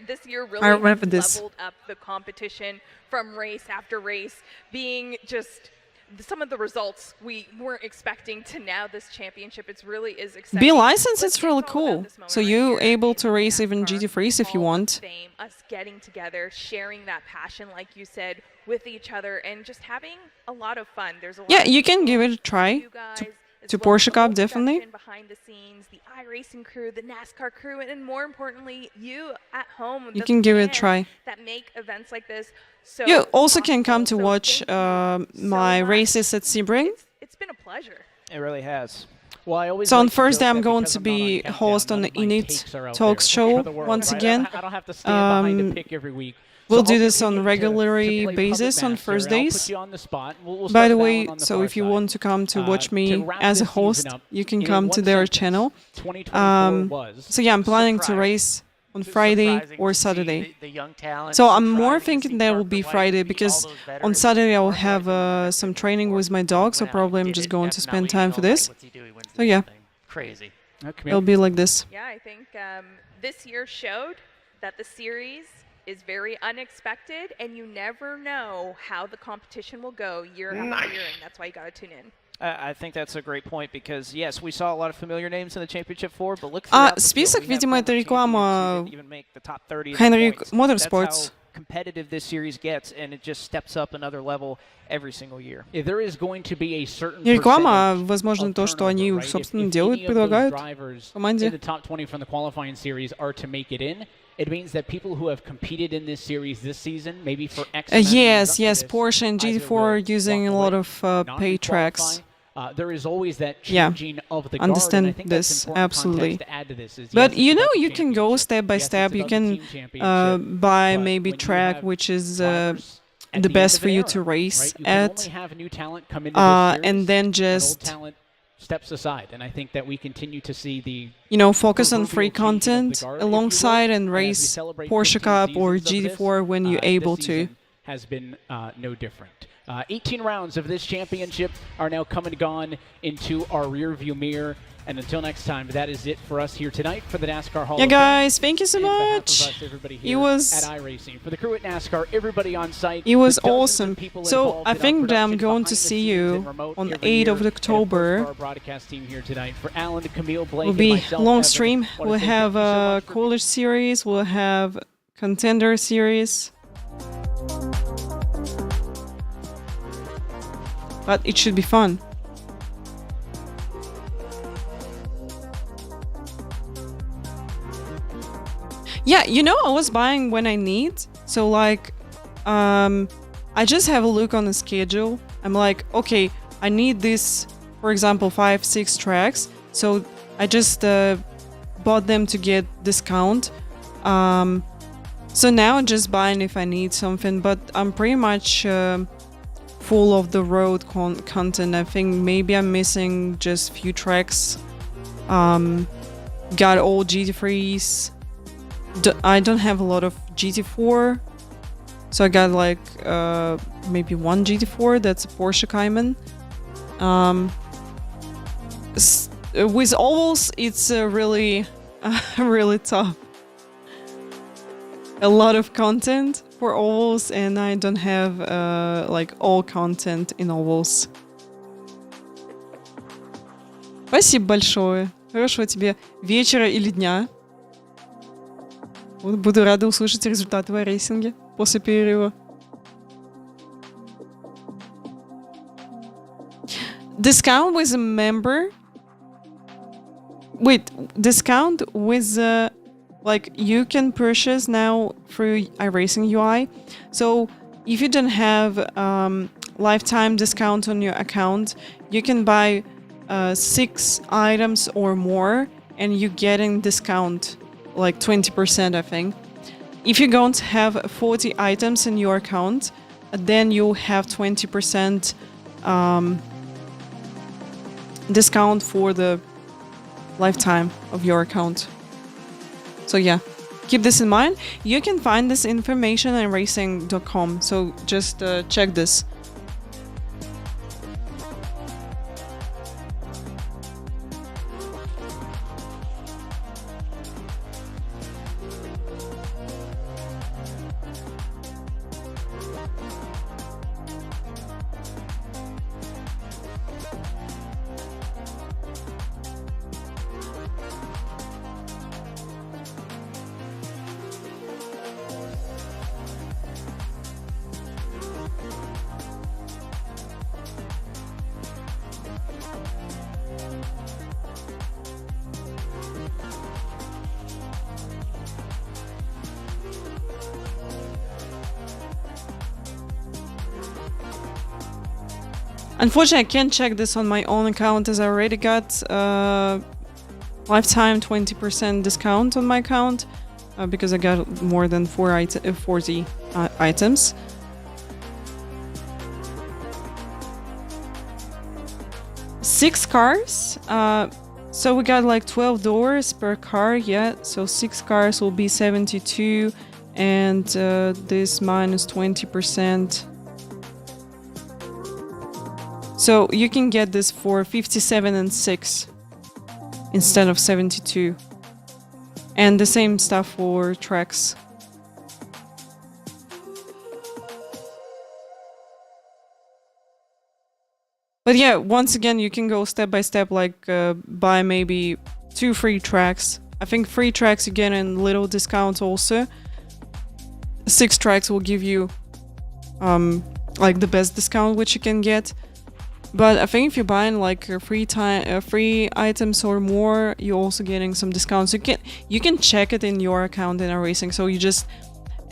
this year I remember really this. leveled up the competition from race after race, being just some of the results we weren't expecting to now this championship. It really is exciting. Be licensed, it's really cool. So you're able to race even GT3s if you want. Us getting together, sharing that passion, like you said, with each other, and just having a lot of fun. There's a lot. Yeah, you can give it a try to Porsche Cup, definitely. Behind the scenes, the iRacing crew, the NASCAR crew, and more importantly, you at home. You can give it a try. That make events like this. So You also can come to watch my races at Sebring. It's been a pleasure. It really has. Well, I always So on like to Thursday, joke I'm that going because to I'm not on be countdown, host on none the of my Init takes are out Talks there show for the world, once right? again. I don't have to stand behind a pick every week. We'll So do I'll this on continue regular to play basis Puppet on Master, and I'll Thursdays. put you on the spot. We'll By start the with way, Alan on the so far if you side. want to come to watch To me wrap as a this season host, up, you can in come one to their sentence, channel. 2024 was So yeah, I'm planning to race on Friday or Saturday. So I'm more thinking that will be Friday because on Saturday I will have some training with my dog, so probably I'm just going to spend time for this. So yeah, Crazy. it'll be like this. Yeah, I think this year showed that the series is very unexpected, and you never know how the competition will go year after year, and that's why you got to tune in. I think that's a great point because, yes, we saw a lot of familiar names in the championship four, but look throughout the field, Список, we have видимо, это former реклама champions who didn't even make the top 30 in the Henrik points. Motorsports. That's how competitive this series gets, and it just steps up another level every single year. If there is going to be a certain И реклама, percentage возможно, of то, что turnover, они, right? собственно, If делают, any of those предлагают drivers команде. in the top 20 from the qualifying series are to make it in, it means that people who have competed in this series this season, maybe for X amount of years up Yes, to this, Porsche and either GT4 will are using a lot of not pay tracks. there is always that Yeah, changing of the guard, understand and I think that's this, important absolutely. context to add to this. Is But yes, you it's know, about the you can go step by Yes, it's step. You about the can team championship, buy but maybe when you track have which is drivers at the the best end of for an you era, to race right? You can at, only have new talent come into this series, and then old just talent steps aside, and I think that we continue to see the focus on free proverbial changing of the content guard, if you will, alongside and and as we race celebrate Porsche 15 Cup or seasons of this, GT4 when you're able this to. season has been no different. 18 rounds of this championship are now come and gone into our rearview mirror. And until next time, that is it for us here tonight for the NASCAR Hall Yeah, of Fame. guys, thank you so On behalf of much. us, everybody It here was at iRacing. For the crew at NASCAR, everybody on site. It was the dozens of awesome. people So involved I in our think that I'm production going behind to the see scenes you and remote on the every 8th year. of And of course, October. for our broadcast team here tonight, for Alan, Camille, Blake, Will and be myself, long Evan, stream. wanna We'll say have thank you so a much for college series. We'll have contender series. But it should be fun. Yeah, I was buying when I need. So like, I just have a look on the schedule. I'm like, okay, I need this, for example, 5-6 tracks. So I just bought them to get discount. So now I'm just buying if I need something, but I'm pretty much full of the road content. I think maybe I'm missing just few tracks. Got all GT3s. I don't have a lot of GT4, so I got like maybe one GT4. That's a Porsche Cayman. with ovals, it's really, really tough. A lot of content for ovals, and I don't have like all content in ovals. Спасибо большое. Хорошего тебе вечера или дня. Буду рада услышать результаты в iRacing после перерыва. Discount with a member. Wait, discount with like you can purchase now through iRacing UI. So if you don't have lifetime discount on your account, you can buy 6 items or more, and you're getting discount like 20%, I think. If you don't have 40 items in your account, then you'll have 20% discount for the lifetime of your account. So yeah, keep this in mind. You can find this information on iRacing.com, so just check this. Unfortunately, I can't check this on my own account as I already got lifetime 20% discount on my account because I got more than 40 items. Six cars. So we got like 12 doors per car, yeah. So 6 cars will be 72, and this minus 20%. So you can get this for 57 and 6 instead of 72. And the same stuff for tracks. But yeah, once again, you can go step by step, like buy maybe 2 free tracks. I think 3 tracks you get in little discounts also. 6 tracks will give you like the best discount which you can get. But I think if you're buying like free items or more, you're also getting some discounts. You can check it in your account in iRacing. So you just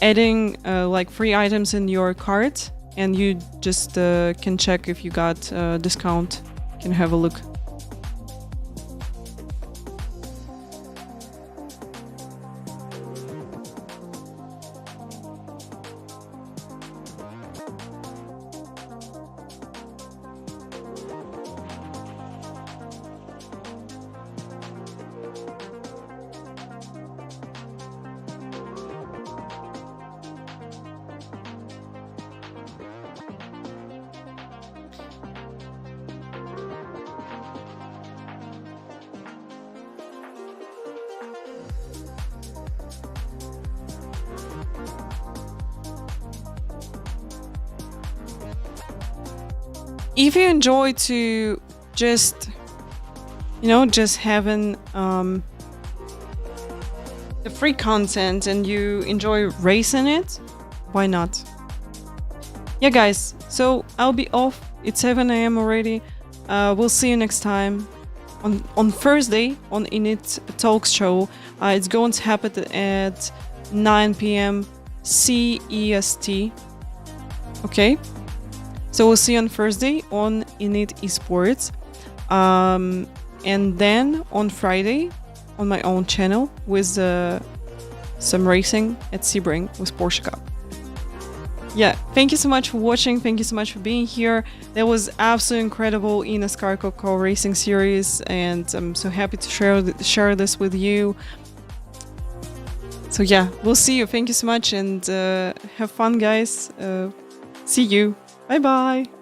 adding like free items in your cart, and you just can check if you got discount. You can have a look. If you enjoy to just, just having the free content and you enjoy racing it, why not? Yeah, guys, so I'll be off. It's 7 a.m. already. We'll see you next time on Thursday on Init Talks Show. It's going to happen at 9 p.m. CEST. Okay? So we'll see you on Thursday on Init Esports. And then on Friday on my own channel with some racing at Sebring with Porsche Cup. Yeah, thank you so much for watching. Thank you so much for being here. That was absolutely incredible eNASCAR Coca-Cola Racing Series, and I'm so happy to share this with you. So yeah, we'll see you. Thank you so much, and have fun, guys. See you. Bye bye.